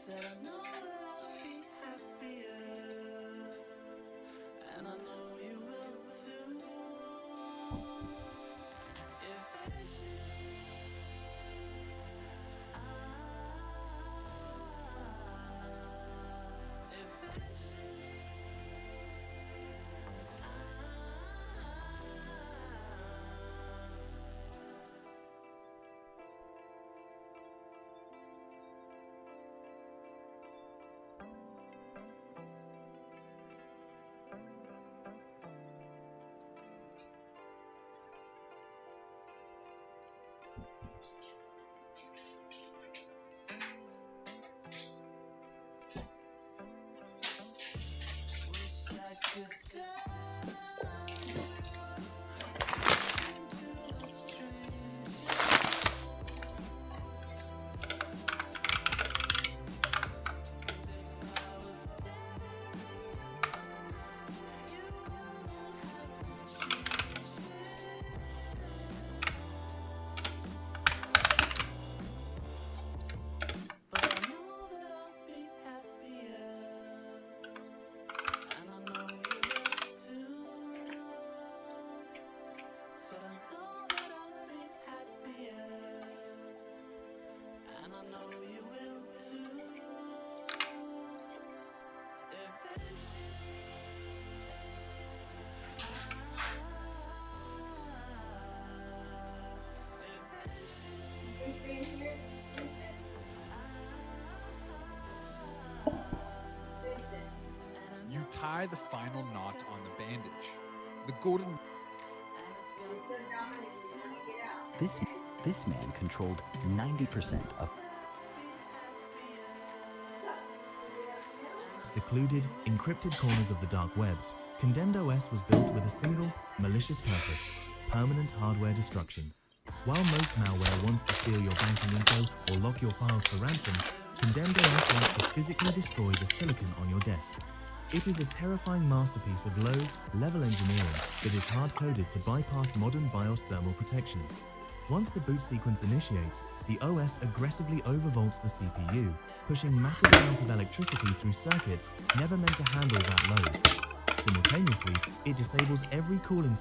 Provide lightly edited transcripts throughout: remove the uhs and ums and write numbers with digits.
Said I know that I'll be happier, and I know you will too. Eventually, You tie the final knot on the bandage. The golden... This man controlled 90% of secluded, encrypted corners of the dark web. Condemned OS was built with a single, malicious purpose: permanent hardware destruction. While most malware wants to steal your banking info or lock your files for ransom, Condemned OS wants to physically destroy the silicon on your desk. It is a terrifying masterpiece of low-level engineering that is hard-coded to bypass modern BIOS thermal protections. Once the boot sequence initiates, the OS aggressively overvolts the CPU, pushing massive amounts of electricity through circuits never meant to handle that load. Simultaneously, it disables every cooling...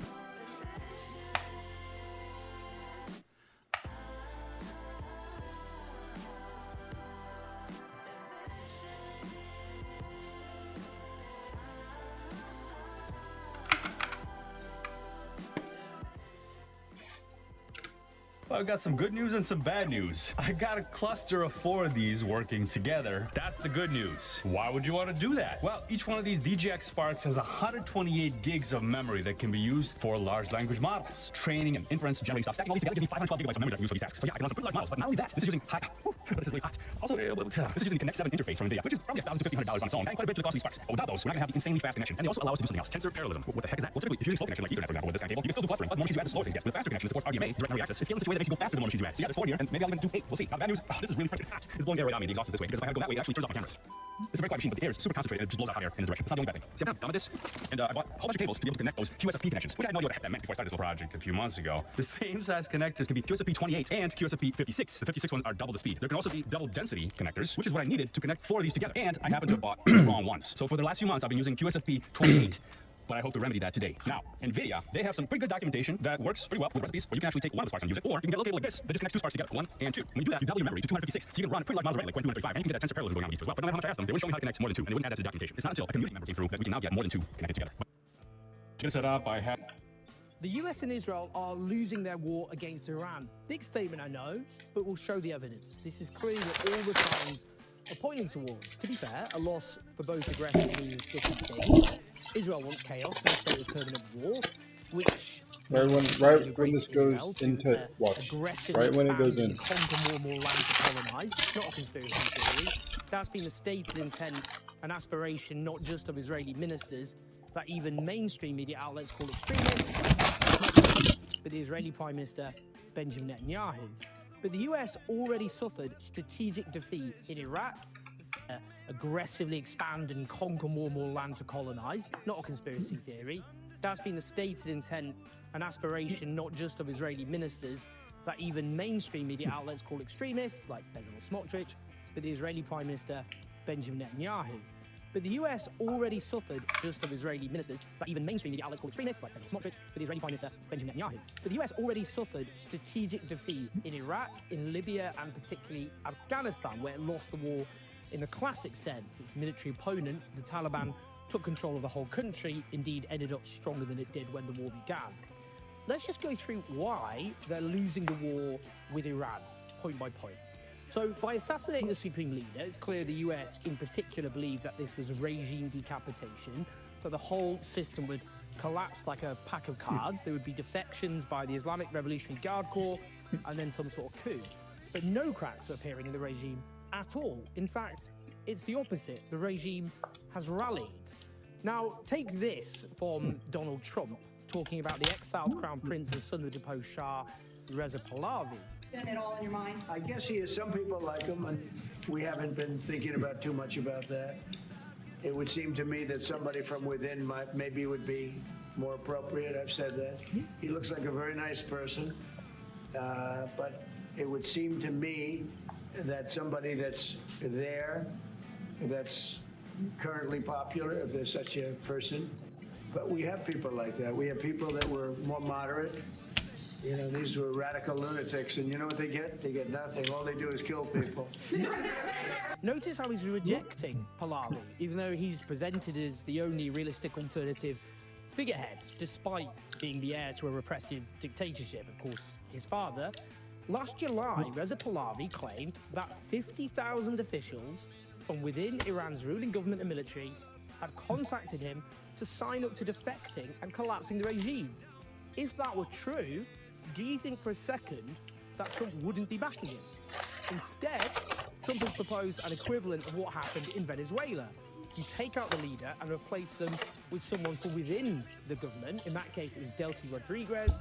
I've got some good news and some bad news. I got a cluster of 4 of these working together. That's the good news. Why would you want to do that? Well, each one of these DJX Sparks has 128 gigs of memory that can be used for large language models, training and inference, generating stuff. Stacking all these together gives me 512 gigabytes of memory that I can use for these tasks. So yeah, I can run some pretty large models, but not only that, this is using high... this is really hot. Also, this is using the Connect 7 interface from NVIDIA, which is probably $1,000 to $1,500 on its own, and quite a bit to the cost of these Sparks. But without those, we're not going to have the insanely fast connection. And they also allow us to do something else: tensor parallelism. What the heck is that? Well, typically, if you're using slow connection like Ethernet, for example, with this kind of cable, you can still do clustering. But the more machines you add, the slower things get. With a faster connection that supports RDMA, direct memory access, it scales in such a way that makes you go faster the more machines you add. So yeah, there's 4 here, and maybe I'll even do 8. We'll see. Now, the bad news, this is really freaking hot. It's blowing air right on me. The exhaust is this way, because if I have to go that way, it actually turns off my cameras. It's a very quiet machine, but the air is super concentrated, and it just blows out hot air in this direction. It's not the only bad thing. See, I'm done with this, and I bought a whole bunch of cables to be able to connect those QSFP connections, which I had no idea what the heck that meant before I started this little project a few months ago. The same size connectors can be QSFP 28 and QSFP 56. The 56 ones are double the speed. There can also be double density connectors, which is what I needed to connect 4 of these together, and I happen to have bought the wrong ones. So for the last few months, I've been using QSFP 28. But I hope to remedy that today. Now, NVIDIA, they have some pretty good documentation that works pretty well with recipes, where you can actually take one of the Sparks and use it, or you can get a little cable like this that just connects 2 Sparks together, 1 and 2. When you do that, you double your memory to 256, so you can run pretty large miles already, like 235, and you can get that tensor parallelism going on with these as well. But no matter how much I asked them, they wouldn't show me how to connect more than 2, and they wouldn't add that to the documentation. It's not until a community member came through that we can now get more than 2 connected together. Get set up, I have... The US and Israel are losing their war against Iran. Big statement, I know, but we'll show the evidence. This is clearly what all the signs are pointing towards. To be fair, a loss for both aggressive means different things. Israel wants chaos and a state of permanent war, which... Right when this goes into... Watch. Right when it goes in. Conquer more and more land to colonize. It's not a conspiracy theory. That's been the stated intent and aspiration not just of Israeli ministers, that even mainstream media outlets call extremists, but the Israeli Prime Minister Benjamin Netanyahu. But the US already suffered strategic defeat in Iraq, aggressively expand and conquer more and more land to colonize, not a conspiracy theory. That's been the stated intent and aspiration not just of Israeli ministers, that even mainstream media outlets call extremists, like Bezalel Smotrich, with the Israeli Prime Minister Benjamin Netanyahu. But the US already suffered just of Israeli ministers that even mainstream media outlets call extremists, like Benjamin Smotrich, with the Israeli Prime Minister Benjamin Netanyahu. But the US already suffered strategic defeat in Iraq, in Libya, and particularly Afghanistan, where it lost the war in the classic sense. Its military opponent, the Taliban, took control of the whole country, indeed ended up stronger than it did when the war began. Let's just go through why they're losing the war with Iran, point by point. So, by assassinating the supreme leader, it's clear the US in particular believed that this was regime decapitation, that the whole system would collapse like a pack of cards. There would be defections by the Islamic Revolutionary Guard Corps, and then some sort of coup. But no cracks are appearing in the regime at all. In fact, it's the opposite. The regime has rallied. Now, take this from Donald Trump, talking about the exiled crown prince and son of the deposed Shah, Reza Pahlavi. It all in your mind? I guess he is. Some people like him, and we haven't been thinking about too much about that. It would seem to me that somebody from within maybe would be more appropriate. I've said that. He looks like a very nice person, but it would seem to me that somebody that's there, that's currently popular, if there's such a person. But we have people like that. We have people that were more moderate. You know, these were radical lunatics, and you know what they get? They get nothing. All they do is kill people. Notice how he's rejecting Pahlavi, even though he's presented as the only realistic alternative figurehead, despite being the heir to a repressive dictatorship. Of course, his father. Last July, Reza Pahlavi claimed that 50,000 officials from within Iran's ruling government and military had contacted him to sign up to defecting and collapsing the regime. If that were true, do you think for a second that Trump wouldn't be backing him? Instead, Trump has proposed an equivalent of what happened in Venezuela. You take out the leader and replace them with someone from within the government. In that case, it was Delcy Rodriguez,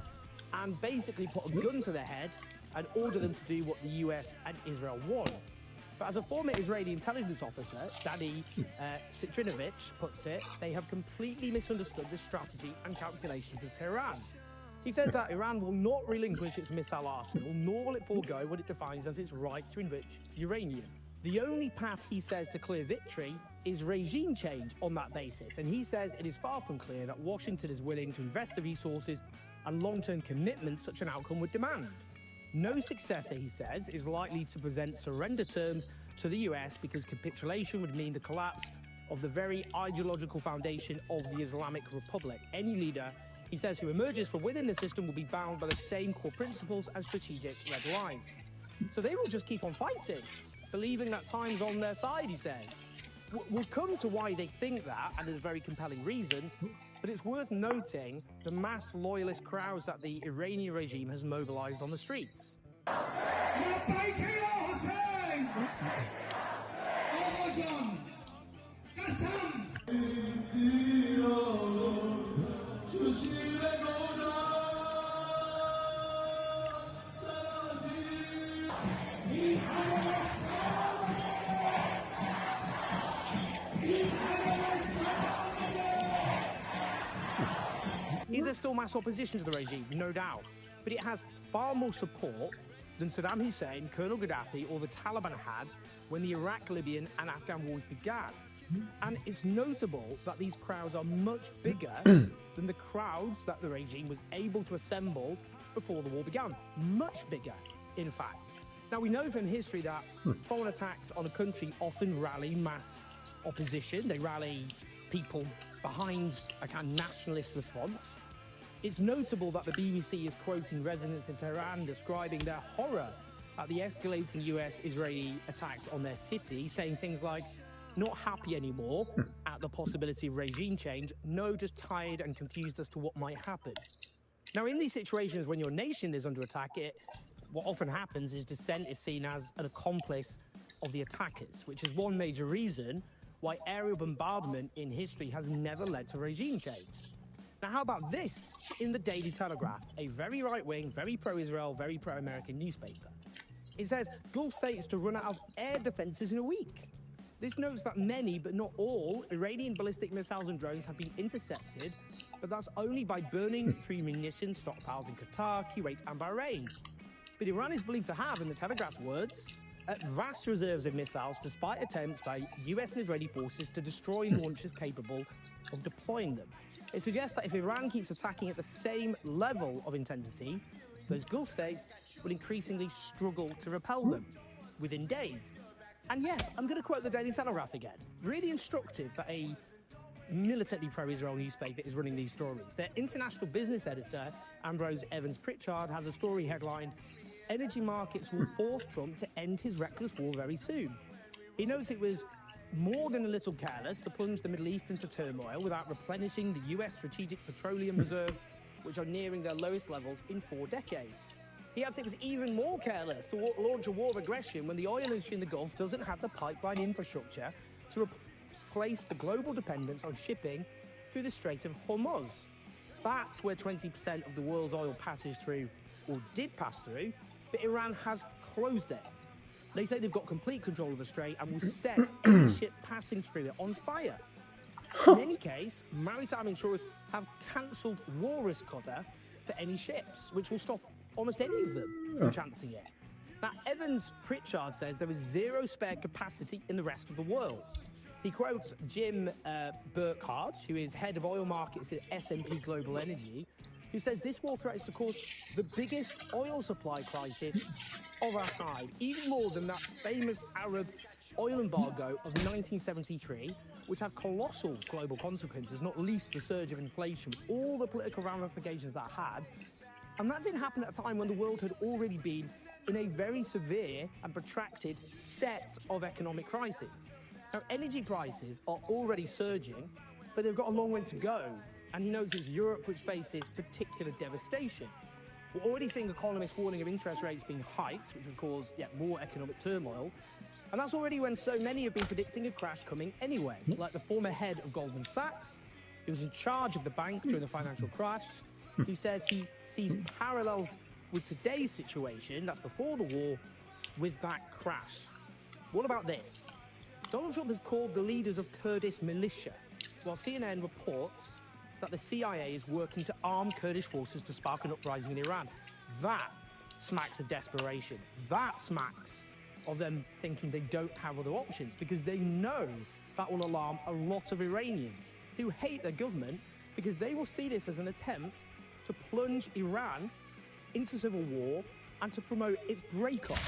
and basically put a gun to their head and order them to do what the US and Israel want. But as a former Israeli intelligence officer, Danny Citrinovich puts it, they have completely misunderstood the strategy and calculations of Tehran. He says that Iran will not relinquish its missile arsenal, nor will it forego what it defines as its right to enrich uranium. The only path, he says, to clear victory is regime change on that basis, and he says it is far from clear that Washington is willing to invest the resources and long-term commitments such an outcome would demand. No successor, he says, is likely to present surrender terms to the US because capitulation would mean the collapse of the very ideological foundation of the Islamic Republic. Any leader, he says, who emerges from within the system will be bound by the same core principles and strategic red lines. So they will just keep on fighting, believing that time's on their side, he says. We'll come to why they think that, and there's very compelling reasons, but it's worth noting the mass loyalist crowds that the Iranian regime has mobilized on the streets. Is there still mass opposition to the regime? No doubt. But it has far more support than Saddam Hussein, Colonel Gaddafi, or the Taliban had when the Iraq, Libyan, and Afghan wars began. And it's notable that these crowds are much bigger than the crowds that the regime was able to assemble before the war began. Much bigger, in fact. Now, we know from history that foreign attacks on a country often rally mass opposition. They rally people behind a kind of nationalist response. It's notable that the BBC is quoting residents in Tehran describing their horror at the escalating US-Israeli attacks on their city, saying things like, not happy anymore at the possibility of regime change, no, just tired and confused as to what might happen. Now, in these situations, when your nation is under attack, what often happens is dissent is seen as an accomplice of the attackers, which is one major reason why aerial bombardment in history has never led to regime change. Now, how about this in the Daily Telegraph, a very right-wing, very pro-Israel, very pro-American newspaper? It says, Gulf states to run out of air defenses in a week. This notes that many, but not all, Iranian ballistic missiles and drones have been intercepted, but that's only by burning through munition stockpiles in Qatar, Kuwait, and Bahrain. But Iran is believed to have, in the Telegraph's words, vast reserves of missiles despite attempts by US and Israeli forces to destroy launchers capable of deploying them. It suggests that if Iran keeps attacking at the same level of intensity, those Gulf states will increasingly struggle to repel them within days. And yes, I'm going to quote the Daily Telegraph again. Really instructive that a militantly pro-Israel newspaper is running these stories. Their international business editor, Ambrose Evans Pritchard, has a story headlined, "Energy markets will force Trump to end his reckless war very soon." He notes it was more than a little careless to plunge the Middle East into turmoil without replenishing the US Strategic Petroleum Reserve, which are nearing their lowest levels in 4 decades. He adds it was even more careless to launch a war of aggression when the oil industry in the Gulf doesn't have the pipeline infrastructure to replace the global dependence on shipping through the Strait of Hormuz. That's where 20% of the world's oil passes through, or did pass through, but Iran has closed it. They say they've got complete control of the strait and will set any ship passing through it on fire. In any case, maritime insurers have cancelled war risk cover for any ships, which will stop almost any of them from chancing it. Now, Evans Pritchard says there is zero spare capacity in the rest of the world. He quotes Jim Burkhardt, who is head of oil markets at S&P Global Energy, who says this war threatens to cause the biggest oil supply crisis of our time, even more than that famous Arab oil embargo of 1973, which had colossal global consequences, not least the surge of inflation, all the political ramifications that had. And that didn't happen at a time when the world had already been in a very severe and protracted set of economic crises. Now, energy prices are already surging, but they've got a long way to go. And he notes it's Europe which faces particular devastation. We're already seeing economists warning of interest rates being hiked, which would cause more economic turmoil. And that's already when so many have been predicting a crash coming anyway, like the former head of Goldman Sachs, who was in charge of the bank during the financial crash, who says he sees parallels with today's situation, that's before the war, with that crash. What about this? Donald Trump has called the leaders of Kurdish militia, while CNN reports that the CIA is working to arm Kurdish forces to spark an uprising in Iran. That smacks of desperation. That smacks of them thinking they don't have other options, because they know that will alarm a lot of Iranians who hate their government, because they will see this as an attempt to plunge Iran into civil war and to promote its breakup,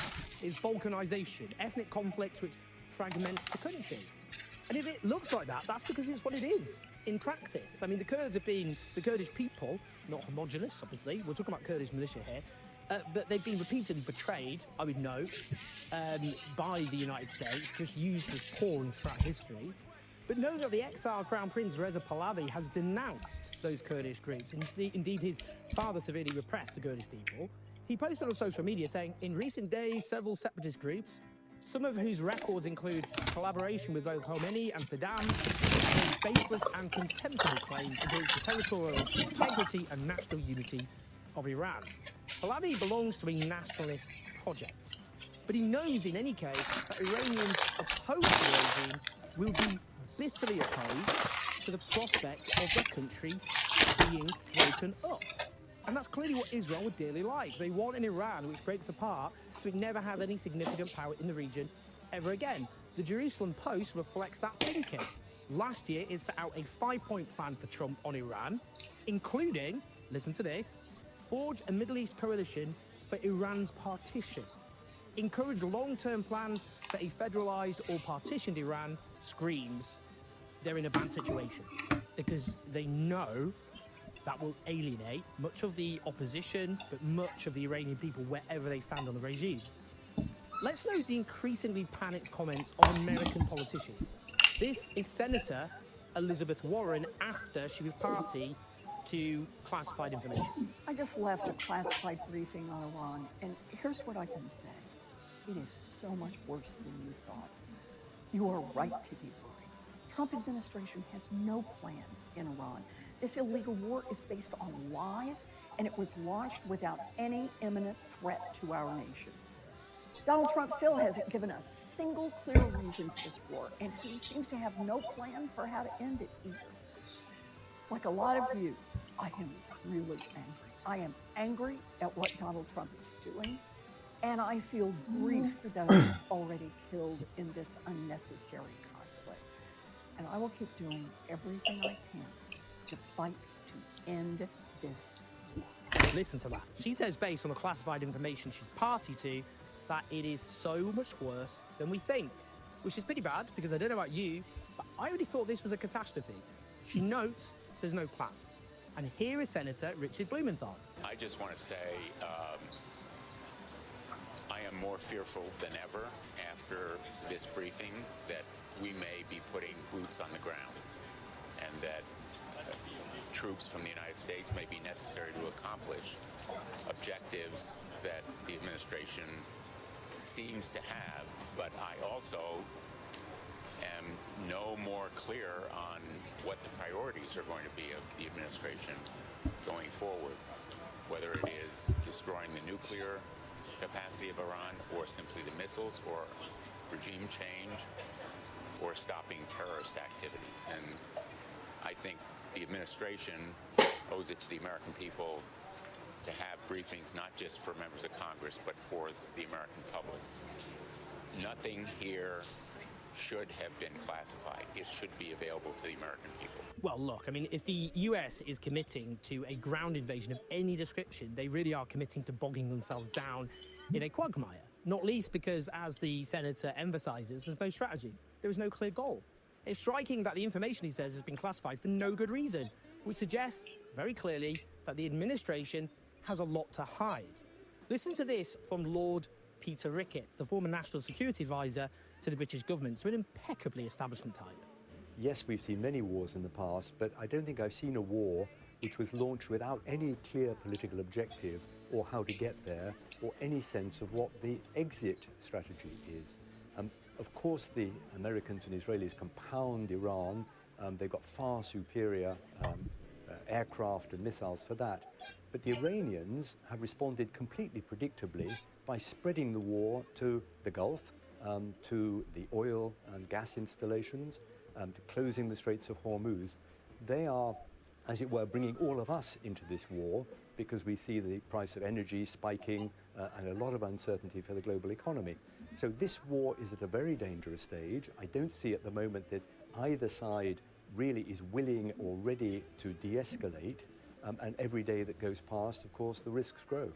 its balkanization, ethnic conflict which fragments the country. And if it looks like that, that's because it's what it is in practice. I mean, the Kurds have been, the Kurdish people, not homogenous, obviously, we're talking about Kurdish militia here, but they've been repeatedly betrayed, I would note, by the United States, just used as pawns throughout history. But know that the exiled Crown Prince Reza Pahlavi has denounced those Kurdish groups. Indeed, his father severely repressed the Kurdish people. He posted on social media saying, in recent days, several separatist groups, some of whose records include collaboration with both Khomeini and Saddam, made baseless and contemptible claims against the territorial integrity and national unity of Iran. Pahlavi belongs to a nationalist project, but he knows in any case that Iranians opposed to the regime will be bitterly opposed to the prospect of their country being broken up. And that's clearly what Israel would dearly like. They want an Iran which breaks apart so it never has any significant power in the region ever again. The Jerusalem Post reflects that thinking. Last year, it set out a 5-point plan for Trump on Iran, including, listen to this, forge a Middle East coalition for Iran's partition, encourage long-term plans for a federalized or partitioned Iran. Screams they're in a bad situation, because they know that will alienate much of the opposition, but much of the Iranian people wherever they stand on the regime. Let's note the increasingly panicked comments of American politicians. This is Senator Elizabeth Warren after she was party to classified information. I just left a classified briefing on Iran, and here's what I can say. It is so much worse than you thought. You are right to be worried. Trump administration has no plan in Iran. This illegal war is based on lies, and it was launched without any imminent threat to our nation. Donald Trump still hasn't given a single clear reason for this war, and he seems to have no plan for how to end it either. Like a lot of you, I am really angry. I am angry at what Donald Trump is doing, And I feel grief for those already killed in this unnecessary conflict. And I will keep doing everything I can to fight to end this war. Listen to that. She says, based on the classified information she's party to, that it is so much worse than we think, which is pretty bad because I don't know about you, but I already thought this was a catastrophe. She notes there's no plan. And here is Senator Richard Blumenthal. I just want to say I am more fearful than ever after this briefing that we may be putting boots on the ground and that troops from the United States may be necessary to accomplish objectives that the administration seems to have, but I also am no more clear on what the priorities are going to be of the administration going forward, whether it is destroying the nuclear capacity of Iran or simply the missiles or regime change or stopping terrorist activities. And I think the administration owes it to the American people to have briefings not just for members of Congress but for the American public. Nothing here should have been classified. It should be available to the American people. Well, look, I mean, if the US is committing to a ground invasion of any description, they really are committing to bogging themselves down in a quagmire. Not least because, as the senator emphasizes, there's no strategy. There is no clear goal. It's striking that the information, he says, has been classified for no good reason, which suggests very clearly that the administration has a lot to hide. Listen to this from Lord Peter Ricketts, the former National Security Advisor to the British government, so an impeccably establishment type. Yes, we've seen many wars in the past, but I don't think I've seen a war which was launched without any clear political objective or how to get there or any sense of what the exit strategy is. Of course, the Americans and Israelis compound Iran. They've got far superior aircraft and missiles for that. But the Iranians have responded completely predictably by spreading the war to the Gulf, to the oil and gas installations, to closing the Straits of Hormuz. They are, as it were, bringing all of us into this war because we see the price of energy spiking and a lot of uncertainty for the global economy. So this war is at a very dangerous stage. I don't see at the moment that either side really is willing or ready to de-escalate. And every day that goes past, of course, the risks grow.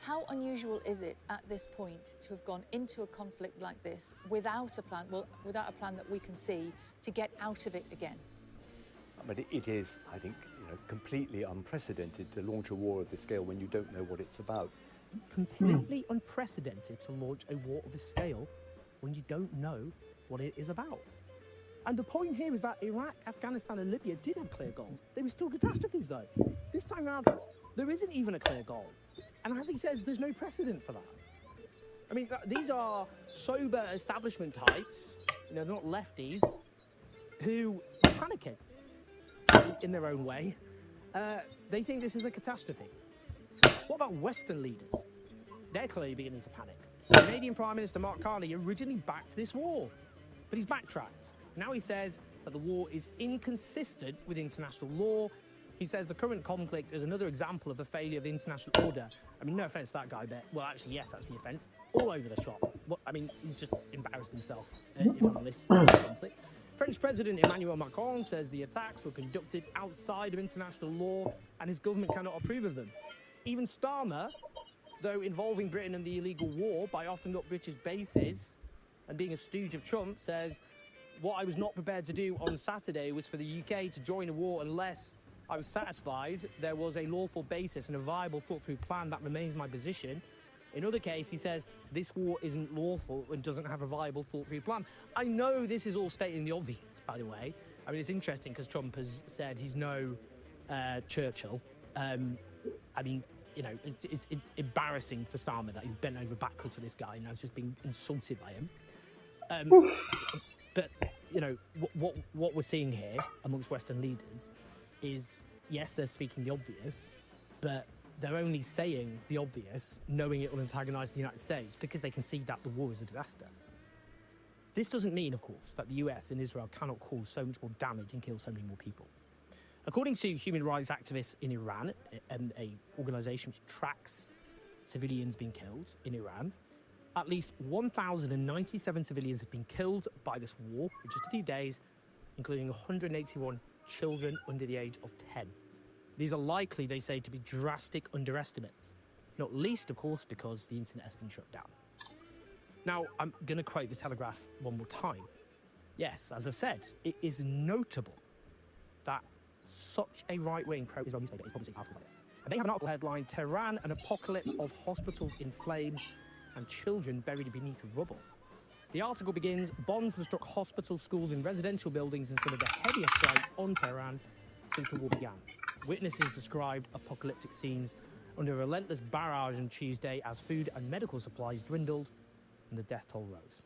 How unusual is it at this point to have gone into a conflict like this without a plan, well, without a plan that we can see to get out of it again? But it is, I think, completely unprecedented to launch a war of this scale when you don't know what it's about. Completely unprecedented to launch a war of this scale when you don't know what it is about. And the point here is that Iraq, Afghanistan and Libya did have clear goals. They were still catastrophes though. This time around, there isn't even a clear goal. And as he says, there's no precedent for that. I mean, these are sober establishment types, they're not lefties, who are panicking in their own way. They think this is a catastrophe. What about Western leaders? They're clearly beginning to panic. Canadian Prime Minister Mark Carney originally backed this war, but he's backtracked. Now he says that the war is inconsistent with international law. He says the current conflict is another example of the failure of the international order. I mean, no offence to that guy, but, well, actually, yes, that's the offence. All over the shop. Well, I mean, he's just embarrassed himself, if I'm honest, in this conflict. French President Emmanuel Macron says the attacks were conducted outside of international law and his government cannot approve of them. Even Starmer, though involving Britain in the illegal war by offering up British bases and being a stooge of Trump, says, what I was not prepared to do on Saturday was for the UK to join a war unless I was satisfied there was a lawful basis and a viable thought-through plan. That remains my position. In other case, he says, this war isn't lawful and doesn't have a viable thought-through plan. I know this is all stating the obvious, by the way. I mean, it's interesting because Trump has said he's no Churchill. I mean, it's embarrassing for Starmer that he's bent over backwards for this guy and has just been insulted by him. But, what we're seeing here amongst Western leaders is, yes, they're speaking the obvious, but they're only saying the obvious, knowing it will antagonise the United States because they can see that the war is a disaster. This doesn't mean, of course, that the US and Israel cannot cause so much more damage and kill so many more people. According to human rights activists in Iran, and an organisation which tracks civilians being killed in Iran. At least 1,097 civilians have been killed by this war in just a few days, including 181 children under the age of 10. These are likely, they say, to be drastic underestimates, not least, of course, because the internet has been shut down. Now, I'm going to quote the Telegraph one more time. Yes, as I've said, it is notable that such a right-wing pro-Israel newspaper is publishing articles like this. And they have an article headline, Tehran, an apocalypse of hospitals in flames and children buried beneath rubble. The article begins, bombs have struck hospitals, schools and residential buildings in some of the heaviest strikes on Tehran since the war began. Witnesses described apocalyptic scenes under a relentless barrage on Tuesday as food and medical supplies dwindled and the death toll rose.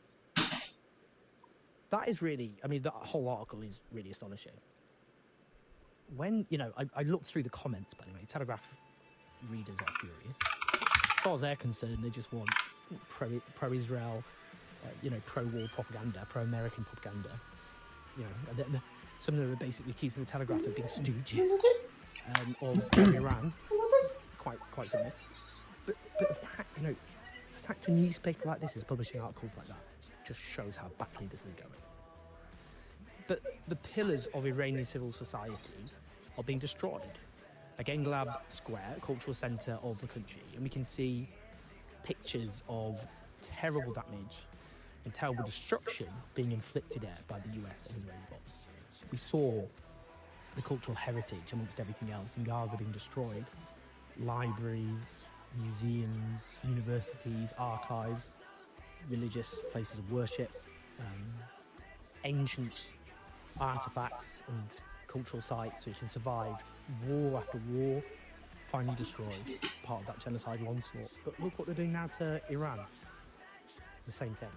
That is really, I mean, that whole article is really astonishing. When, you know, I looked through the comments, by the way, Telegraph readers are furious. As far as they're concerned, they just want pro-Israel, you know, pro-war propaganda, pro-American propaganda. You know, some of them are basically accusing the Telegraph of being stooges of Iran. Quite simple. But the fact, you know, the fact a newspaper like this is publishing articles like that just shows how badly this is going. But the pillars of Iranian civil society are being destroyed. Again, Glab Square, cultural centre of the country, and we can see pictures of terrible damage and terrible destruction being inflicted there by the US and Israeli bombs. We saw the cultural heritage, amongst everything else, in Gaza being destroyed. Libraries, museums, universities, archives, religious places of worship, ancient artifacts and cultural sites which have survived war after war, finally destroyed, part of that genocidal onslaught. But look what they're doing now to Iran. The same thing.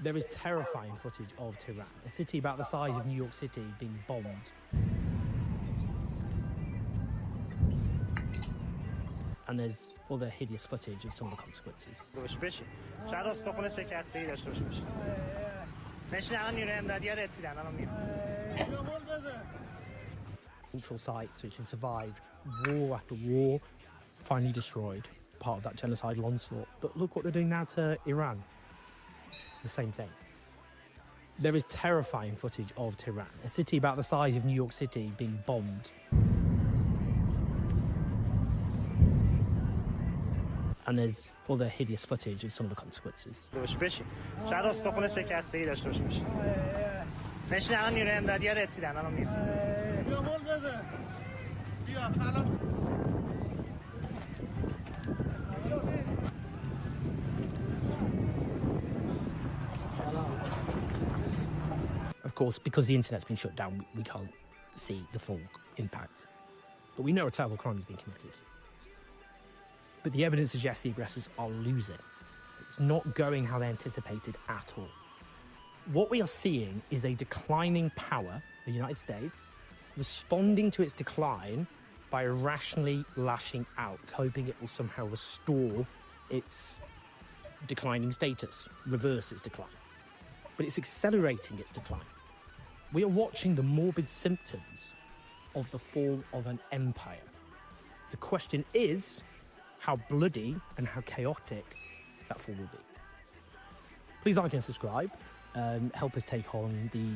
There is terrifying footage of Tehran, a city about the size of New York City, being bombed. And there's other hideous footage of some of the consequences. Cultural sites which have survived war after war, finally destroyed, part of that genocidal onslaught. But look what they're doing now to Iran. The same thing. There is terrifying footage of Tehran, a city about the size of New York City, being bombed. And there's other hideous footage of some of the consequences. Of course, because the internet's been shut down, we can't see the full impact. But we know a terrible crime has been committed. But the evidence suggests the aggressors are losing. It's not going how they anticipated at all. What we are seeing is a declining power, the United States, responding to its decline by irrationally lashing out, hoping it will somehow restore its declining status, reverse its decline. But it's accelerating its decline. We are watching the morbid symptoms of the fall of an empire. The question is, how bloody and how chaotic that fall will be. Please like and subscribe. Help us take on the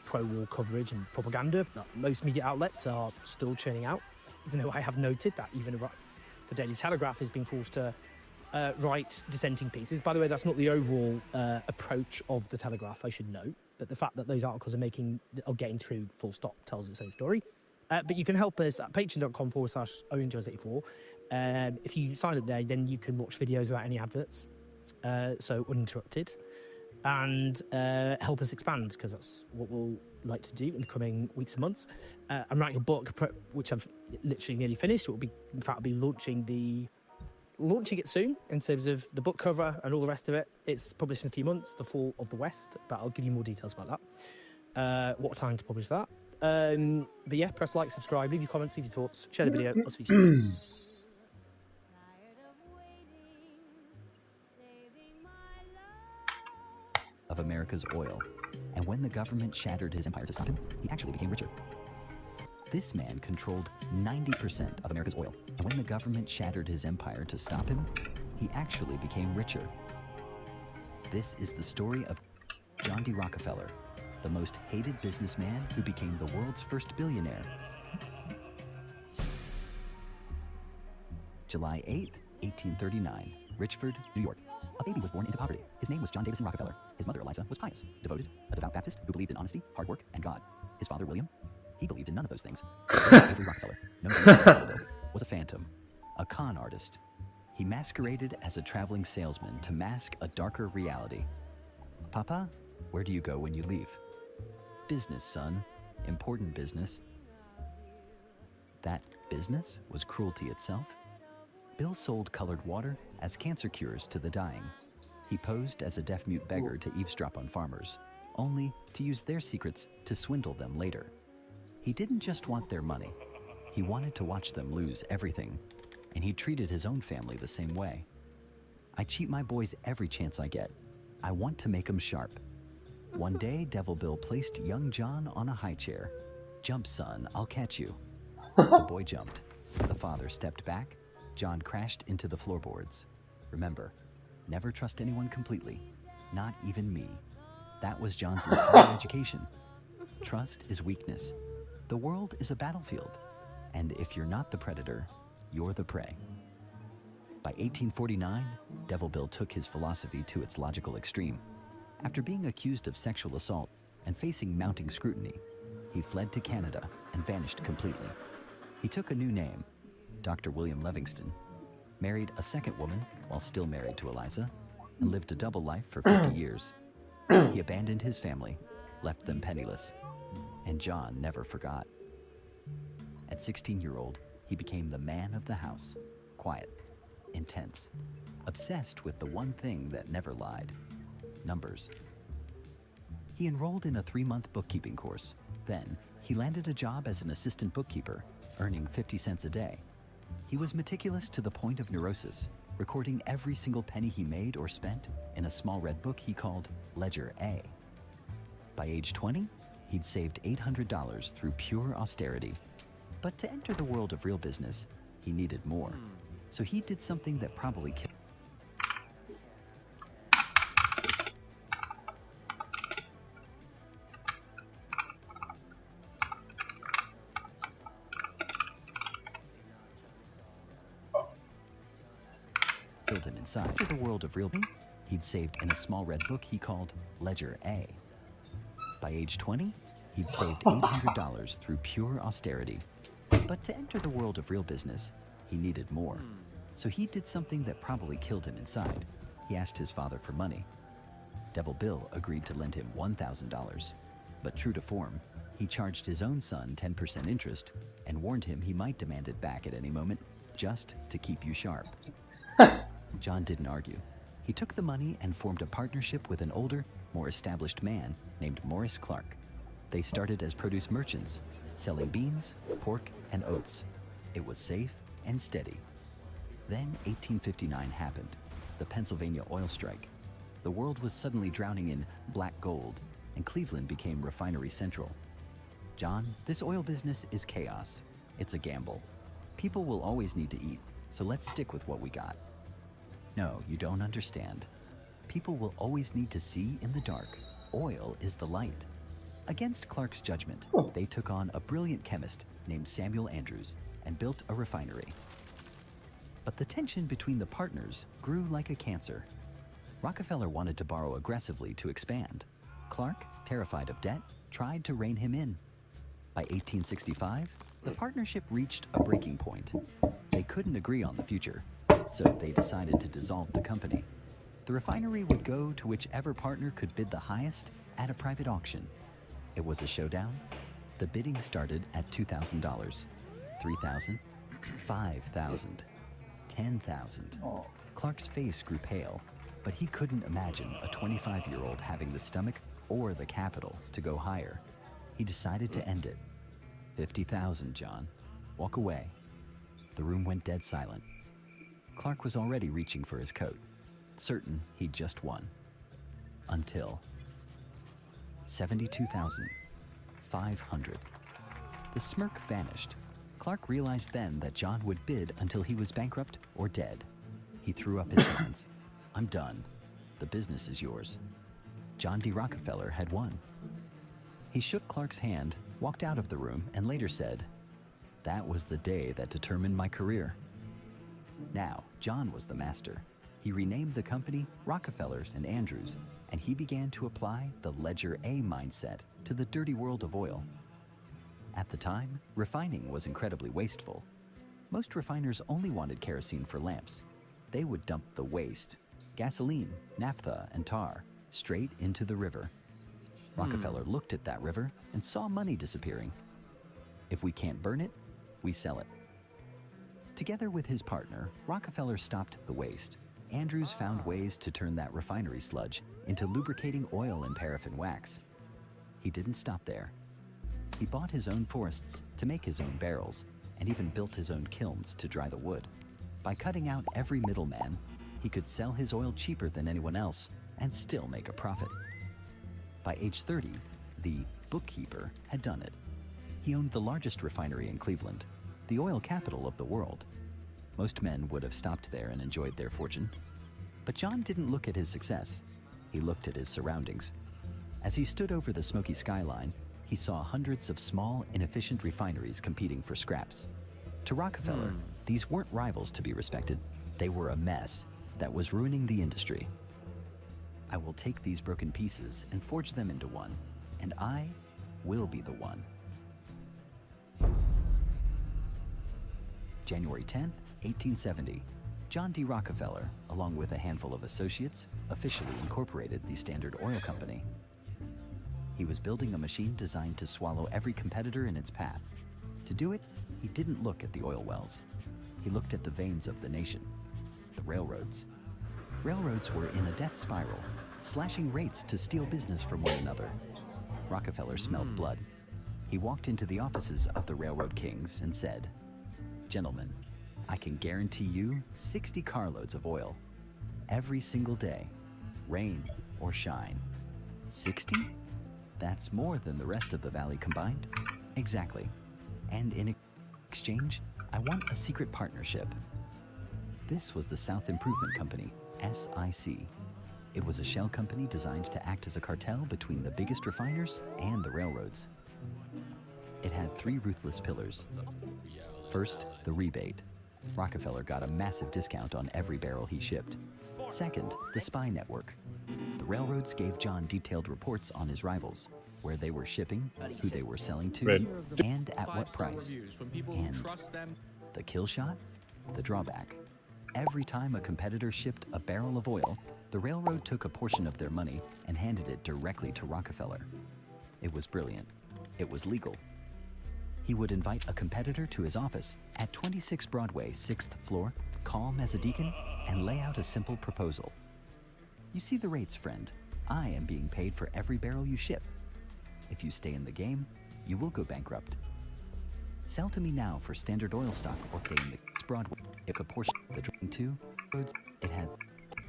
pro-war coverage and propaganda that most media outlets are still churning out, even though I have noted that even the Daily Telegraph is being forced to write dissenting pieces. By the way, that's not the overall approach of the Telegraph, I should note, but the fact that those articles are getting through full stop tells its own story. But you can help us at patreon.com/OwenJones84. If you sign up there, then you can watch videos without any adverts, so uninterrupted, and help us expand, because that's what we'll like to do in the coming weeks and months. I'm writing a book, which I've literally nearly finished. I'll be launching it soon in terms of the book cover and all the rest of it. It's published in a few months, The Fall of the West, but I'll give you more details about that. What time to publish that. But yeah, press like, subscribe, leave your comments, leave your thoughts, share the video. I'll see you soon. Of America's oil. And when the government shattered his empire to stop him, he actually became richer. This man controlled 90% of America's oil. And when the government shattered his empire to stop him, he actually became richer. This is the story of John D. Rockefeller, the most hated businessman who became the world's first billionaire. July 8th, 1839, Richford, New York. A baby was born into poverty. His name was John Davison Rockefeller. His mother, Eliza, was pious, devoted, a devout Baptist who believed in honesty, hard work, and God. His father, William, he believed in none of those things. Avery Rockefeller, known as Rockefeller, was a phantom, a con artist. He masqueraded as a traveling salesman to mask a darker reality. Papa, where do you go when you leave? Business, son. Important business. That business was cruelty itself. Bill sold colored water as cancer cures to the dying. He posed as a deaf-mute beggar to eavesdrop on farmers, only to use their secrets to swindle them later. He didn't just want their money. He wanted to watch them lose everything, and he treated his own family the same way. I cheat my boys every chance I get. I want to make them sharp. One day, Devil Bill placed young John on a high chair. Jump, son, I'll catch you. The boy jumped. The father stepped back. John crashed into the floorboards. Remember, never trust anyone completely, not even me. That was John's entire education. Trust is weakness. The world is a battlefield, and if you're not the predator, you're the prey. By 1849, Devil Bill took his philosophy to its logical extreme. After being accused of sexual assault and facing mounting scrutiny, he fled to Canada and vanished completely. He took a new name, Dr. William Livingston, married a second woman while still married to Eliza, and lived a double life for 50 years. He abandoned his family, left them penniless, and John never forgot. At 16-year-old, he became the man of the house, quiet, intense, obsessed with the one thing that never lied, numbers. He enrolled in a 3-month bookkeeping course. Then, he landed a job as an assistant bookkeeper, earning 50 cents a day. He was meticulous to the point of neurosis, recording every single penny he made or spent in a small red book he called Ledger A. By age 20, he'd saved $800 through pure austerity. But to enter the world of real business, he needed more. So he did something that probably killed him inside. In the world of real business, he'd saved in a small red book he called Ledger A. By age 20, he'd saved $800 through pure austerity. But to enter the world of real business, he needed more. So he did something that probably killed him inside. He asked his father for money. Devil Bill agreed to lend him $1,000. But true to form, he charged his own son 10% interest and warned him he might demand it back at any moment, just to keep you sharp. John didn't argue. He took the money and formed a partnership with an older, more established man named Morris Clark. They started as produce merchants, selling beans, pork, and oats. It was safe and steady. Then 1859 happened, the Pennsylvania oil strike. The world was suddenly drowning in black gold, and Cleveland became refinery central. John, this oil business is chaos. It's a gamble. People will always need to eat, so let's stick with what we got. No, you don't understand. People will always need to see in the dark. Oil is the light. Against Clark's judgment, they took on a brilliant chemist named Samuel Andrews and built a refinery. But the tension between the partners grew like a cancer. Rockefeller wanted to borrow aggressively to expand. Clark, terrified of debt, tried to rein him in. By 1865, the partnership reached a breaking point. They couldn't agree on the future, so they decided to dissolve the company. The refinery would go to whichever partner could bid the highest at a private auction. It was a showdown. The bidding started at $2,000, $3,000, $5,000, $10,000. Clark's face grew pale, but he couldn't imagine a 25-year-old having the stomach or the capital to go higher. He decided to end it. $50,000, John. Walk away. The room went dead silent. Clark was already reaching for his coat, certain he'd just won. Until $72,500. The smirk vanished. Clark realized then that John would bid until he was bankrupt or dead. He threw up his hands. I'm done. The business is yours. John D. Rockefeller had won. He shook Clark's hand, walked out of the room, and later said, "That was the day that determined my career." Now, John was the master. He renamed the company Rockefellers and Andrews, and he began to apply the Ledger A mindset to the dirty world of oil. At the time, refining was incredibly wasteful. Most refiners only wanted kerosene for lamps. They would dump the waste, gasoline, naphtha, and tar, straight into the river. Rockefeller looked at that river and saw money disappearing. If we can't burn it, we sell it. Together with his partner, Rockefeller stopped the waste. Andrews found ways to turn that refinery sludge into lubricating oil and paraffin wax. He didn't stop there. He bought his own forests to make his own barrels, and even built his own kilns to dry the wood. By cutting out every middleman, he could sell his oil cheaper than anyone else and still make a profit. By age 30, the bookkeeper had done it. He owned the largest refinery in Cleveland, the oil capital of the world. Most men would have stopped there and enjoyed their fortune. But John didn't look at his success. He looked at his surroundings. As he stood over the smoky skyline, he saw hundreds of small, inefficient refineries competing for scraps. To Rockefeller, these weren't rivals to be respected. They were a mess that was ruining the industry. I will take these broken pieces and forge them into one, and I will be the one. January 10th, 1870, John D. Rockefeller, along with a handful of associates, officially incorporated the Standard Oil Company. He was building a machine designed to swallow every competitor in its path. To do it, he didn't look at the oil wells. He looked at the veins of the nation, the railroads. Railroads were in a death spiral, slashing rates to steal business from one another. Rockefeller smelled blood. He walked into the offices of the railroad kings and said, "Gentlemen, I can guarantee you 60 carloads of oil every single day, rain or shine." 60? That's more than the rest of the valley combined. Exactly. And in exchange, I want a secret partnership. This was the South Improvement Company, SIC. It was a shell company designed to act as a cartel between the biggest refiners and the railroads. It had 3 ruthless pillars. First, the rebate. Rockefeller got a massive discount on every barrel he shipped. Second, the spy network. The railroads gave John detailed reports on his rivals, where they were shipping, who they were selling to, and at what price. And the kill shot? The drawback. Every time a competitor shipped a barrel of oil, the railroad took a portion of their money and handed it directly to Rockefeller. It was brilliant. It was legal. He would invite a competitor to his office at 26 Broadway, 6th floor, calm as a deacon, and lay out a simple proposal. "You see the rates, friend. I am being paid for every barrel you ship. If you stay in the game, you will go bankrupt. Sell to me now for Standard Oil stock or stay in the Broadway." It could portion the drinking to roads. It had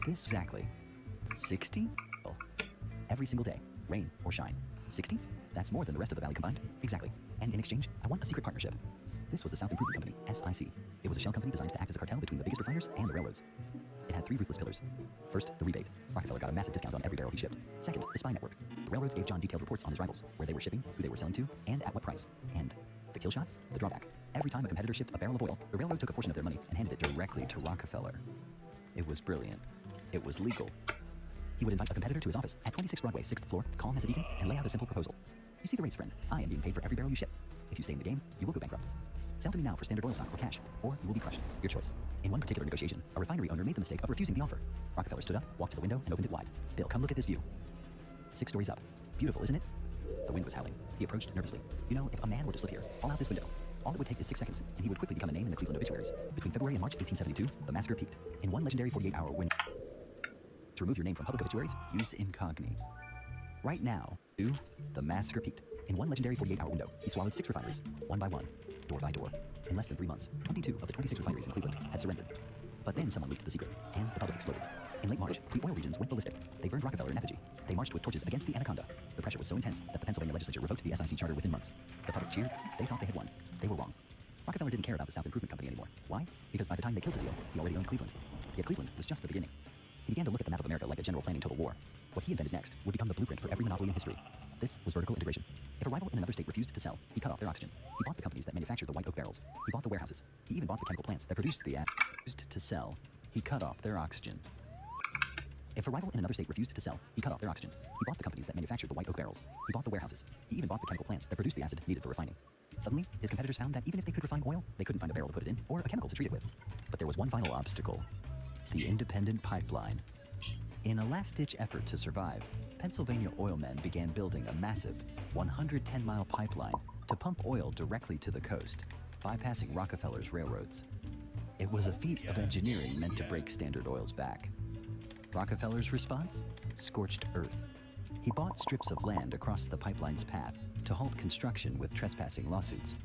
this exactly. 60? Every single day, rain or shine. 60? That's more than the rest of the valley combined. Exactly. And in exchange, I want a secret partnership. This was the South Improvement Company, SIC. It was a shell company designed to act as a cartel between the biggest refiners and the railroads. It had 3 ruthless pillars. First, the rebate. Rockefeller got a massive discount on every barrel he shipped. Second, the spy network. The railroads gave John detailed reports on his rivals, where they were shipping, who they were selling to, and at what price. And the kill shot? The drawback. Every time a competitor shipped a barrel of oil, the railroad took a portion of their money and handed it directly to Rockefeller. It was brilliant. It was legal. He would invite a competitor to his office at 26 Broadway, 6th floor, calm as a deacon, and lay out a simple proposal. "You see the rates, friend. I am being paid for every barrel you ship. If you stay in the game, you will go bankrupt. Sell to me now for Standard Oil stock or cash, or you will be crushed. Your choice." In one particular negotiation, a refinery owner made the mistake of refusing the offer. Rockefeller stood up, walked to the window, and opened it wide. "Bill, come look at this view. 6 stories up. Beautiful, isn't it?" The wind was howling. He approached nervously. "You know, if a man were to slip here, fall out this window, all it would take is 6 seconds, and he would quickly become a name in the Cleveland obituaries." Between February and March 1872, the massacre peaked. In one legendary 48-hour window. To remove your name from public obituaries, use incogni. Right now, the massacre peaked. In one legendary 48-hour window, he swallowed 6 refineries, one by one, door by door. In less than 3 months, 22 of the 26 refineries in Cleveland had surrendered. But then someone leaked the secret, and the public exploded. In late March, the oil regions went ballistic. They burned Rockefeller in effigy. They marched with torches against the Anaconda. The pressure was so intense that the Pennsylvania legislature revoked the SIC charter within months. The public cheered. They thought they had won. They were wrong. Rockefeller didn't care about the South Improvement Company anymore. Why? Because by the time they killed the deal, he already owned Cleveland. Yet Cleveland was just the beginning. He began to look at the map of America like a general planning total war. What he invented next would become the blueprint for every monopoly in history. This was vertical integration. If a rival in another state refused to sell, he cut off their oxygen. He bought the companies that manufactured the white oak barrels. He bought the warehouses. He even bought the chemical plants that produced the used to sell. He cut off their oxygen. If a rival in another state refused to sell, he cut off their oxygen. He bought the companies that manufactured the white oak barrels. He bought the warehouses. He even bought the chemical plants that produced the acid needed for refining. Suddenly, his competitors found that even if they could refine oil, they couldn't find a barrel to put it in or a chemical to treat it with. But there was one final obstacle: the independent pipeline. In a last-ditch effort to survive, Pennsylvania oilmen began building a massive 110-mile pipeline to pump oil directly to the coast, bypassing Rockefeller's railroads. It was a feat of engineering meant to break Standard Oil's back. Rockefeller's response? Scorched earth. He bought strips of land across the pipeline's path to halt construction with trespassing lawsuits.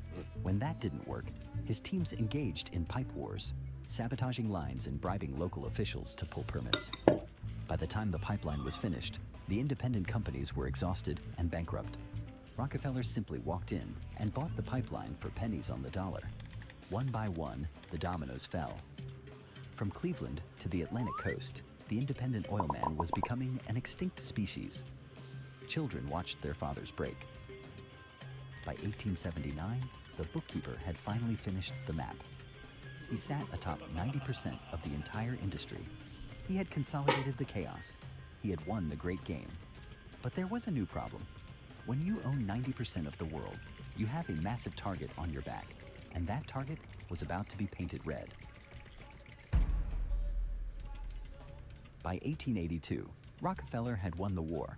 When that didn't work, his teams engaged in pipe wars, sabotaging lines and bribing local officials to pull permits. By the time the pipeline was finished, the independent companies were exhausted and bankrupt. Rockefeller simply walked in and bought the pipeline for pennies on the dollar. One by one, the dominoes fell. From Cleveland to the Atlantic coast, the independent oil man was becoming an extinct species. Children watched their fathers break. By 1879, the bookkeeper had finally finished the map. He sat atop 90% of the entire industry. He had consolidated the chaos. He had won the great game. But there was a new problem. When you own 90% of the world, you have a massive target on your back, and that target was about to be painted red. By 1882, Rockefeller had won the war,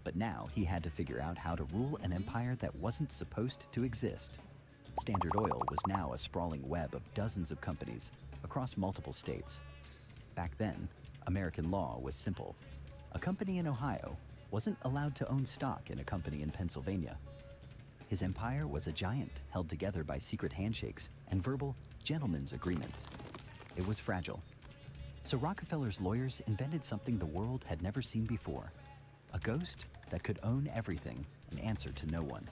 but now he had to figure out how to rule an empire that wasn't supposed to exist. Standard Oil was now a sprawling web of dozens of companies across multiple states. Back then, American law was simple. A company in Ohio wasn't allowed to own stock in a company in Pennsylvania. His empire was a giant held together by secret handshakes and verbal gentlemen's agreements. It was fragile. So Rockefeller's lawyers invented something the world had never seen before: a ghost that could own everything and answer to no one.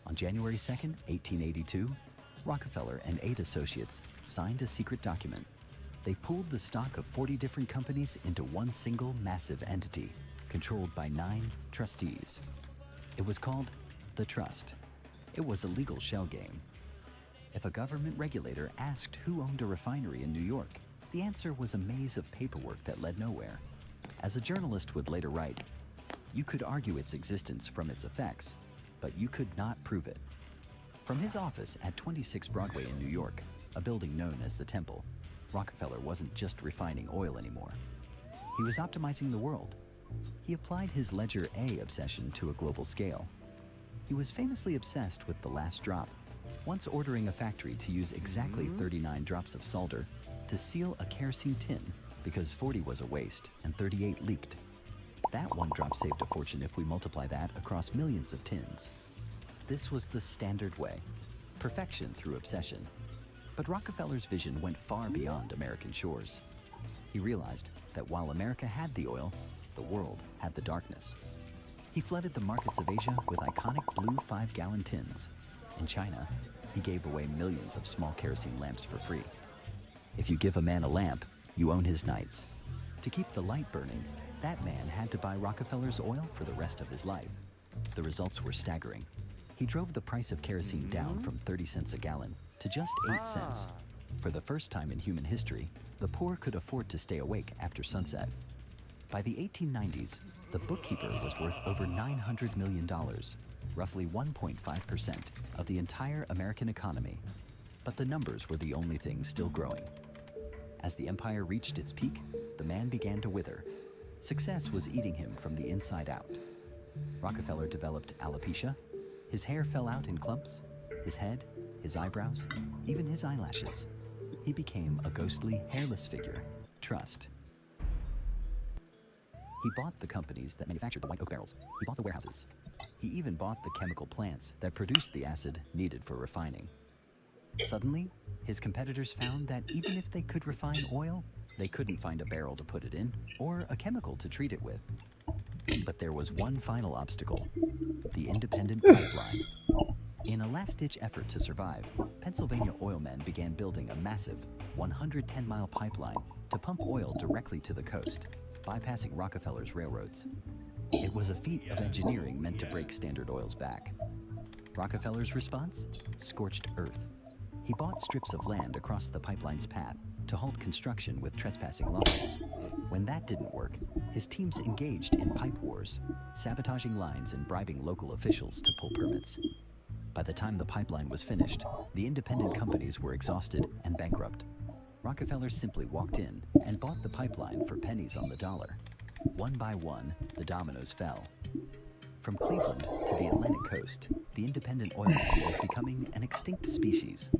On January 2nd, 1882, Rockefeller and 8 associates signed a secret document. They pooled the stock of 40 different companies into one single massive entity, controlled by 9 trustees. It was called the Trust. It was a legal shell game. If a government regulator asked who owned a refinery in New York, the answer was a maze of paperwork that led nowhere. As a journalist would later write, you could argue its existence from its effects, but you could not prove it. From his office at 26 Broadway in New York, a building known as the Temple, Rockefeller wasn't just refining oil anymore. He was optimizing the world. He applied his Ledger A obsession to a global scale. He was famously obsessed with the last drop, once ordering a factory to use exactly 39 drops of solder to seal a kerosene tin because 40 was a waste and 38 leaked. That one drop saved a fortune if we multiply that across millions of tins. This was the standard way, perfection through obsession. But Rockefeller's vision went far beyond American shores. He realized that while America had the oil, the world had the darkness. He flooded the markets of Asia with iconic blue 5-gallon tins. In China, he gave away millions of small kerosene lamps for free. If you give a man a lamp, you own his nights. To keep the light burning, that man had to buy Rockefeller's oil for the rest of his life. The results were staggering. He drove the price of kerosene down from 30 cents a gallon to just 8 cents. For the first time in human history, the poor could afford to stay awake after sunset. By the 1890s, the bookkeeper was worth over $900 million, roughly 1.5% of the entire American economy. But the numbers were the only thing still growing. As the empire reached its peak, the man began to wither. Success was eating him from the inside out. Rockefeller developed alopecia. His hair fell out in clumps. His head, his eyebrows, even his eyelashes. He became a ghostly, hairless figure. Trust. He bought the companies that manufactured the white oak barrels. He bought the warehouses. He even bought the chemical plants that produced the acid needed for refining. Suddenly, His competitors found that even if they could refine oil, they couldn't find a barrel to put it in or a chemical to treat it with. But there was one final obstacle: the independent pipeline. In a last-ditch effort to survive, Pennsylvania oilmen began building a massive 110-mile pipeline to pump oil directly to the coast, bypassing Rockefeller's railroads. It was a feat of engineering meant to break Standard Oil's back. Rockefeller's response? Scorched earth. He bought strips of land across the pipeline's path to halt construction with trespassing locals. When that didn't work, his teams engaged in pipe wars, sabotaging lines and bribing local officials to pull permits. By the time the pipeline was finished, the independent companies were exhausted and bankrupt. Rockefeller simply walked in and bought the pipeline for pennies on the dollar. One by one, the dominoes fell. From Cleveland to the Atlantic coast, the independent oilman was becoming an extinct species.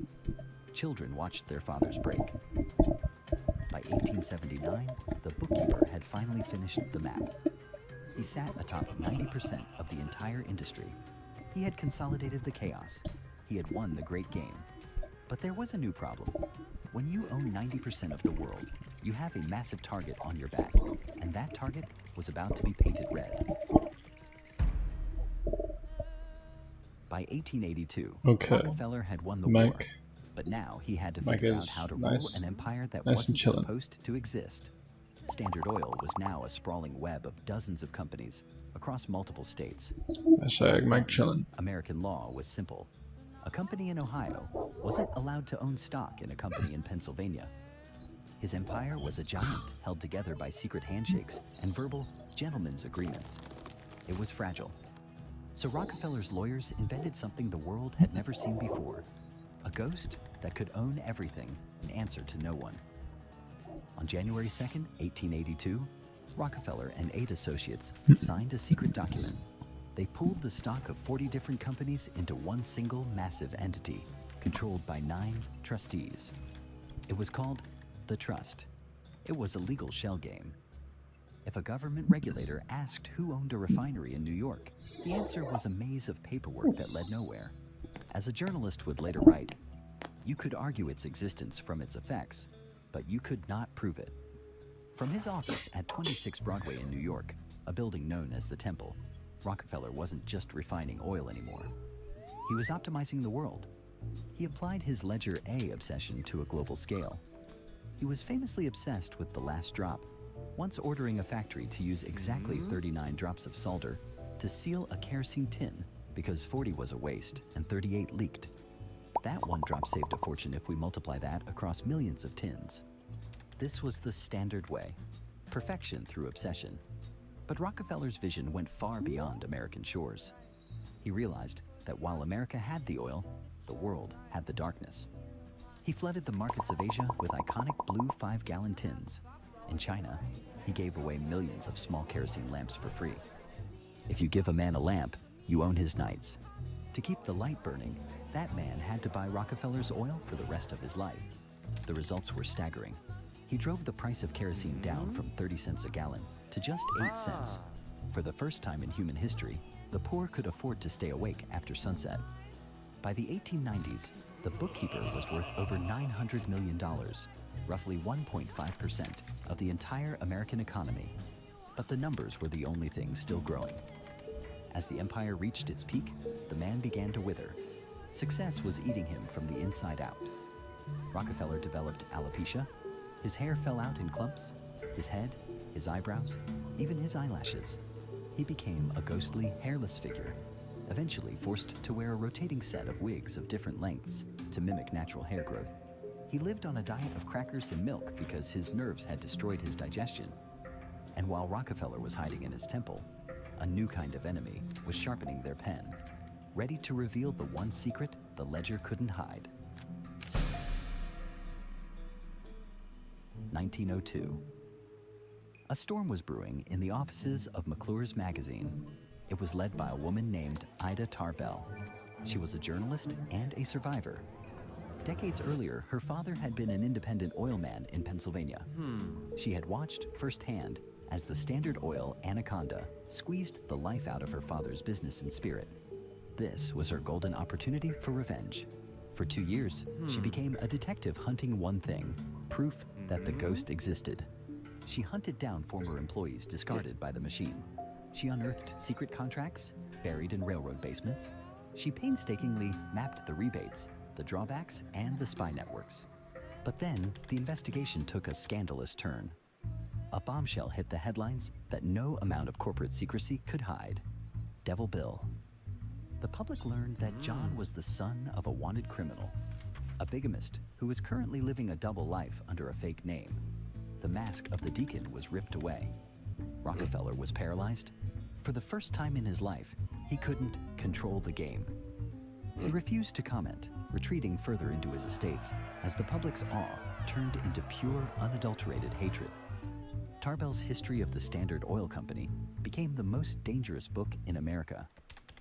Children watched their fathers break. By 1879, the bookkeeper had finally finished the map. He sat atop 90% of the entire industry. He had consolidated the chaos. He had won the great game. But there was a new problem. When you own 90% of the world, you have a massive target on your back, and that target was about to be painted red. By 1882, Rockefeller had won the war, but now he had to figure out how to rule an empire that wasn't supposed to exist. Standard Oil was now a sprawling web of dozens of companies across multiple states. American law was simple. A company in Ohio wasn't allowed to own stock in a company in Pennsylvania. His empire was a giant held together by secret handshakes and verbal gentlemen's agreements. It was fragile. So Rockefeller's lawyers invented something the world had never seen before: a ghost that could own everything and answer to no one. On January 2nd, 1882, Rockefeller and 8 associates signed a secret document. They pooled the stock of 40 different companies into one single massive entity, controlled by 9 trustees. It was called the Trust. It was a legal shell game. If a government regulator asked who owned a refinery in New York, the answer was a maze of paperwork that led nowhere. As a journalist would later write, you could argue its existence from its effects, but you could not prove it. From his office at 26 Broadway in New York, a building known as the Temple, Rockefeller wasn't just refining oil anymore. He was optimizing the world. He applied his Ledger A obsession to a global scale. He was famously obsessed with the last drop, once ordering a factory to use exactly 39 drops of solder to seal a kerosene tin because 40 was a waste and 38 leaked. That one drop saved a fortune if we multiply that across millions of tins. This was the standard way, perfection through obsession. But Rockefeller's vision went far beyond American shores. He realized that while America had the oil, the world had the darkness. He flooded the markets of Asia with iconic blue 5-gallon tins. In China, he gave away millions of small kerosene lamps for free. If you give a man a lamp, you own his nights. To keep the light burning, that man had to buy Rockefeller's oil for the rest of his life. The results were staggering. He drove the price of kerosene down from 30 cents a gallon to just 8 cents. For the first time in human history, the poor could afford to stay awake after sunset. By the 1890s, the bookkeeper was worth over $900 million, roughly 1.5% of the entire American economy. But the numbers were the only thing still growing. As the empire reached its peak, the man began to wither. Success was eating him from the inside out. Rockefeller developed alopecia. His hair fell out in clumps. His head, his eyebrows, even his eyelashes. He became a ghostly, hairless figure, eventually forced to wear a rotating set of wigs of different lengths to mimic natural hair growth. He lived on a diet of crackers and milk because his nerves had destroyed his digestion. And while Rockefeller was hiding in his temple, a new kind of enemy was sharpening their pen, ready to reveal the one secret the ledger couldn't hide. 1902. A storm was brewing in the offices of McClure's magazine. It was led by a woman named Ida Tarbell. She was a journalist and a survivor. Decades earlier, her father had been an independent oilman in Pennsylvania. She had watched firsthand as the Standard Oil anaconda squeezed the life out of her father's business and spirit. This was her golden opportunity for revenge. For 2 years, she became a detective hunting one thing, proof that the ghost existed. She hunted down former employees discarded by the machine. She unearthed secret contracts buried in railroad basements. She painstakingly mapped the rebates, the drawbacks, and the spy networks. But then, the investigation took a scandalous turn. A bombshell hit the headlines that no amount of corporate secrecy could hide. Devil Bill. The public learned that John was the son of a wanted criminal, a bigamist who was currently living a double life under a fake name. The mask of the deacon was ripped away. Rockefeller was paralyzed. For the first time in his life, he couldn't control the game. He refused to comment, retreating further into his estates as the public's awe turned into pure, unadulterated hatred. Tarbell's History of the Standard Oil Company became the most dangerous book in America.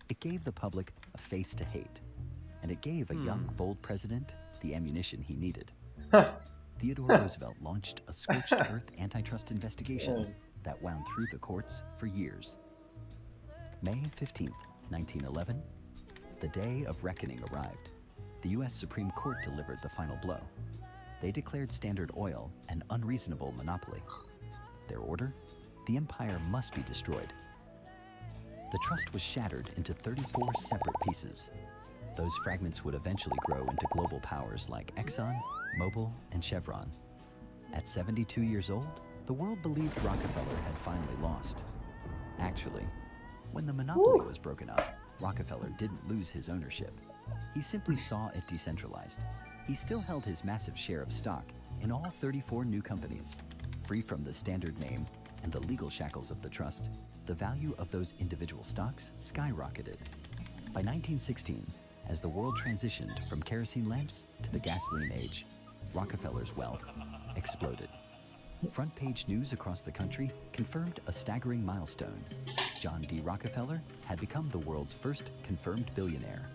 It gave the public a face to hate, and it gave a young, bold president the ammunition he needed. Theodore Roosevelt launched a scorched earth antitrust investigation that wound through the courts for years. May 15th, 1911, the day of reckoning arrived. The U.S. Supreme Court delivered the final blow. They declared Standard Oil an unreasonable monopoly. Their order? The empire must be destroyed. The trust was shattered into 34 separate pieces. Those fragments would eventually grow into global powers like Exxon, Mobil, and Chevron. At 72 years old, the world believed Rockefeller had finally lost. Actually, when the monopoly was broken up, Rockefeller didn't lose his ownership. He simply saw it decentralized. He still held his massive share of stock in all 34 new companies. Free from the Standard name and the legal shackles of the trust, the value of those individual stocks skyrocketed. By 1916, as the world transitioned from kerosene lamps to the gasoline age, Rockefeller's wealth exploded. Front-page news across the country confirmed a staggering milestone. John D. Rockefeller had become the world's first confirmed billionaire.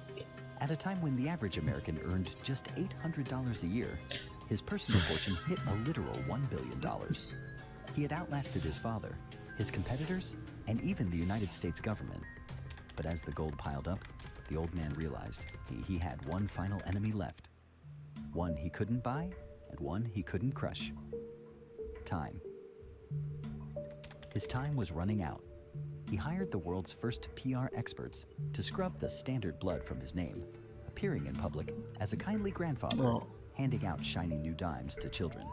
At a time when the average American earned just $800 a year, his personal fortune hit a literal $1 billion. He had outlasted his father, his competitors, and even the United States government. But as the gold piled up, the old man realized he had one final enemy left. One he couldn't buy, and one he couldn't crush. Time. His time was running out. He hired the world's first PR experts to scrub the Standard blood from his name, appearing in public as a kindly grandfather, handing out shiny new dimes to children.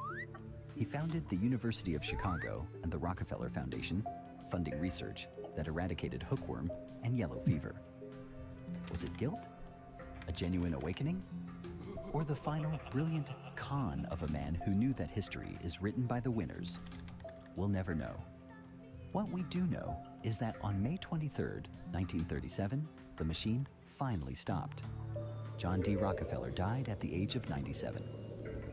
He founded the University of Chicago and the Rockefeller Foundation, funding research that eradicated hookworm and yellow fever. Was it guilt? A genuine awakening? Or the final brilliant con of a man who knew that history is written by the winners? We'll never know. What we do know is that on May 23rd, 1937, the machine finally stopped. John D. Rockefeller died at the age of 97.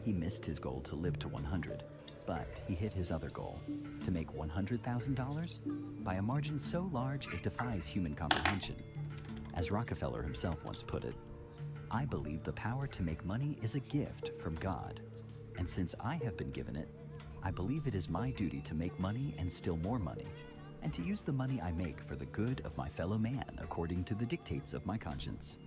He missed his goal to live to 100, but he hit his other goal, to make $100,000 by a margin so large it defies human comprehension. As Rockefeller himself once put it, I believe the power to make money is a gift from God, and since I have been given it, I believe it is my duty to make money and still more money, and to use the money I make for the good of my fellow man according to the dictates of my conscience.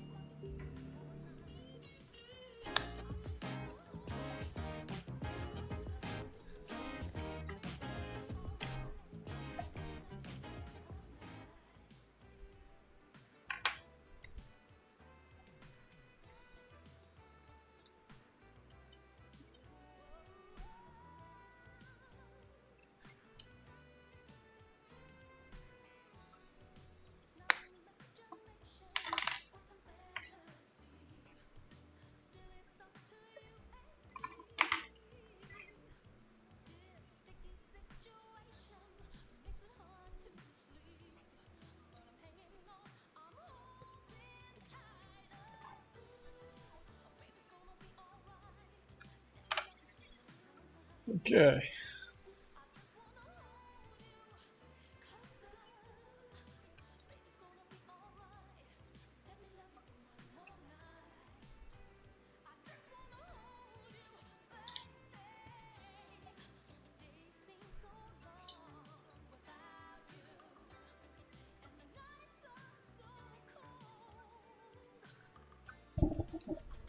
Okay.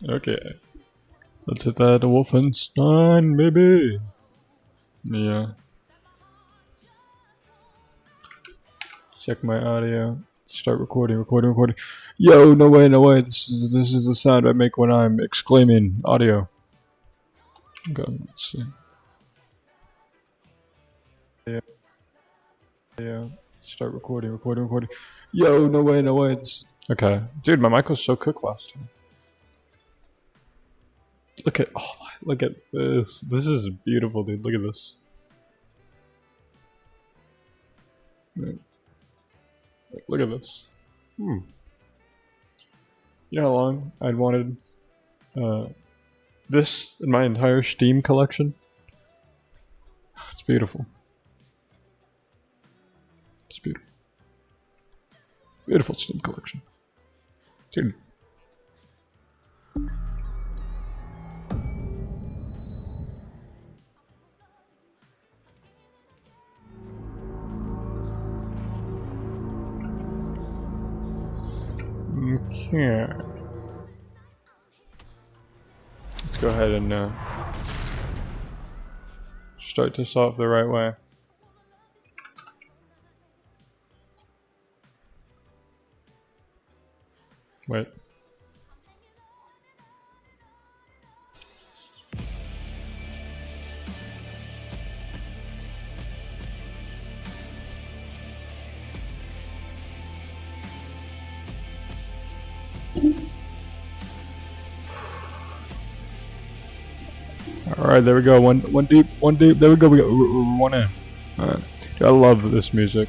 Okay. Let's hit that Wolfenstein, baby. Yeah. Check my audio. Start recording. Yo, no way. This is the sound I make when I'm exclaiming audio. Okay, let's see. Yeah. Start recording. Yo, no way. Okay, dude, my mic was so cooked last time. Look at this. This is beautiful, dude. Look at this. Look at this. You know how long I'd wanted this in my entire Steam collection? It's beautiful. It's beautiful. Beautiful Steam collection. Dude. Okay. Let's go ahead and start this off the right way. Wait. Alright, there we go. One deep. There we go. We got one in. Alright. I love this music.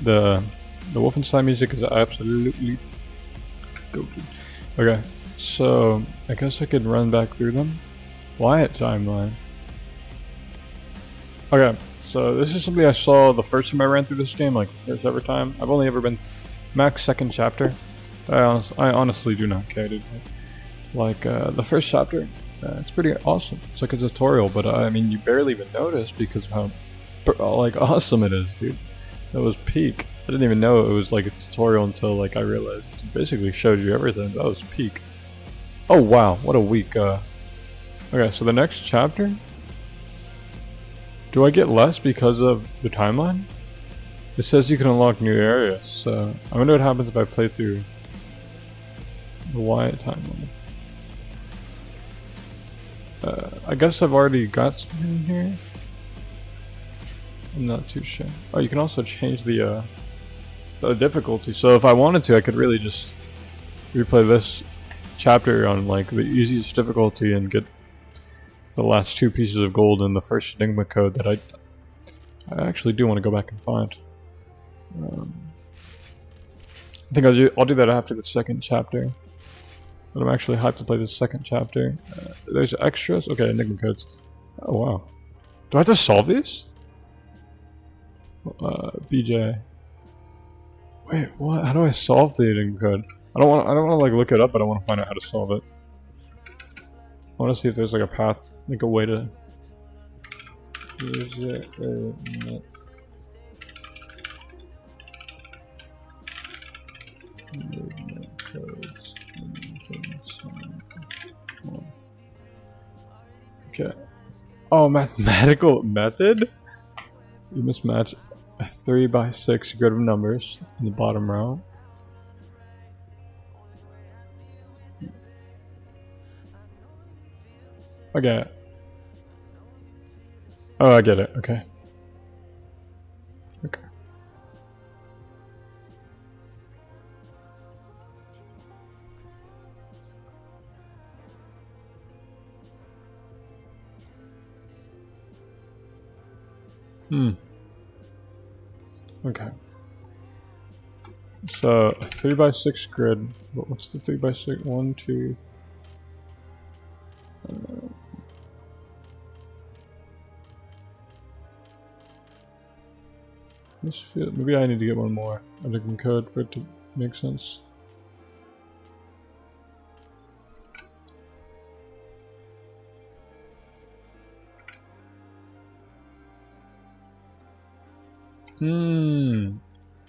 The Wolfenstein music is absolutely goated. Okay, so I guess I could run back through them. Wyatt timeline. Okay, so this is something I saw the first time I ran through this game, like first ever time. I've only ever been max second chapter. I honestly do not care, dude. Like the first chapter, it's pretty awesome. It's like a tutorial, but I mean you barely even notice because of how like awesome it is, dude. That was peak. I didn't even know it was like a tutorial until like I realized it basically showed you everything. That was peak. Oh wow, what a week. Okay, so the next chapter. Do I get less because of the timeline? It says you can unlock new areas, so I wonder what happens if I play through the Wyatt timeline. I guess I've already got something in here. I'm not too sure. Oh, you can also change the difficulty. So if I wanted to, I could really just replay this chapter on like the easiest difficulty and get the last 2 pieces of gold in the first Enigma code that I actually do want to go back and find. I think I'll do that after the second chapter. But I'm actually hyped to play the second chapter. There's extras. Okay, Enigma codes. Oh wow. Do I have to solve these? BJ. Wait, what? How do I solve the Enigma code? I don't want to like look it up, but I want to find out how to solve it. I want to see if there's like a path, like a way to use it. Codes. Okay. Oh, mathematical method? You must match a 3x6 grid of numbers in the bottom row. Okay. Oh, I get it. Okay. Okay. Okay. So a 3x6 grid. What's the 3x6? 1, 2. This feel, maybe I need to get one more Enigma code for it to make sense.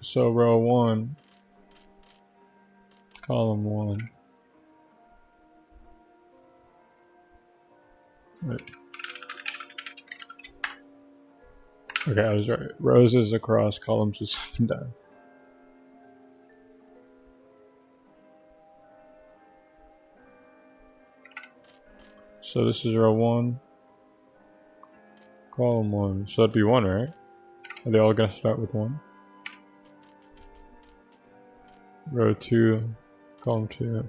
So row 1, column 1. Wait. Okay, I was right. Rows is across, columns is up and down. So this is row 1, column 1. So that'd be 1, right? Are they all gonna start with 1? Row 2, column 2.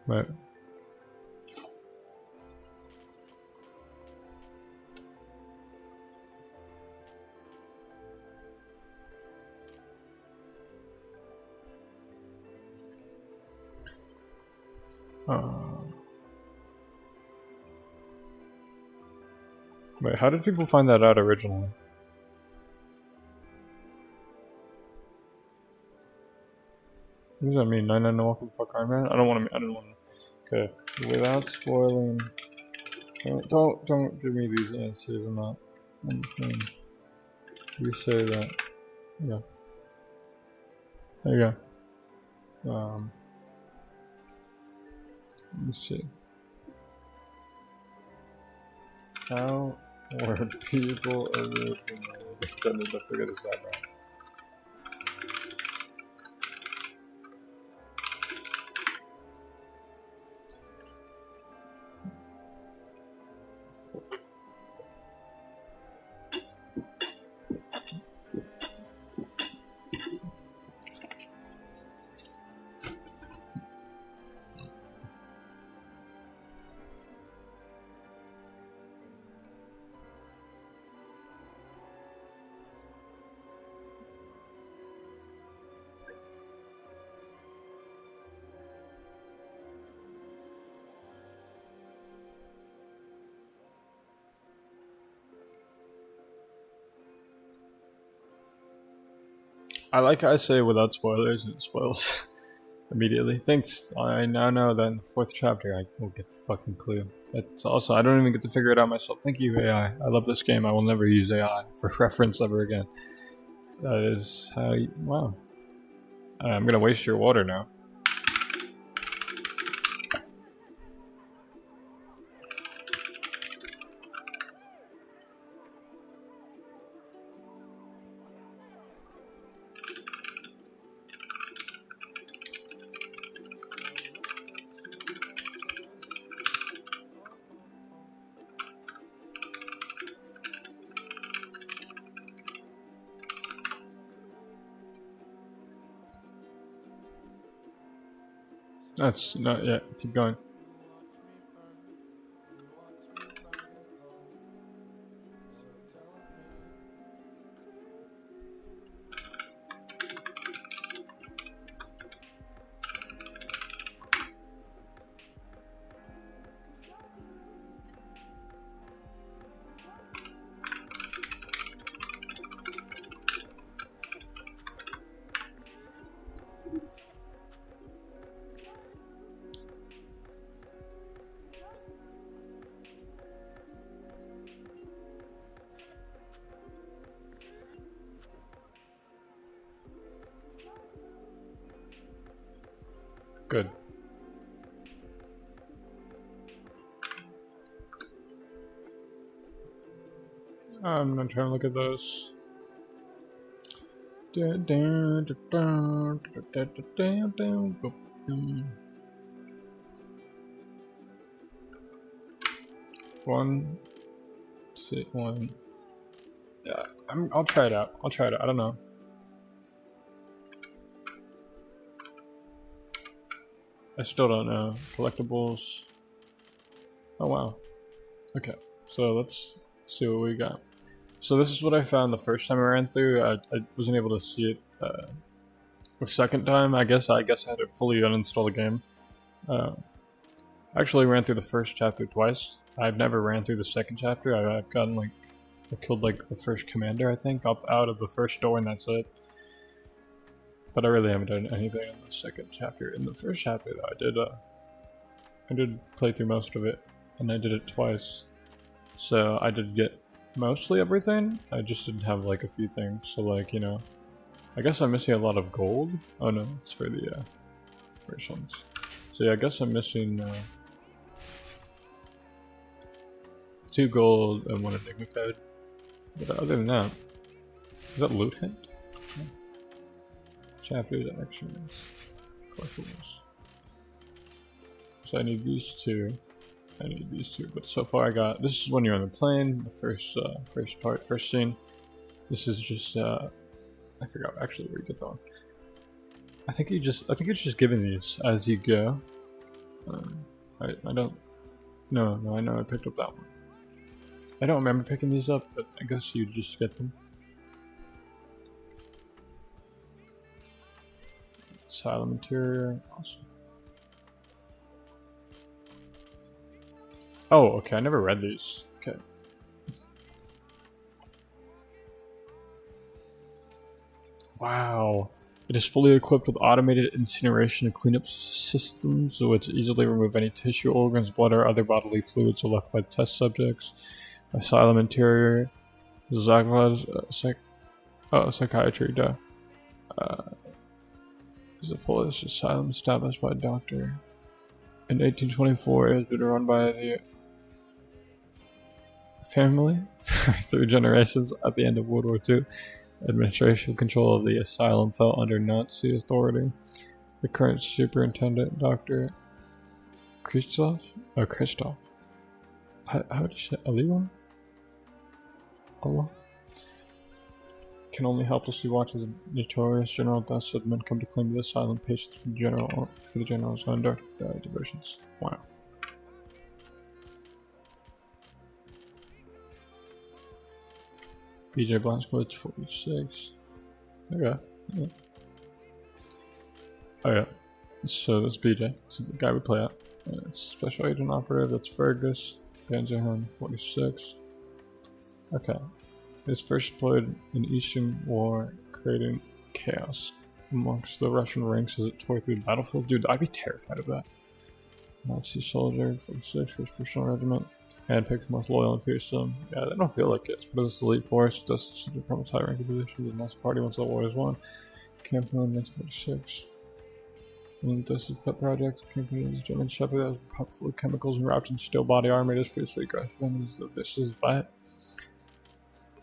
Right. Wait, how did people find that out originally? What does that mean? 99 no walking fuck Iron Man? I don't want to. I don't want to. Okay, without spoiling. Don't give me these answers. I'm not. You say that. Yeah. There you go. Let me see. How were people originally? I need to figure this out now. I like how I say without spoilers, and it spoils immediately. Thanks. I now know that in the 4th chapter I will get the fucking clue. That's also, I don't even get to figure it out myself. Thank you, AI. I love this game. I will never use AI for reference ever again. That is how you, wow. I'm gonna waste your water now. That's not yet. Keep going. Good. I'm not trying to look at those. One, two, one. Yeah, I'll try it out. I'll try it out. I don't know. I still don't know. Collectibles. Oh wow. Okay, so let's see what we got. So this is what I found the first time I ran through. I wasn't able to see it the second time. I guess I had to fully uninstall the game. I actually ran through the first chapter twice. I've never ran through the second chapter. I've gotten like, I've killed like the first commander, I think, up out of the first door, and that's it. but I really haven't done anything in the second chapter. In the first chapter, though, I did play through most of it, and I did it twice. So I did get mostly everything. I just didn't have like a few things. So like, you know, I guess I'm missing a lot of gold. Oh no, it's for the first ones. So yeah, I guess I'm missing 2 gold and 1 enigma code. But other than that, is that loot hint? No. Chapters, actions, collectibles. So I need these 2. I need these 2, but so far I got, this is when you're on the plane, the first scene. This is just, I forgot actually where you get that one. I think it's just given these as you go. I don't, no, I know I picked up that one. I don't remember picking these up, but I guess you just get them. Asylum interior, awesome. Oh, okay, I never read these. Okay. Wow. It is fully equipped with automated incineration and cleanup systems, which easily remove any tissue, organs, blood, or other bodily fluids left by the test subjects. Asylum interior. Psychiatry, duh. Is a police asylum established by a doctor. In 1824, it has been run by the family for 3 generations. At the end of World War II, administration control of the asylum fell under Nazi authority. The current superintendent, Dr. Christoph? Oh, Christoph. How do you say Aliwa? Allah? Can only helplessly watch as notorious general deaths of men come to claim the asylum patients for the general's own dark devotions. Wow. BJ Blazkowicz 46. Okay. Yeah. Oh yeah. So that's BJ. This is the guy we play at. Special agent operative, that's Fergus. Banzerhan 46. Okay. He was first deployed in Eastern War, creating chaos amongst the Russian ranks as it tore through the battlefield. Dude, I'd be terrified of that. Nazi soldier, 46, 1st Personal Regiment. Handpicked, most loyal and fearsome. Yeah, they don't feel like it. It's part of this elite force. Does to become a high ranking position with the Nazi party once the war is won. Campaign in 1946. And this is Pet Project. Campaign is German Shepherd that was pumped full of chemicals and wrapped in steel body armor. It is fiercely aggressive and is the vicious bite.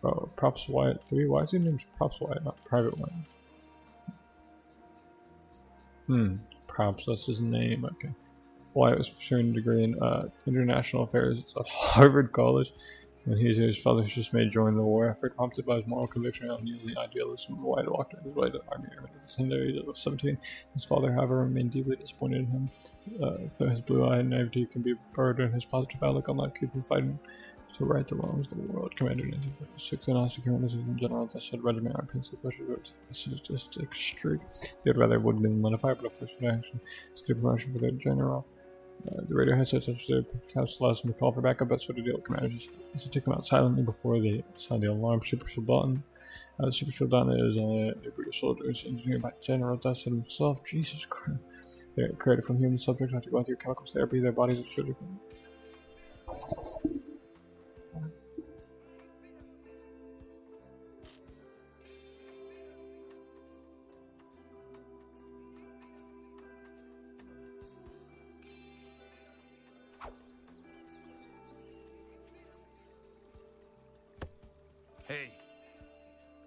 Oh, Props Wyatt 3. Why is he named Props Wyatt, not Private Wyatt? Props, that's his name, okay. Wyatt was pursuing a degree in international affairs at Harvard College. When his father just made join the war effort, prompted by his moral conviction and unyielding idealism, Wyatt walked his way to the army at the age of 17. His father, however, remained deeply disappointed in him. Though his blue-eyed naivety can be burdened, his positive outlook on life keep him fighting to right the wrongs of the world. Commander in 1946, and Nazi commanders in general that said regiment are principally pushed towards the sadistic streak. They would rather would than let a fire, but a first action is good promotion for their general. The radio headsets of their council allows them to call for backup, but so to deal with commanders is to take them out silently before they sound the alarm. Super Shield button. The Super Shield button is a British soldiers engineered by General Dustin himself. Jesus Christ. They're created from human subjects after going through chemical therapy. Their bodies are surgical. Hey,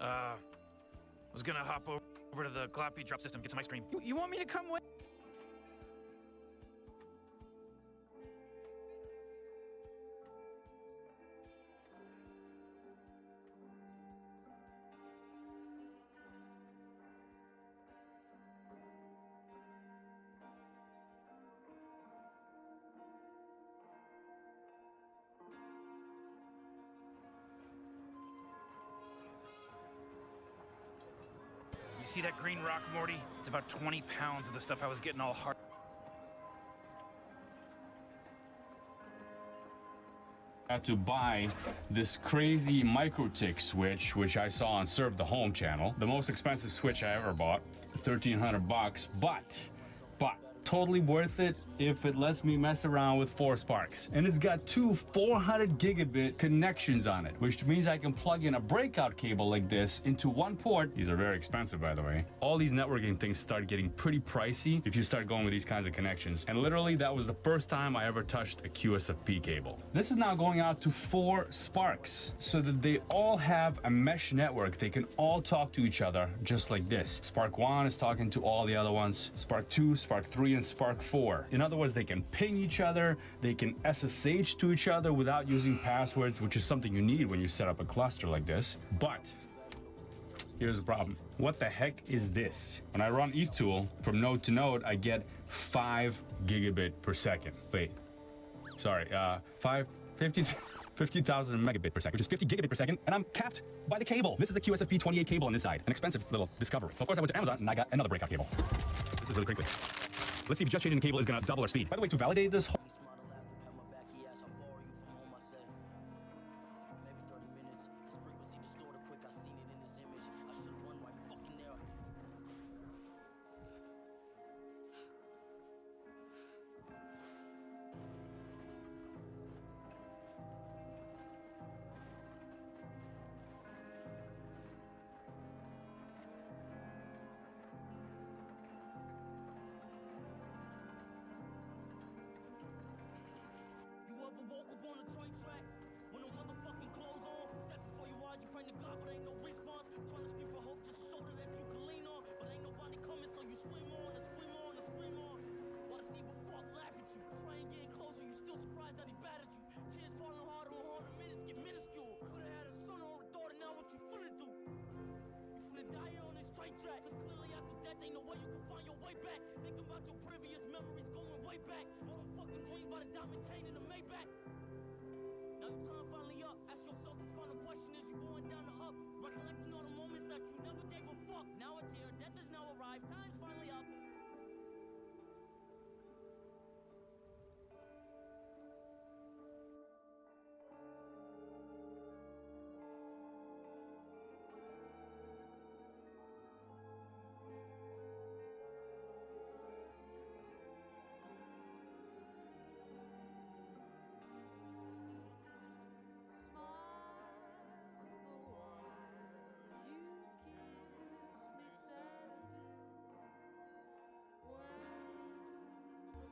I was gonna hop over to the Clappy drop system, get some ice cream. You want me to come with? You see that green rock, Morty? It's about 20 pounds of the stuff I was getting all hard. had to buy this crazy micro-tick switch, which I saw on Serve the Home channel. The most expensive switch I ever bought, 1,300 bucks, but totally worth it if it lets me mess around with 4 sparks. And it's got 2 400 gigabit connections on it, which means I can plug in a breakout cable like this into one port. These are very expensive, by the way. All these networking things start getting pretty pricey if you start going with these kinds of connections. And literally, that was the first time I ever touched a QSFP cable. This is now going out to 4 sparks so that they all have a mesh network. They can all talk to each other just like this. Spark 1 is talking to all the other ones. Spark 2, Spark 3, and Spark 4. In other words, they can ping each other, they can SSH to each other without using passwords, which is something you need when you set up a cluster like this. But here's the problem. What the heck is this? When I run ethtool from node to node, I get 5 gigabit per second. Wait, sorry, 50,000 megabit per second, which is 50 gigabit per second, and I'm capped by the cable. This is a QSFP 28 cable on this side, an expensive little discovery. So of course I went to Amazon and I got another breakout cable. This is really crinkly. Let's see if just changing the cable is gonna double our speed. By the way, to validate this whole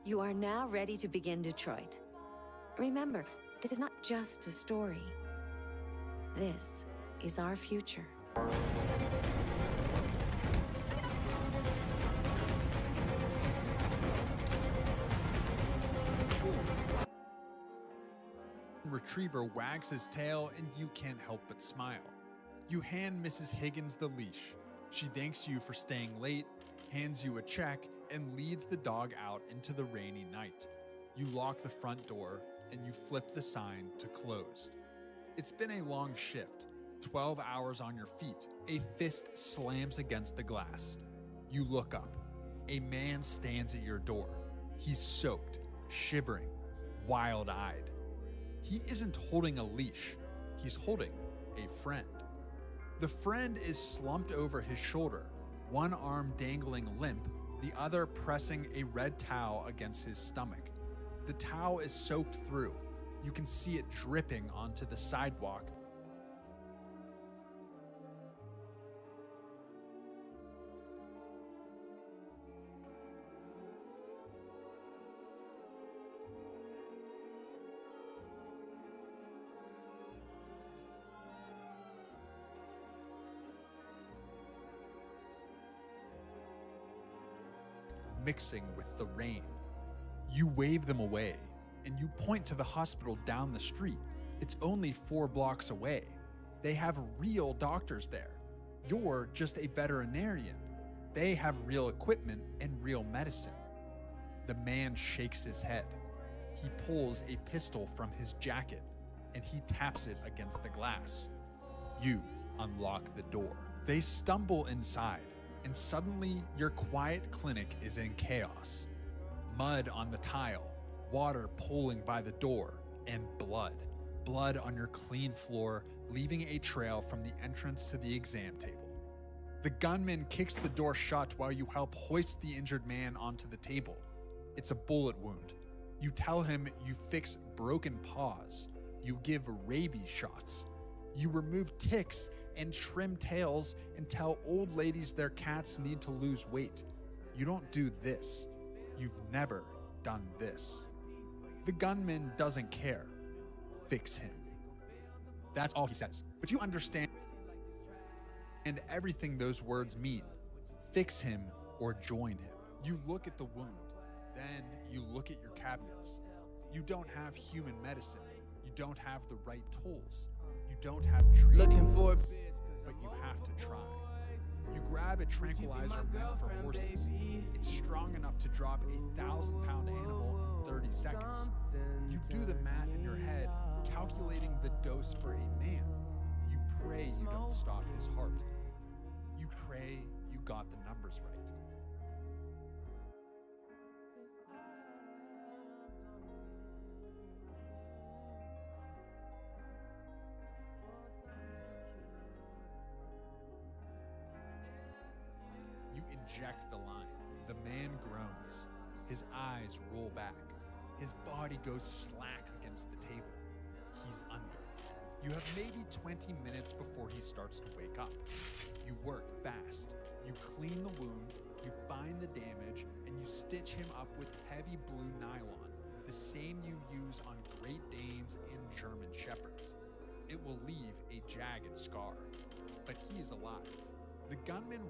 You are now ready to begin Detroit. Remember, this is not just a story. This is our future. Retriever wags his tail and you can't help but smile. You hand Mrs. Higgins the leash. She thanks you for staying late, hands you a check, and leads the dog out into the rainy night. You lock the front door and you flip the sign to closed. It's been a long shift, 12 hours on your feet. A fist slams against the glass. You look up. A man stands at your door. He's soaked, shivering, wild-eyed. He isn't holding a leash. He's holding a friend. The friend is slumped over his shoulder, one arm dangling limp, the other pressing a red towel against his stomach. The towel is soaked through. You can see it dripping onto the sidewalk. Mixing with the rain. You wave them away, and you point to the hospital down the street. It's only 4 blocks away. They have real doctors there. You're just a veterinarian. They have real equipment and real medicine. The man shakes his head. He pulls a pistol from his jacket, and he taps it against the glass. You unlock the door. They stumble inside, and suddenly your quiet clinic is in chaos. Mud on the tile, water pooling by the door, and blood. blood on your clean floor, leaving a trail from the entrance to the exam table. The gunman kicks the door shut while you help hoist the injured man onto the table. It's a bullet wound. You tell him you fix broken paws. You give rabies shots. You remove ticks and trim tails and tell old ladies their cats need to lose weight. You don't do this. You've never done this. The gunman doesn't care. Fix him. That's all he says. But you understand everything those words mean. Fix him or join him. You look at the wound. Then you look at your cabinets. You don't have human medicine. You don't have the right tools. You don't have training, but you have to try. You grab a tranquilizer meant for horses. It's strong enough to drop a 1,000-pound animal in 30 seconds. You do the math in your head, calculating the dose for a man. You pray you don't stop his heart. You pray you got the numbers right. You inject the line. The man groans. His eyes roll back. His body goes slack against the table. He's under. You have maybe 20 minutes before he starts to wake up. You work fast. You clean the wound, you find the damage, and you stitch him up with heavy blue nylon, the same you use on Great Danes and German Shepherds. It will leave a jagged scar, but he is alive. The gunman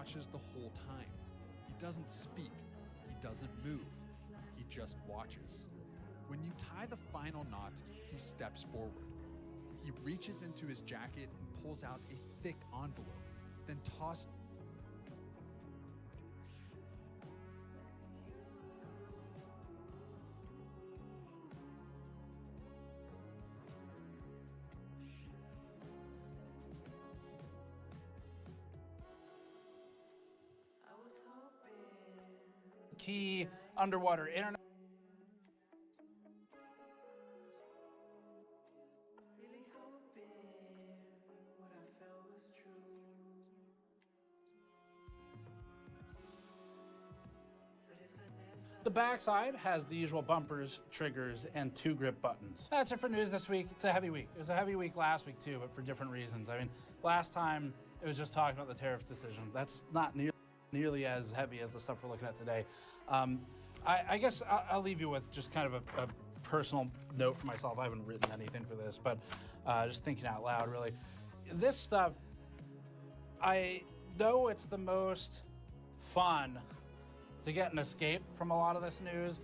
watches the whole time. He doesn't speak. He doesn't move. He just watches. When you tie the final knot, he steps forward. He reaches into his jacket and pulls out a thick envelope, then tosses key underwater internet. The backside has the usual bumpers, triggers, and 2 grip buttons. That's it for news this week. It's a heavy week. It was a heavy week last week too, but for different reasons. I mean, last time it was just talking about the tariff decision. That's not nearly as heavy as the stuff we're looking at today. I guess I'll leave you with just kind of a personal note for myself. I haven't written anything for this, but just thinking out loud, really. This stuff, I know it's the most fun to get an escape from a lot of this news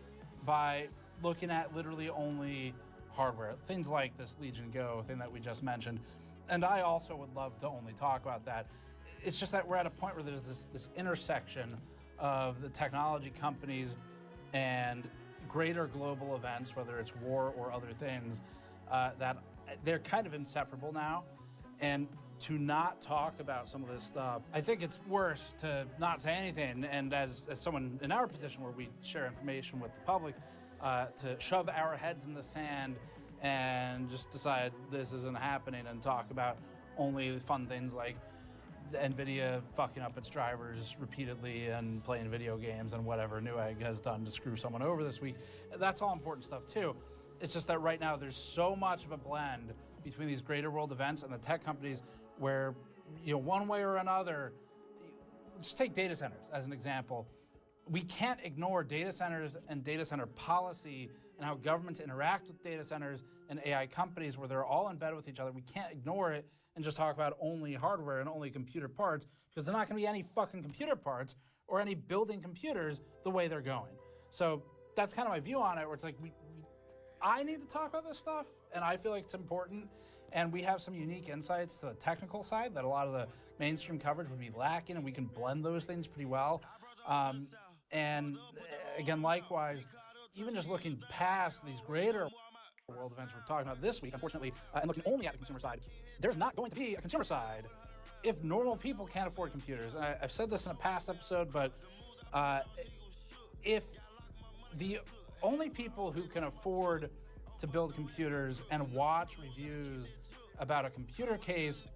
by looking at literally only hardware. Things like this Legion Go thing that we just mentioned. And I also would love to only talk about that. It's just that we're at a point where there's this intersection of the technology companies and greater global events, whether it's war or other things, that they're kind of inseparable now. And to not talk about some of this stuff, I think it's worse to not say anything. And as someone in our position where we share information with the public, to shove our heads in the sand and just decide this isn't happening and talk about only fun things like NVIDIA fucking up its drivers repeatedly and playing video games and whatever Newegg has done to screw someone over this week. That's all important stuff too. It's just that right now there's so much of a blend between these greater world events and the tech companies where, you know, one way or another, just take data centers as an example. We can't ignore data centers and data center policy and how governments interact with data centers and AI companies where they're all in bed with each other. We can't ignore it and just talk about only hardware and only computer parts, because there's not gonna be any fucking computer parts or any building computers the way they're going. So that's kind of my view on it, where it's like, I need to talk about this stuff, and I feel like it's important, and we have some unique insights to the technical side that a lot of the mainstream coverage would be lacking, and we can blend those things pretty well. And again, likewise, even just looking past these greater world events we're talking about this week, unfortunately, and looking only at the consumer side, there's not going to be a consumer side if normal people can't afford computers. And I've said this in a past episode, but if the only people who can afford to build computers and watch reviews about a computer case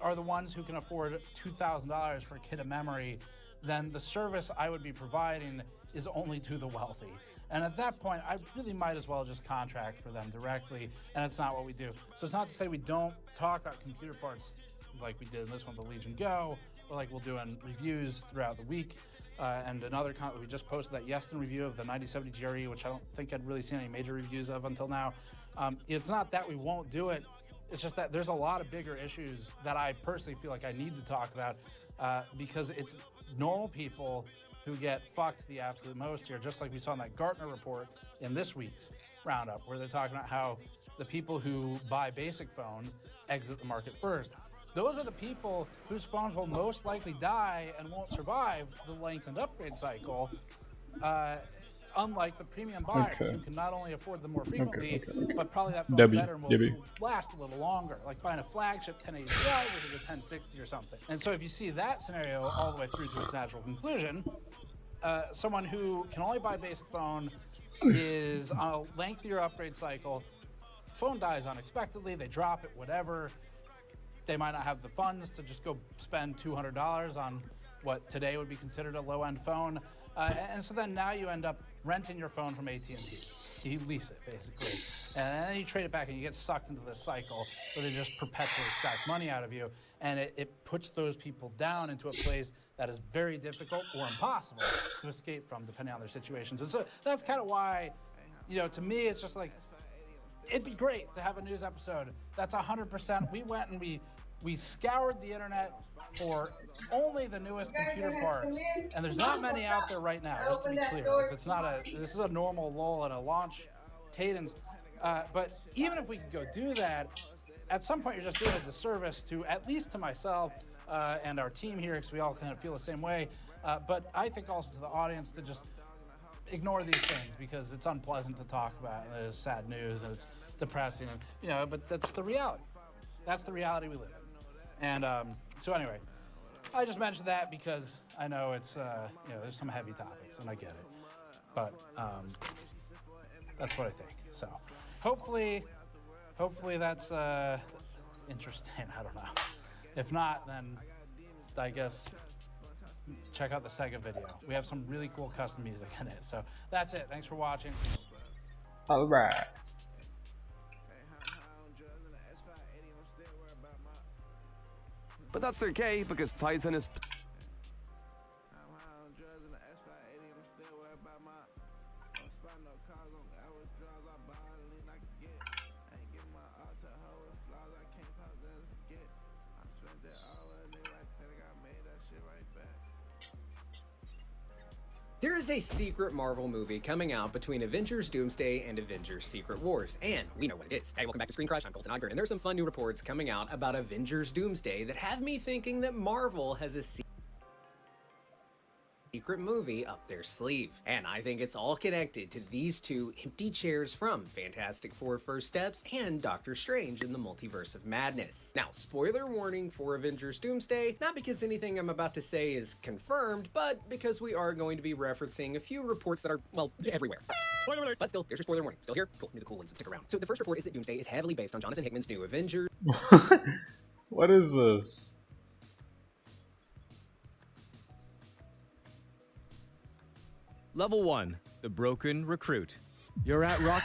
are the ones who can afford $2,000 for a kit of memory, then the service I would be providing is only to the wealthy. And at that point, I really might as well just contract for them directly, and it's not what we do. So it's not to say we don't talk about computer parts like we did in this one, the Legion Go, or like we'll do in reviews throughout the week. And another we just posted that Yeston review of the 9070 GRE, which I don't think I'd really seen any major reviews of until now. It's not that we won't do it. It's just that there's a lot of bigger issues that I personally feel like I need to talk about because it's normal people who get fucked the absolute most here, just like we saw in that Gartner report in this week's roundup, where they're talking about how the people who buy basic phones exit the market first. Those are the people whose phones will most likely die and won't survive the lengthened upgrade cycle, unlike the premium buyers who can not only afford them more frequently, but probably that phone better and will last a little longer, like buying a flagship 1080 Ti versus a 1060 or something. And so if you see that scenario all the way through to its natural conclusion, someone who can only buy a basic phone is on a lengthier upgrade cycle, phone dies unexpectedly, they drop it, whatever. They might not have the funds to just go spend $200 on what today would be considered a low-end phone. And so then now you end up renting your phone from AT&T. You lease it, basically. And then you trade it back and you get sucked into this cycle where they just perpetually extract money out of you. And it puts those people down into a place that is very difficult or impossible to escape from, depending on their situations. And so that's kind of why, you know, to me, it's just like, it'd be great to have a news episode that's 100%. We went and we We scoured the internet for only the newest computer parts, and there's not many out there right now, just to be clear. Like, this is a normal lull and a launch cadence. But even if we could go do that, at some point you're just doing a disservice to, at least to myself and our team here, because we all kind of feel the same way. But I think also to the audience to just ignore these things, because it's unpleasant to talk about. And it's sad news and it's depressing, and, you know, but that's the reality. That's the reality we live in. And so anyway, I just mentioned that because I know it's, you know, there's some heavy topics, and I get it. But that's what I think. So hopefully that's interesting. I don't know. If not, then I guess check out the Sega video. We have some really cool custom music in it. So that's it. Thanks for watching. All right. But that's okay, because Titan is... There is a secret Marvel movie coming out between Avengers Doomsday and Avengers Secret Wars, and we know what it is. Hey, welcome back to Screen Crush. I'm Colton Ogburn, and there's some fun new reports coming out about Avengers Doomsday that have me thinking that Marvel has a secret movie up their sleeve. And I think it's all connected to these two empty chairs from Fantastic Four First Steps and Doctor Strange in the Multiverse of Madness. Now, spoiler warning for Avengers Doomsday, not because anything I'm about to say is confirmed, but because we are going to be referencing a few reports that are, well, everywhere. But still, there's your spoiler warning. Still here? Cool. You're the cool ones. Stick around. So the first report is that Doomsday is heavily based on Jonathan Hickman's new Avengers. What is this? Level 1, the broken recruit. You're at rock...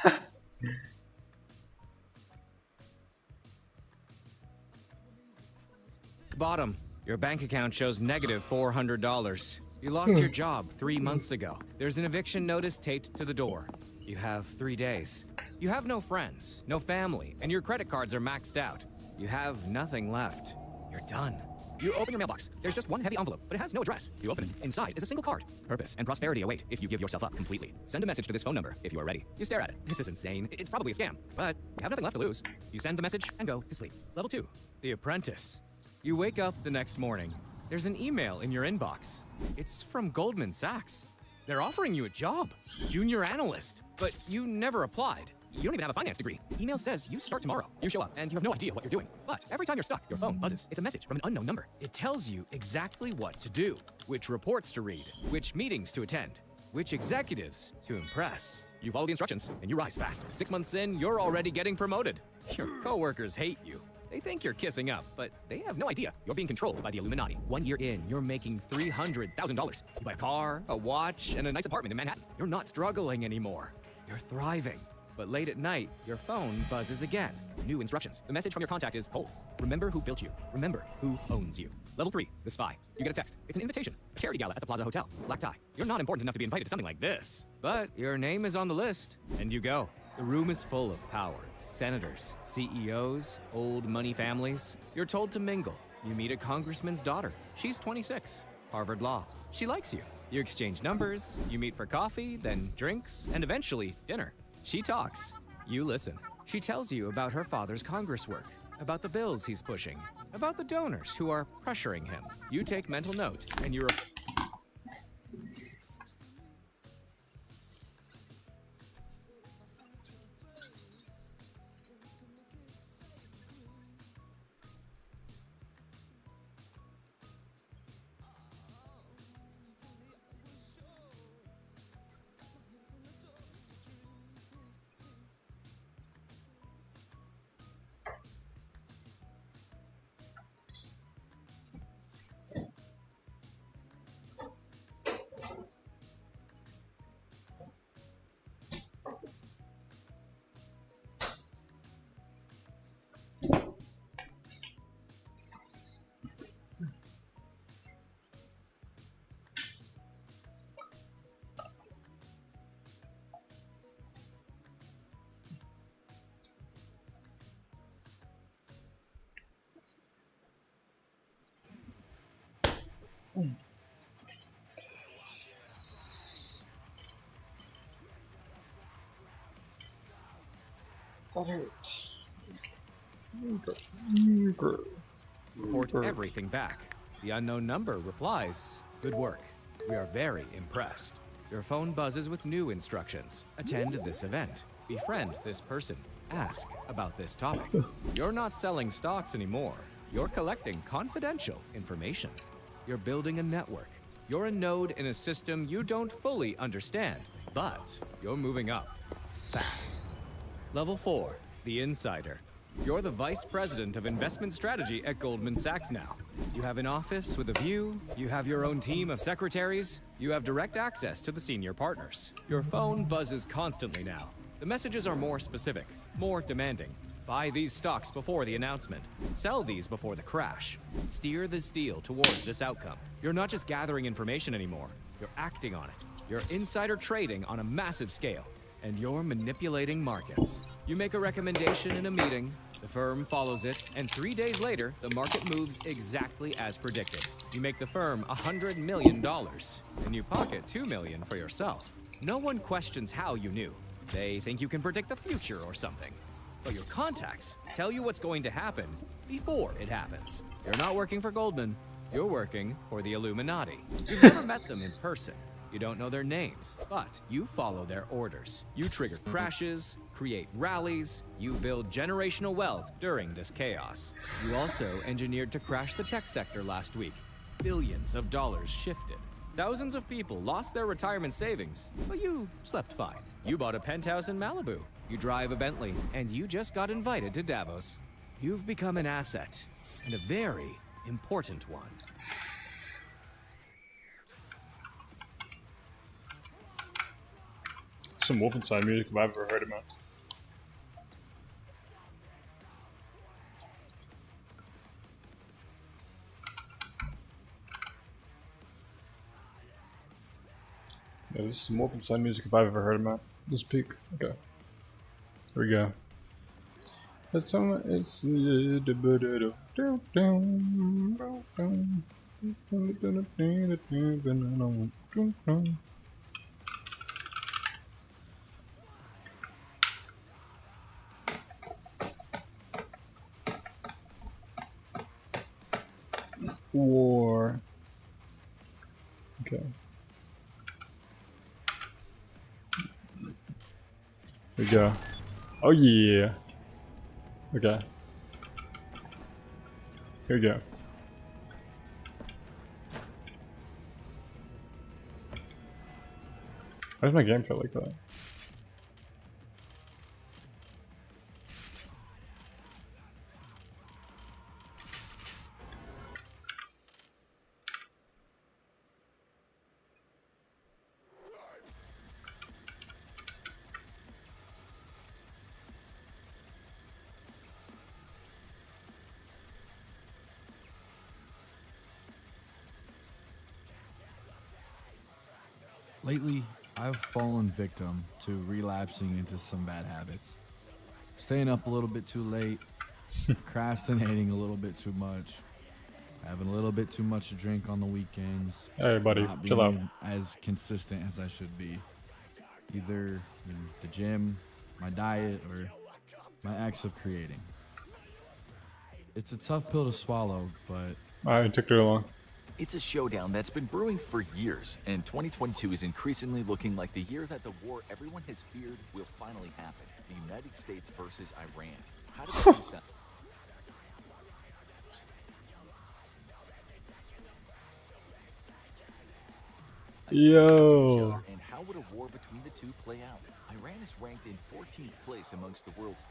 Bottom, your bank account shows negative $400. You lost your job 3 months ago. There's an eviction notice taped to the door. You have 3 days. You have no friends, no family, and your credit cards are maxed out. You have nothing left. You're done. You open your mailbox. There's just one heavy envelope, but it has no address. You open it. Inside is a single card. Purpose and prosperity await if you give yourself up completely. Send a message to this phone number if you are ready. You stare at it. This is insane. It's probably a scam, but you have nothing left to lose. You send the message and go to sleep. Level 2, the apprentice. You wake up the next morning. There's an email in your inbox. It's from Goldman Sachs. They're offering you a job, junior analyst, but you never applied. You don't even have a finance degree. Email says you start tomorrow. You show up and you have no idea what you're doing. But every time you're stuck, your phone buzzes. It's a message from an unknown number. It tells you exactly what to do, which reports to read, which meetings to attend, which executives to impress. You follow the instructions and you rise fast. 6 months in, you're already getting promoted. Your coworkers hate you. They think you're kissing up, but they have no idea you're being controlled by the Illuminati. 1 year in, you're making $300,000. You buy a car, a watch, and a nice apartment in Manhattan. You're not struggling anymore. You're thriving. But late at night, your phone buzzes again. New instructions. The message from your contact is cold. Remember who built you. Remember who owns you. Level 3, the spy. You get a text. It's an invitation. A charity gala at the Plaza Hotel. Black tie. You're not important enough to be invited to something like this. But your name is on the list, and you go. The room is full of power. Senators, CEOs, old money families. You're told to mingle. You meet a congressman's daughter. She's 26. Harvard Law. She likes you. You exchange numbers. You meet for coffee, then drinks, and eventually dinner. She talks. You listen. She tells you about her father's Congress work, about the bills he's pushing, about the donors who are pressuring him. You take mental note, and you're... That hurts. Report everything back. The unknown number replies, "Good work. We are very impressed." Your phone buzzes with new instructions. Attend this event. Befriend this person. Ask about this topic. You're not selling stocks anymore. You're collecting confidential information. You're building a network. You're a node in a system you don't fully understand, but you're moving up fast. Level 4, the Insider. You're the Vice President of Investment Strategy at Goldman Sachs now. You have an office with a view, you have your own team of secretaries, you have direct access to the senior partners. Your phone buzzes constantly now. The messages are more specific, more demanding. Buy these stocks before the announcement. Sell these before the crash. Steer this deal towards this outcome. You're not just gathering information anymore, you're acting on it. You're insider trading on a massive scale. And you're manipulating markets. You make a recommendation in a meeting, the firm follows it, and 3 days later, the market moves exactly as predicted. You make the firm $100 million, and you pocket $2 million for yourself. No one questions how you knew. They think you can predict the future or something. But your contacts tell you what's going to happen before it happens. You're not working for Goldman, you're working for the Illuminati. You've never met them in person. You don't know their names, but you follow their orders. You trigger crashes, create rallies, you build generational wealth during this chaos. You also engineered to crash the tech sector last week. Billions of dollars shifted. Thousands of people lost their retirement savings, but you slept fine. You bought a penthouse in Malibu, you drive a Bentley, and you just got invited to Davos. You've become an asset, and a very important one. Some Wolfenstein music if I've ever heard it, man. Yeah, this is some Wolfenstein music if I've ever heard it, man. This peak. Okay. Here we go. It's war. Okay. Here we go. Oh yeah. Okay. Here we go. Why does my game feel like that? Lately, I've fallen victim to relapsing into some bad habits. Staying up a little bit too late, procrastinating a little bit too much, having a little bit too much to drink on the weekends. Hey, buddy, not chill out. being as consistent as I should be. Either in the gym, my diet, or my acts of creating. It's a tough pill to swallow, but... It took too long. It's a showdown that's been brewing for years, and 2022 is increasingly looking like the year that the war everyone has feared will finally happen. The United States versus Iran. How does that sound? Yo. And how would a war between the two play out? Iran is ranked in 14th place amongst the world's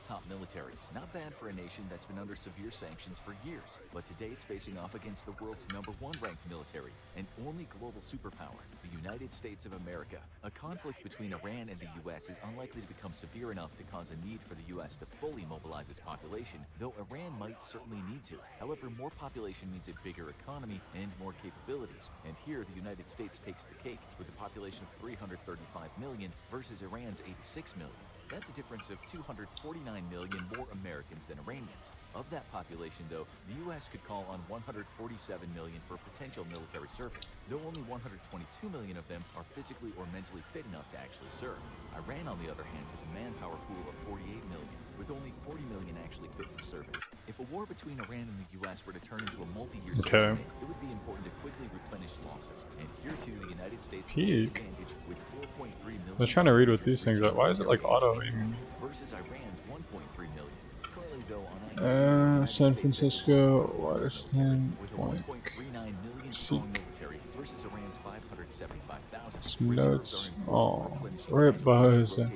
top militaries. Not bad for a nation that's been under severe sanctions for years. But today it's facing off against the world's #1 ranked military and only global superpower, the United States of America. A conflict between Iran and the U.S. is unlikely to become severe enough to cause a need for the U.S. to fully mobilize its population, though Iran might certainly need to. However, more population means a bigger economy and more capabilities. And here, the United States takes the cake with a population of 335 million versus Iran's 86 million. That's a difference of 249 million more Americans than Iranians. Of that population, though, the U.S. could call on 147 million for potential military service, though only 122 million of them are physically or mentally fit enough to actually serve. Iran, on the other hand, has a manpower pool of 48 million, with only 40 million actually fit for service. If a war between Iran and the U.S. were to turn into a multi-year Okay. stalemate, it would be important to quickly replenish losses. And here too, the United States Peak. will take advantage with 4.3 million. I was trying to read what these things are. Why is it like auto aiming? Versus Iran's 1.3 million. Currently, though, on San Francisco, Waterston, million Seek. military versus Iran's 575,000. Some notes. Oh, Rip Boza.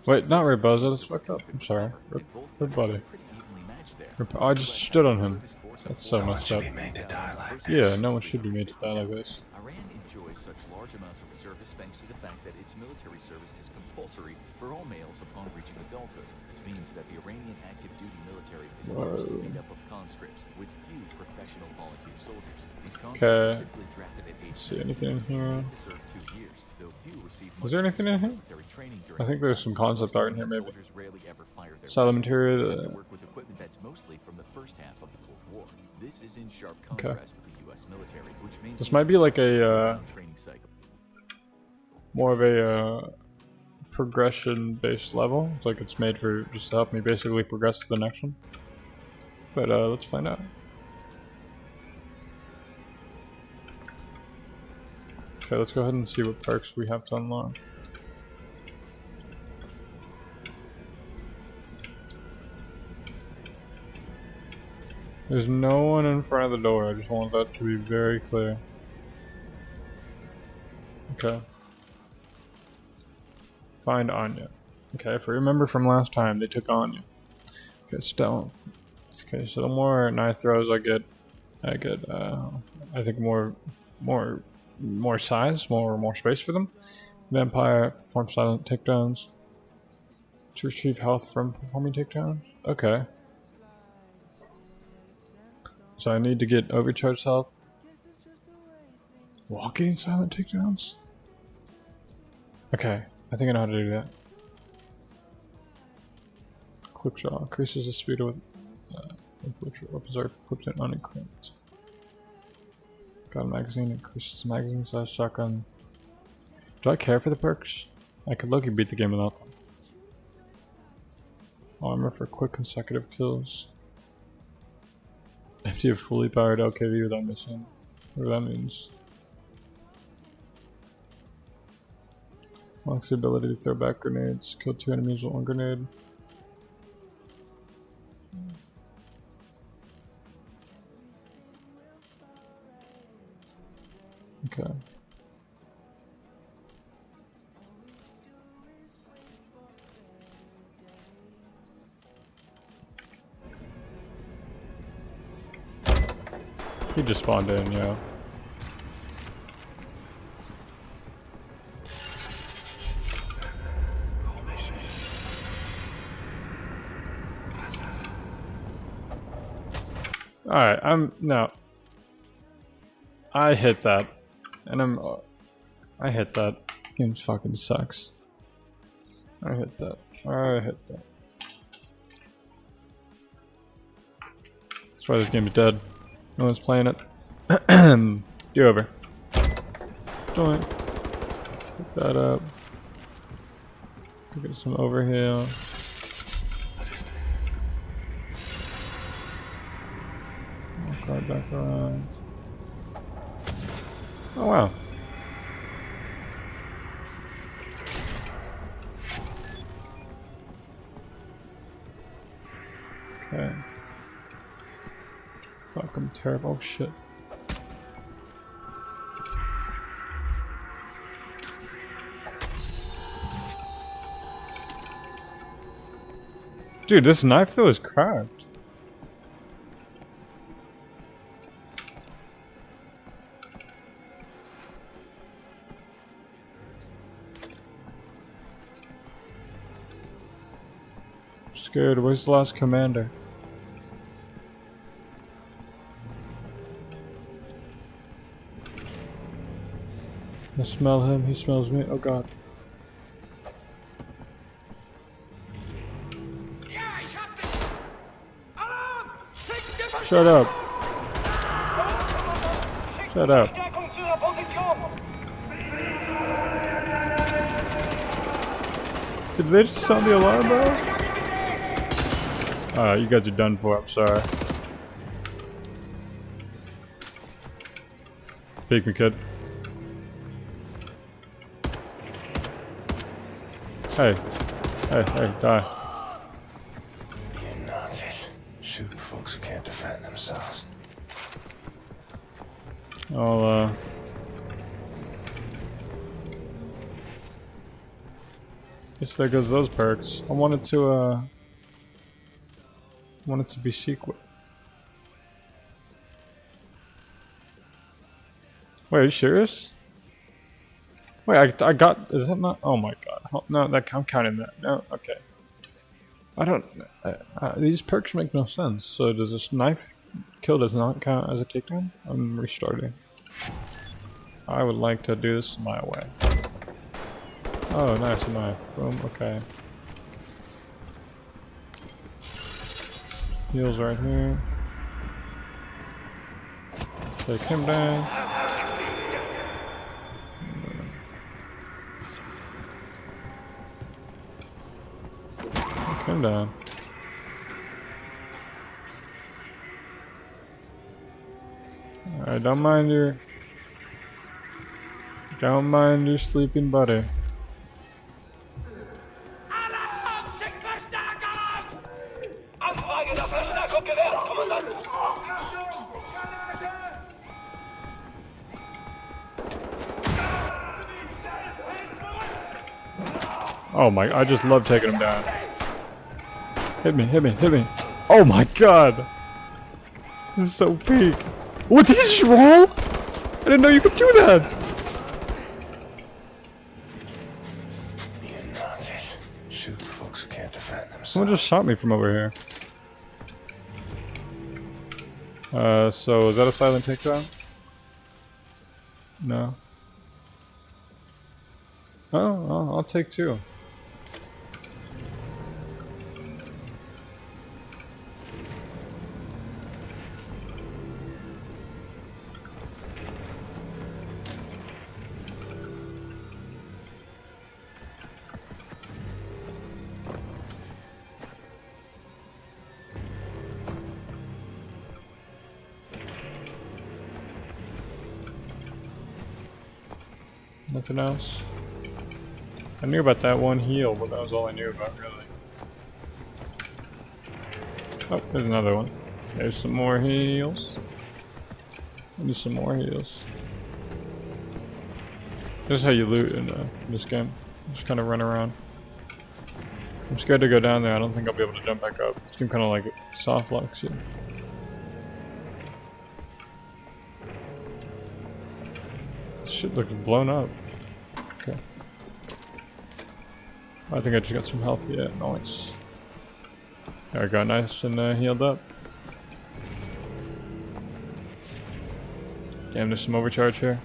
Wait, not Rip Boza, that's fucked up. I'm sorry. Rip Buddy. Oh, I just stood on him. That's so messed up. Yeah, no one should be made to die like this. Iran enjoys such large amounts of reservists thanks to the fact that its military service is compulsory for all males upon reaching adulthood. This means that the Iranian active duty military is largely made up of conscripts, with few professional volunteer soldiers. These conscripts are typically drafted at age See anything in here? to serve 2 years, though few receive Is there anything in here? military training during I think there's some concept art in here, maybe. soldiers rarely ever fire their Silent weapons. material. They work with equipment that's mostly from the first half of the Cold War. This is in sharp contrast with the U.S. military, which maintains This might be like a training cycle. more of a progression-based level. It's like it's made for just to help me basically progress to the next one. But let's find out. Okay, let's go ahead and see what perks we have to unlock. There's no one in front of the door. I just want that to be very clear. Okay. Find Anya. Okay, if I remember from last time, they took Anya. Okay, stealth. Okay, so the more knife throws I get, I think more size, more space for them. Vampire, perform silent takedowns. To retrieve health from performing takedowns. Okay. So I need to get overcharged health. Walking silent takedowns? Okay, I think I know how to do that. Quick draw increases the speed with which weapons are equipped and unequipped. Got a magazine, increases magazine size, shotgun. Do I care for the perks? I could low-key beat the game without them. Armor for quick consecutive kills. Empty of fully powered LKV without missing. Whatever that means. Unlocks the ability to throw back grenades. Kill 2 enemies with 1 grenade. Okay. He just spawned in, yeah. Alright, I hit that. And I hit that. This game fucking sucks. I hit that. That's why this game is dead. No one's playing it. Do over. Join. Pick that up. Go get some overheal. Card back around. Oh wow. Okay. Fuck, I'm terrible. Oh shit. Dude, this knife though is cracked. Scared. Where's the last commander? I smell him. He smells me. Oh god. Shut up. Shut up. Did they just sound the alarm bell? You guys are done for, I'm sorry. Peek me, kid. Hey. Hey, die. You Nazis. Shooting folks who can't defend themselves. I'll, guess there goes those perks. I wanted to be secret. Wait, are you serious? Wait, I got. Is that not? Oh my god! No, I'm counting that. No, okay. I don't. These perks make no sense. So does this knife kill does not count as a takedown? I'm restarting. I would like to do this my way. Oh, nice knife. Boom. Okay. Heals right here. Let's take him down. Take him down. Alright, don't mind your sleeping buddy. Oh my, I just love taking him down. Hit me. Oh my god! This is so peak. What, did he just roll? I didn't know you could do that! You Nazis. Shooting folks who can't defend themselves. Someone just shot me from over here. So is that a silent takedown? No. Oh, I'll take two. Nothing else. I knew about that one heal, but that was all I knew about, really. Oh, there's another one. There's some more heals. I need some more heals. This is how you loot in this game. Just kind of run around. I'm scared to go down there. I don't think I'll be able to jump back up. This game kind of like soft locks you. This shit looks blown up. Okay. I think I just got some health yet. Nice. There we go, nice and healed up. Damn, there's some overcharge here.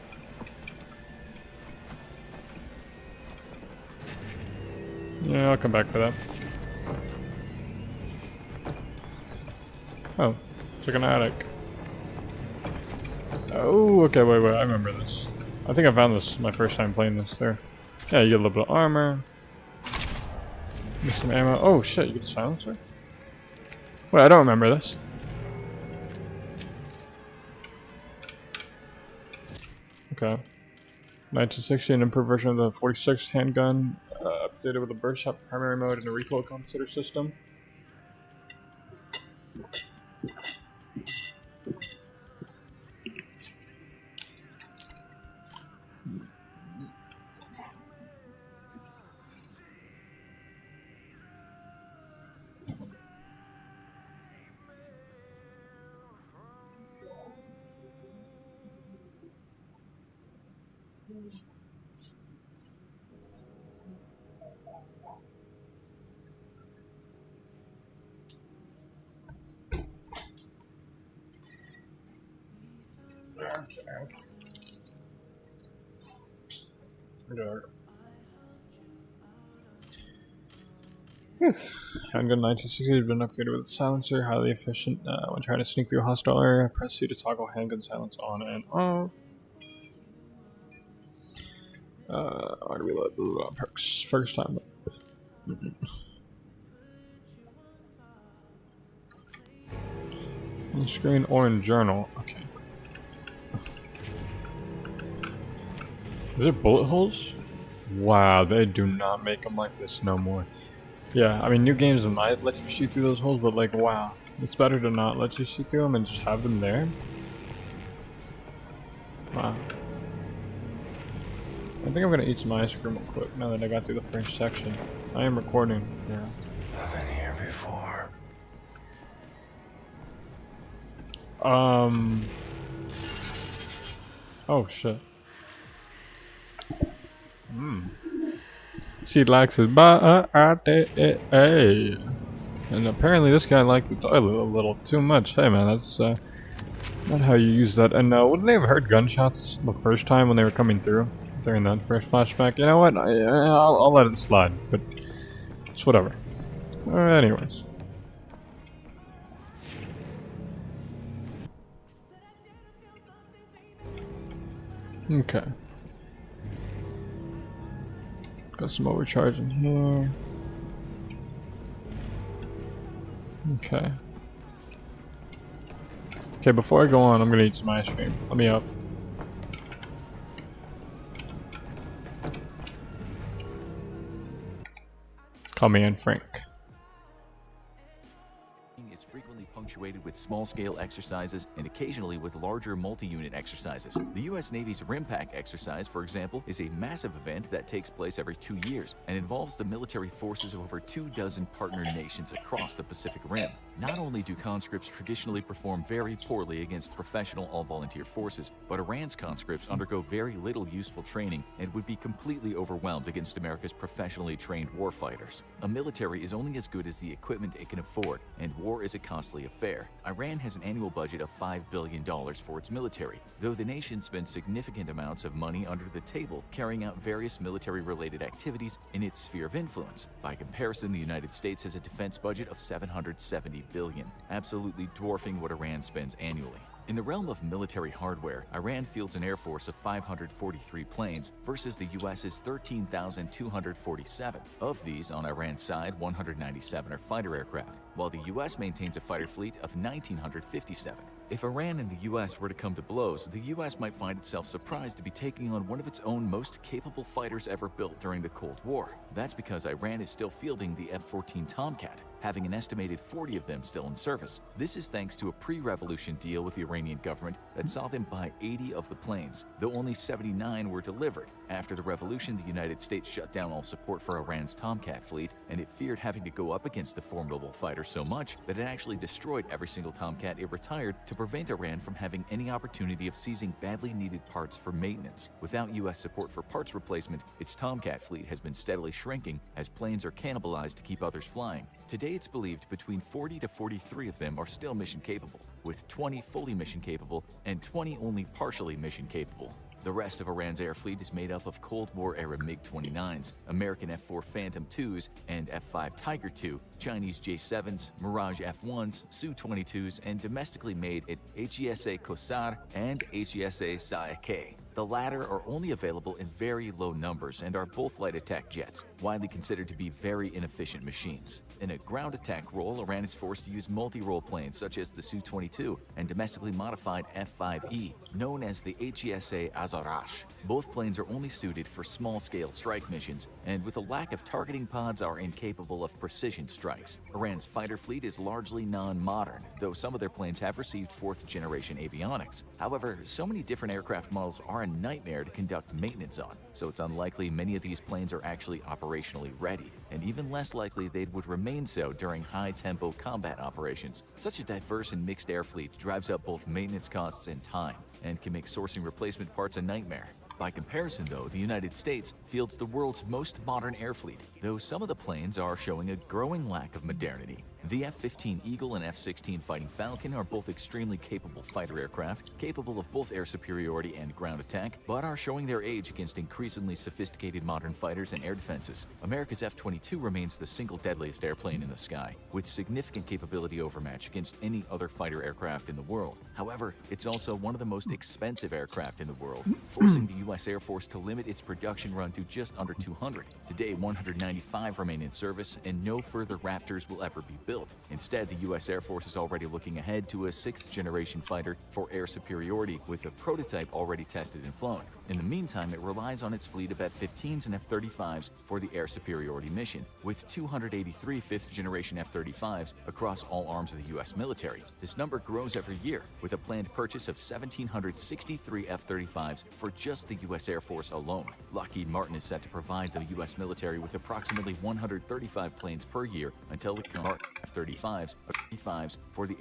Yeah, I'll come back for that. Oh, it's like an attic. Oh, okay, wait, I remember this. I think I found this my first time playing this there. Yeah, you get a little bit of armor. Get some ammo. Oh shit, you get a silencer? Wait, I don't remember this. Okay. 1960, an improved version of the 46 handgun, updated with a burst shot primary mode and a recoil compensator system. Handgun 1960 has been upgraded with a silencer, highly efficient when trying to sneak through a hostile area. Press C to toggle handgun silence on and off. Auto reload, perks. First time. On screen orange journal. Okay. Is there bullet holes? Wow, they do not make them like this no more. Yeah, I mean, new games might let you shoot through those holes, but like, wow. It's better to not let you shoot through them and just have them there. Wow. I think I'm gonna eat some ice cream real quick now that I got through the first section. I am recording. Yeah. I've been here before. Oh shit. She likes his body. And apparently this guy liked the toilet a little too much. Hey man, that's not how you use that. And wouldn't they have heard gunshots the first time when they were coming through? During that first flashback? You know what? I'll let it slide. But it's whatever. Anyways. Okay. Got some overcharge in here. Okay. Okay, before I go on, I'm gonna eat some ice cream. Let me up. Call me in, Frank. Is frequently punctuated with small-scale exercises and occasionally with larger multi-unit exercises. The U.S. Navy's RIMPAC exercise, for example, is a massive event that takes place every 2 years and involves the military forces of over 24 partner nations across the Pacific Rim. Not only do conscripts traditionally perform very poorly against professional all-volunteer forces, but Iran's conscripts undergo very little useful training and would be completely overwhelmed against America's professionally trained warfighters. A military is only as good as the equipment it can afford, and war is a costly affair. Iran has an annual budget of $5 billion for its military, though the nation spends significant amounts of money under the table carrying out various military-related activities in its sphere of influence. By comparison, the United States has a defense budget of $770 billion, absolutely dwarfing what Iran spends annually. In the realm of military hardware, Iran fields an air force of 543 planes versus the US's 13,247. Of these, on Iran's side, 197 are fighter aircraft, while the US maintains a fighter fleet of 1,957. If Iran and the US were to come to blows, the US might find itself surprised to be taking on one of its own most capable fighters ever built during the Cold War. That's because Iran is still fielding the F-14 Tomcat, having an estimated 40 of them still in service. This is thanks to a pre-revolution deal with the Iranian government that saw them buy 80 of the planes, though only 79 were delivered. After the revolution, the United States shut down all support for Iran's Tomcat fleet, and it feared having to go up against the formidable fighter so much that it actually destroyed every single Tomcat it retired to prevent Iran from having any opportunity of seizing badly needed parts for maintenance. Without U.S. support for parts replacement, its Tomcat fleet has been steadily shrinking as planes are cannibalized to keep others flying. Today, it's believed between 40 to 43 of them are still mission capable, with 20 fully mission capable and 20 only partially mission capable. The rest of Iran's air fleet is made up of Cold War-era MiG-29s, American F-4 Phantom IIs and F-5 Tiger II, Chinese J-7s, Mirage F-1s, Su-22s, and domestically made at HESA Kosar and HESA Saeke. The latter are only available in very low numbers and are both light attack jets, widely considered to be very inefficient machines. In a ground attack role, Iran is forced to use multi-role planes such as the Su-22 and domestically modified F-5E, known as the HESA Azarash. Both planes are only suited for small-scale strike missions, and with a lack of targeting pods are incapable of precision strikes. Iran's fighter fleet is largely non-modern, though some of their planes have received fourth-generation avionics. However, so many different aircraft models are a nightmare to conduct maintenance on, so it's unlikely many of these planes are actually operationally ready, and even less likely they would remain so during high-tempo combat operations. Such a diverse and mixed air fleet drives up both maintenance costs and time, and can make sourcing replacement parts a nightmare. By comparison, though, the United States fields the world's most modern air fleet, though some of the planes are showing a growing lack of modernity. The F-15 Eagle and F-16 Fighting Falcon are both extremely capable fighter aircraft, capable of both air superiority and ground attack, but are showing their age against increasingly sophisticated modern fighters and air defenses. America's F-22 remains the single deadliest airplane in the sky, with significant capability overmatch against any other fighter aircraft in the world. However, it's also one of the most expensive aircraft in the world, forcing the U.S. Air Force to limit its production run to just under 200. Today, 195 remain in service, and no further Raptors will ever be built. Instead, the U.S. Air Force is already looking ahead to a sixth-generation fighter for air superiority, with a prototype already tested and flown. In the meantime, it relies on its fleet of F-15s and F-35s for the air superiority mission, with 283 fifth-generation F-35s across all arms of the U.S. military. This number grows every year, with a planned purchase of 1,763 F-35s for just the U.S. Air Force alone. Lockheed Martin is set to provide the U.S. military with approximately 135 planes per year until the F-35s for the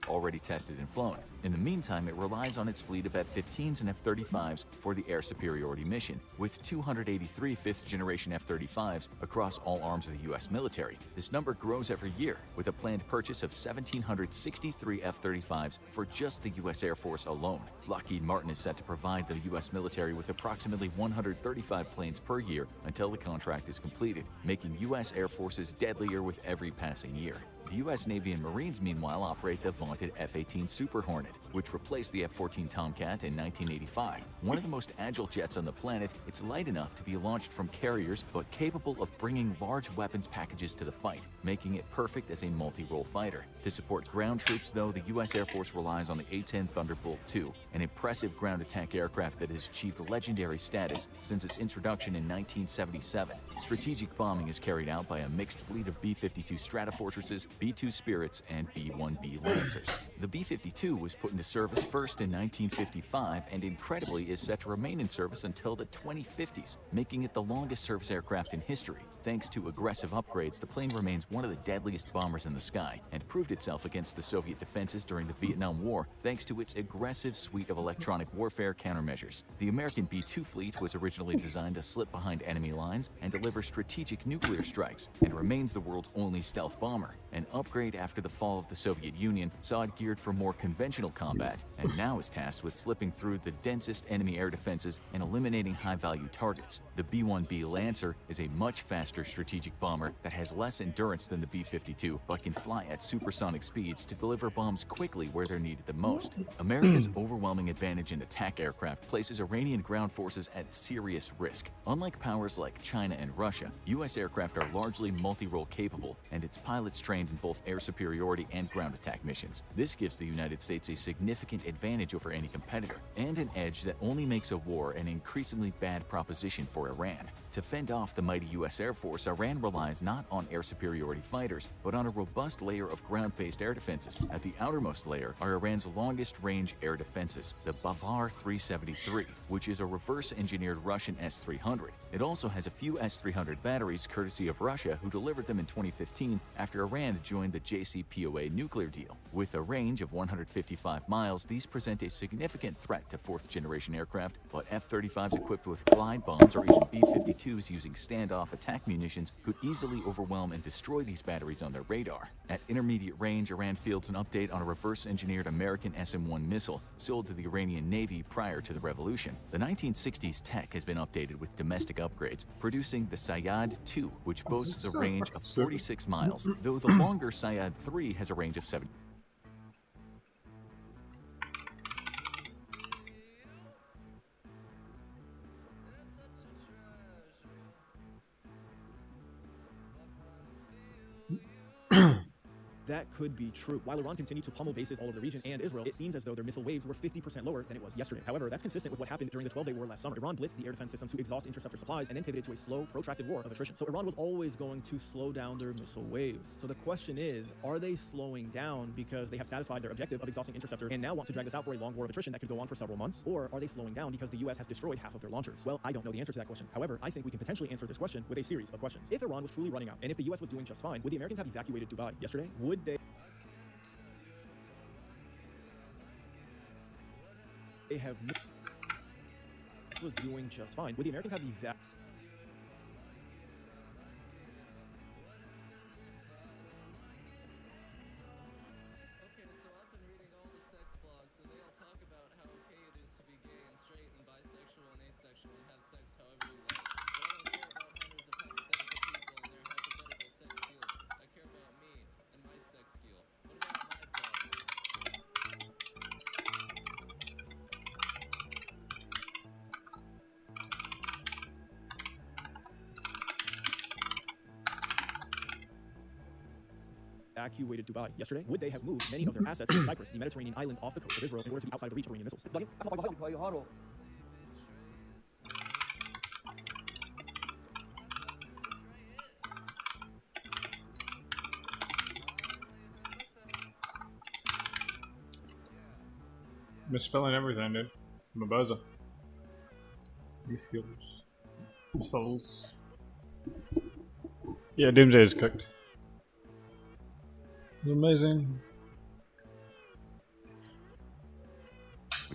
already tested and flown. In the meantime, it relies on its fleet of F-15s and F-35s for the air superiority mission, with 283 fifth-generation F-35s across all arms of the U.S. military. This number grows every year, with a planned purchase of 1,763 F-35s for just the U.S. Air Force alone. Lockheed Martin is set to provide the U.S. military with approximately 135 planes per year until the contract is completed, making U.S. Air Forces deadlier with every passing year. The U.S. Navy and Marines, meanwhile, operate the vaunted F-18 Super Hornet, which replaced the F-14 Tomcat in 1985. One of the most agile jets on the planet, it's light enough to be launched from carriers, but capable of bringing large weapons packages to the fight, making it perfect as a multi-role fighter. To support ground troops, though, the U.S. Air Force relies on the A-10 Thunderbolt II, an impressive ground attack aircraft that has achieved legendary status since its introduction in 1977. Strategic bombing is carried out by a mixed fleet of B-52 Stratofortresses, B-2 Spirits, and B-1B Lancers. The B-52 was put into service first in 1955 and incredibly is set to remain in service until the 2050s, making it the longest service aircraft in history. Thanks to aggressive upgrades, the plane remains one of the deadliest bombers in the sky and proved itself against the Soviet defenses during the Vietnam War thanks to its aggressive suite of electronic warfare countermeasures. The American B-2 fleet was originally designed to slip behind enemy lines and deliver strategic nuclear strikes, and remains the world's only stealth bomber. An upgrade after the fall of the Soviet Union saw it geared for more conventional combat, and now is tasked with slipping through the densest enemy air defenses and eliminating high-value targets. The B-1B Lancer is a much faster strategic bomber that has less endurance than the B-52, but can fly at supersonic speeds to deliver bombs quickly where they're needed the most. America's overwhelming advantage in attack aircraft places Iranian ground forces at serious risk. Unlike powers like China and Russia, U.S. aircraft are largely multi-role capable, and its pilots trained in both air superiority and ground attack missions. This gives the United States a significant advantage over any competitor, and an edge that only makes a war an increasingly bad proposition for Iran. To fend off the mighty U.S. Air Force, Iran relies not on air superiority fighters, but on a robust layer of ground-based air defenses. At the outermost layer are Iran's longest-range air defenses, the Bavar 373, which is a reverse-engineered Russian S-300. It also has a few S-300 batteries courtesy of Russia, who delivered them in 2015 after Iran joined the JCPOA nuclear deal. With a range of 155 miles, these present a significant threat to fourth-generation aircraft, but F-35s equipped with glide bombs or even B-52s using standoff attack munitions could easily overwhelm and destroy these batteries on their radar. At intermediate range, Iran fields an update on a reverse-engineered American SM-1 missile sold to the Iranian Navy prior to the revolution. The 1960s tech has been updated with domestic upgrades, producing the Sayad-2, which boasts a range of 46 miles, though the longer Sayad-3 has a range of 7. That could be true. While Iran continued to pummel bases all over the region and Israel, it seems as though their missile waves were 50% lower than it was yesterday. However, that's consistent with what happened during the 12-day war last summer. Iran blitzed the air defense systems to exhaust interceptor supplies and then pivoted to a slow, protracted war of attrition. So Iran was always going to slow down their missile waves. So the question is, are they slowing down because they have satisfied their objective of exhausting interceptors and now want to drag this out for a long war of attrition that could go on for several months? Or are they slowing down because the US has destroyed half of their launchers? Well, I don't know the answer to that question. However, I think we can potentially answer this question with a series of questions. If Iran was truly running out, and if the US was doing just fine, would the Americans have evacuated Dubai yesterday? Would they have was doing just fine? Would the Americans have evacuated Dubai yesterday, would they have moved many of their assets to Cyprus, the Mediterranean island off the coast of Israel, in order to be outside of the reach of Iranian missiles? Misspelling everything, dude. I'm a buzzer. Missiles. Yeah, Doomsday is cooked. It's amazing.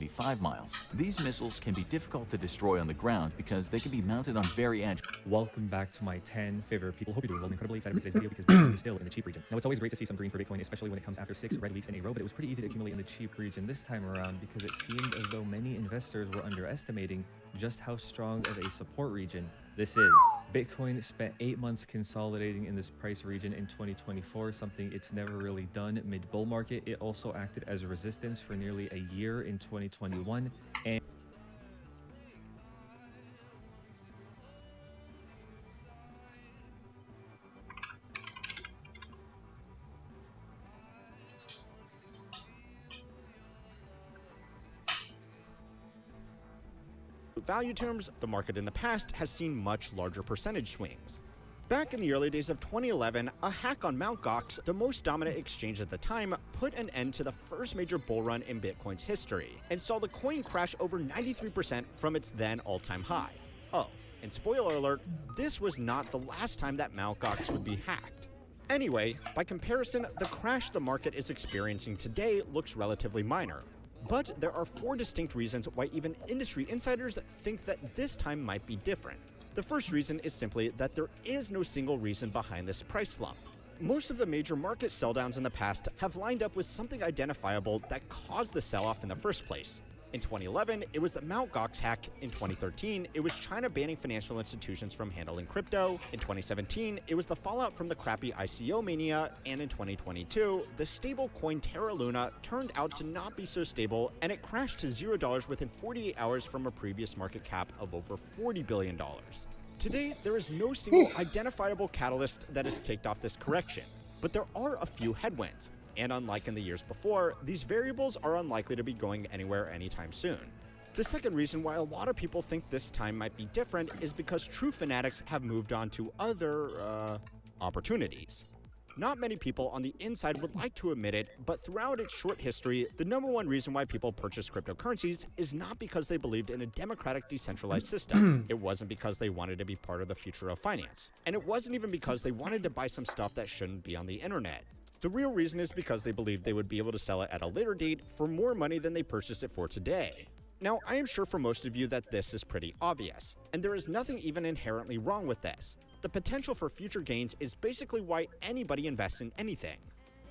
5 miles. These missiles can be difficult to destroy on the ground because they can be mounted on very agile. Welcome back to my 10 favorite people. Hope you're doing well. I'm incredibly excited for today's video because we're still in the cheap region. Now, it's always great to see some green for Bitcoin, especially when it comes after 6 red weeks in a row, but it was pretty easy to accumulate in the cheap region this time around because it seemed as though many investors were underestimating just how strong of a support region this is. Bitcoin spent 8 months consolidating in this price region in 2024, something it's never really done mid-bull market. It also acted as a resistance for nearly a year in 2021, and value terms, the market in the past has seen much larger percentage swings. Back in the early days of 2011, a hack on Mt. Gox, the most dominant exchange at the time, put an end to the first major bull run in Bitcoin's history, and saw the coin crash over 93% from its then all-time high. Oh, and spoiler alert, this was not the last time that Mt. Gox would be hacked. Anyway, by comparison, the crash the market is experiencing today looks relatively minor. But there are 4 distinct reasons why even industry insiders think that this time might be different. The first reason is simply that there is no single reason behind this price slump. Most of the major market sell-downs in the past have lined up with something identifiable that caused the sell-off in the first place. In 2011, it was the Mt. Gox hack. In 2013, it was China banning financial institutions from handling crypto. In 2017, it was the fallout from the crappy ICO mania. And in 2022, the stable coin Terra Luna turned out to not be so stable, and it crashed to $0 within 48 hours from a previous market cap of over $40 billion. Today, there is no single identifiable catalyst that has kicked off this correction, but there are a few headwinds. And unlike in the years before, these variables are unlikely to be going anywhere anytime soon. The second reason why a lot of people think this time might be different is because true fanatics have moved on to other, opportunities. Not many people on the inside would like to admit it, but throughout its short history, the #1 reason why people purchase cryptocurrencies is not because they believed in a democratic decentralized system. It wasn't because they wanted to be part of the future of finance. And it wasn't even because they wanted to buy some stuff that shouldn't be on the internet. The real reason is because they believed they would be able to sell it at a later date for more money than they purchased it for today. Now, I am sure for most of you that this is pretty obvious, and there is nothing even inherently wrong with this. The potential for future gains is basically why anybody invests in anything.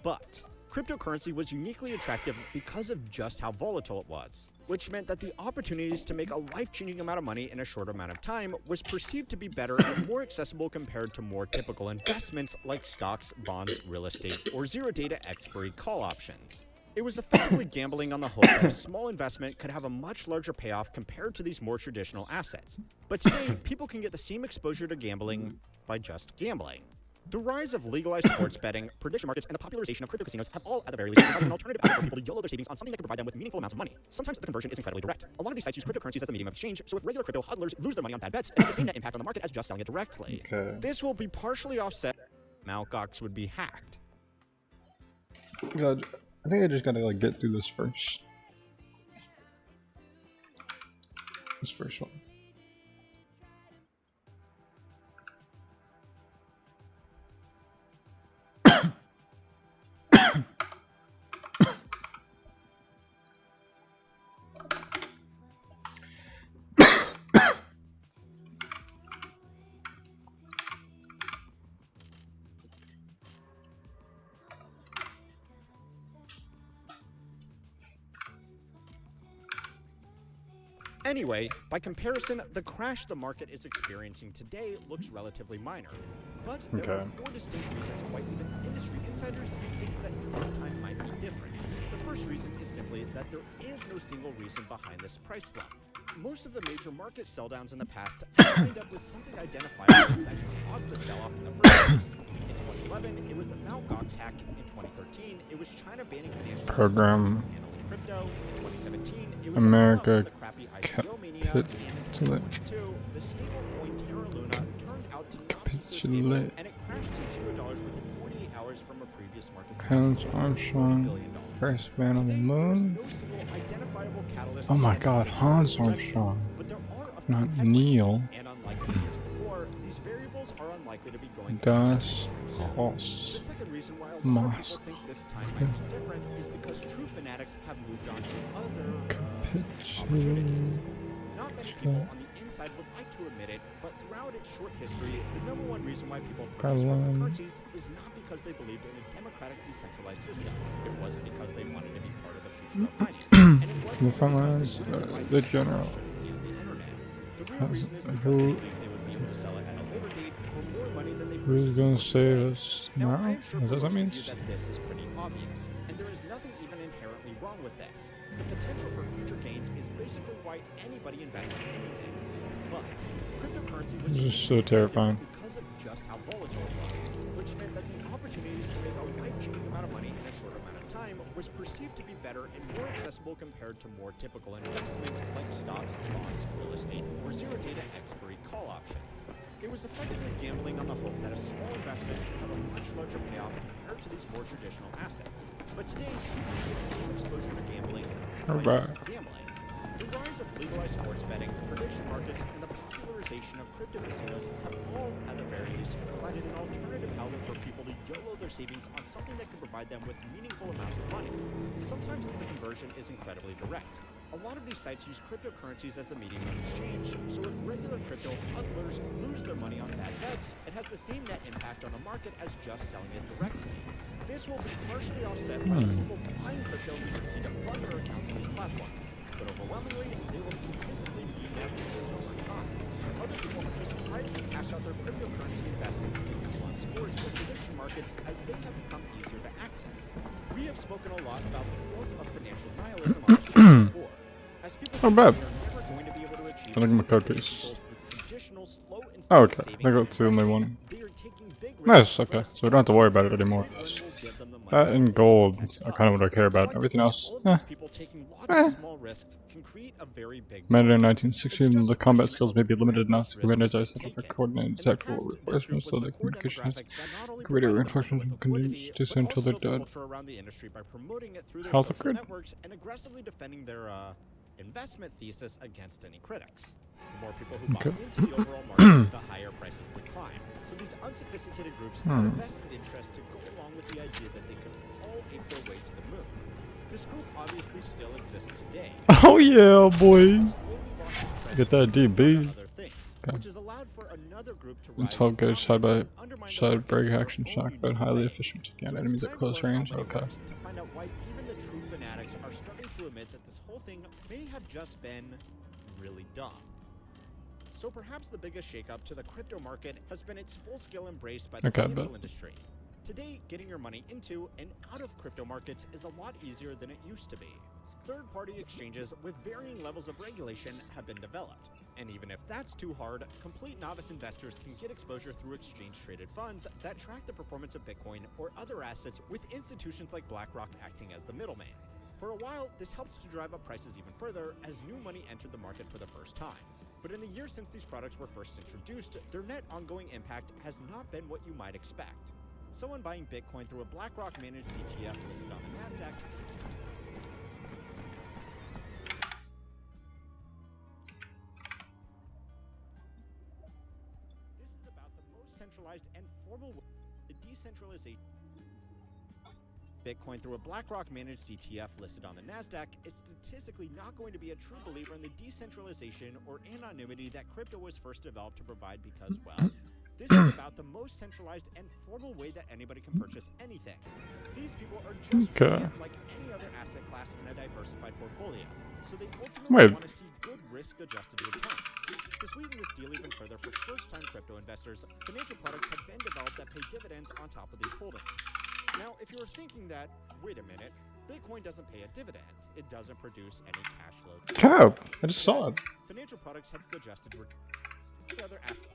But cryptocurrency was uniquely attractive because of just how volatile it was, which meant that the opportunities to make a life-changing amount of money in a short amount of time was perceived to be better and more accessible compared to more typical investments like stocks, bonds, real estate, or zero-data expiry call options. It was effectively gambling on the hope that a small investment could have a much larger payoff compared to these more traditional assets. But today, people can get the same exposure to gambling by just gambling. The rise of legalized sports betting, prediction markets, and the popularization of crypto casinos have all, at the very least, provided an alternative outlet for people to YOLO their savings on something that can provide them with meaningful amounts of money. Sometimes the conversion is incredibly direct. A lot of these sites use cryptocurrencies as a medium of exchange, so if regular crypto hodlers lose their money on bad bets, it has the same net impact on the market as just selling it directly. Okay. This will be partially offset. Mt. Gox would be hacked. God, I think I just gotta like get through this first. This first one. Anyway, by comparison, the crash the market is experiencing today looks relatively minor. But there are 4 distinct reasons why even industry insiders think that this time might be different. The first reason is simply that there is no single reason behind this price slump. Most of the major market sell-downs in the past have lined up with something identifiable that caused the sell-off in the first place. In 2011, it was the Mt. Gox hack. In 2013, it was China banning financial Program handling crypto. In 2017, it was America the crappy ICO mania. And in 2022, the stablecoin Terra Luna turned out to not be so stable, and it crashed to $0 within 48 hours from a previous market cap. Hans Armstrong, first man on the moon. Oh my God, Hans Armstrong, not Neil. And unlike the years before, these variables are unlikely to be going Das Host. The second reason why a lot of people think this time might be different is because true fanatics have moved on to other opportunities. Not many people on the inside would like to admit it, but throughout its short history, the number one reason why people purchase cryptocurrencies is not because they believed in a democratic, decentralized system. It wasn't because they wanted to be part of the future of finance. And it wasn't because they wanted the general. The real reason is because they believed they would be able to sell it at a later date for more money than they Who's gonna save us now? Is that what that means? that this is pretty obvious, and there is nothing even inherently wrong with this. The potential for future gains is basically why anybody invests in anything. But cryptocurrency was This is so terrifying. because of just how volatile it was, which meant that the opportunities to make a life-changing amount of money in a short amount of time was perceived to be better and more accessible compared to more typical investments like stocks, bonds, real estate, or zero-data expiry call options. It was effectively gambling on the hope that a small investment could have a much larger payoff compared to these more traditional assets. But today, people get the same exposure to gambling gambling. The rise of legalized sports betting, prediction markets, and the popularization of crypto casinos have all, at the very least, provided an alternative outlet for people to YOLO their savings on something that can provide them with meaningful amounts of money. Sometimes the conversion is incredibly direct. A lot of these sites use cryptocurrencies as the medium of exchange, so if regular crypto hodlers lose their money on bad bets, it has the same net impact on the market as just selling it directly. This will be partially offset by the people buying crypto who succeed to fund their accounts on these platforms, but overwhelmingly, they will statistically be net losers over time. Other people are just quietly cash out their cryptocurrency investments to on sports or prediction markets as they have become easier to access. We have spoken a lot about the growth of financial nihilism on this channel before. As people Not bad. are never going to be able to achieve I think my code piece. traditional slow and Oh, okay. I think that's the only one. Nice, okay. So we don't have to worry about it anymore. That and gold are kind of what I care about. Everything else, Made in 1916, the combat skills may be limited enough to commanders are set up for coordinated tactical reinforcements, so the communications, radio reinforcements will continue to send until they're dead. Health upgrade? And aggressively defending their investment thesis against any critics. The more people who buy into the overall market, the higher prices would climb. So these unsophisticated groups have a vested interest to go along with the idea that they could all ape their way to the moon. This group obviously still exists today. Oh yeah, boy. Get that DB. Okay. Until good side by side break action shock, but highly efficient to get enemies at close range. Okay. To find out why even the true fanatics are starting to admit that this whole thing may have just been really dumb. So perhaps the biggest shakeup to the crypto market has been its full-scale embrace by the financial industry. Today, getting your money into and out of crypto markets is a lot easier than it used to be. Third-party exchanges with varying levels of regulation have been developed. And even if that's too hard, complete novice investors can get exposure through exchange-traded funds that track the performance of Bitcoin or other assets, with institutions like BlackRock acting as the middleman. For a while, this helped to drive up prices even further as new money entered the market for the first time. But in the years since these products were first introduced, their net ongoing impact has not been what you might expect. Someone buying Bitcoin through a BlackRock managed ETF listed on the NASDAQ centralized and formal the decentralization. Bitcoin through a BlackRock managed ETF listed on the NASDAQ is statistically not going to be a true believer in the decentralization or anonymity that crypto was first developed to provide because, well, this is about the most centralized and formal way that anybody can purchase anything. These people are just treating it like any other asset class in a diversified portfolio, so they ultimately want to see good risk-adjusted returns. To sweeten this deal even further for first-time crypto investors, financial products have been developed that pay dividends on top of these holdings. Now, if you're thinking that, wait a minute, Bitcoin doesn't pay a dividend, it doesn't produce any cash flow. Cap, I just saw it. Financial products have adjusted other assets.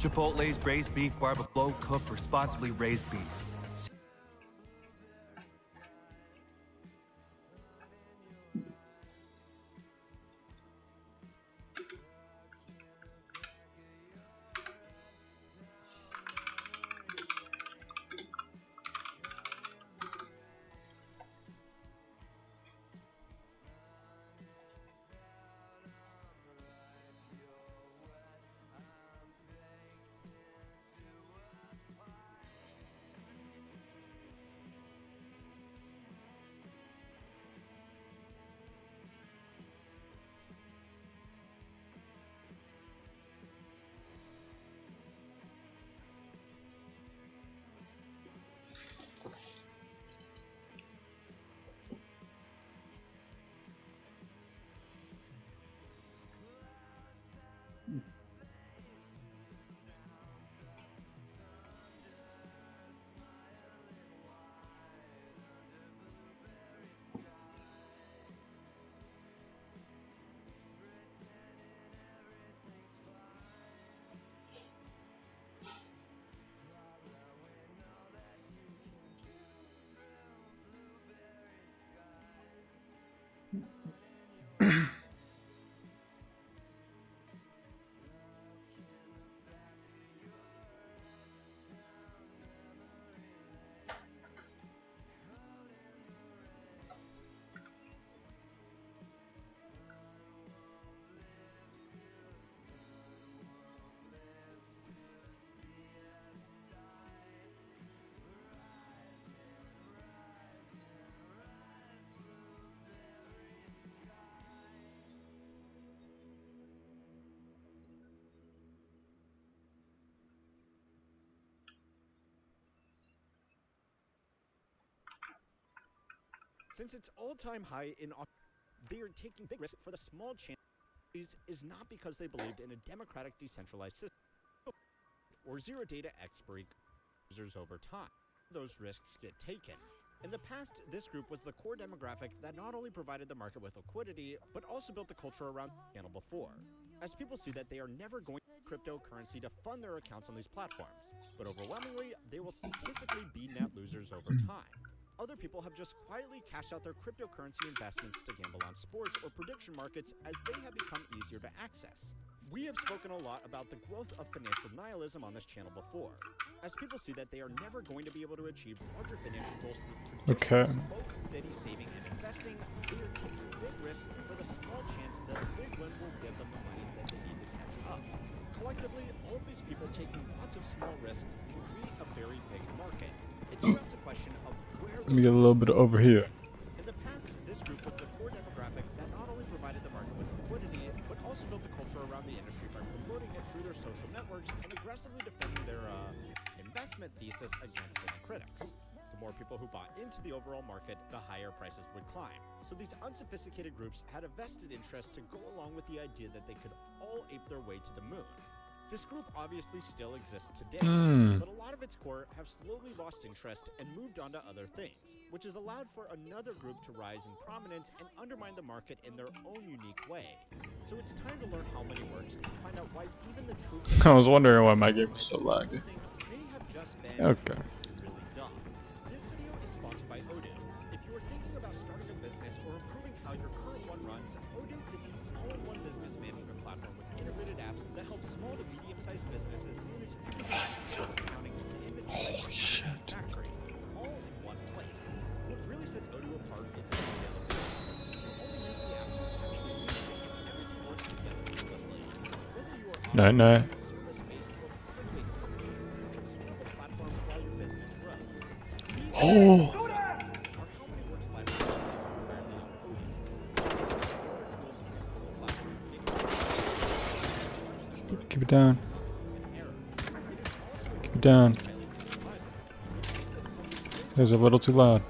Chipotle's braised beef, barbecue, cooked, responsibly raised beef. Since its all-time high in they are taking big risks for the small chance is not because they believed in a democratic decentralized system or zero data expiry users over time. Those risks get taken. In the past, this group was the core demographic that not only provided the market with liquidity, but also built the culture around the channel before. As people see that they are never going to use cryptocurrency to fund their accounts on these platforms, but overwhelmingly, they will statistically be net losers over time. Other people have just quietly cashed out their cryptocurrency investments to gamble on sports or prediction markets as they have become easier to access. We have spoken a lot about the growth of financial nihilism on this channel before. As people see that they are never going to be able to achieve larger financial goals through slow, steady saving and investing, they are taking big risks for the small chance that a big win will give them the money that they need to catch up. Collectively, all of these people taking lots of small risks can create a very big market. It's just a question of where. Let me get a little bit over here. In the past, this group was the core demographic that not only provided the market with liquidity, but also built the culture around the industry by promoting it through their social networks and aggressively defending their investment thesis against any critics. The more people who bought into the overall market, the higher prices would climb. So these unsophisticated groups had a vested interest to go along with the idea that they could all ape their way to the moon. This group obviously still exists today, but a lot of its core have slowly lost interest and moved on to other things, which has allowed for another group to rise in prominence and undermine the market in their own unique way. So it's time to learn how money works to find out why even the truth. I was wondering why my game was so laggy. Okay. Really dumb. This video is sponsored by Odoo. If you are thinking about starting a business or improving how your current one runs, Odoo is an all-in-one business management platform with integrated apps that help small to medium-sized businesses manage everything accounting, inventory, manufacturing, all in one place. What really sets Odoo apart is its scalability. You only use the apps you actually need to make everything work together seamlessly. Whether you are No. a service-based or product-based company, you can scale the platform while your business grows. Oh. Keep it down. Keep it down. It was a little too loud.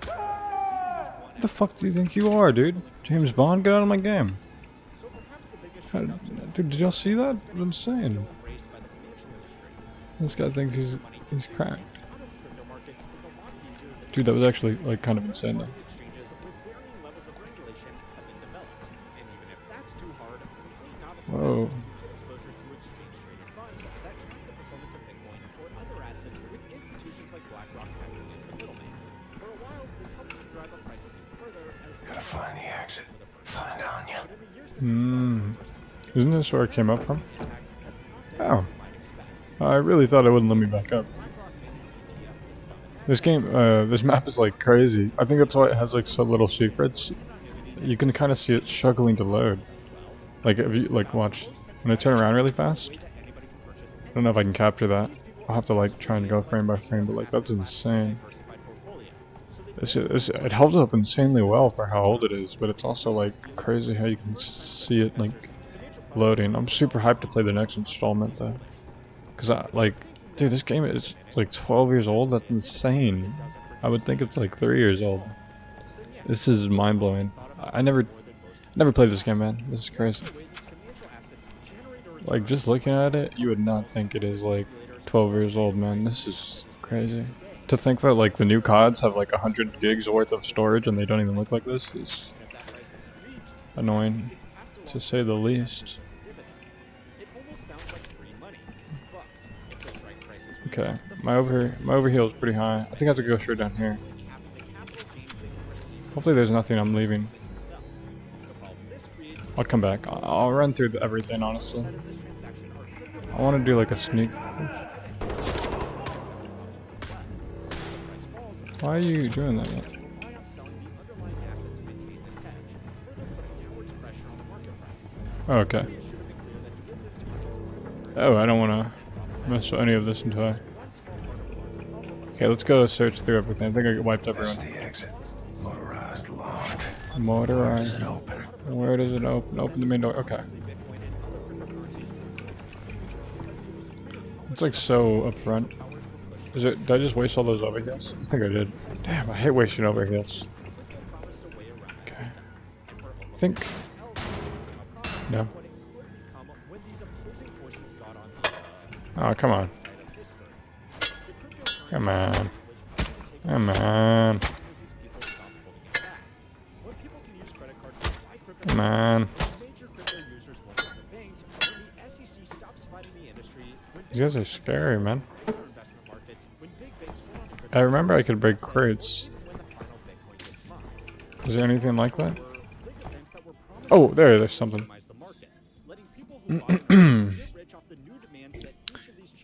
What the fuck do you think you are, dude? James Bond, get out of my game. Dude, did y'all see that? It was insane. This guy thinks he's cracked. Dude, that was actually like kind of insane though. Whoa. Gotta find the exit. Find Anya. Isn't this where I came up from? Oh. I really thought it wouldn't let me back up. This game, this map is like crazy. I think that's why it has like so little secrets. You can kind of see it struggling to load. Like if you like watch when I turn around really fast. I don't know if I can capture that. I'll have to like try and go frame by frame, but like that's insane. It holds up insanely well for how old it is, but it's also like crazy how you can see it like loading. I'm super hyped to play the next installment though, cause dude, this game is like 12 years old. That's insane. I would think it's like 3 years old. This is mind blowing. I never played this game, man. This is crazy. Like just looking at it, you would not think it is like 12 years old, man. This is crazy. To think that like the new CODs have like 100 gigs worth of storage and they don't even look like this is annoying, to say the least. Okay, my overheal is pretty high. I think I have to go straight down here. Hopefully there's nothing I'm leaving. I'll come back. I'll run through everything, honestly. I want to do like a sneak. Why are you doing that, man? Oh, okay. Oh, I don't want to mess with any of this until I... Okay, let's go search through everything. I think I wiped everyone. That's the exit. Motorized lock. Motorized. Where does it open? Where does it open? Open the main door. Okay. It's like so up front. Did I just waste all those overheals? I think I did. Damn, I hate wasting overheals. Okay. I think... No. Oh, come on. Come on. Come on. Come on. These guys are scary, man. I remember I could break crates. Is there anything like that? Oh, there's something.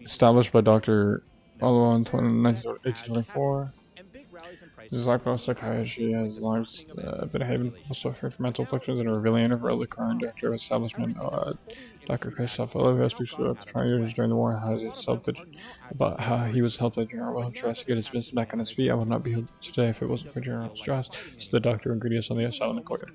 Established by Dr. Oliver in 1824. This is like psychiatry has long been a haven for mental afflictions and a revealing of early current director of establishment. Dr. Christoph Oliver speaks about the trying years during the war and about how he was helped by General Wilhelm Strauss to get his business back on his feet. I would not be here today if it wasn't for General Strauss. It's the doctor ingredients on the outside of the quarter.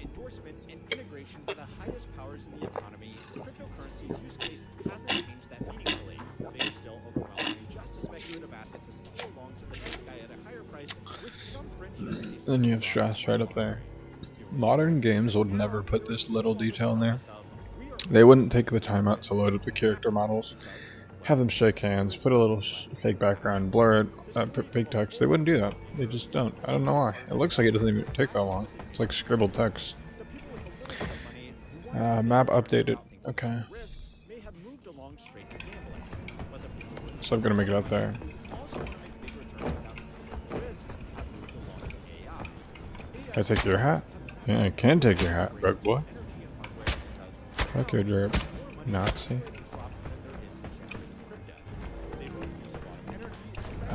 Endorsement and integration to the highest powers in the economy. Cryptocurrency's use case hasn't changed that meaningfully. They are still overwhelmingly just a speculative asset to sell along to the next guy at a higher price with some fringe use cases. Then you have Strauss right up there. Modern games would never put this little detail in there. They wouldn't take the time out to load up the character models, have them shake hands, put a little fake background, blur it, put fake text. They wouldn't do that. They just don't. I don't know why. It looks like it doesn't even take that long. It's like scribbled text. Map updated. Okay. So I'm gonna make it up there. Can I take your hat? Yeah, I can take your hat, bug boy. Fuck your drip, Nazi.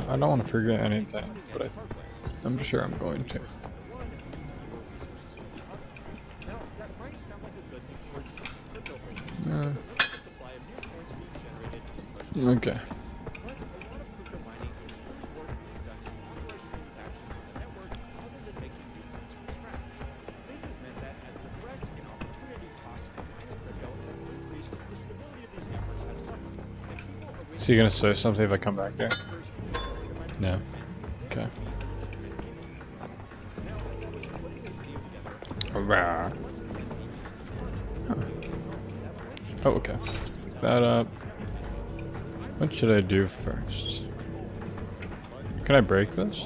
I don't want to forget anything, but I'm sure I'm going to. Okay. Is he gonna say something if I come back there? No. Okay. Huh. Oh, okay. Pick that up. What should I do first? Can I break this?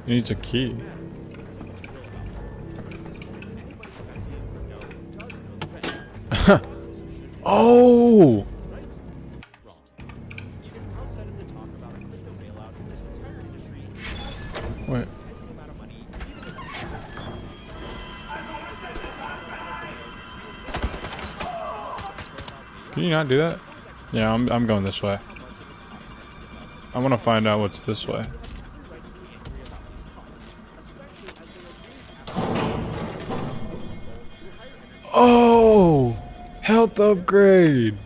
It needs a key. Oh! Wait. Can you not do that? Yeah, I'm going this way. I want to find out what's this way. Oh! Health upgrade!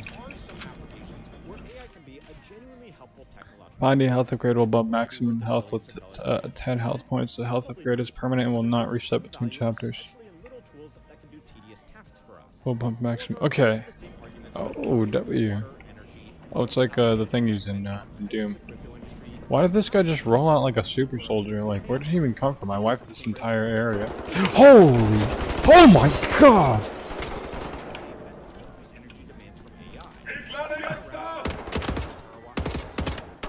Finding a health upgrade will bump maximum health with 10 health points. The health upgrade is permanent and will not reset between chapters. Will bump maximum. Okay. Oh, W. Oh, it's like the thing he's in Doom. Why did this guy just roll out like a super soldier? Like, where did he even come from? I wiped this entire area. Holy! Oh my god!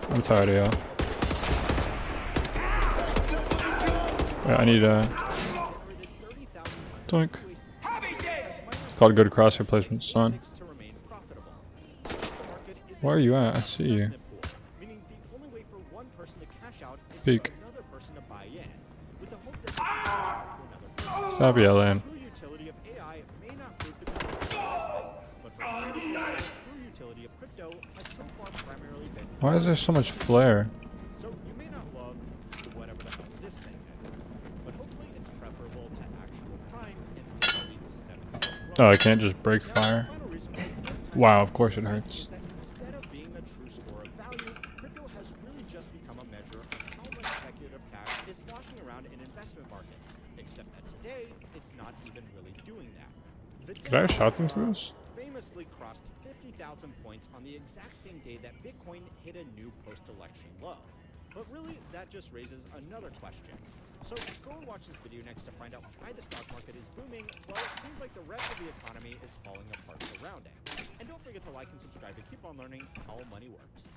I'm tired of y'all. Wait, I need a... Doink. It's called good crosshair placement, son. Where are you at? I see you. Peek. Stop yelling. Why is there so much flare? Oh, I can't just break fire. Wow, of course it hurts. Could I have shot them through this? Famously crossed 50,000 points on the exact same day that Bitcoin hit a new post-election low. But really, that just raises another question. So go and watch this video next to find out why the stock market is booming while it seems like the rest of the economy is falling apart around it. And don't forget to like and subscribe to keep on learning how money works.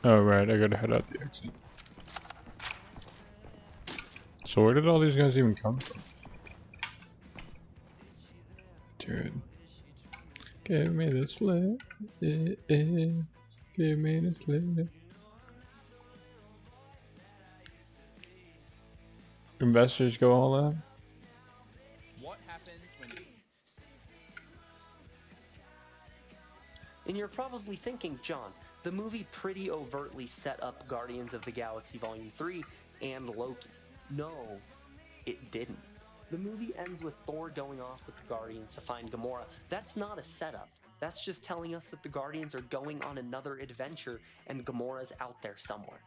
Oh right, I gotta head out the exit. So where did all these guys even come from? Dude. Give me the slip. Give me the slip. Investors go all out. What happens when... And you're probably thinking, John, the movie pretty overtly set up Guardians of the Galaxy Volume 3 and Loki. No, it didn't. The movie ends with Thor going off with the Guardians to find Gamora. That's not a setup. That's just telling us that the Guardians are going on another adventure and Gamora's out there somewhere.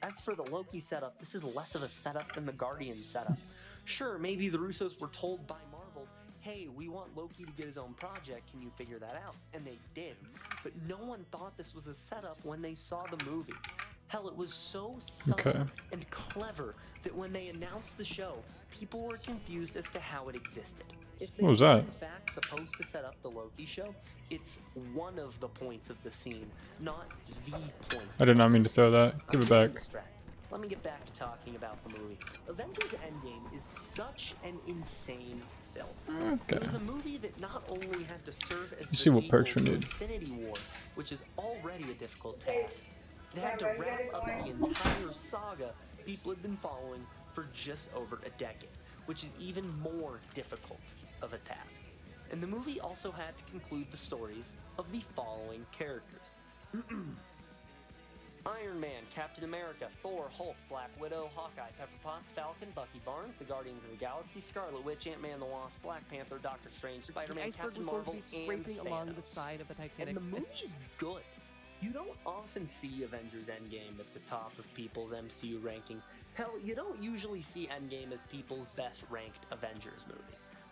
As for the Loki setup, this is less of a setup than the Guardians setup. Sure, maybe the Russos were told by Marvel, hey, we want Loki to get his own project, can you figure that out? And they did. But no one thought this was a setup when they saw the movie. Hell, it was so subtle and clever that when they announced the show, people were confused as to how it existed. If they What was that? were in fact supposed to set up the Loki show, it's one of the points of the scene, not the point. I did not mean to throw that. Give it back. Let me get back to talking about the movie. Avengers Endgame is such an insane film. Okay. It was a movie that not only had to serve as You see what the perks sequel we to need. Infinity War, which is already a difficult task. It had to wrap up the entire saga people had been following for just over a decade, which is even more difficult of a task. And the movie also had to conclude the stories of the following characters. Iron Man, Captain America, Thor, Hulk, Black Widow, Hawkeye, Pepper Potts, Falcon, Bucky Barnes, the Guardians of the Galaxy, Scarlet Witch, Ant-Man the Wasp, Black Panther, Doctor Strange, Spider-Man, Captain Marvel, and scraping along the Thanos. side of the Titanic. And the movie's good. You don't often see Avengers Endgame at the top of people's MCU rankings. Hell, you don't usually see Endgame as people's best ranked Avengers movie.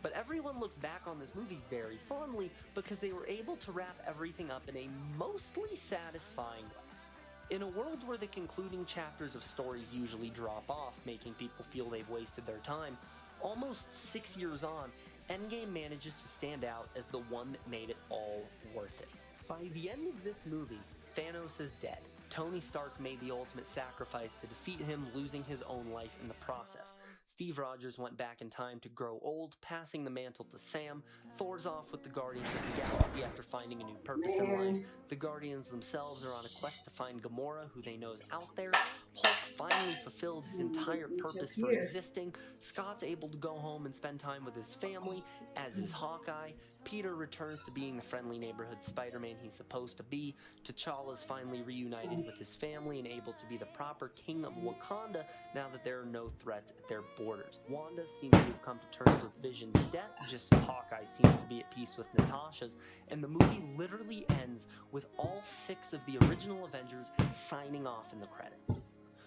But everyone looks back on this movie very fondly because they were able to wrap everything up in a mostly satisfying way. In a world where the concluding chapters of stories usually drop off, making people feel they've wasted their time, almost 6 years on, Endgame manages to stand out as the one that made it all worth it. By the end of this movie, Thanos is dead. Tony Stark made the ultimate sacrifice to defeat him, losing his own life in the process. Steve Rogers went back in time to grow old, passing the mantle to Sam. Thor's off with the Guardians of the Galaxy after finding a new purpose in life. The Guardians themselves are on a quest to find Gamora, who they know is out there. Hulk finally fulfilled his entire purpose for existing. Scott's able to go home and spend time with his family, as is Hawkeye. Peter returns to being the friendly neighborhood Spider-Man he's supposed to be. T'Challa's finally reunited with his family and able to be the proper king of Wakanda now that there are no threats at their borders. Wanda seems to have come to terms with Vision's death, just as Hawkeye seems to be at peace with Natasha's, and the movie literally ends with all 6 of the original Avengers signing off in the credits.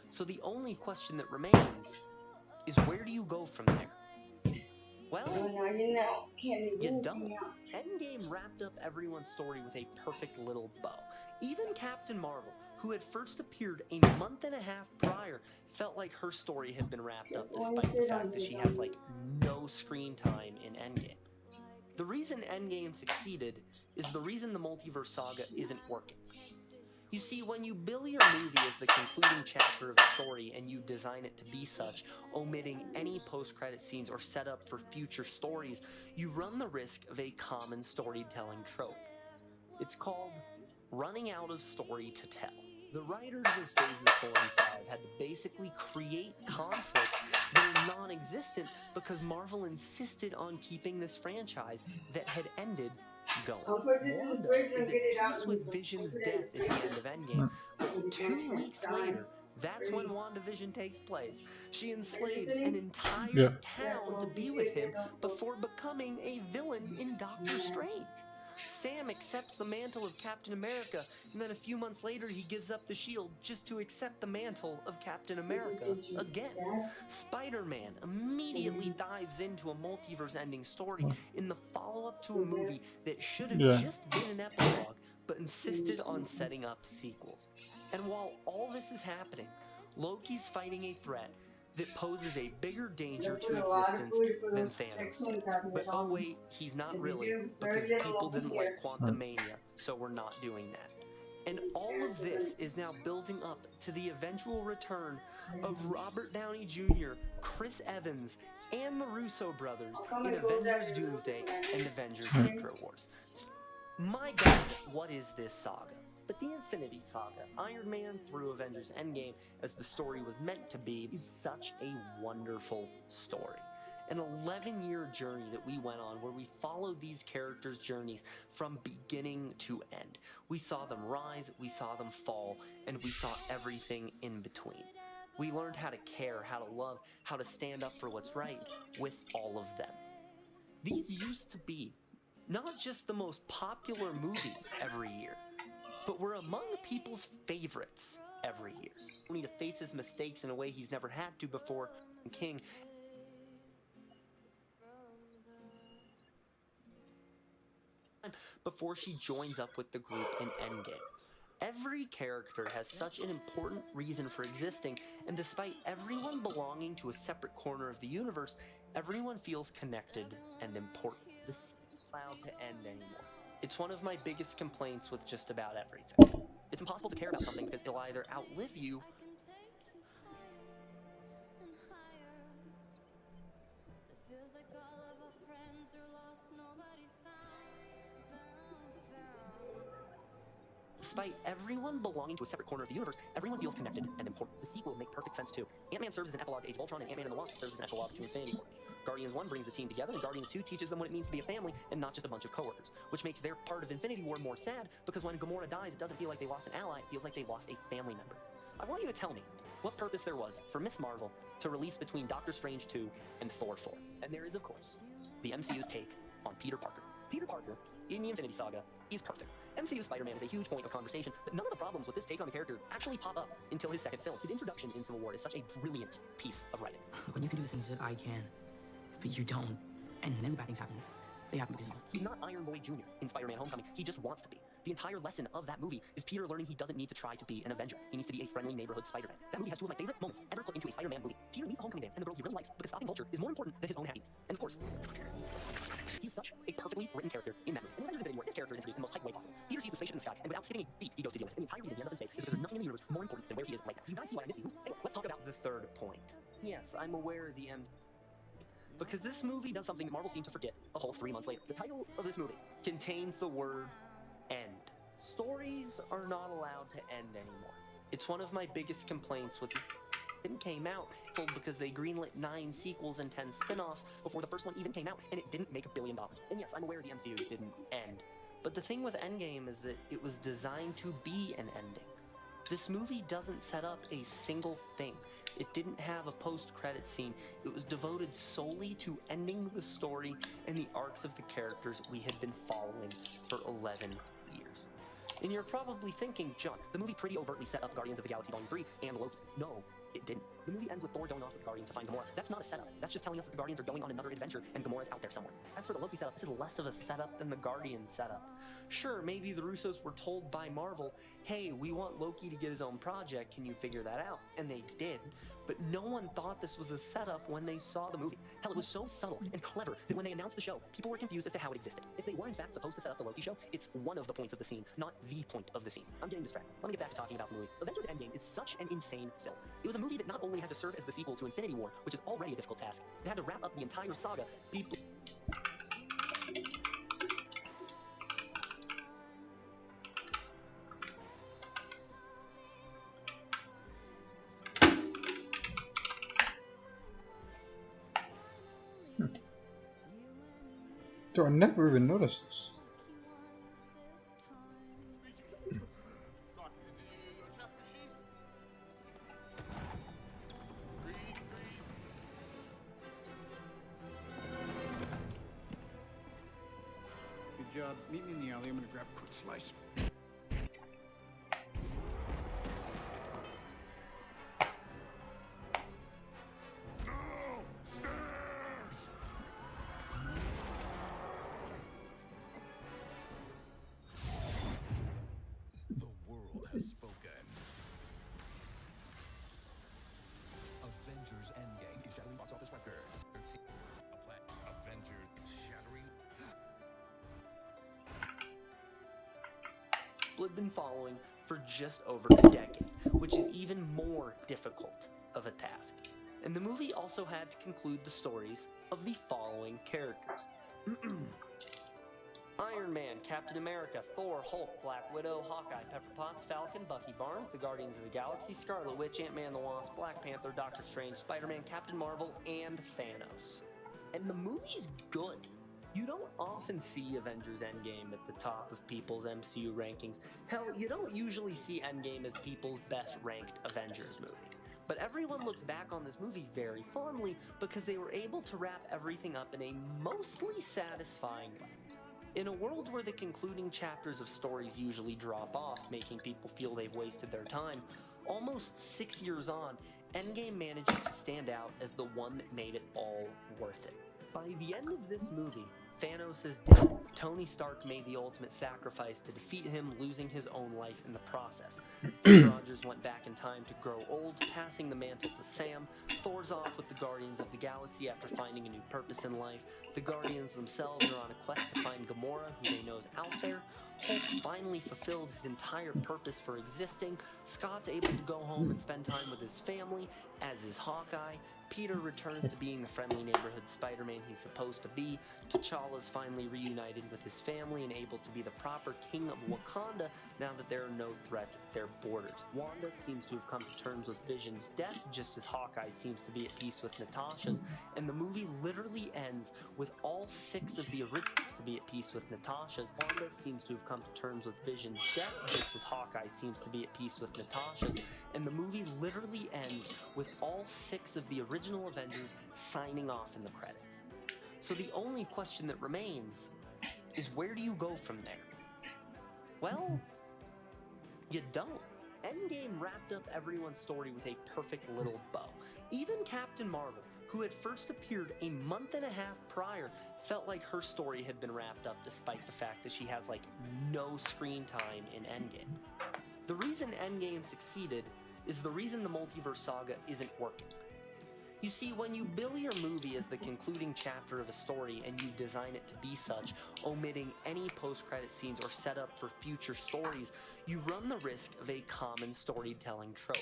So the only question that remains is, where do you go from there? Well, you don't. Endgame wrapped up everyone's story with a perfect little bow. Even Captain Marvel, who had first appeared a month and a half prior, felt like her story had been wrapped up despite the fact that she has like no screen time in Endgame. The reason Endgame succeeded is the reason the multiverse saga isn't working. You see, when you bill your movie as the concluding chapter of the story and you design it to be such, omitting any post-credit scenes or setup for future stories, you run the risk of a common storytelling trope. It's called running out of story to tell. The writers of Phases 4 and 5 had to basically create conflicts that are non-existent because Marvel insisted on keeping this franchise that had ended going. Wanda is at peace with Vision's death at the end of Endgame, but 2 weeks later, that's when WandaVision takes place. She enslaves an entire town to be with him before becoming a villain in Doctor Strange. Sam accepts the mantle of Captain America, and then a few months later he gives up the shield just to accept the mantle of Captain America again. Spider-Man immediately dives into a multiverse-ending story in the follow-up to a movie that should have just been an epilogue, but insisted on setting up sequels. And while all this is happening, Loki's fighting a threat that poses a bigger danger to existence than Thanos. But oh wait, he's not really, because people didn't like Quantumania, so we're not doing that. And all of this is now building up to the eventual return of Robert Downey Jr., Chris Evans, and the Russo brothers in Avengers Doomsday and Avengers Secret Wars. My god, what is this saga? But the Infinity Saga, Iron Man through Avengers Endgame, as the story was meant to be, is such a wonderful story. An 11-year journey that we went on where we followed these characters' journeys from beginning to end. We saw them rise, we saw them fall, and we saw everything in between. We learned how to care, how to love, how to stand up for what's right with all of them. These used to be not just the most popular movies every year, but were among people's favorites every year. Only to face his mistakes in a way he's never had to before. King before she joins up with the group in Endgame. Every character has such an important reason for existing, and despite everyone belonging to a separate corner of the universe, everyone feels connected and important. This isn't allowed to end anymore. It's one of my biggest complaints with just about everything. It's impossible to care about something because it'll either outlive you Despite everyone belonging to a separate corner of the universe, everyone feels connected and important. The sequels make perfect sense too. Ant-Man serves as an epilogue to Age of Ultron, and Ant-Man and the Wasp serves as an epilogue to Infinity War. Guardians 1 brings the team together, and Guardians 2 teaches them what it means to be a family and not just a bunch of coworkers, which makes their part of Infinity War more sad because when Gamora dies, it doesn't feel like they lost an ally, it feels like they lost a family member. I want you to tell me what purpose there was for Miss Marvel to release between Doctor Strange 2 and Thor 4. And there is, of course, the MCU's take on Peter Parker. Peter Parker, in the Infinity Saga, is perfect. MCU Spider-Man is a huge point of conversation, but none of the problems with this take on the character actually pop up until his second film. His introduction in Civil War is such a brilliant piece of writing. When you can do the things that I can, but you don't, and then the bad things happen. They happen because you don't. He's not Iron Boy Jr. in Spider-Man Homecoming. He just wants to be. The entire lesson of that movie is Peter learning he doesn't need to try to be an Avenger. He needs to be a friendly neighborhood Spider-Man. That movie has two of my favorite moments ever put into a Spider-Man movie. Peter leaves the Homecoming dance and the girl he really likes because stopping Vulture is more important than his own happiness. And of course, he's such a perfectly written character in that movie. In Avengers Infinity War, this character is introduced in the most hype way possible. Peter sees the spaceship in the sky, and without skipping a beat, he goes to deal with it. And the entire reason he ends up in space is because there's nothing in the universe more important than where he is right now. Do you guys see why I miss these movies? Anyway, let's talk about the third point. Yes, I'm aware of the MCU. Because this movie does something that Marvel seemed to forget a whole 3 months later. The title of this movie contains the word end. Stories are not allowed to end anymore. It's one of my biggest complaints with it came out because they greenlit 9 sequels and 10 spin-offs before the first one even came out, and it didn't make $1 billion. And yes, I'm aware the MCU didn't end. But the thing with Endgame is that it was designed to be an ending. This movie doesn't set up a single thing. It didn't have a post-credit scene. It was devoted solely to ending the story and the arcs of the characters we had been following for 11 years. And you're probably thinking, John, the movie pretty overtly set up Guardians of the Galaxy Volume 3 and Loki. No, it didn't. The movie ends with Thor going off with the Guardians to find Gamora. That's not a setup. That's just telling us that the Guardians are going on another adventure and Gamora's out there somewhere. As for the Loki setup, this is less of a setup than the Guardians setup. Sure, maybe the Russos were told by Marvel, hey, we want Loki to get his own project, can you figure that out? And they did. But no one thought this was a setup when they saw the movie. Hell, it was so subtle and clever that when they announced the show, people were confused as to how it existed. If they were in fact supposed to set up the Loki show, it's one of the points of the scene, not the point of the scene. I'm getting distracted. Let me get back to talking about the movie. Avengers Endgame is such an insane film. It was a movie that not only had to serve as the sequel to Infinity War, which is already a difficult task, it had to wrap up the entire saga. People... I never even noticed this. Good job. Meet me in the alley. I'm gonna grab a quick slice. Has spoken. Avengers Endgame is shattering box office records. Avengers shattering. People had been following for just over a decade, which is even more difficult of a task. And the movie also had to conclude the stories of the following characters. Iron Man, Captain America, Thor, Hulk, Black Widow, Hawkeye, Pepper Potts, Falcon, Bucky Barnes, the Guardians of the Galaxy, Scarlet Witch, Ant-Man the Wasp, Black Panther, Doctor Strange, Spider-Man, Captain Marvel, and Thanos. And the movie's good. You don't often see Avengers Endgame at the top of people's MCU rankings. Hell, you don't usually see Endgame as people's best ranked Avengers movie. But everyone looks back on this movie very fondly because they were able to wrap everything up in a mostly satisfying way. In a world where the concluding chapters of stories usually drop off, making people feel they've wasted their time, almost 6 years on, Endgame manages to stand out as the one that made it all worth it. By the end of this movie, Thanos is dead. Tony Stark made the ultimate sacrifice to defeat him, losing his own life in the process. Steve Rogers went back in time to grow old, passing the mantle to Sam. Thor's off with the Guardians of the Galaxy after finding a new purpose in life. The Guardians themselves are on a quest to find Gamora, who they know is out there. Hulk finally fulfilled his entire purpose for existing. Scott's able to go home and spend time with his family, as is Hawkeye. Peter returns to being the friendly neighborhood Spider-Man he's supposed to be. T'Challa's finally reunited with his family and able to be the proper king of Wakanda now that there are no threats at their borders. Wanda seems to have come to terms with Vision's death, just as Hawkeye seems to be at peace with Natasha's, and the movie literally ends with all 6 of the originals to be at peace with Natasha's. Wanda seems to have come to terms with Vision's death, just as Hawkeye seems to be at peace with Natasha's, and the movie literally ends with all 6 of the original Avengers signing off in the credits. So the only question that remains is, where do you go from there? Well, you don't. Endgame wrapped up everyone's story with a perfect little bow. Even Captain Marvel, who had first appeared a month and a half prior, felt like her story had been wrapped up despite the fact that she has like no screen time in Endgame. The reason Endgame succeeded is the reason the multiverse saga isn't working. You see, when you bill your movie as the concluding chapter of a story and you design it to be such, omitting any post-credit scenes or setup for future stories, you run the risk of a common storytelling trope.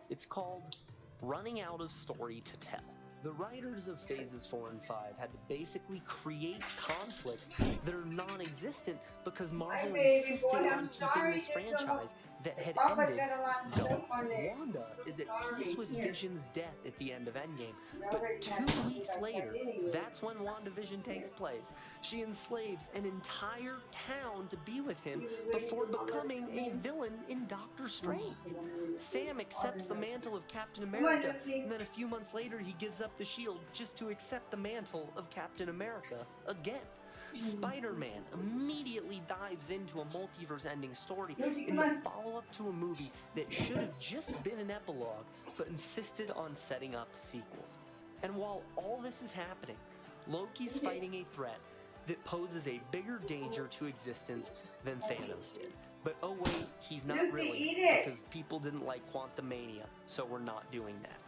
It's called running out of story to tell. The writers of Phases 4 and 5 had to basically create conflicts that are non-existent because Marvel insisted on keeping this franchise that had ended going. Wanda is at peace with Vision's death at the end of Endgame, but 2 weeks later, that's when WandaVision takes place. She enslaves an entire town to be with him before becoming a villain in Doctor Strange. Sam accepts the mantle of Captain America, and then a few months later he gives up the shield just to accept the mantle of Captain America again. Spider-Man immediately dives into a multiverse-ending story in the follow-up to a movie that should have just been an epilogue, but insisted on setting up sequels. And while all this is happening, Loki's fighting a threat that poses a bigger danger to existence than Thanos did. But oh wait, he's not really, because people didn't like Quantumania, so we're not doing that.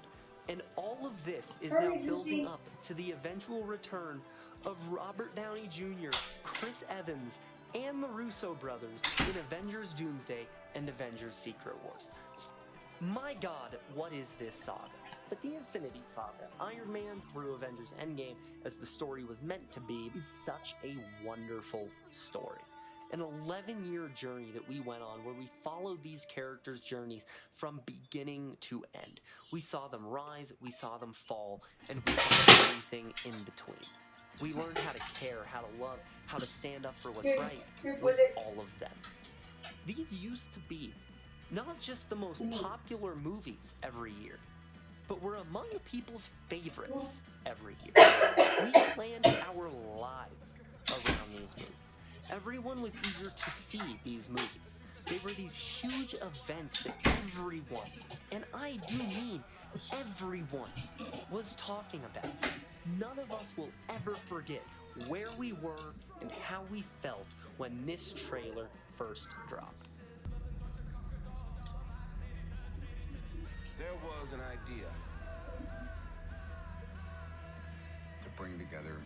And all of this is now building up to the eventual return of Robert Downey Jr., Chris Evans, and the Russo brothers in Avengers Doomsday and Avengers Secret Wars. My god, what is this saga? But the Infinity Saga, Iron Man through Avengers Endgame, as the story was meant to be, is such a wonderful story. An 11-year journey that we went on where we followed these characters' journeys from beginning to end. We saw them rise, we saw them fall, and we saw everything in between. We learned how to care, how to love, how to stand up for what's right with all of them. These used to be not just the most popular movies every year, but were among people's favorites every year. We planned our lives around these movies. Everyone was eager to see these movies. They were these huge events that everyone, and I do mean everyone, was talking about. None of us will ever forget where we were and how we felt when this trailer first dropped. There was an idea to bring together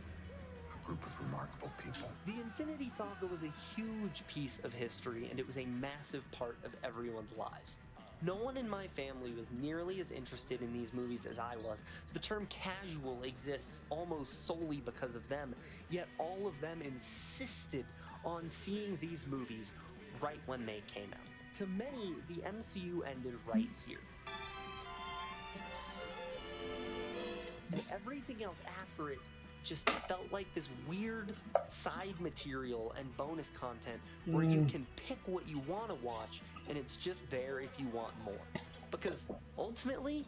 a group of remarkable people. The Infinity Saga was a huge piece of history, and it was a massive part of everyone's lives. No one in my family was nearly as interested in these movies as I was. The term casual exists almost solely because of them, yet all of them insisted on seeing these movies right when they came out. To many, the MCU ended right here. And everything else after it just felt like this weird side material and bonus content where you can pick what you want to watch and it's just there if you want more. Because ultimately,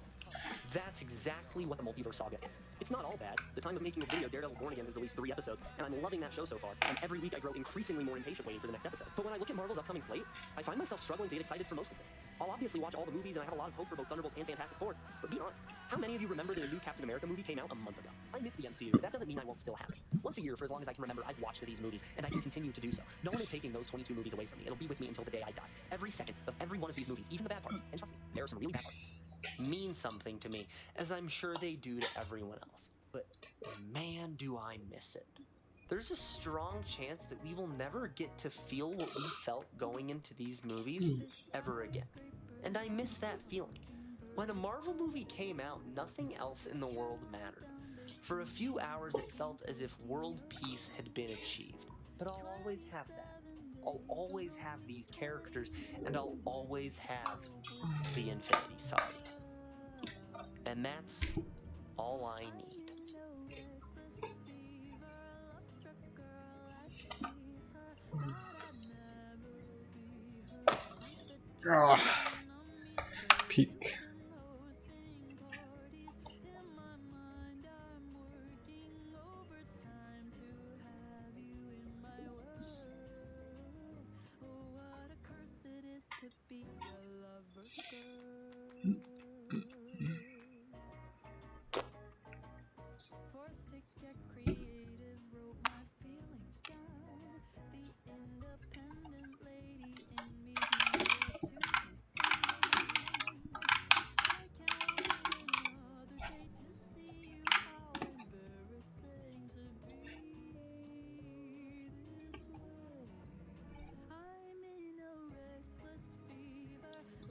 that's exactly what the Multiverse Saga is. It's not all bad. The time of making this video, Daredevil Born Again has released 3 episodes, and I'm loving that show so far, and every week I grow increasingly more impatient waiting for the next episode. But when I look at Marvel's upcoming slate, I find myself struggling to get excited for most of this. I'll obviously watch all the movies, and I have a lot of hope for both Thunderbolts and Fantastic Four, but be honest, how many of you remember that a new Captain America movie came out a month ago? I miss the MCU, but that doesn't mean I won't still have it. Once a year, for as long as I can remember, I've watched these movies, and I can continue to do so. No one is taking those 22 movies away from me. It'll be with me until the day I die. Every second of every one of these movies, even the bad parts, and trust me, there are some really bad parts, mean something to me, as I'm sure they do to everyone else. But man, do I miss it. There's a strong chance that we will never get to feel what we felt going into these movies ever again. And I miss that feeling. When a Marvel movie came out, nothing else in the world mattered. For a few hours, it felt as if world peace had been achieved. But I'll always have that. I'll always have these characters, and I'll always have the Infinity Saga. And that's all I need. Peak.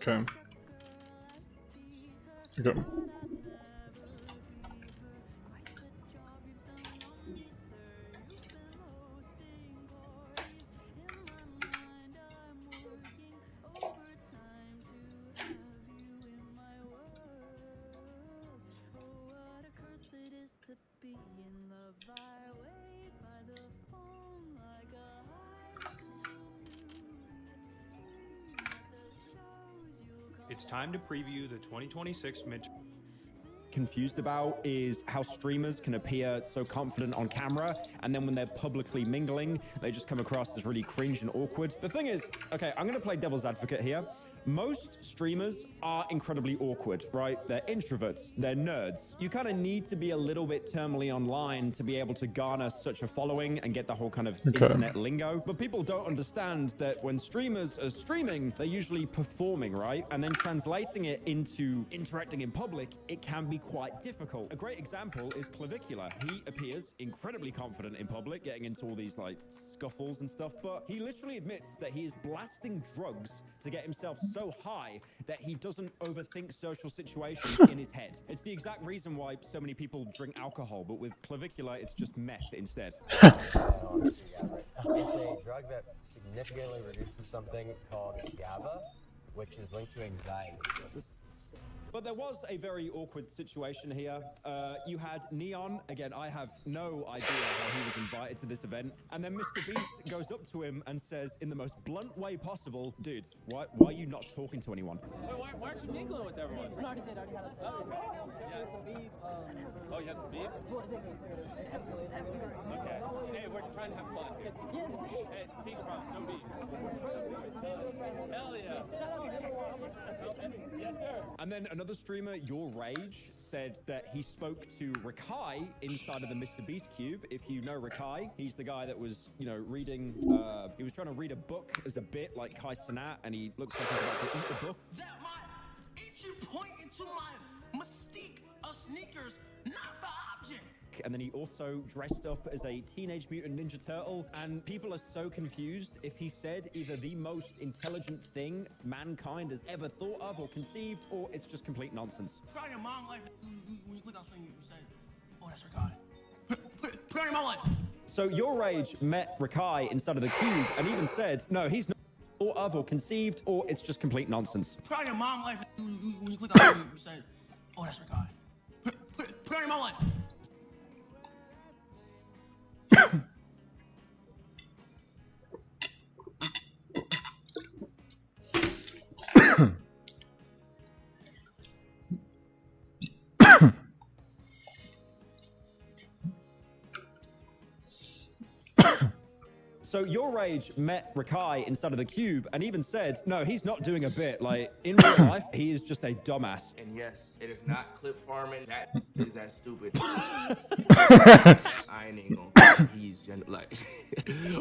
Okay. Okay. It's time to preview the 2026 midterm. Confused about is how streamers can appear so confident on camera, and then when they're publicly mingling, they just come across as really cringe and awkward. The thing is, okay, I'm gonna play devil's advocate here. Most streamers are incredibly awkward, right? They're introverts, they're nerds. You kind of need to be a little bit terminally online to be able to garner such a following and get the whole kind of internet lingo. But people don't understand that when streamers are streaming, they're usually performing, right? And then translating it into interacting in public, it can be quite difficult. A great example is Clavicular. He appears incredibly confident in public, getting into all these like scuffles and stuff, but he literally admits that he is blasting drugs to get himself so high that he doesn't overthink social situations in his head. It's the exact reason why so many people drink alcohol, but with Clavicular, it's just meth instead. It's a drug that significantly reduces something called GABA, which is linked to anxiety. But there was a very awkward situation here. You had Neon. Again, I have no idea how he was invited to this event. And then Mr. Beast goes up to him and says, in the most blunt way possible, dude, why are you not talking to anyone? Wait, why aren't you mingling with everyone? I already did. I already had a Oh, you had some beef? Okay. Hey, we're trying to have fun. Hey, pink promise, no beef. Hell yeah. Yes, sir. And then another streamer, Your Rage, said that he spoke to Rakai inside of the Mr. Beast cube. If you know Rakai, he's the guy that was, you know, reading, he was trying to read a book as a bit like Kai Cenat, and he looks like he's about to eat the book. Ain't you pointing to my mystique of sneakers, not the object? And then he also dressed up as a Teenage Mutant Ninja Turtle, and people are so confused if he said either the most intelligent thing mankind has ever thought of or conceived, or it's just complete nonsense. Put on your mom life. When you click on something, you say, oh, that's Rakai. Put on your mom life. So Your Rage met Rakai inside of the cube and even said, no, he's not thought of or conceived, or it's just complete nonsense. Put on your mom life. When you click on something, you say, oh, that's Rakai. Put on your mom life. So Your Rage met Rakai inside of the cube and even said, no, he's not doing a bit. Like, in real life, he is just a dumbass. And yes, it is not clip farming. That is that stupid. I ain't even gonna. He's like,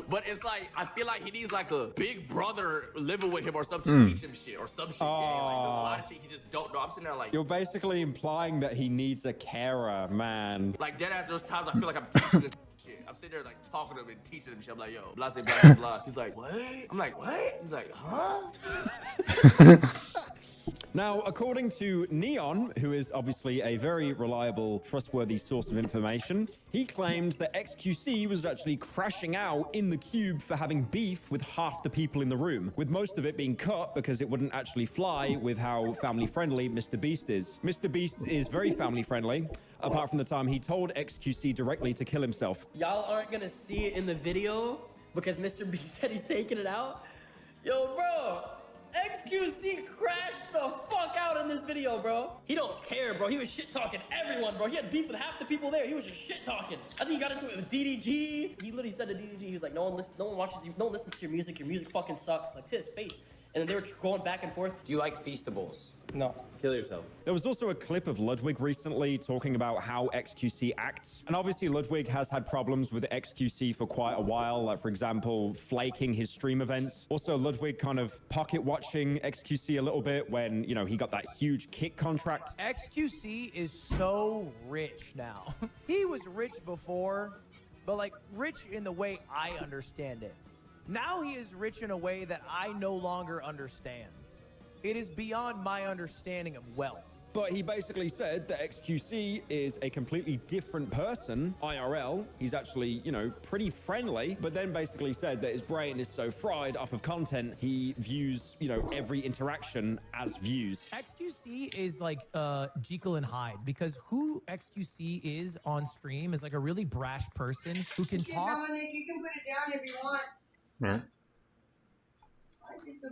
but it's like I feel like he needs like a big brother living with him or something to teach him shit or some shit. Like, there's a lot of shit he just don't know. I'm sitting there like, You're basically implying that he needs a carer, man. like dead ass. Those times I feel like I'm teaching this shit. I'm sitting there like talking to him and teaching him shit. I'm like, yo, blah blah blah blah. He's like, what? I'm like, what? He's like, huh? Now, according to Neon, who is obviously a very reliable, trustworthy source of information, he claimed that XQC was actually crashing out in the cube for having beef with half the people in the room, with most of it being cut because it wouldn't actually fly with how family-friendly Mr. Beast is. Mr. Beast is very family-friendly, apart from the time he told XQC directly to kill himself. Y'all aren't gonna see it in the video because Mr. B said he's taking it out. Yo, bro, XQC crashed the fuck out in this video, bro. He don't care, bro. He was shit talking everyone, bro. He had beef with half the people there. He was just shit talking. I think he got into it with DDG. He literally said to DDG, he was like, no one watches you, no one listens to your music fucking sucks, like to his face. And then they were going back and forth. Do you like Feastables? No. Kill yourself. There was also a clip of Ludwig recently talking about how XQC acts. And obviously Ludwig has had problems with XQC for quite a while. Like, for example, flaking his stream events. Also, Ludwig kind of pocket watching XQC a little bit when, you know, he got that huge kick contract. XQC is so rich now. He was rich before, but like rich in the way I understand it. Now he is rich in a way that I no longer understand. It is beyond my understanding of wealth. But he basically said that XQC is a completely different person. IRL, he's actually, you know, pretty friendly, but then basically said that his brain is so fried off of content, he views, you know, every interaction as views. XQC is like Jekyll and Hyde, because who XQC is on stream is like a really brash person who can talk. Dominic, you can put it down if you want. Right.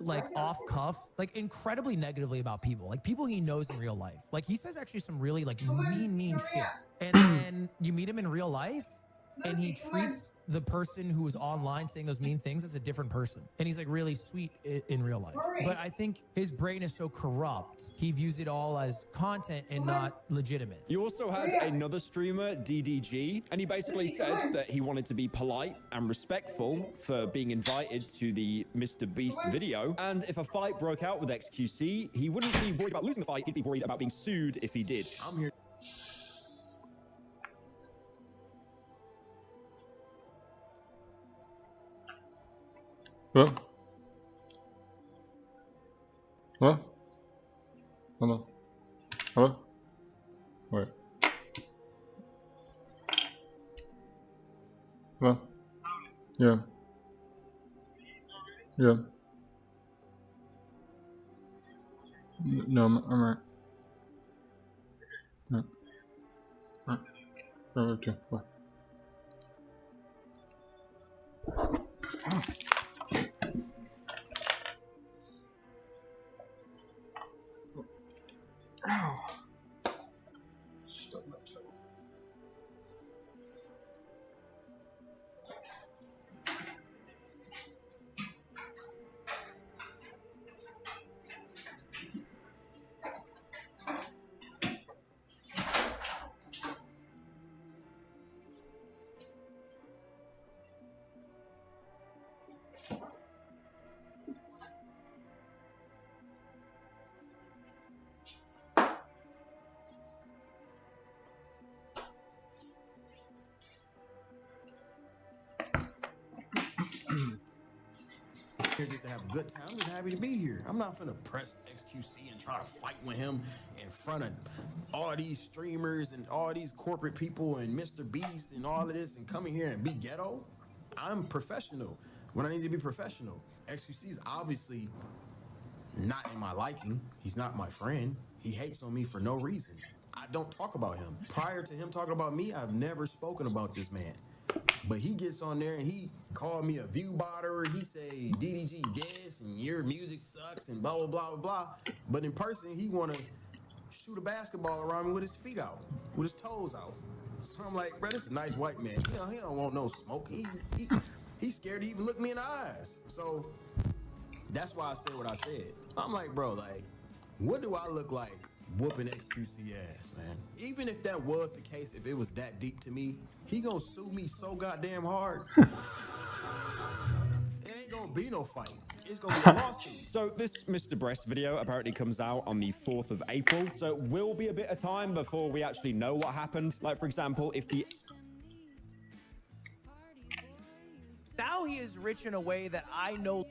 Like off cuff, like incredibly negatively about people, like people he knows in real life. Like he says actually some really like mean shit. And then you meet him in real life and he treats the person who is online saying those mean things as a different person. And he's like really sweet in real life. But I think his brain is so corrupt, he views it all as content and not legitimate. You also had another streamer, DDG, and he basically said that he wanted to be polite and respectful for being invited to the Mr. Beast video. And if a fight broke out with XQC, he wouldn't be worried about losing the fight, he'd be worried about being sued if he did. I'm here. What? What? Hold on. What? Wait. What? Yeah. Yeah. No, I'm right. No. Right. Okay. Bye. Ow. Stuck my toe. Here just to have a good time. I'm just happy to be here. I'm not finna press XQC and try to fight with him in front of all these streamers and all these corporate people and Mr. Beast and all of this and come in here and be ghetto. I'm professional when I need to be professional. XQC is obviously not in my liking. He's not my friend. He hates on me for no reason. I don't talk about him. Prior to him talking about me, I've never spoken about this man. But he gets on there and he called me a view botter. He say DDG this and your music sucks and blah blah blah blah blah. But in person, he wanna shoot a basketball around me with his feet out, with his toes out. So I'm like, bro, this is a nice white man. You know, he don't want no smoke. He's scared to even look me in the eyes. So that's why I said what I said. I'm like, bro, like, what do I look like whooping XQC ass, man? Even if that was the case, if it was that deep to me, he gonna sue me so goddamn hard. It ain't gonna be no fight. It's gonna be a lawsuit. So this Mr. Breast video apparently comes out on the 4th of April. So it will be a bit of time before we actually know what happened. Like, for example, if the... Now he is rich in a way that I know.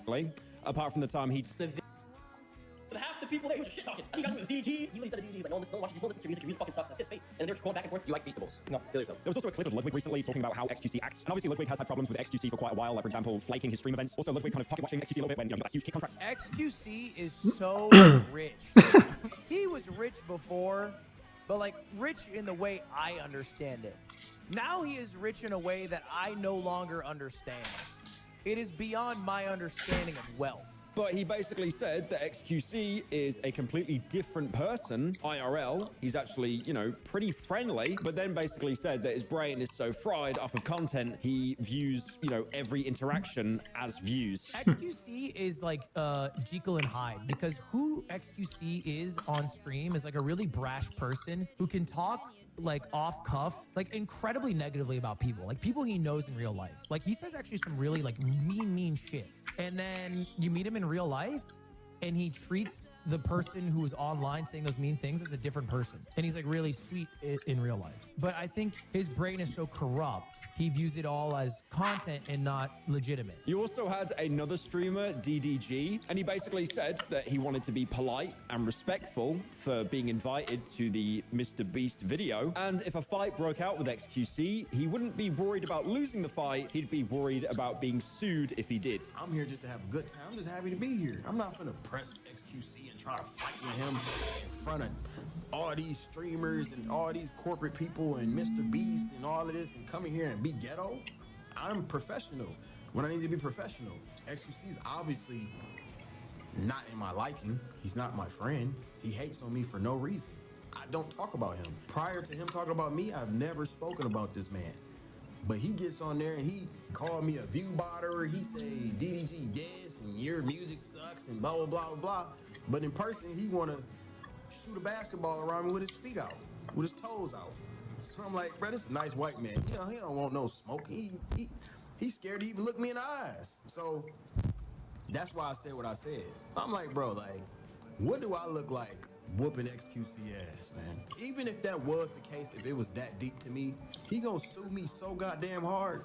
Apart from the time he... Half the people there were just shit talking. He got to DG. He literally said to DG, he's like, no, don't watch it. You don't listen to music. Your music fucking sucks. That's his face. And they're just going back and forth. You like Feastables? No, kill yourself. There was also a clip of Ludwig recently talking about how XQC acts. And obviously Ludwig has had problems with XQC for quite a while. Like, for example, flaking his stream events. Also, Ludwig kind of pocket watching XQC a little bit when, you know, he got huge kick contracts. XQC is so rich. He was rich before, but like rich in the way I understand it. Now he is rich in a way that I no longer understand. It is beyond my understanding of wealth. But he basically said that XQC is a completely different person. IRL, he's actually, you know, pretty friendly, but then basically said that his brain is so fried off of content, he views, you know, every interaction as views. XQC is like Jekyll and Hyde, because who XQC is on stream is like a really brash person who can talk like off cuff, like incredibly negatively about people, like people he knows in real life. Like he says actually some really like mean shit. And then you meet him in real life and he treats the person who was online saying those mean things is a different person. And he's like really sweet in real life. But I think his brain is so corrupt, he views it all as content and not legitimate. You also had another streamer, DDG, and he basically said that he wanted to be polite and respectful for being invited to the Mr. Beast video. And if a fight broke out with XQC, he wouldn't be worried about losing the fight. He'd be worried about being sued if he did. I'm here just to have a good time. I'm just happy to be here. I'm not finna press XQC and try to fight with him in front of all these streamers and all these corporate people and Mr. Beast and all of this and come in here and be ghetto. I'm professional when I need to be professional. XQC's obviously not in my liking. He's not my friend. He hates on me for no reason. I don't talk about him. Prior to him talking about me, I've never spoken about this man. But he gets on there and he called me a view botter. He say DDG this and your music sucks and blah, blah, blah, blah, blah. But in person, he want to shoot a basketball around me with his feet out, with his toes out. So I'm like, bro, this is a nice white man. You know, he don't want no smoke. He's scared to even look me in the eyes. So that's why I said what I said. I'm like, bro, like, what do I look like whooping XQC ass, man? Even if that was the case, if it was that deep to me, he gonna sue me so goddamn hard.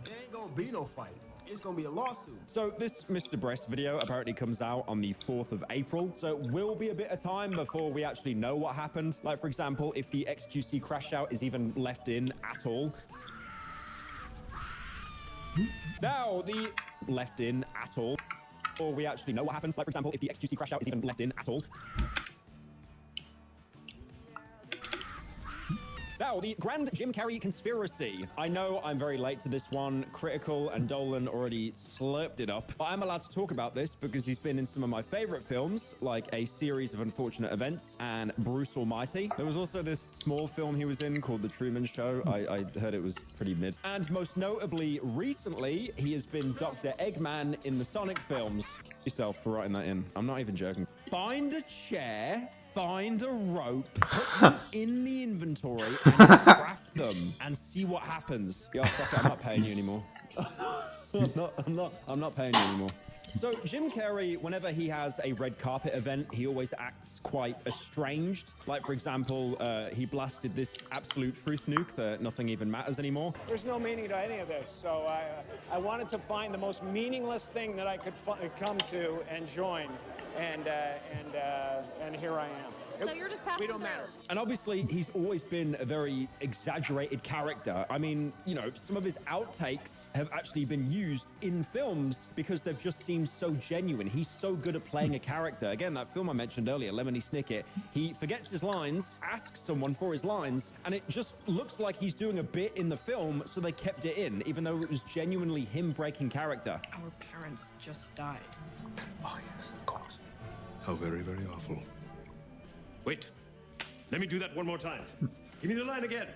It ain't gonna be no fight. It's gonna be a lawsuit. So this Mr. Breast video apparently comes out on the 4th of April. So it will be a bit of time before we actually know what happened. Like, for example, if the XQC crash out is even left in at all. Now, the left in at all. Or we actually know what happens. Like, for example, if the XQC crash out is even left in at all. Now, the Grand Jim Carrey conspiracy. I know I'm very late to this one. Critical and Dolan already slurped it up. But I'm allowed to talk about this because he's been in some of my favorite films, like A Series of Unfortunate Events and Bruce Almighty. There was also this small film he was in called The Truman Show. I heard it was pretty mid. And most notably, recently, he has been Dr. Eggman in the Sonic films. Yourself for writing that in. I'm not even joking. Find a chair, find a rope, put them in the inventory and craft them and see what happens. Yeah, fuck it, I'm not paying you anymore. I'm not paying you anymore. So Jim Carrey, whenever he has a red carpet event, he always acts quite estranged. Like, for example, he blasted this absolute truth nuke that nothing even matters anymore. There's no meaning to any of this, so I wanted to find the most meaningless thing that I could come to and join, and here I am. So you're just passing We don't matter. And obviously, he's always been a very exaggerated character. I mean, you know, some of his outtakes have actually been used in films because they've just seemed so genuine. He's so good at playing a character. Again, that film I mentioned earlier, Lemony Snicket, he forgets his lines, asks someone for his lines, and it just looks like he's doing a bit in the film, so they kept it in, even though it was genuinely him breaking character. Our parents just died. Oh, yes, of course. How very, very awful. Wait. Let me do that one more time. Give me the line again.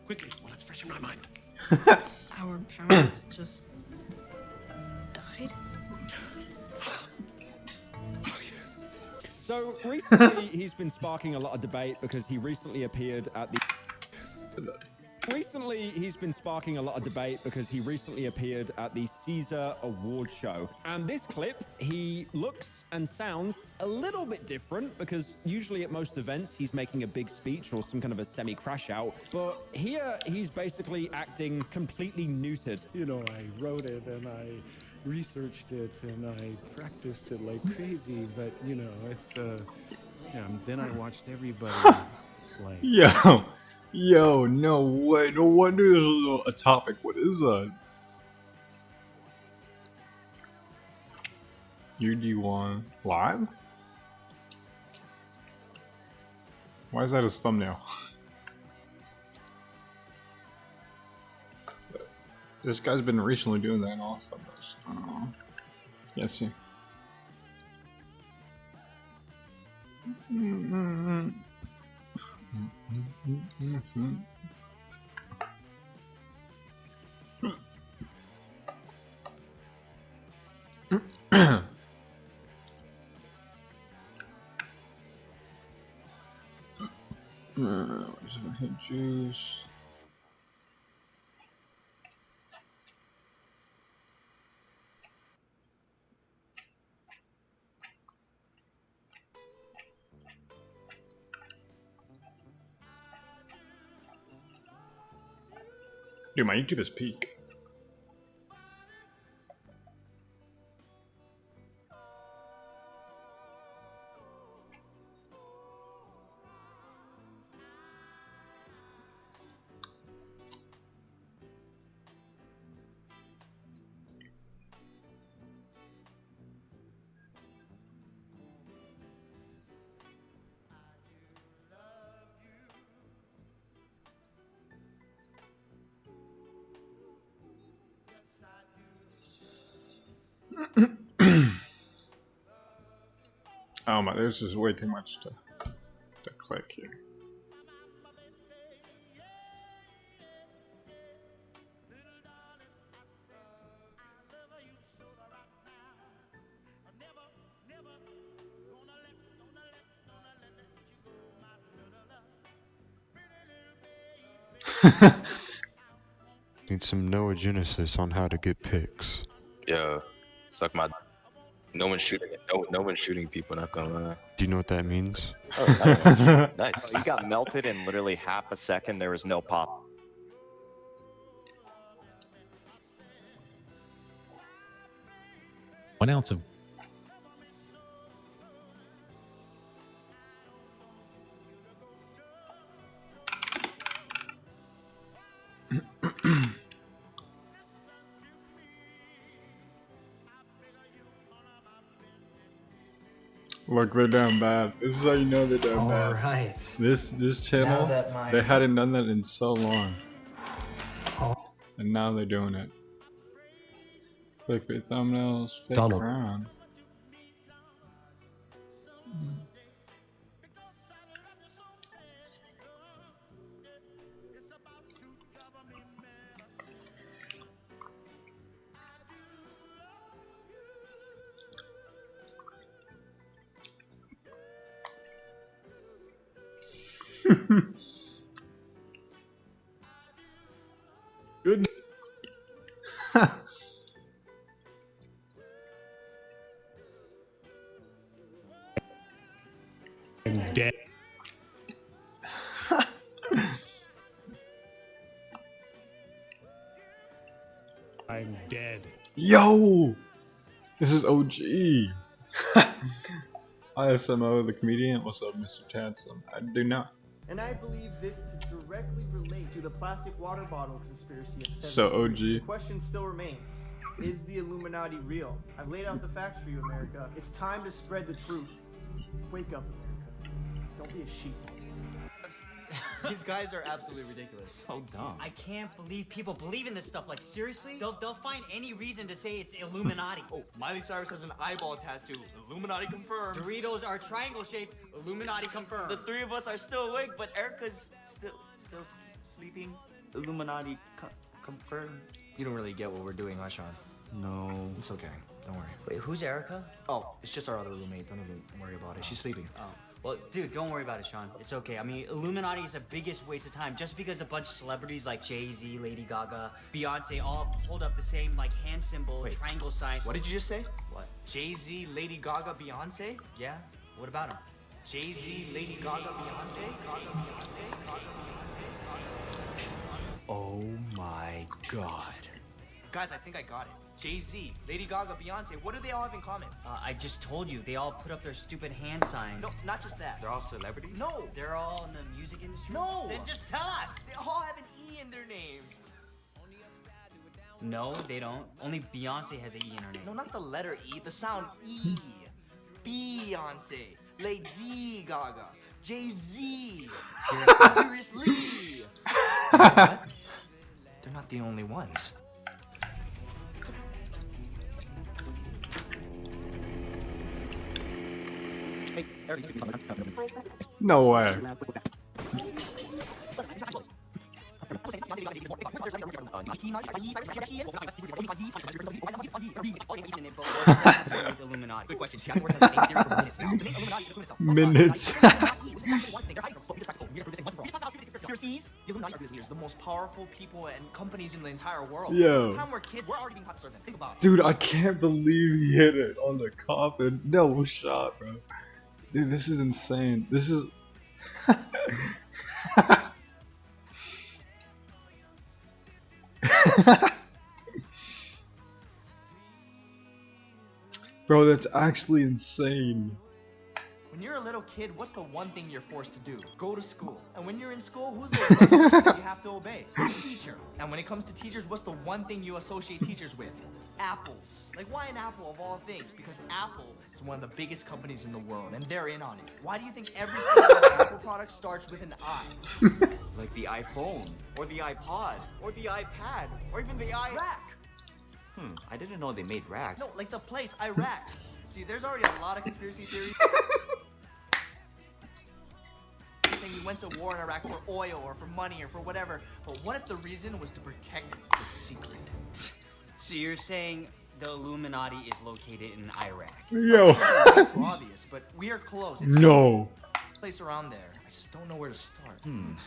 Quickly. Well, it's fresh in my mind. Our parents just died? So recently, he's been sparking a lot of debate because he recently appeared at the... Caesar Award show. And this clip, he looks and sounds a little bit different because usually at most events, he's making a big speech or some kind of a semi-crash out. But here, he's basically acting completely neutered. You know, I wrote it and I researched it and I practiced it like crazy, but you know, it's then I watched everybody like Yo, no way. No wonder there's a topic. What is that? UD1 live? Why is that his thumbnail? This guy's been recently doing that and all stuff. Yes, see. Hit juice. Dude, my YouTube is peak. Oh my, there's just way too much to click here. Need some Noah Genesis on how to get pics. Yeah, suck my. No one's shooting it. No one's shooting people. Not gonna lie. Do you know what that means? Oh, nice. Oh, he got melted in literally half a second. There was no pop. One ounce of Look, they're down bad. This is how you know they're down bad. Alright. This channel, that my- they hadn't done that in so long. And now they're doing it. Clickbait thumbnails, fake Donald. crown. Good. I'm dead. I'm dead. Yo! This is OG. ISMO, the comedian. What's up, Mr. Tansom? I do not. And I believe this to directly relate to the plastic water bottle conspiracy of 70. So OG. The question still remains. Is the Illuminati real? I've laid out the facts for you, America. It's time to spread the truth. Wake up, America. Don't be a sheep. These guys are absolutely ridiculous. So dumb. I can't believe people believe in this stuff. Like, seriously? They'll find any reason to say it's Illuminati. Oh, Miley Cyrus has an eyeball tattoo. Illuminati confirmed. Doritos are triangle shaped. Illuminati confirmed. The three of us are still awake, but Erica's still sleeping. Illuminati confirmed. You don't really get what we're doing, huh, Sean? No. It's okay. Don't worry. Wait, who's Erica? Oh, it's just our other roommate. Don't even worry about it. She's sleeping. Oh. Well, dude, don't worry about it, Sean. It's okay. I mean, Illuminati is the biggest waste of time. Just because a bunch of celebrities like Jay-Z, Lady Gaga, Beyonce all hold up the same, like, hand symbol, triangle sign. What did you just say? What? Jay-Z, Lady Gaga, Beyonce? Yeah? What about him? Jay-Z, Lady Gaga, Beyonce? Oh my god. Guys, I think I got it. Jay-Z, Lady Gaga, Beyonce, what do they all have in common? I just told you. They all put up their stupid hand signs. No, not just that. They're all celebrities? No! They're all in the music industry? No! Then just tell us! They all have an E in their name. No, they don't. Only Beyonce has an E in her name. No, not the letter E, the sound E. Beyonce, Lady Gaga, Jay-Z. Seriously? You know what? They're not the only ones. No way. Good question. Minutes. The Illuminati are leaders, the most powerful people and companies in the entire world. Yo. By the time we're kids, we're already being taught to serve them. Think about it. Dude, I can't believe he hit it on the coffin. No shot, bro. Dude, this is insane. This is... Bro, that's actually insane. When you're a little kid, what's the one thing you're forced to do? Go to school. And when you're in school, who's the one person that you have to obey? The teacher. And when it comes to teachers, what's the one thing you associate teachers with? Apples. Like, why an apple of all things? Because Apple is one of the biggest companies in the world, and they're in on it. Why do you think every single Apple product starts with an I? Like the iPhone, or the iPod, or the iPad, or even the Rack. I didn't know they made racks. No, like the place, Iraq. See, there's already a lot of conspiracy theories. Saying we went to war in Iraq for oil or for money or for whatever. But what if the reason was to protect the secret? So you're saying the Illuminati is located in Iraq? Yo. It's too obvious, but we are close. It's No. a place around there. I just don't know where to start.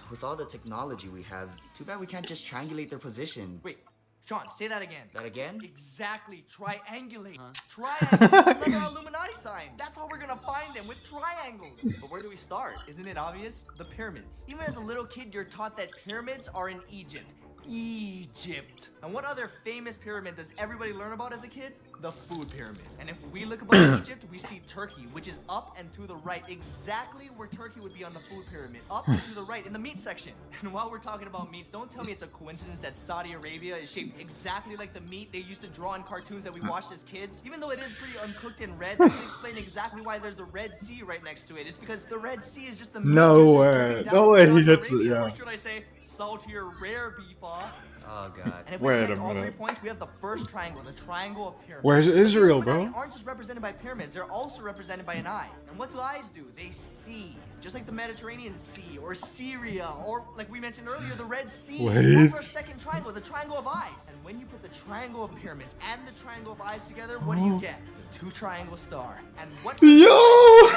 With all the technology we have, too bad we can't just triangulate their position. Wait, Sean, say that again. That again? Exactly, triangulate. Triangle. Another Illuminati sign. That's how we're gonna find them, with triangles. But where do we start? Isn't it obvious? The pyramids. Even as a little kid, you're taught that pyramids are in Egypt. Egypt. And what other famous pyramid does everybody learn about as a kid? The food pyramid. And if we look above Egypt, we see Turkey, which is up and to the right, exactly where Turkey would be on the food pyramid, up and to the right in the meat section. And while we're talking about meats, don't tell me it's a coincidence that Saudi Arabia is shaped exactly like the meat they used to draw in cartoons that we watched as kids. Even though it is pretty uncooked and red, that can explain exactly why there's the Red Sea right next to it. It's because the Red Sea is just the meat No just way. dripping down No from way he Saudi hits it, Arabia. yeah. Or should I say, saltier rare beef, Oh god. And if we Wait a connect all 3 minute. points, we have the first triangle, the triangle of pyramids. Where's So the Israel, Illuminati bro? aren't just represented by pyramids, they're also represented by an eye. And what do eyes do? They see. Just like the Mediterranean Sea, or Syria, or like we mentioned earlier, the Red Sea. Wait. That's our second triangle, the triangle of eyes. And when you put the triangle of pyramids and the triangle of eyes together, what do you get? The 2 triangle star. And what? Yo!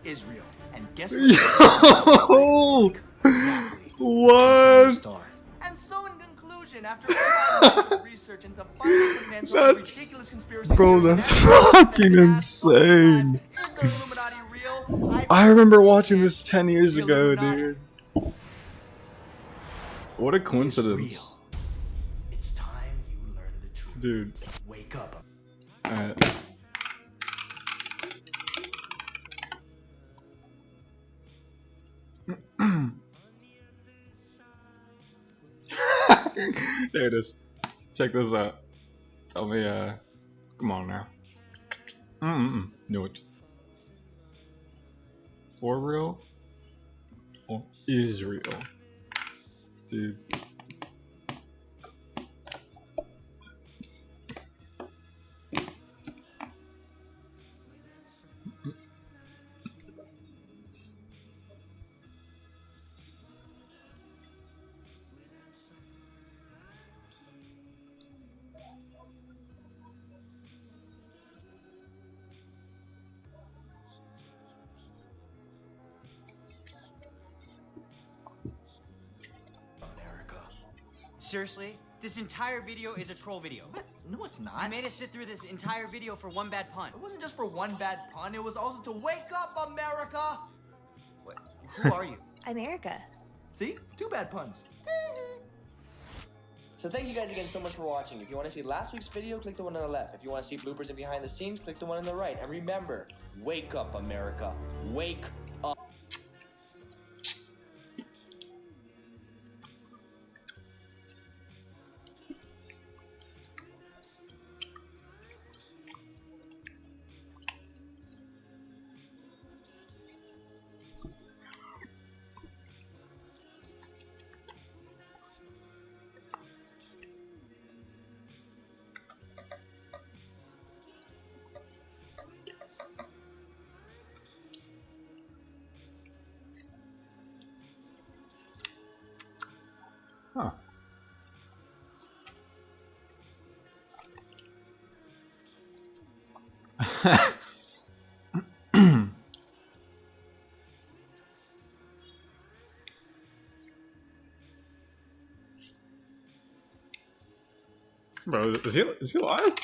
Israel. And guess Yo! What? And so in conclusion, after all my research into fundamental That's- ridiculous conspiracy Bro, theories, that's and everything fucking I've been asked so many insane. times, is the Illuminati real? I remember watching this 10 years ago, dude. What a coincidence. It's time you learn the truth. Dude. Wake up. Alright. There it is. Check this out. Tell me, come on now. Knew it. For real? Or Israel? Dude. Seriously? This entire video is a troll video. What? No, it's not. You made us sit through this entire video for one bad pun. It wasn't just for one bad pun, it was also to wake up, America! What? Who are you? I'm Erica. See? 2 bad puns. So thank you guys again so much for watching. If you want to see last week's video, click the one on the left. If you want to see bloopers and behind the scenes, click the one on the right. And remember, wake up, America. Wake up. Huh. Bro, is he alive?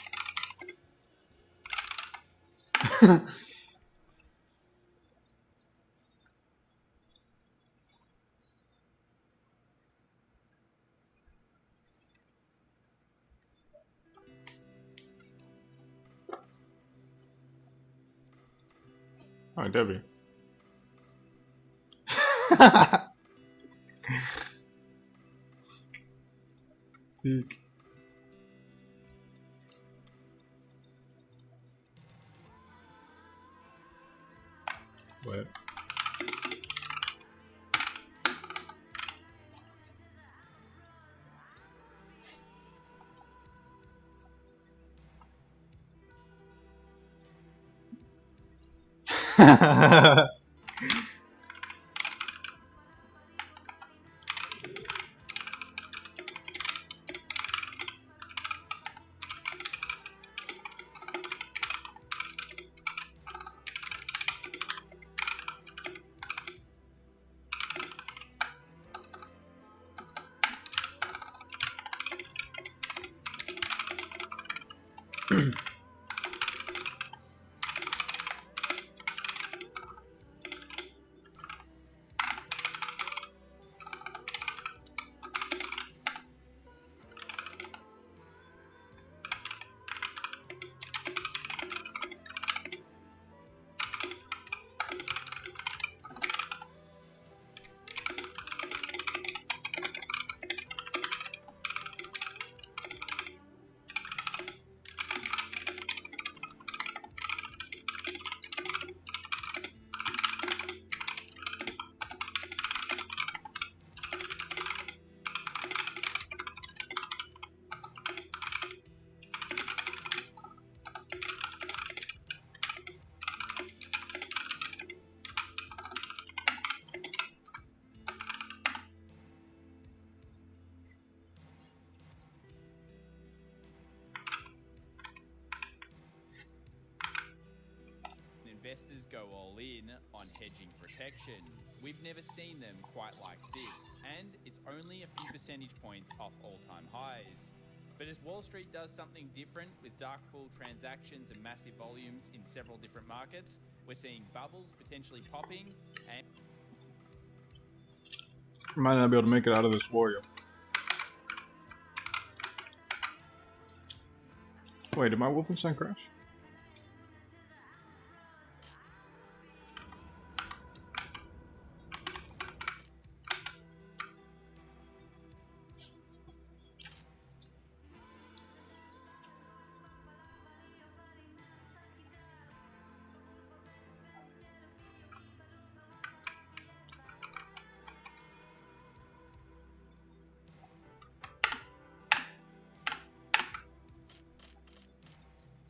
Oh, Debbie. Eek. What? Investors go all in on hedging protection. We've never seen them quite like this, and it's only a few percentage points off all-time highs. But as Wall Street does something different with dark pool transactions and massive volumes in several different markets, we're seeing bubbles potentially popping and... Might not be able to make it out of this warrior. Wait, did my Wolfenstein crash?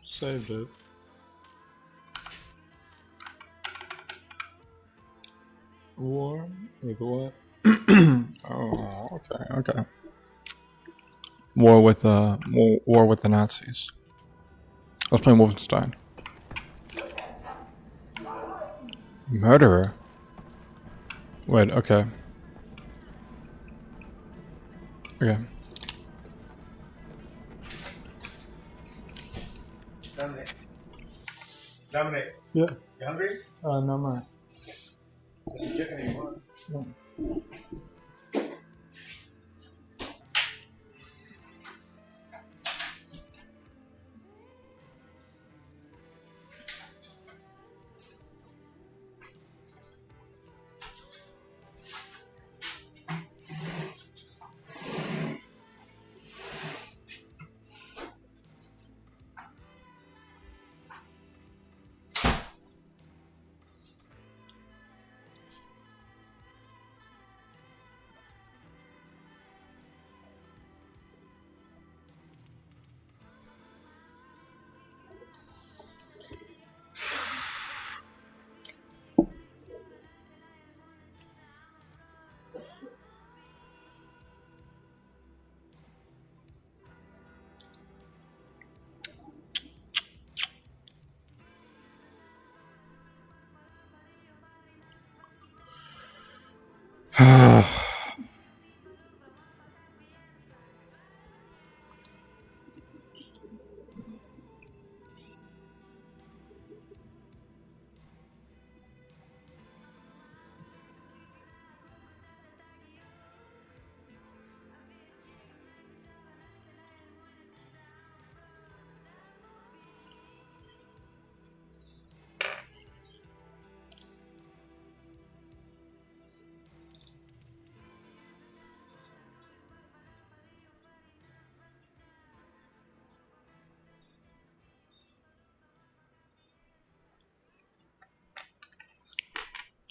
Saved it. War with what? Oh, okay. War with the Nazis. I was playing Wolfenstein. Murderer. Wait, okay. Okay. Dominic. Yeah. You hungry? No, man. There's some chicken you want. No.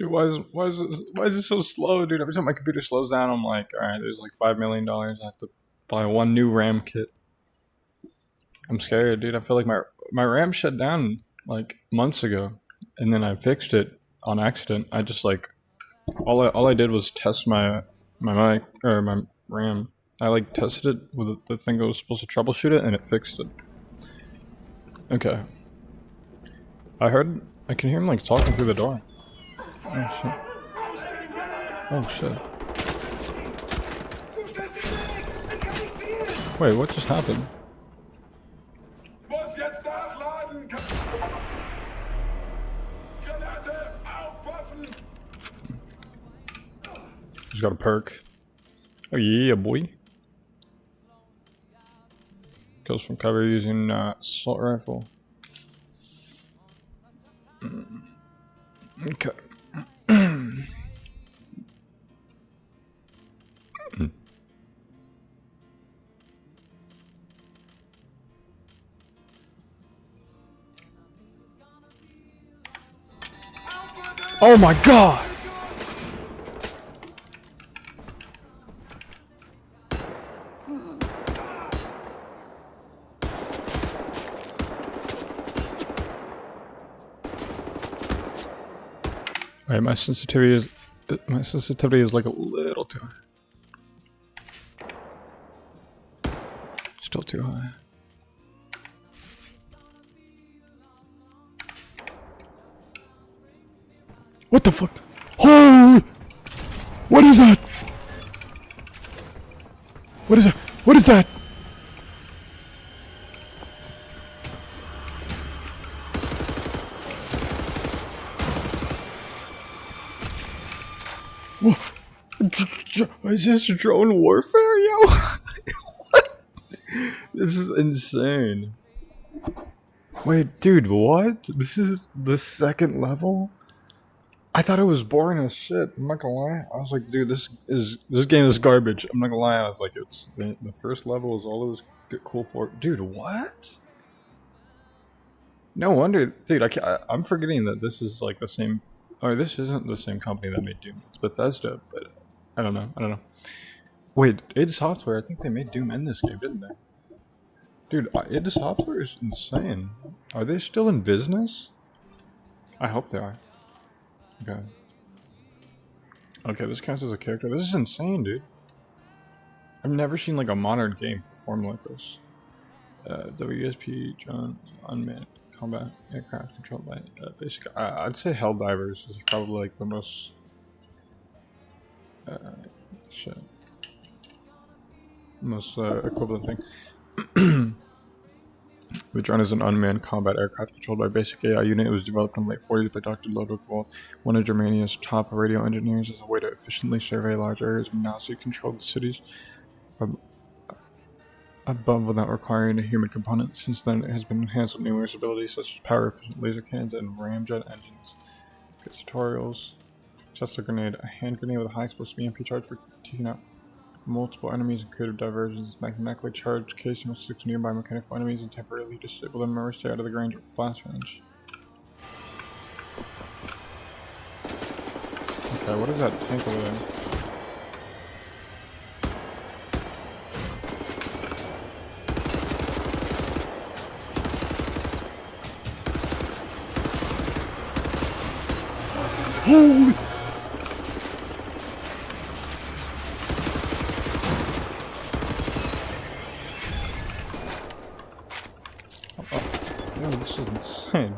Dude, why is it so slow, dude? Every time my computer slows down, I'm like, alright, there's like $5 million. I have to buy one new RAM kit. I'm scared, dude. I feel like my RAM shut down like months ago, and then I fixed it on accident. I just like all I did was test my mic or my RAM. I like tested it with the thing that was supposed to troubleshoot it, and it fixed it. Okay. I can hear him like talking through the door. Oh shit. Oh shit. Wait, what just happened? He's got a perk. Oh yeah, boy. Goes from cover using assault rifle. Okay. Oh my god! Alright, my sensitivity is like a little too high. Still too high. What the fuck? Holy! What is that? What is that? What is that? What? Is this drone warfare, yo? What? This is insane. Wait, dude, what? This is the second level? I thought it was boring as shit. I'm not gonna lie. I was like, dude, this game is garbage. I'm not gonna lie. I was like, it's the first level is all it was cool for. Dude, what? No wonder, dude. I'm forgetting that this is like the same. Or this isn't the same company that made Doom. It's Bethesda, but I don't know. Wait, id Software. I think they made Doom in this game, didn't they? Dude, id Software is insane. Are they still in business? I hope they are. Okay. Okay, this counts as a character. This is insane, dude. I've never seen like a modern game perform like this. WSP John unmanned combat aircraft controlled by basic. I'd say Helldivers is probably like the most. Most equivalent thing. The drone is an unmanned combat aircraft controlled by a basic AI unit. It was developed in the late 40s by Dr. Ludwig Wolf, one of Germany's top radio engineers, as a way to efficiently survey large areas of Nazi-controlled cities above without requiring a human component. Since then, it has been enhanced with numerous abilities such as power-efficient laser cannons and ramjet engines. Good tutorials. Test a grenade. A hand grenade with a high explosive EMP charge for taking out multiple enemies and creative diversions. Magnetically charged casing will stick to nearby mechanical enemies and temporarily disable them or stay out of the range or blast range. Okay, what is that tank over there? Holy! Oh, this is insane.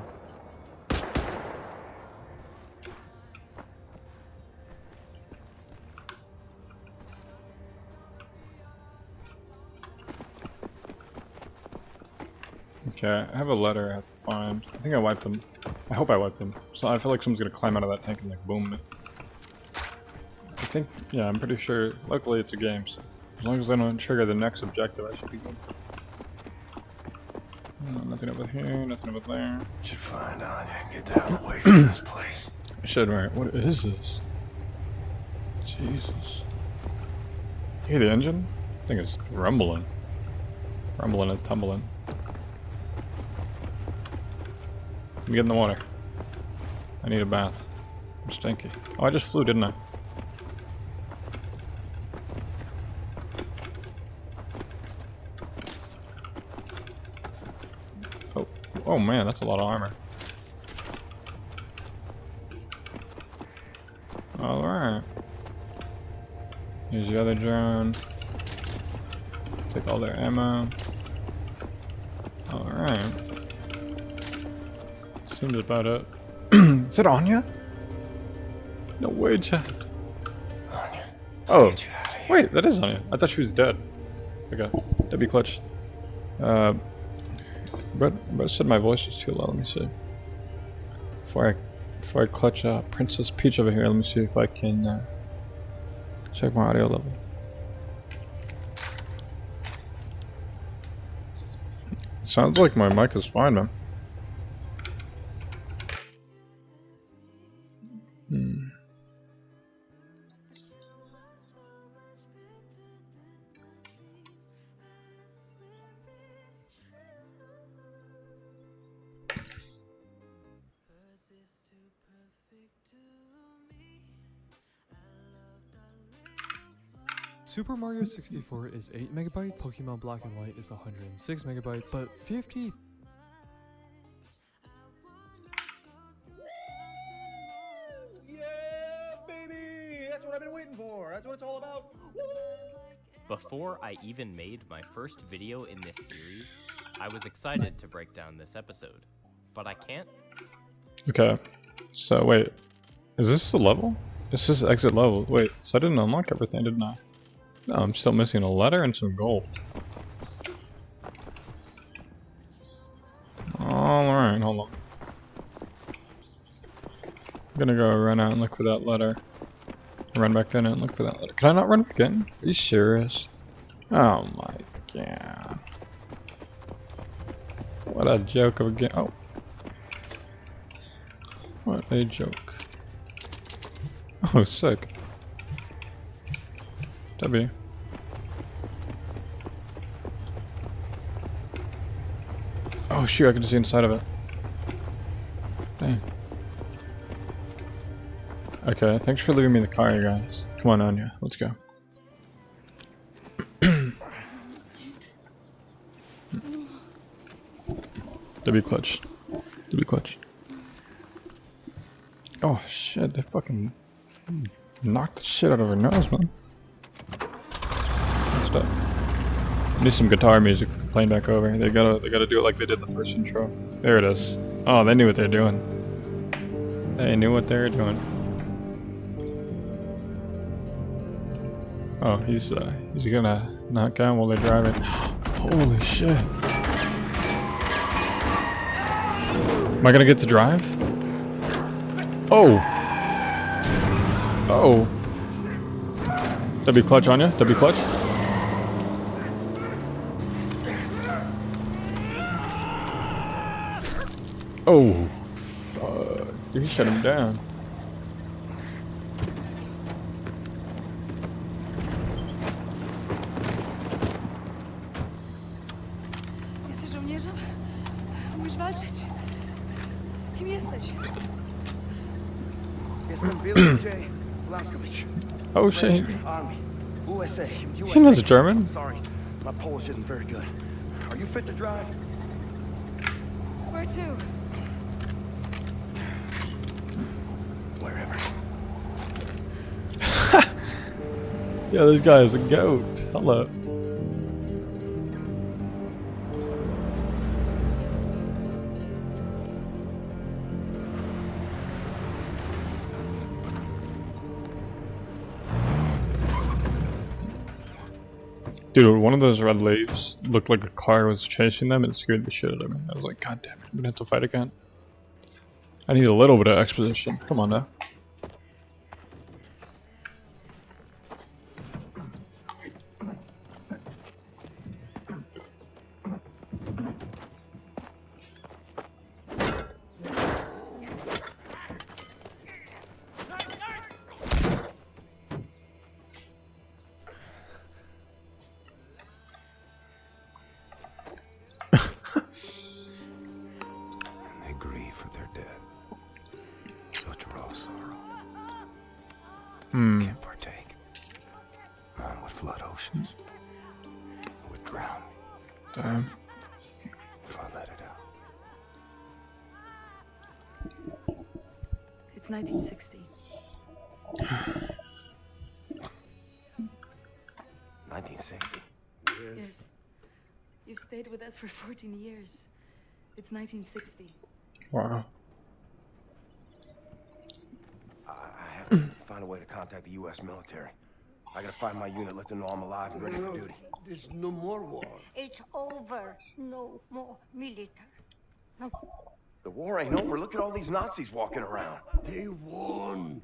Okay, I have a letter I have to find. I think I wiped them. I hope I wiped them. So I feel like someone's gonna climb out of that tank and like boom me. I think, yeah, I'm pretty sure. Luckily it's a game, so as long as I don't trigger the next objective, I should be good. No, nothing over here, nothing over there. Should find Anya and get the hell away from this place. I should, right? What is this? Jesus. You hear the engine? I think it's rumbling. Rumbling and tumbling. Let me get in the water. I need a bath. I'm stinky. Oh, I just flew, didn't I? Oh, oh man, that's a lot of armor. Alright. Here's the other drone. Take all their ammo. Alright. Seems about it. Is it Anya? No way, chat. Anya. Oh. Wait, that is Anya. I thought she was dead. Okay. That'd be clutch. But said my voice is too low. Let me see. Before I clutch Princess Peach over here, let me see if I can check my audio level. Sounds like my mic is fine, man. Super Mario 64 is 8 megabytes, Pokemon Black and White is 106 megabytes, but 50... Yeah, baby! That's what I've been waiting for. That's what it's all about. Woo! Before I even made my first video in this series, I was excited to break down this episode, but I can't. Okay, so wait, is this the level? It's just exit level. Wait, so I didn't unlock everything, didn't I? No, I'm still missing a letter and some gold. Alright, hold on. I'm gonna go run out and look for that letter. Run back in and look for that letter. Can I not run back in? Are you serious? Oh my god. What a joke of a game. Oh. What a joke. Oh, sick. W. Oh shoot, I can see inside of it. Dang. Okay, thanks for leaving me the car, you guys. Come on, Anya, let's go. W clutch. W clutch. Oh shit, they fucking knocked the shit out of her nose, man. Stop. I need some guitar music playing back over. They gotta do it like they did the first intro. There it is. Oh, they knew what they're doing. They knew what they were doing. Oh, he's gonna knock out while they're driving. Holy shit. Am I gonna get to drive? Oh. Oh. W clutch on ya? W clutch? Oh. Fuck. You shut him down. Jesteś żołnierzem? Umiesz walczyć? Kim jesteś? Jestem Billy J. Blaskovich. Oh shit. Army. USA. He knows German. Sorry, my Polish isn't very good. Are you fit to drive? Where to? Wherever. Yeah, this guy is a goat. Hello. Dude, one of those red leaves looked like a car was chasing them and it scared the shit out of me. I was like, god damn it, I'm gonna have to fight again. I need a little bit of exposition. Come on now. And they grieve for their dead. Such raw sorrow. Can't partake. Man would flood oceans. Would drown. Damn. If I let it out. It's 1960. 1960. Yes. You've stayed with us for 14 years. It's 1960. Wow. I have to find a way to contact the U.S. military. I gotta find my unit, let them know I'm alive and ready for duty. There's no more war. It's over. No more military. No. The war ain't over. Look at all these Nazis walking around. They won.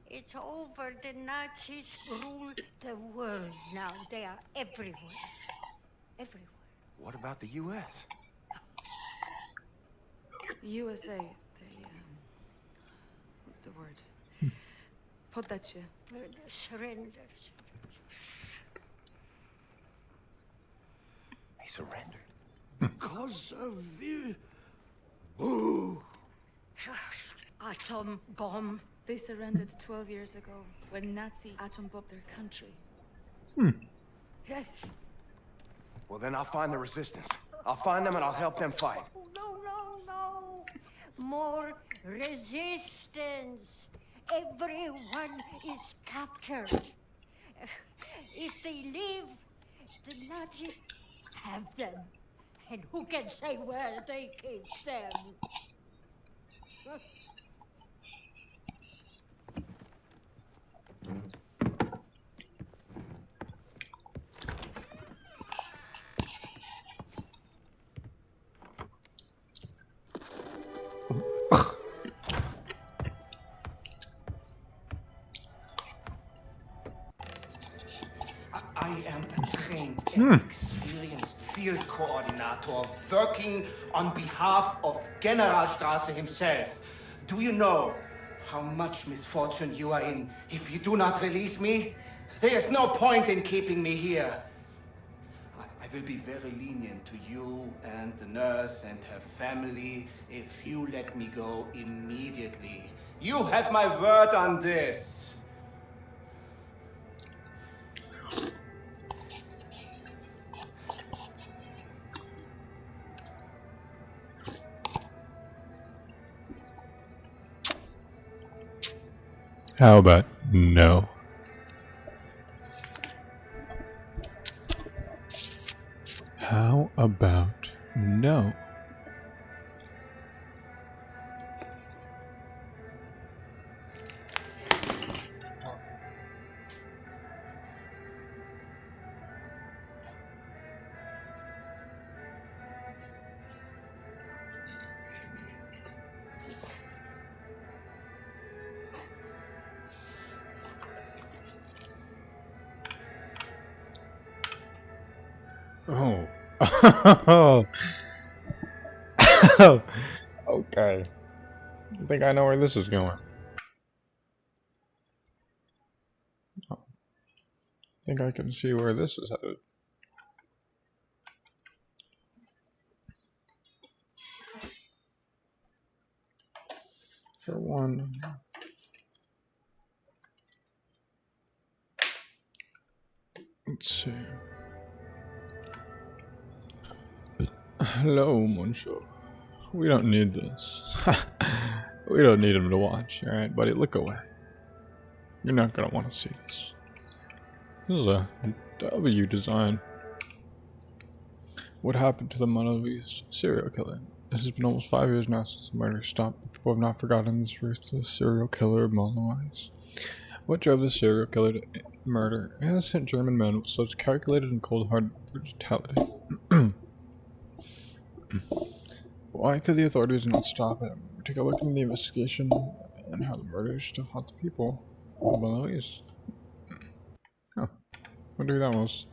It's over. The Nazis rule the world now. They are everywhere. Everywhere. What about the U.S.? The USA, they, what's the word? Poddacie. Surrenders. He surrendered. Because of you. Ooh. Atom bomb. They surrendered 12 years ago when Nazi atom bombed their country. Yes. Well, then I'll find the resistance. I'll find them and I'll help them fight. No, no, no. More resistance. Everyone is captured. If they leave, the Nazis have them. And who can say where they keep them? I am a trained and experienced field coordinator working on behalf of Generalstrasse himself. Do you know how much misfortune you are in if you do not release me? There is no point in keeping me here. I will be very lenient to you and the nurse and her family if you let me go immediately. You have my word on this. How about no? How about no? Oh. Okay. I think I know where this is going. I think I can see where this is headed. For one. Let's see. Hello, Monsieur. We don't need this. We don't need him to watch, alright, buddy? Look away. You're not gonna want to see this. This is a W design. What happened to the Mona Lisa serial killer? It has been almost 5 years now since the murder stopped, but people have not forgotten this ruthless serial killer of Mona Lisa. What drove the serial killer to murder innocent German men with such calculated and cold-hearted brutality? Why could the authorities not stop it? Take a look into the investigation and how the murders still haunt the people of Mona Lisa. Huh. Wonder who that was.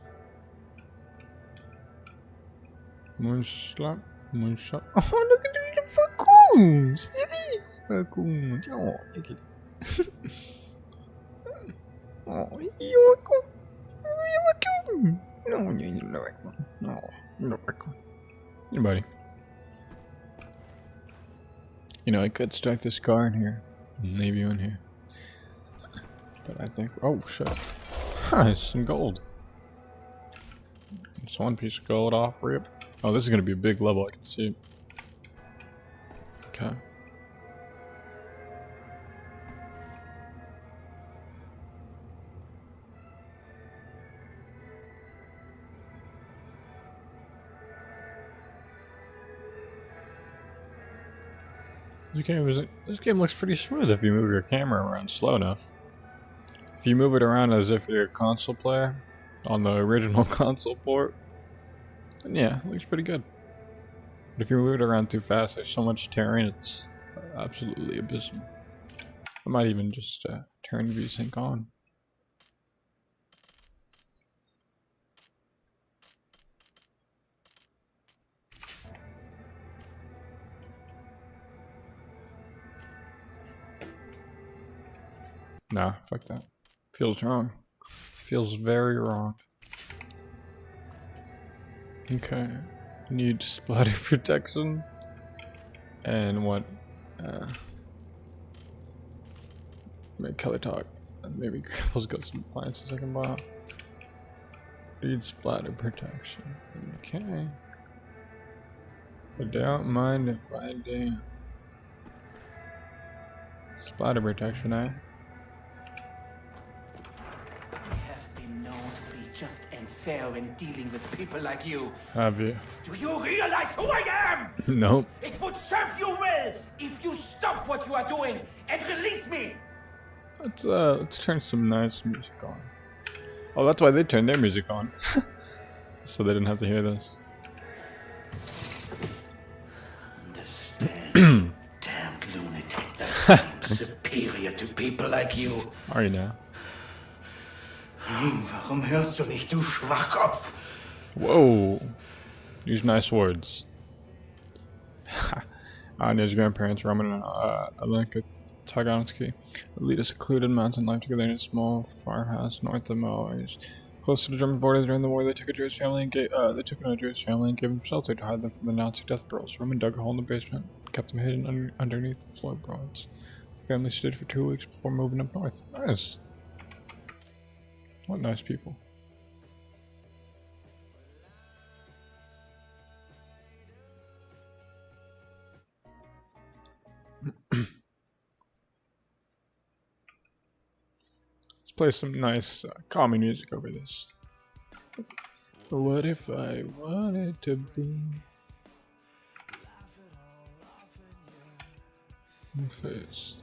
Moonshot? Moonshot? Oh, look at the raccoons! Raccoons! Oh, look at oh, you're a raccoon! You're a raccoon! No, you're not a raccoon. No, you're not a raccoon. Hey, buddy. You know, I could stack this car in here and leave you in here. But I think, oh shit, nice, some gold. Just one piece of gold off, rip. Oh, this is gonna be a big level, I can see. Okay. This game looks pretty smooth if you move your camera around slow enough. If you move it around as if you're a console player on the original console port, then yeah, it looks pretty good. But if you move it around too fast, there's so much terrain, it's absolutely abysmal. I might even just turn VSync on. Nah, fuck that. Feels wrong. Feels very wrong. Okay. Need splatter protection. And what? Make Kelly talk. Maybe Cripple's got some appliances I can buy. Need splatter protection. Okay. I don't mind if I do. Splatter protection, eh? Just and fair when dealing with people like you. Have you? Do you realize who I am? Nope. It would serve you well if you stop what you are doing and release me. Let's turn some nice music on. Oh, that's why they turned their music on. So they didn't have to hear this. Understand, damned lunatic that seems superior to people like you. Are you now? Warum hörst du nicht, du Schwachkopf? Whoa. Use nice words. Anya's grandparents, Roman and Alenka Tagansky, lead a secluded mountain life together in a small farmhouse north of Moa's. Close to the German border during the war, they took a Jewish family and gave them shelter to hide them from the Nazi death barrels. Roman dug a hole in the basement, kept them hidden underneath the floorboards. The family stayed for 2 weeks before moving up north. Nice. What nice people. Let's play some nice calming music over this. What if I wanted to be? Face.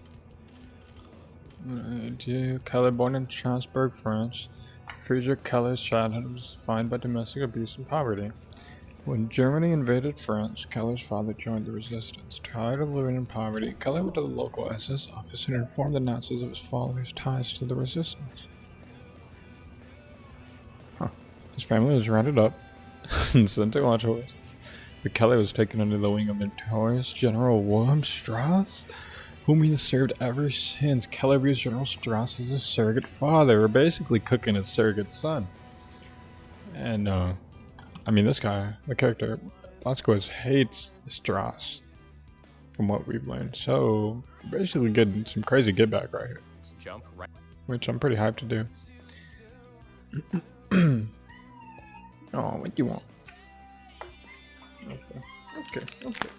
Keller, born in Strasbourg, France. Friedrich Keller's childhood was defined by domestic abuse and poverty. When Germany invaded France, Keller's father joined the resistance. Tired of living in poverty, Keller went to the local SS office and informed the Nazis of his father's ties to the resistance. His family was rounded up and sent to Auschwitz, but Keller was taken under the wing of notorious General Wilhelm Strauss, whom he has served ever since. Keller views General Strauss as a surrogate father, or basically cooking his surrogate son. And, I mean, this guy, the character, Blasquez, hates Strauss, from what we've learned. So, basically getting some crazy get back right here. Jump right. Which I'm pretty hyped to do. Oh, what do you want? Okay. Okay.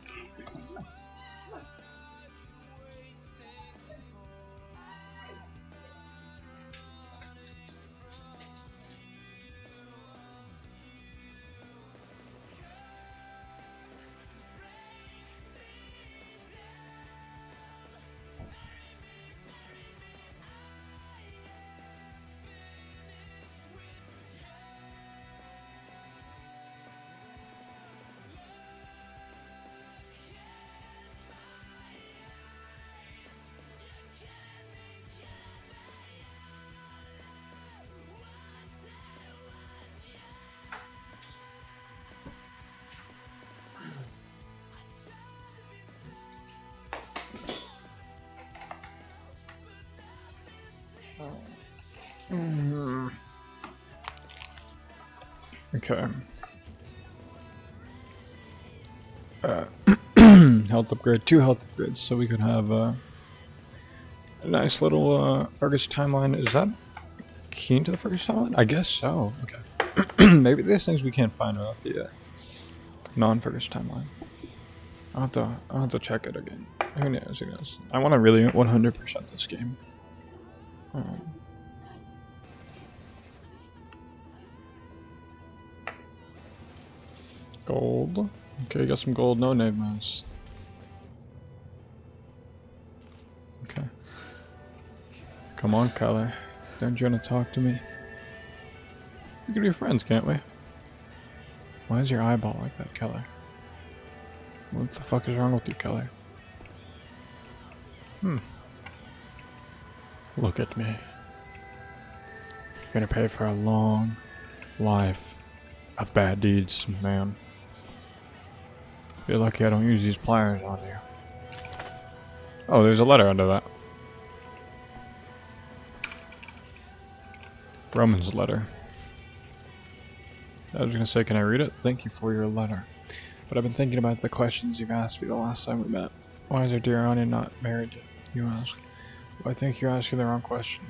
Health upgrade, 2 health upgrades, so we could have Nice little Fergus timeline. Is that key to the Fergus timeline? I guess so. Okay. Maybe there's things we can't find without the non-Fergus timeline. I'll have to check it again. Who knows? Who knows? I want to really 100% this game. Gold. Okay, got some gold. No enigmas. Okay. Come on, Keller. Don't you want to talk to me? We can be friends, can't we? Why is your eyeball like that, Keller? What the fuck is wrong with you, Keller? Look at me. You're gonna pay for a long life of bad deeds, man. You're lucky I don't use these pliers on you. Oh, there's a letter under that. Roman's letter. I was gonna say, can I read it? Thank you for your letter. But I've been thinking about the questions you've asked me the last time we met. Why is our dear Anya not married, you ask? Well, I think you're asking the wrong question.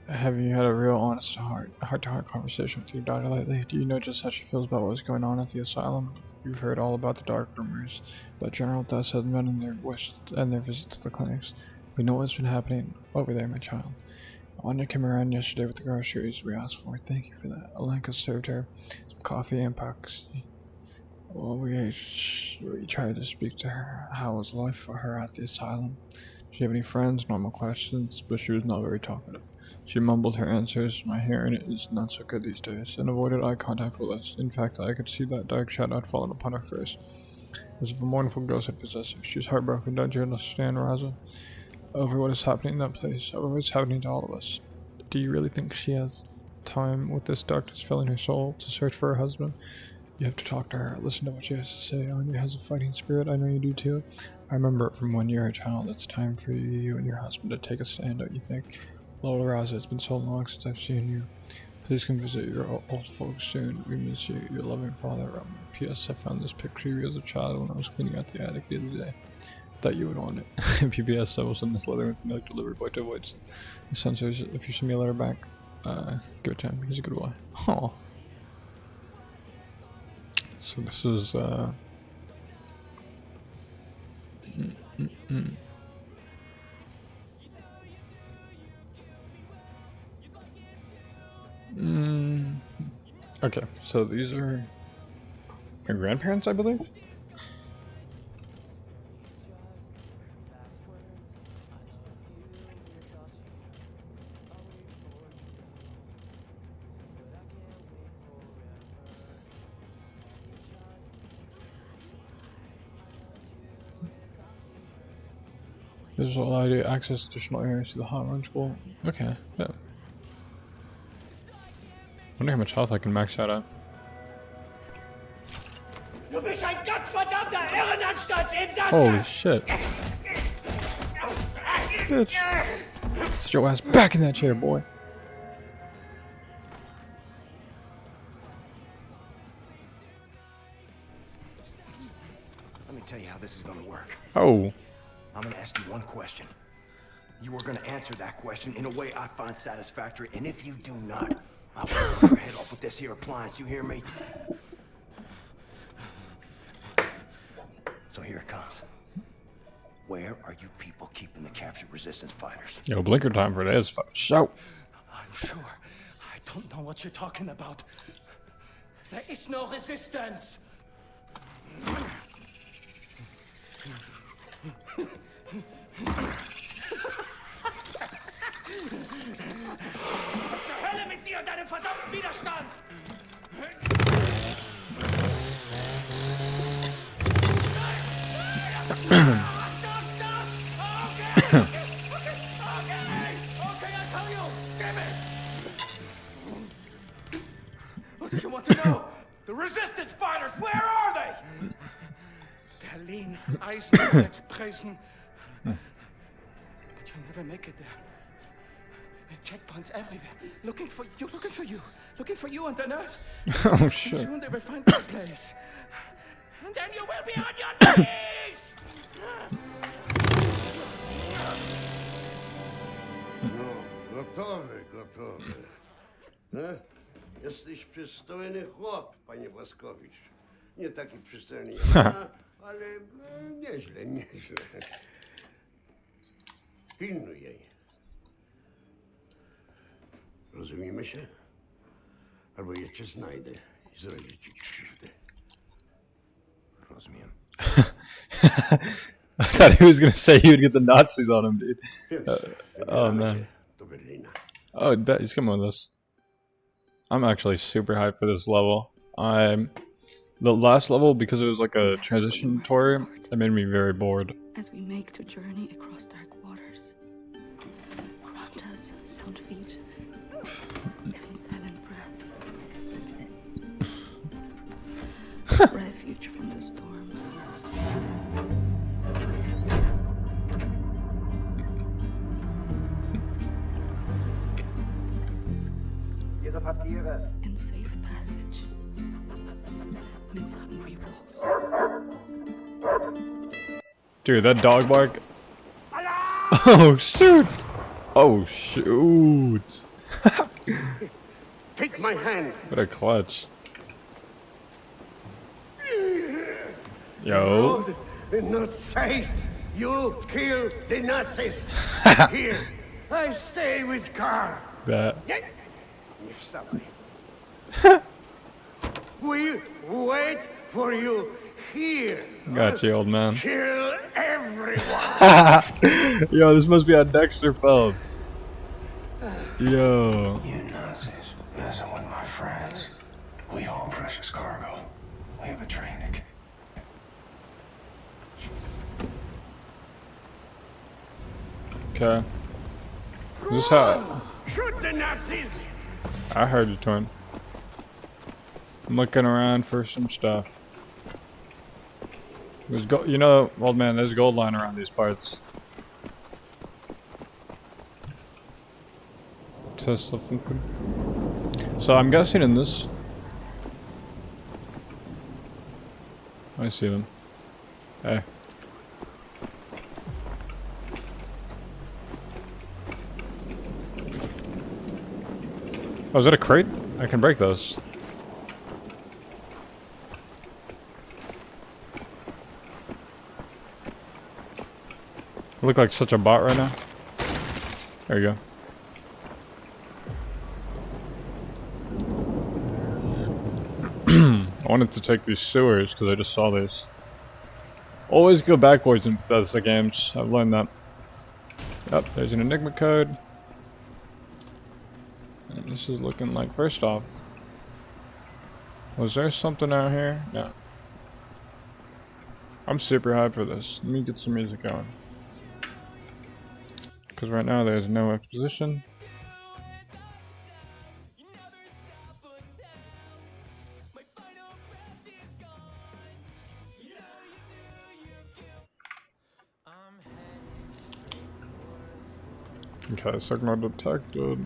Have you had a real honest heart-to-heart conversation with your daughter lately? Do you know just how she feels about what's going on at the asylum? You've heard all about the dark rumors, about general deaths of men and their visits to the clinics. We know what's been happening over there, my child. Anya came around yesterday with the groceries we asked for. Thank you for that. Alenka served her some coffee and pucks. Well, we tried to speak to her. How was life for her at the asylum? Did she have any friends? Normal questions, but she was not very talkative. She mumbled her answers. My hearing is not so good these days, and avoided eye contact with us. In fact, I could see that dark shadow had fallen upon her face, as if a mournful ghost had possessed her. She's heartbroken, don't you understand, Raza? Over what is happening in that place, over what's happening to all of us. Do you really think she has time, with this darkness filling her soul, to search for her husband? You have to talk to her, listen to what she has to say. Anya has a fighting spirit, I know you do too. I remember it from when you were a child. It's time for you and your husband to take a stand, don't you think? Lord Raza, it's been so long since I've seen you. Please come visit your old folks soon. We miss you, your loving father, Roman. P.S. I found this picture of you as a child when I was cleaning out the attic the other day. Thought you would want it. P.P.S. I will send this letter with milk delivered by to avoid the censors. If you send me a letter back, give it to him. He's a good boy. Aw. So this is okay, so these are my grandparents, I believe. This will allow you to access additional areas to the hot run school. Okay, yeah. I wonder how much health I can max out at. Du bist ein gottverdammter Irrenanstaltsinsasse! Holy shit. Bitch. Sit your ass back in that chair, boy. Let me tell you how this is gonna work. Oh. I'm gonna ask you one question. You are gonna answer that question in a way I find satisfactory, and if you do not, I will blow your head off with this here appliance, you hear me? So here it comes. Where are you people keeping the captured resistance fighters? Yo, blinker time for this. Shout. I'm sure. I don't know what you're talking about. There is no resistance. Was zur Hölle mit dir und deinem verdammten Widerstand? What do you want to know? The resistance fighters, where are they? Berlin, Eisenstadt, Dresden. But you'll never make it there. There are checkpoints everywhere. Looking for you and the nurse. Oh shit. And soon they will find this place. And then you will be on your knees! Gotowy, gotowy. Jesteś przystojny chłop, panie Błaskowicz. Nie taki przystojny jak ja, ale nieźle, nieźle. Pilnuj jej. Rozumiemy się? Albo ja cię znajdę i zrobię ci krzywdę. Rozumiem. I thought he was gonna say he would get the Nazis on him, dude. Oh man. Oh, bet he's coming with us. I'm actually super hyped for this level. The last level, because it was like a transition tutorial, it made me very bored. As we make the journey across dark waters, grant us sound feet and silent breath. Refuge from the storm. And safe passage amidst hungry wolves. Dude, that dog bark. Oh shoot! Oh shoot! Take my hand. What a clutch. Yo. Not safe. You kill the Nazis. Here, I stay with Carl. Bet. Nie wstawaj. We wait for you here. Got you, old man. Kill everyone. Yo, this must be on Dexter Phelps. Yo. You Nazis messing with my friends. We haul precious cargo. We have a train to get. Okay. Is this how? Shoot the Nazis. I heard you, Torn. I'm looking around for some stuff. There's you know, old man, there's gold line around these parts. Tesla Funkin. So I'm guessing in this. I see them. Hey. Oh, is that a crate? I can break those. I look like such a bot right now. There you go. I wanted to take these sewers because I just saw this. Always go backwards in Bethesda games. I've learned that. Yep, there's an Enigma code. And this is looking like, first off, was there something out here? No. I'm super hyped for this. Let me get some music going. Because right now there's no exposition. Okay, signal detected.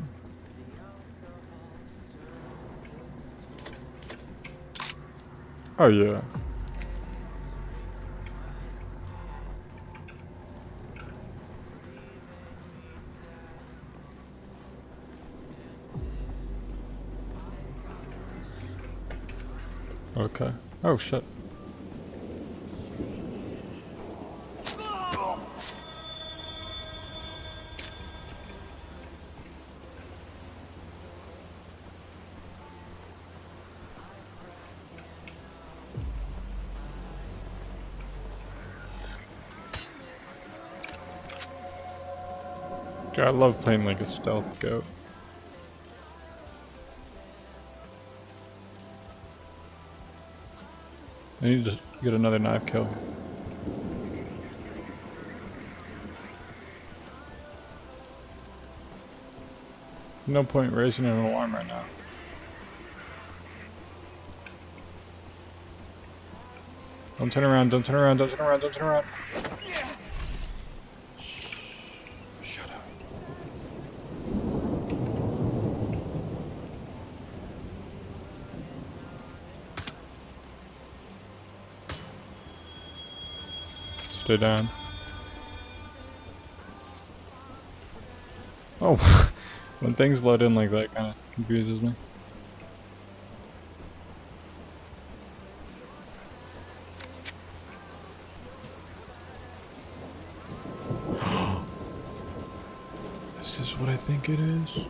Oh yeah. Okay. Oh shit. Dude, I love playing like a stealth goat. I need to get another knife kill. No point raising an alarm right now. Don't turn around, don't turn around, don't turn around, don't turn around. Shut up. Stay down. Oh, When things load in like that, it kind of confuses me. Is this what I think it is?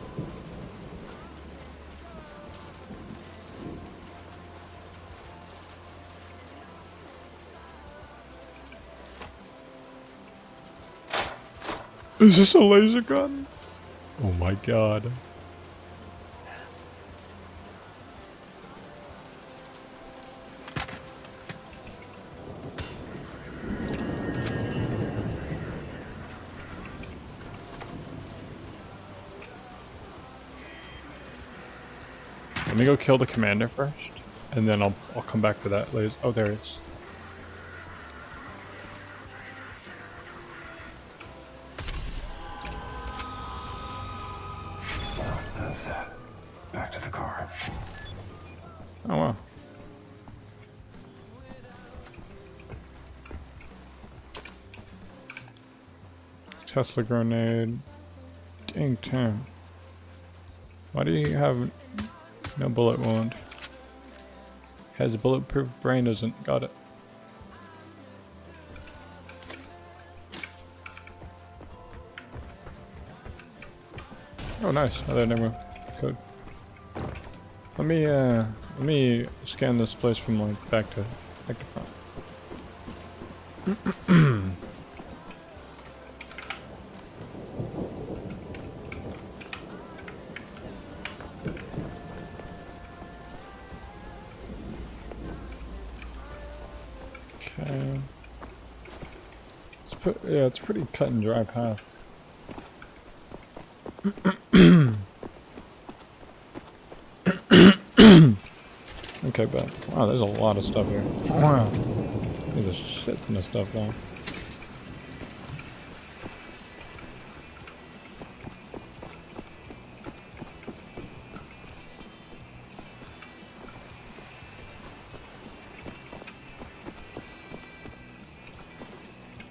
Is this a laser gun? Oh my god. Let me go kill the commander first, and then I'll come back for that laser. Oh, there it is. That's that. Back to the car. Oh wow. Tesla grenade. Dang Tim. Why do you have no bullet wound? Has a bulletproof brain, doesn't. Got it. Oh nice, another enigma code. Let me scan this place from like back to front. Okay. Yeah, it's a pretty cut and dry path. Okay, but wow, there's a lot of stuff here. Wow, there's a shit ton of stuff though.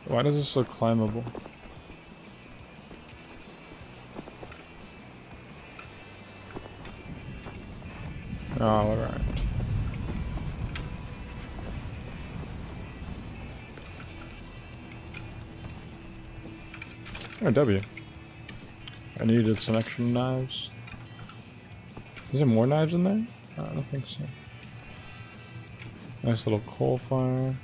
Why does this look climbable? Oh, alright. Oh, W. I needed some extra knives. Is there more knives in there? I don't think so. Nice little coal fire.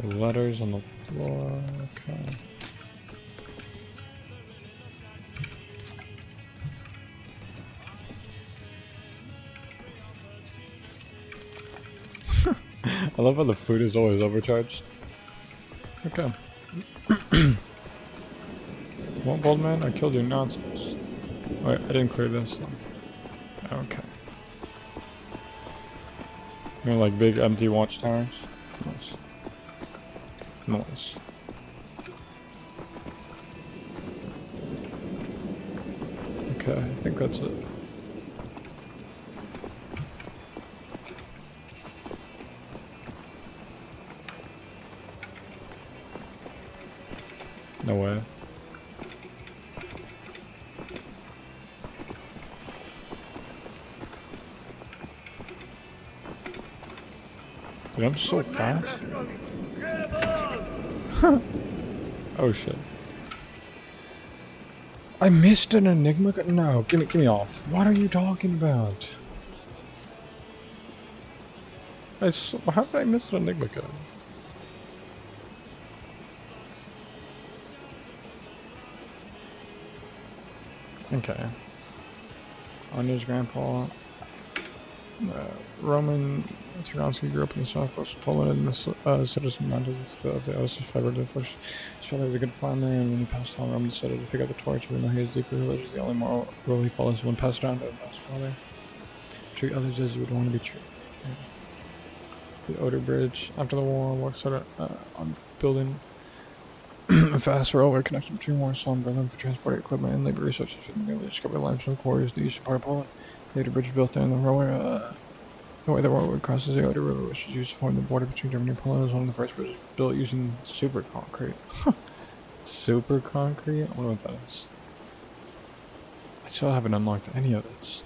Letters on the floor. Okay. I love how the food is always overcharged. Okay. What, bold man? I killed your nonsense. Wait, I didn't clear this then. Okay. You know, like big empty watchtowers? Nice. Nice. Okay, I think that's it. No way. Dude, I'm so fast. Oh shit. I missed an enigma? No, give me off. What are you talking about? How did I miss an enigma code? Okay. Anya's grandpa. Roman Tyronsky grew up in the southwest of Poland and the citizen mounted the Otis fiber to push. His father was a good farmer, and when he passed on, Roman decided to pick up the torch, even though he was deeply religious. The only moral rule he follows when passed down to his father. Treat others as you would want to be treated. Yeah. The Oder Bridge. After the war, work started on building a fast railway connection between Warsaw and Berlin for transporting equipment and labor researchers. Nearly discovered limestone quarries in the eastern part of Poland. The Oder Bridge built there in the railway The way the railroad crosses the Oder River, which is used to form the border between Germany and Poland, was one of the first bridges built using super concrete. Super concrete? I wonder what that is. I still haven't unlocked any of this.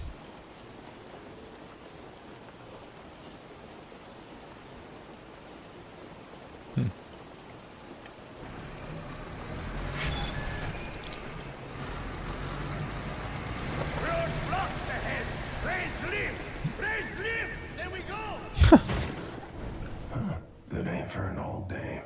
Good ain't for an old dame.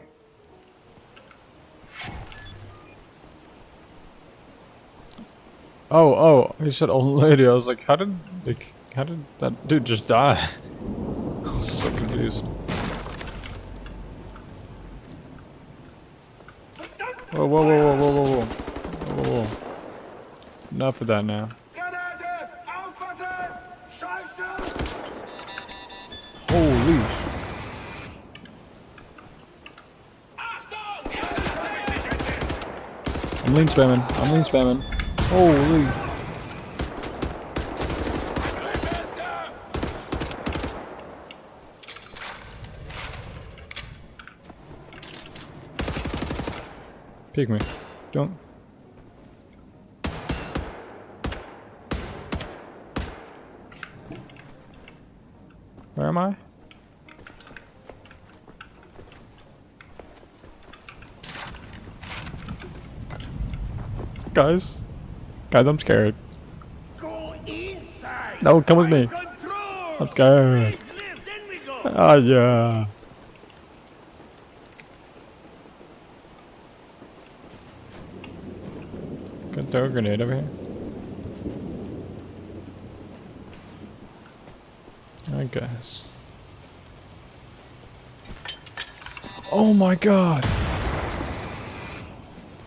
Oh, he said old lady. I was like, how did that dude just die? I was so confused. Whoa, whoa, whoa, whoa, whoa, whoa, whoa, whoa. Enough of that now. Holy sh... I'm lean spamming. Holy... Peek me. Don't... Where am I? Guys, I'm scared. No, come with me. I'm scared. Ah, yeah. Can throw a grenade over here. I guess. Oh my god!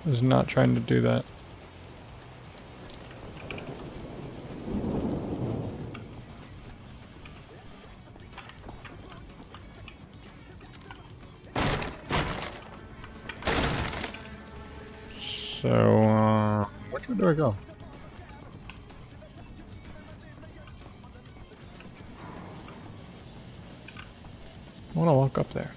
I was not trying to do that. So, which way do I go? I want to walk up there.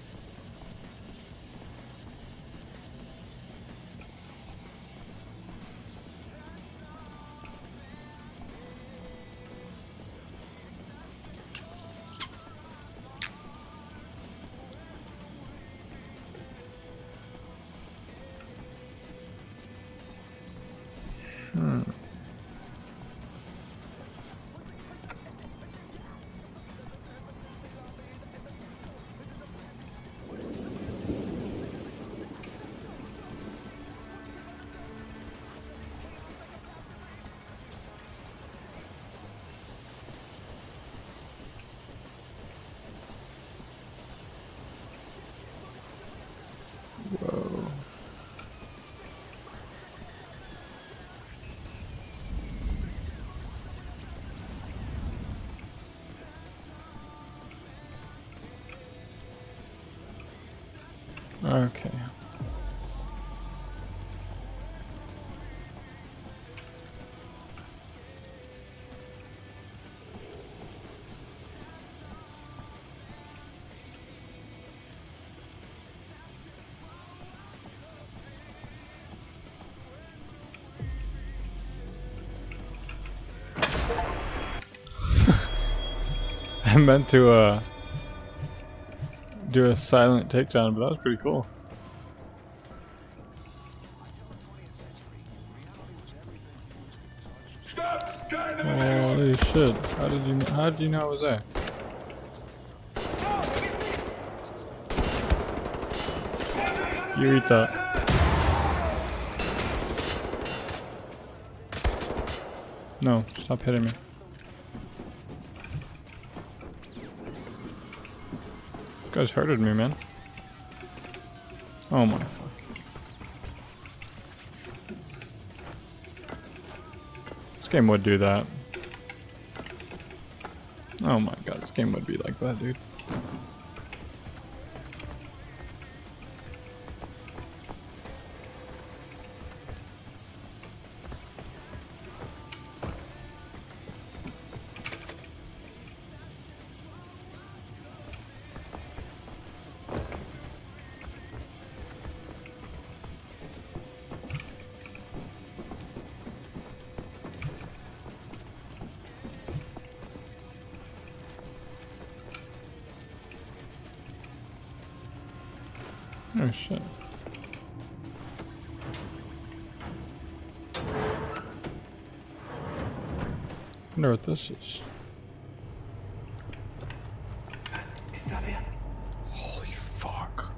Whoa. Okay. I meant to do a silent takedown, but that was pretty cool. Holy shit. How did you know I was there? You eat that. No, stop hitting me. You guys hurted me, man. Oh my fuck. This game would do that. Oh my god, this game would be like that, dude. Oh shit. Wonder what this is. Está there. Holy fuck.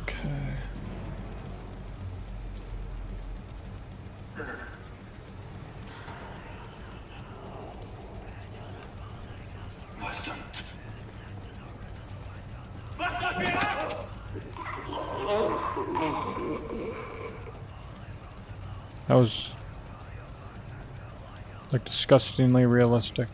Okay. That was like disgustingly realistic.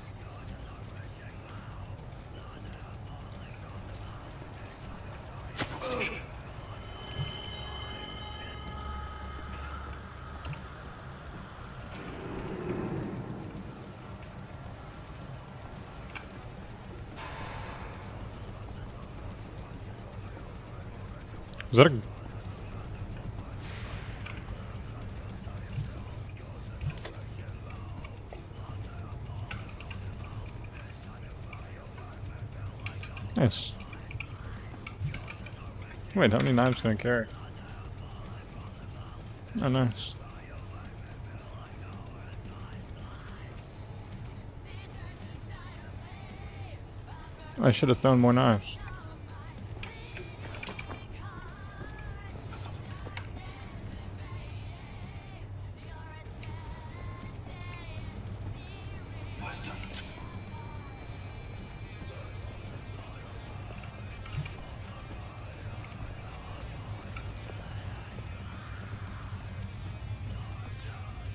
Is that a... Nice. Wait, how many knives can I carry? Oh, nice. I should have thrown more knives.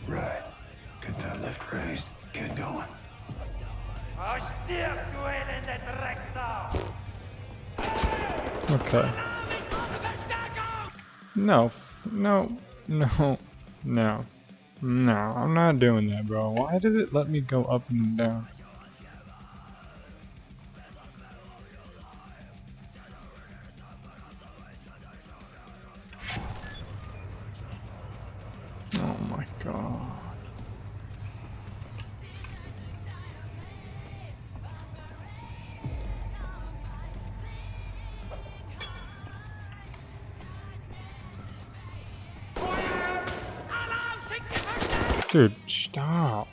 Right. Get that lift raised. Get going. Okay. No. No. No. No. No. I'm not doing that, bro. Why did it let me go up and down? Oh my god. Dude, stop.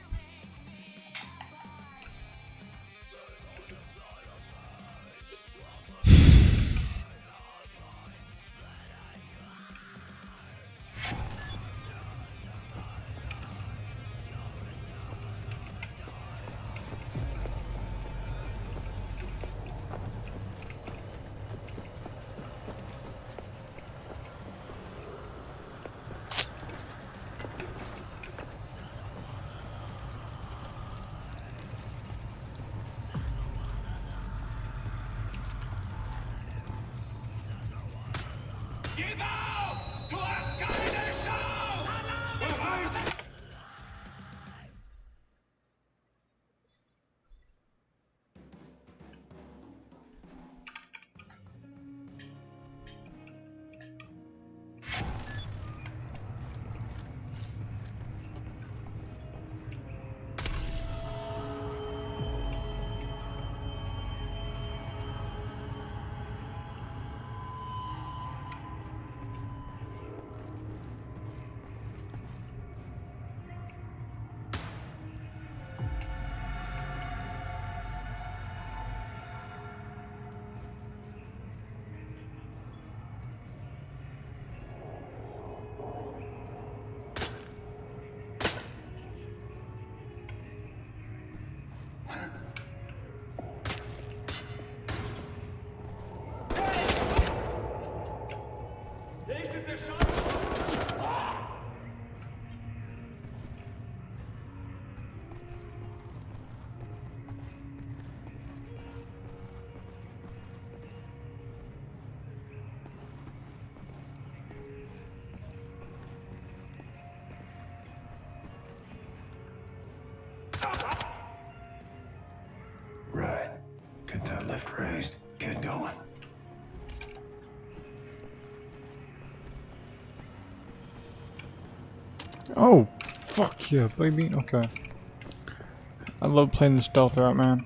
Get that lift raised. Get going. Oh, fuck yeah, baby. Okay. I love playing the stealth route, man.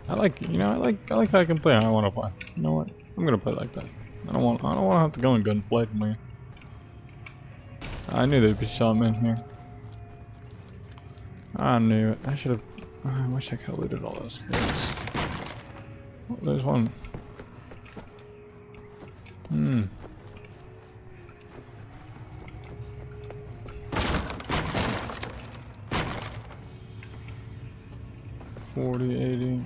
I like, you know, I like how I can play. I want to play. You know what? I'm gonna play like that. I don't want to have to go in gunplay with me. I knew there'd be some in here. I knew it. I should have. I wish I could have looted all those crates. Oh, there's one. Hmm. $40, $80.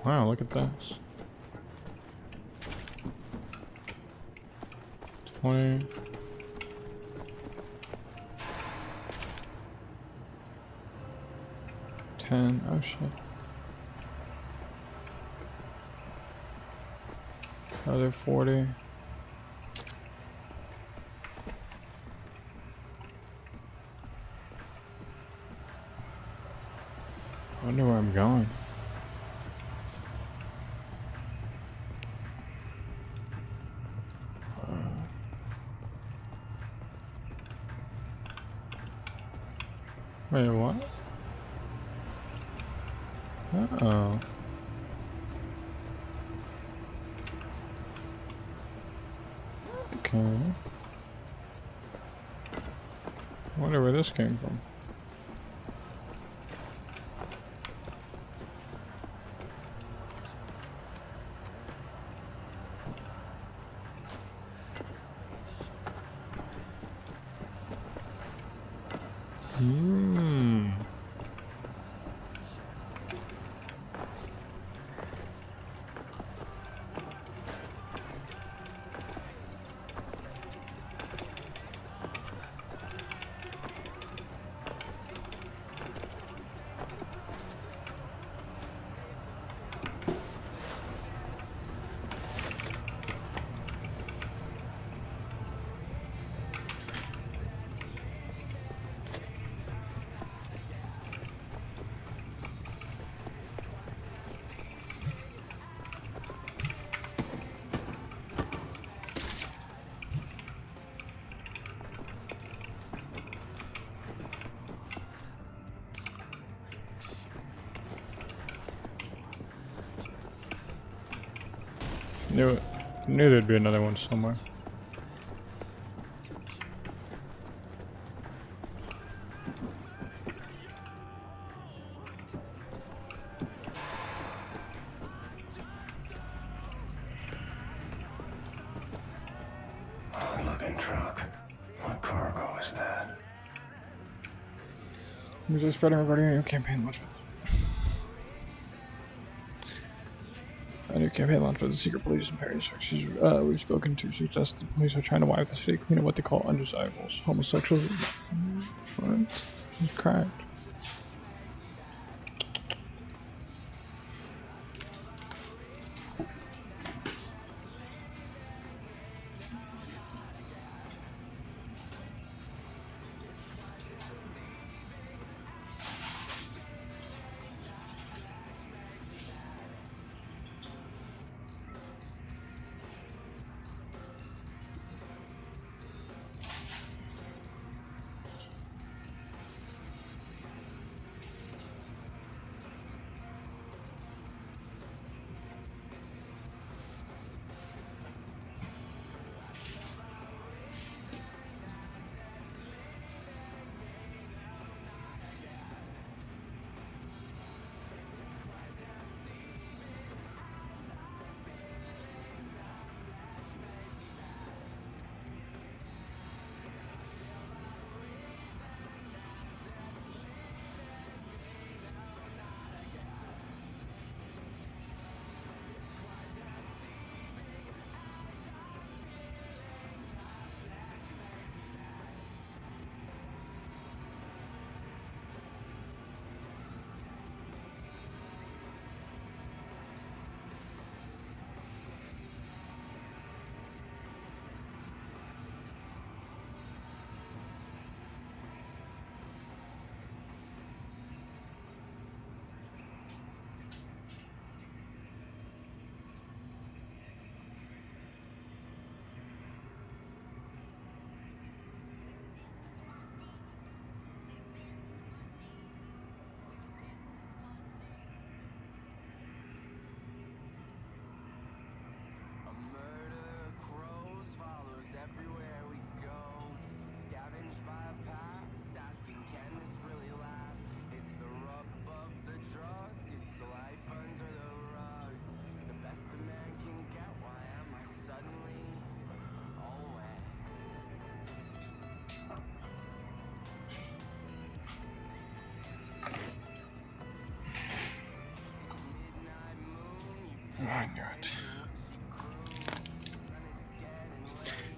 Wow, look at this. 20. Oh shit. Another 40. I wonder where I'm going. Wait, what? Uh-oh. Okay. I wonder where this came from. Hmm. Knew there'd be another one somewhere. Odd-looking truck. What cargo is that? Who's spreading regarding a new campaign launch? A new campaign launched by the secret police in Paris. We've spoken to suggest the police are trying to wipe the city clean of what they call undesirables, homosexuals. What? He's cracked.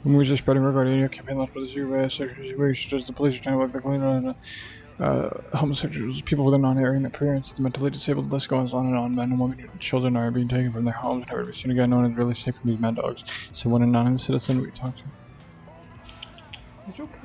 Rumors are spreading regarding your campaign launched by the U.S. where you suggest the police are trying to work the clean on homosexuals, people with a non-Aryan appearance, the mentally disabled. List goes on and on. Men and women and children are being taken from their homes and never to be seen again. No one is really safe from these mad dogs. So one anonymous citizen we talked to. It's okay.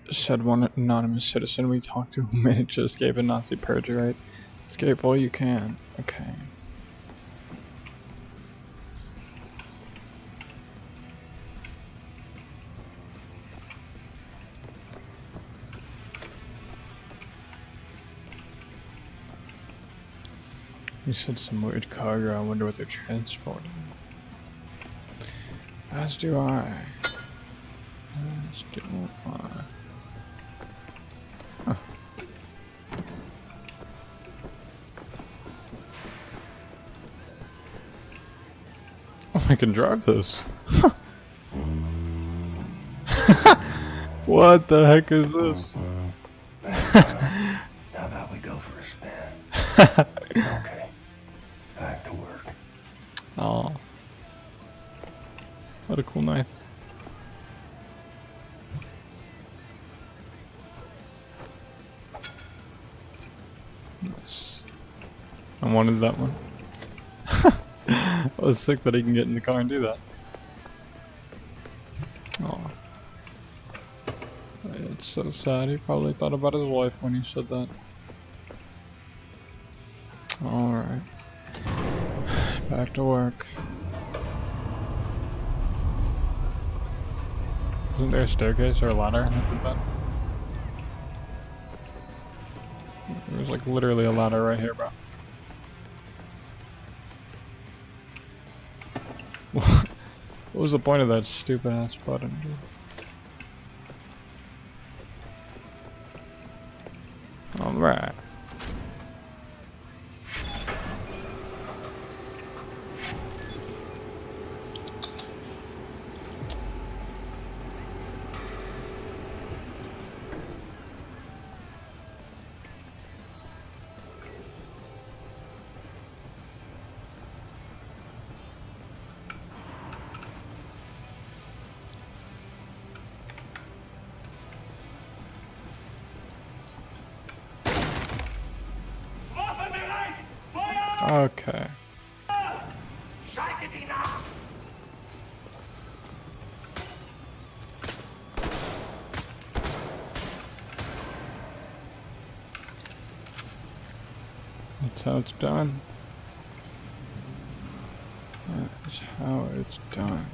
Said one anonymous citizen we talked to who made it just gave a Nazi purge, right? Escape all you can. Okay. You said some weird cargo. I wonder what they're transporting. As do I. As do I. Huh. Oh, I can drive this. What the heck is this? How about we go for a spin? Okay. Back to work. Oh. What a cool knife. Nice. I wanted that one. I was sick that he can get in the car and do that. Oh. It's so sad. He probably thought about his wife when he said that. Alright. Back to work. Isn't there a staircase or a ladder that did that? There's like literally a ladder right here, bro. What was the point of that stupid ass button, dude? Alright. Okay. That's how it's done. Right. That's how it's done.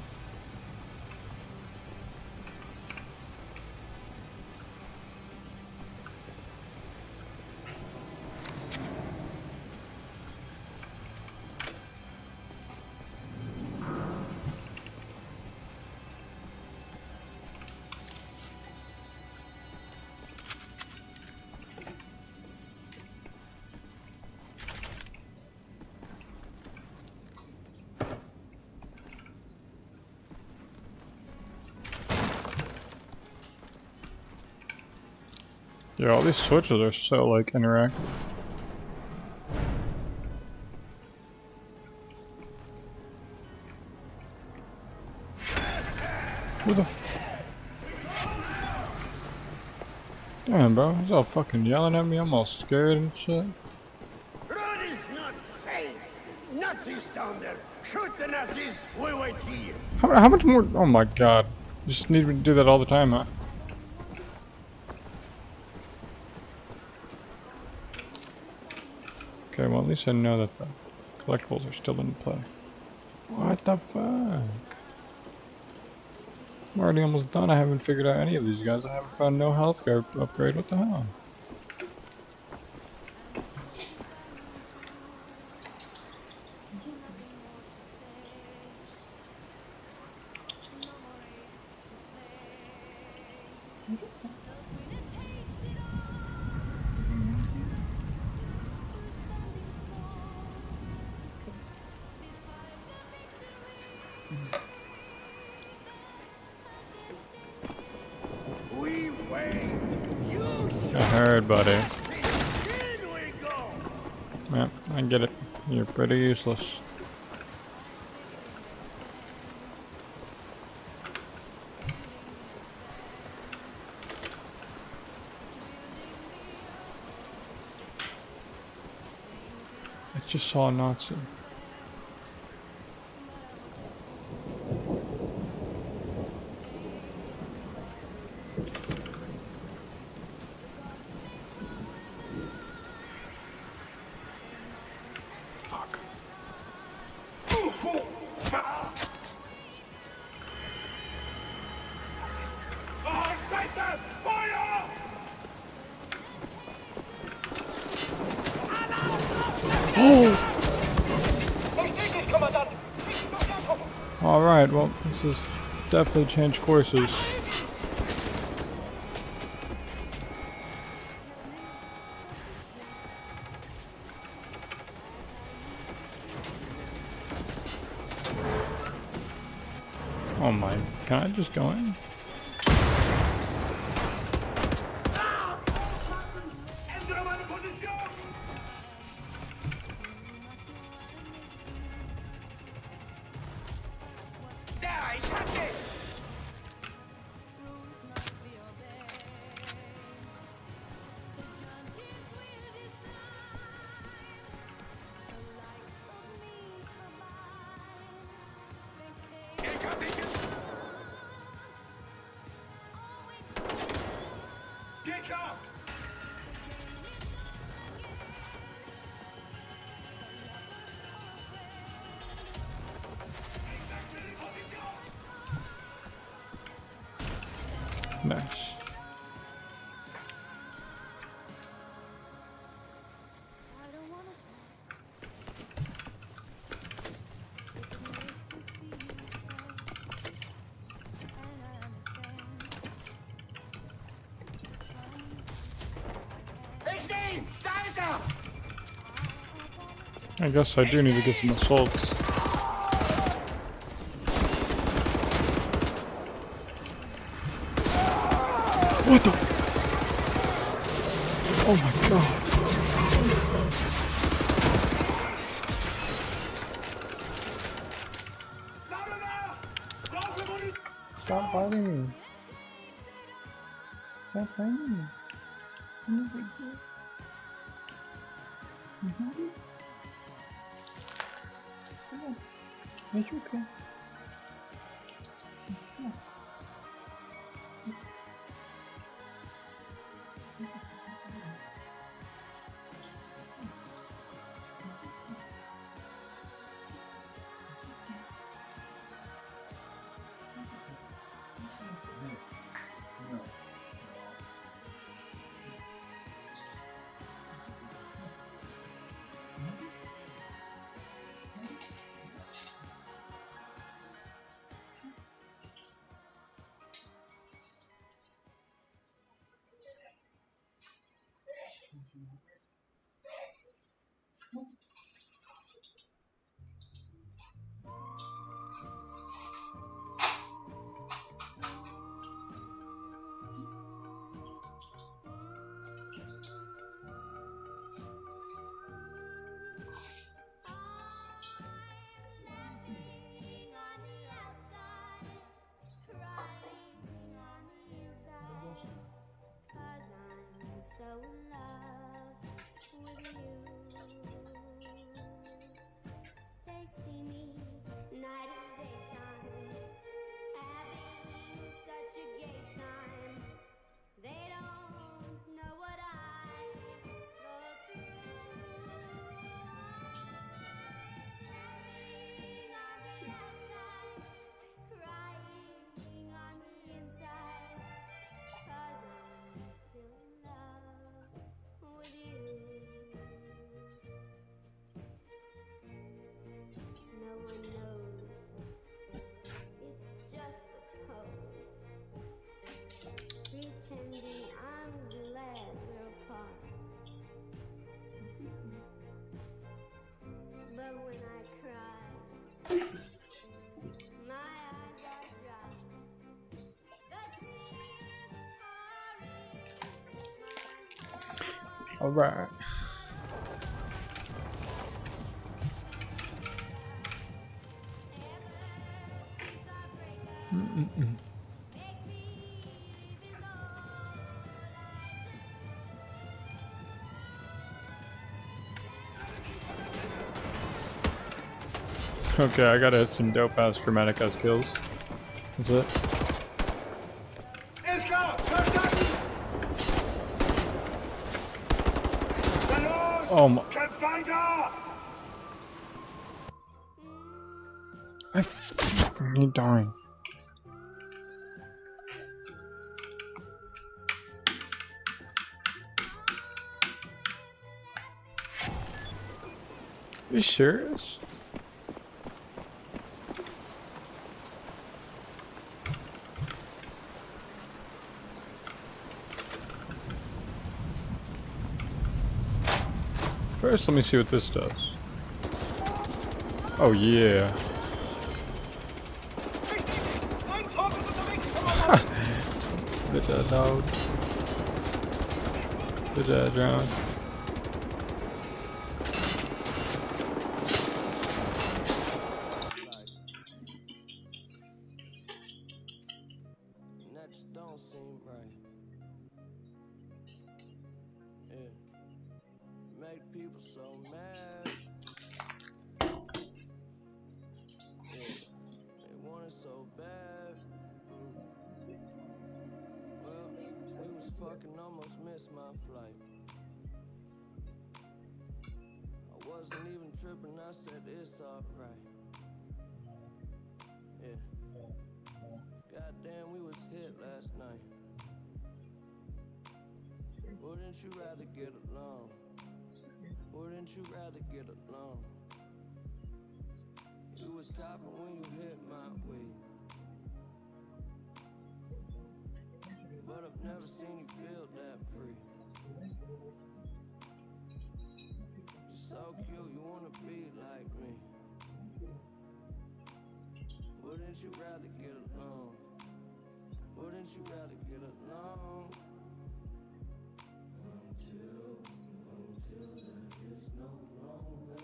Yeah, all these switches are so like interactive. Who the damn, bro, he's all fucking yelling at me, I'm all scared and shit. Run is not safe. Nazis down there. Shoot the Nazis. We wait here. How much more? Oh my god. You just need me to do that all the time, huh? Okay, well at least I know that the collectibles are still in play. What the fuck? I'm already almost done. I haven't figured out any of these guys. I haven't found no health upgrade. What the hell? We wait. You I heard, buddy. Yeah, I get it. You're pretty useless. I just saw a Nazi. Alright, well, this has definitely changed courses. Oh my, can I just go in? Nice. I guess I do need to get some assaults. What the? Oh my god. Stop biting me. Stop biting me. No big deal. Come on. It's okay. Come on. in love with you. They see me night and daytime, having such a gay time. They don't know what I go through. Laughing on the outside, crying on the inside, 'cause I'm still in love with you. No one knows, it's just a pose, pretending I'm glad we're apart. But when I cry, my eyes are dry. The tears are in my heart. All right. Okay, I gotta hit some dope ass dramatic ass kills. That's it. Oh my. I fucking hate dying. Are you serious? First, let me see what this does. Oh yeah. Bitch ass dog. Bitch ass drown. That just don't seem right. Yeah. Make people so mad. Yeah. They want it so bad. Well, we was fucking, almost missed my flight. I wasn't even tripping, I said it's alright. Yeah. Goddamn, we was hit last night. Wouldn't you rather get along? Wouldn't you rather get along? You was copping when you hit my way. But I've never seen you feel that free. You're so cute, you wanna be like me. Wouldn't you rather get along? Wouldn't you rather get along? Until there is no longer.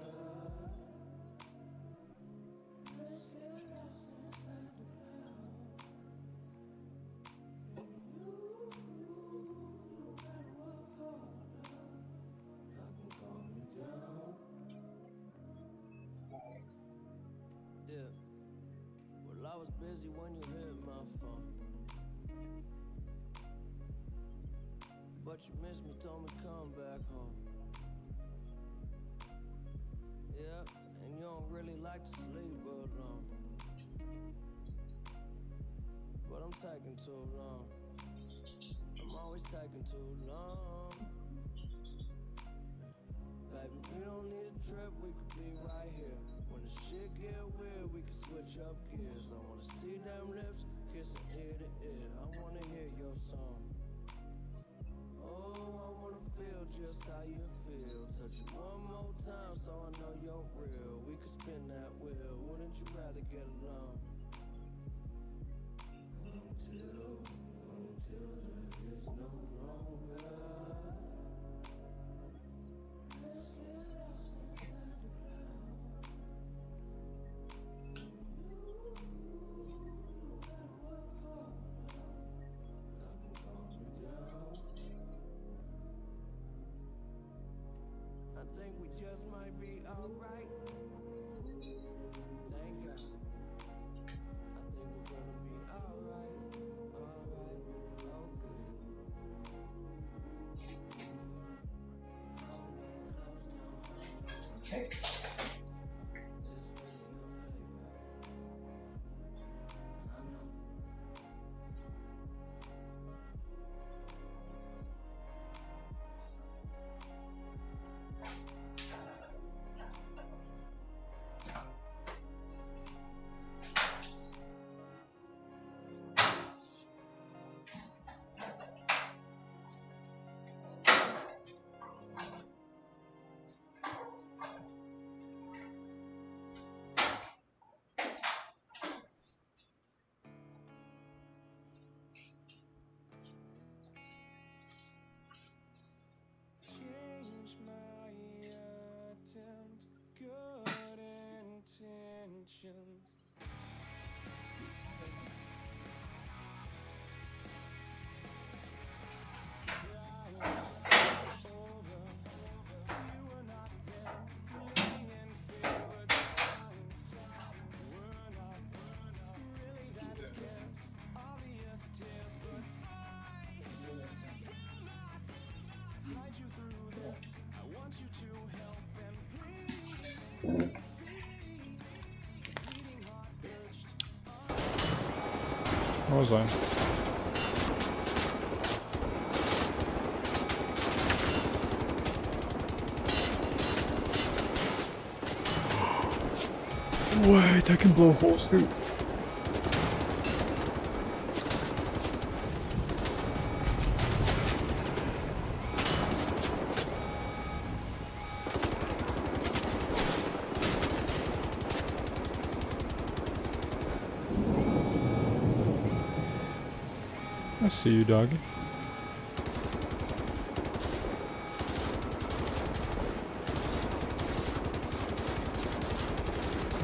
Let's get lost inside the clouds. You gotta work hard. I can calm you down. Yeah. Well, I was busy when you hit my phone. But you missed me, told me come back home. Yeah, and you don't really like to sleep alone. But I'm taking too long. I'm always taking too long. Baby, we don't need a trip, we could be right here. When the shit get weird, we can switch up gears. I wanna see them lips, kissing ear to ear. I wanna hear your song. Oh, I wanna feel just how you feel. Touch you one more time so I know you're real. We could spin that wheel, wouldn't you rather get along? Until there is no longer. Let's get lost inside the clouds. You gotta work hard. I can calm you down. think we just might be alright. Thank God. I think we're gonna be alright. Alright, okay. Okay. Change my attempt, good intentions. What was I? Wait, I can blow a whole suit. I see you, doggy.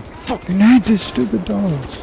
I fucking hate these stupid dogs.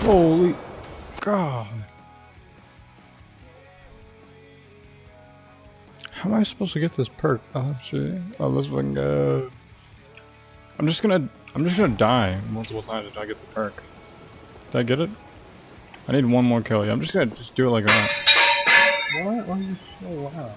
Holy God. How am I supposed to get this perk? Oh shit. Oh, let's fucking go. I'm just gonna die multiple times if I get the perk. Did I get it? I need one more kill. Yeah, I'm just gonna do it like that. What? Why are you so loud?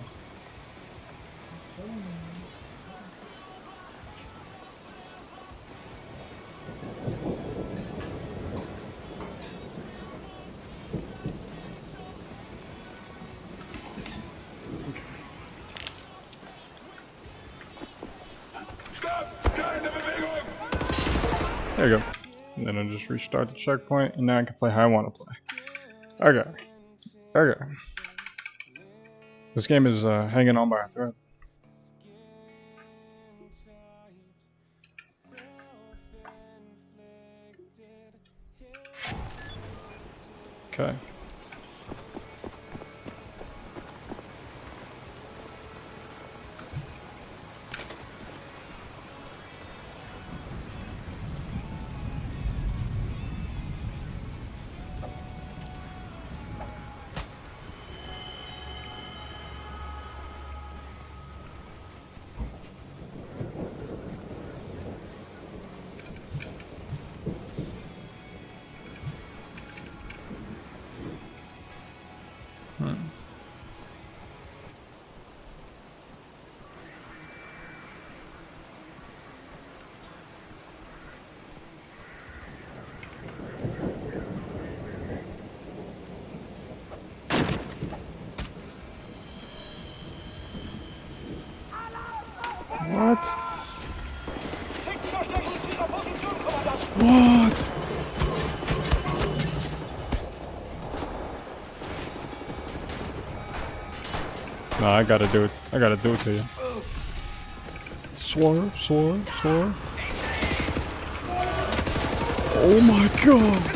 There you go. And then I just restart the checkpoint, and now I can play how I want to play. Okay. Okay. This game is hanging on by a thread. Okay. What? What? No, I gotta do it. I gotta do it to you. Swore. Oh my god!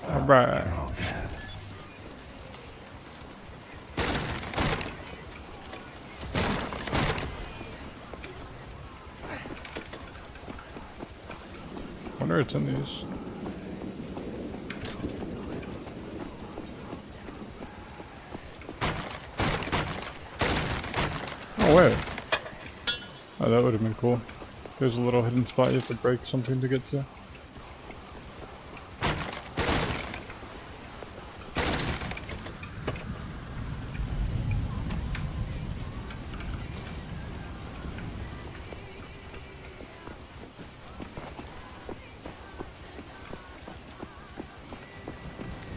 Alright. Wonder it's in these. Oh wait. Oh, that would have been cool. There's a little hidden spot you have to break something to get to.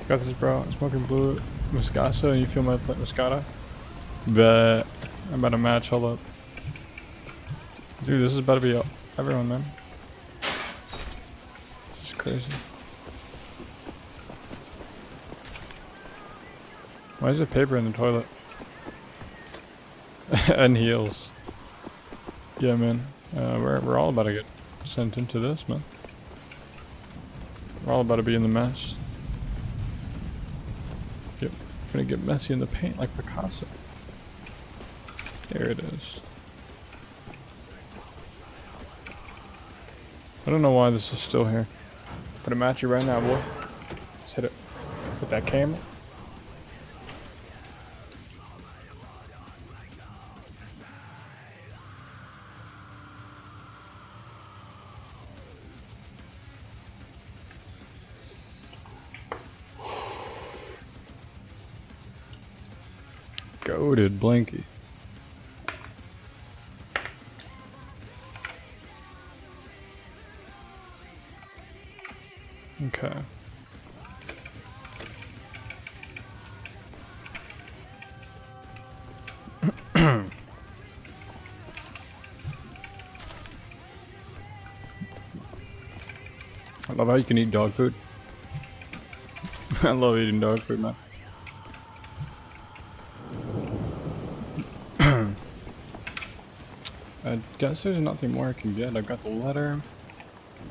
Got this, bro. I'm smoking blue Moscato and you feel my plate Moscato? Bet. I'm about to match. Hold up. Dude, this is about to be everyone, man. This is crazy. Why is there paper in the toilet? And heels. Yeah, man. We're all about to get sent into this, man. We're all about to be in the mess. Yep. Gonna get messy in the paint like Picasso. There it is. I don't know why this is still here. Put a match you right now, boy. Let's hit it. With that camera. Goated Blinky. Okay. I love how you can eat dog food. I love eating dog food, man. I guess there's nothing more I can get. I've got the letter.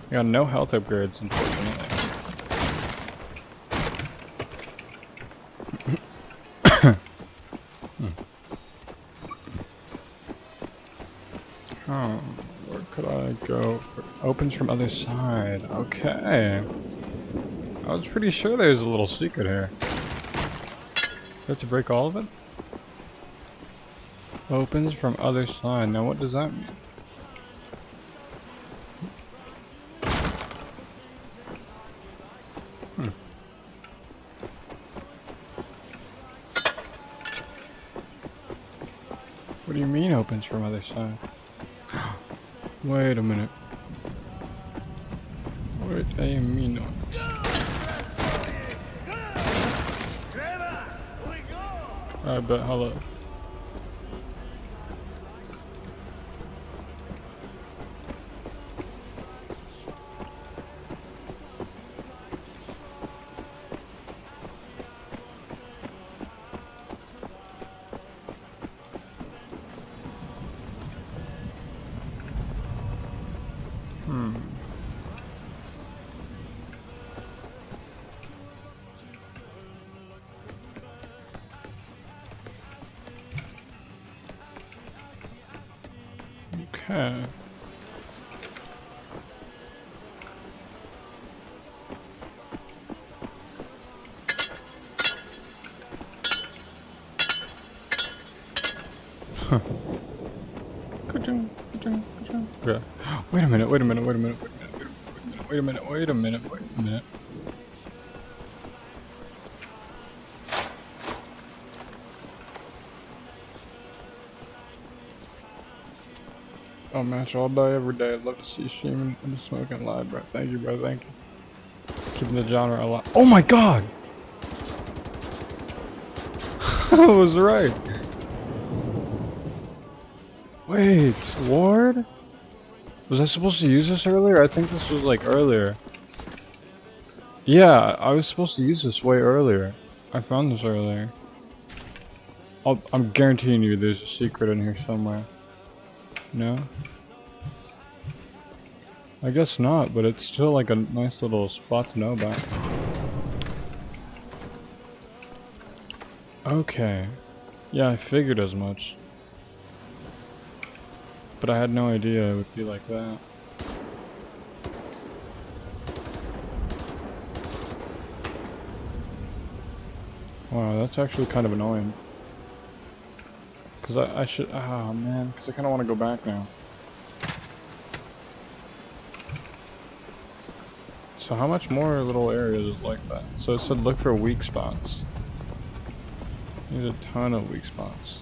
I got no health upgrades, unfortunately. Oh, where could I go? Opens from other side. Okay. I was pretty sure there's a little secret here. Do I have to break all of it? Opens from other side. Now what does that mean? What do you mean opens from other side? Wait a minute. Wait a minute. I bet, hello. Okay. Okay. Wait a minute. Oh, match all day, every day. I'd love to see you streaming and smoking live, bro. Thank you, bro. Thank you. Keeping the genre alive. Oh my god! I was right. Wait, Ward? Was I supposed to use this earlier? I think this was like earlier. Yeah, I was supposed to use this way earlier. I found this earlier. I'm guaranteeing you there's a secret in here somewhere. No? I guess not, but it's still like a nice little spot to know about. Okay. Yeah, I figured as much. But I had no idea it would be like that. Wow, that's actually kind of annoying. Cause I should, oh man, cause I kind of want to go back now. So how much more little areas is like that? So it said look for weak spots. There's a ton of weak spots.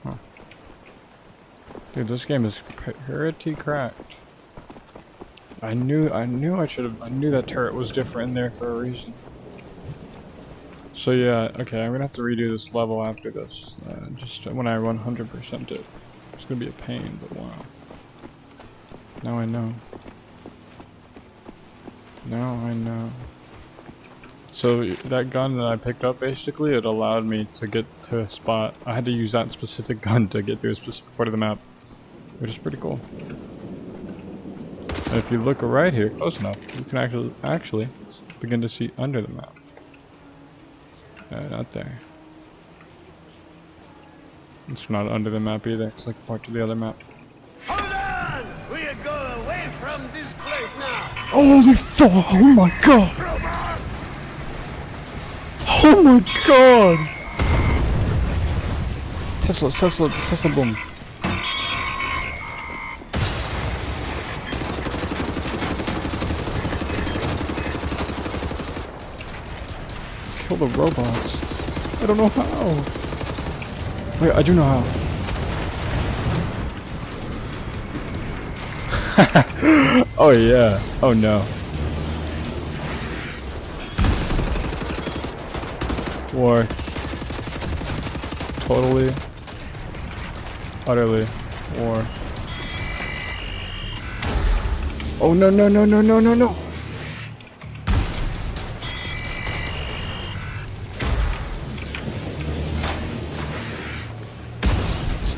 Huh. Dude, this game is pretty cracked. I knew that turret was different in there for a reason. So yeah, okay, I'm gonna have to redo this level after this. Just when I 100% it. It's gonna be a pain, but wow. Now I know. Now I know. So that gun that I picked up, basically, it allowed me to get to a spot. I had to use that specific gun to get through a specific part of the map, which is pretty cool. And if you look right here, close enough, you can actually begin to see under the map. Not there. It's not under the map either. It's like part of the other map. Hold on! We are going away from this place now. Holy fuck! Oh my god! Oh my god! Tesla boom. Kill the robots. I don't know how. Wait, I do know how. Oh yeah. Oh no. War. Totally. Utterly. War. Oh no no no no no no no.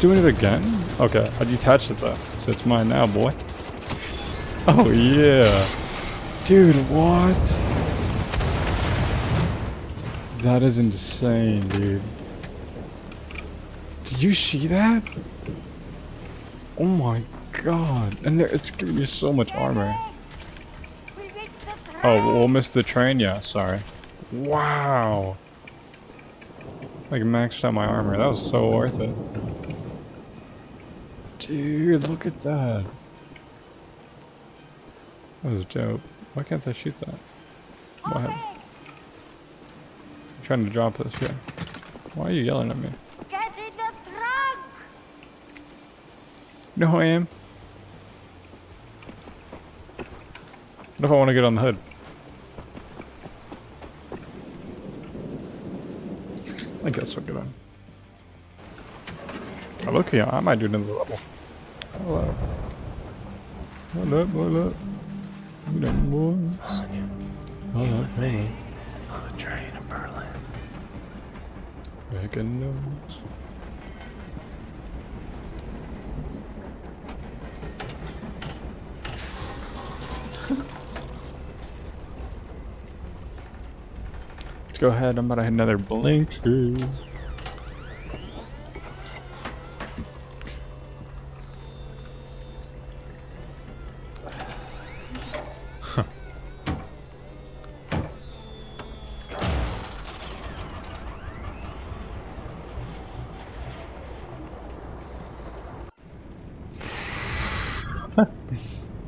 Doing it again? Okay, I detached it though, so it's mine now, boy. Oh yeah. Dude, what? That is insane, dude. Did you see that? Oh my god. And there, it's giving you so much armor. Oh, we'll miss the train? Yeah, sorry. Wow. Like maxed out my armor. That was so worth it. Dude, look at that. That was dope. Why can't I shoot that? Go ahead. I'm trying to drop this, yeah. Why are you yelling at me? Get in the trunk! No, I am. What if I want to get on the hood? I guess I'll get on. Oh, look here, I might do another level. Hello. What up, what up? You know, boys. Hold up, hold up. On a train in Berlin. Making noise. Let's go ahead, I'm about to hit another blinker.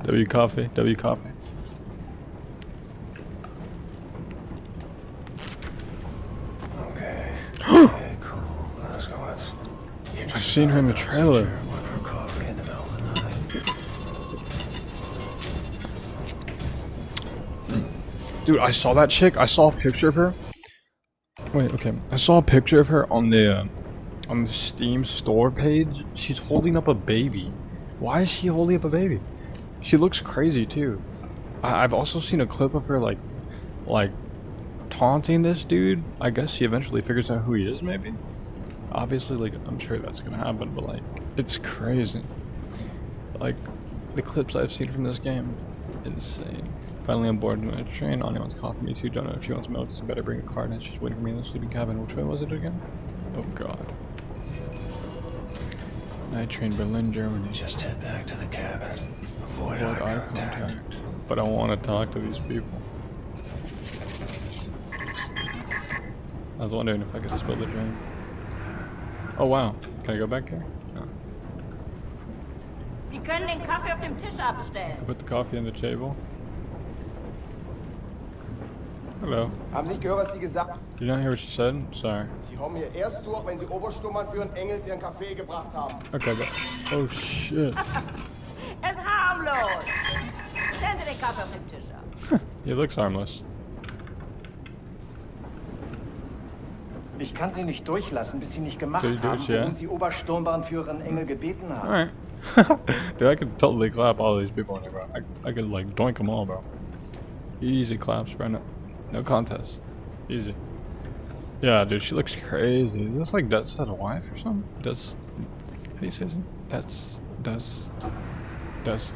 W coffee. W coffee. Okay. Okay, cool. Let's go. I've seen her in the trailer. Went for coffee in the middle of the night. Dude, I saw that chick. I saw a picture of her. Wait, okay. I saw a picture of her on the Steam store page. She's holding up a baby. Why is she holding up a baby? She looks crazy too. I've also seen a clip of her like taunting this dude. I guess she eventually figures out who he is, maybe. Obviously, like, I'm sure that's gonna happen, but like, it's crazy. Like, the clips I've seen from this game, insane. Finally on board my train. Anya wants coffee, me too. Don't know if she wants milk, so better bring a card. And she's waiting for me in the sleeping cabin. Which way was it again? Oh god. Night train, Berlin, Germany. Just head back to the cabin. Avoid eye contact. But I want to talk to these people. I was wondering if I could spill the drink. Oh wow. Can I go back here? No. Sie können den Kaffee auf dem Tisch abstellen. I put the coffee on the table. Hello. Haben Sie gehört, was sie gesagt? Did you not hear what she said? Sorry. Sie kommen hier erst durch, wenn Sie Obersturmann für einen Engels ihren Kaffee gebracht haben. Okay, but oh shit. Es ist harmlos. Stellen Sie den Kaffee auf dem Tisch ab. He looks harmless. Ich kann Sie nicht durchlassen, bis Sie nicht gemacht So you do haben, it, yeah? worum Sie Obersturmbannführer Engel gebeten haben. Alright. Dude, I could totally clap all these people in here, bro. I could like doink them all, bro. Easy claps, bro. No contest. Easy. Yeah, dude, she looks crazy. Is this like Death's Head wife or something? How do you say it? Death's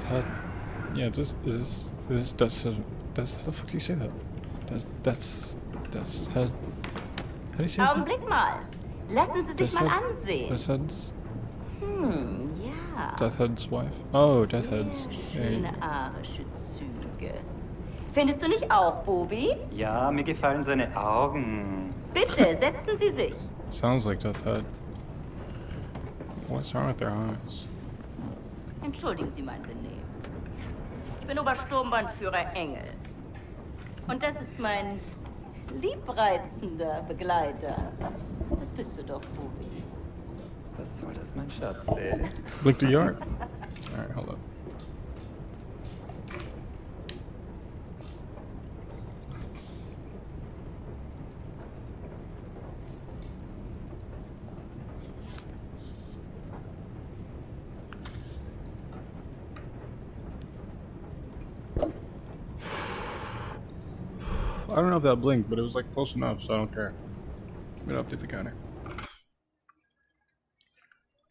Head. Yeah, is this Death's Head? How the fuck do you say that? Death's Head. How do you say it? Augenblick mal. Lassen Sie sich mal ansehen. Death's Head's? Ja. Death Head's wife? Oh, Death Head's. Schöne arische Züge. Findest du nicht auch, Bobi? Ja, mir gefallen seine Augen. Bitte, setzen Sie sich. Sounds like Death Head. What's wrong with their eyes? Entschuldigen Sie mein Benehmen. Ich bin Obersturmbannführer Engel. Und das ist mein liebreizender Begleiter. Das bist du doch, Bobi. Was soll das, mein Schatz, ey? Blick the yard. Alright, hold up. I don't know if that blinked, but it was like close enough, so I don't care. I'm gonna update the counter.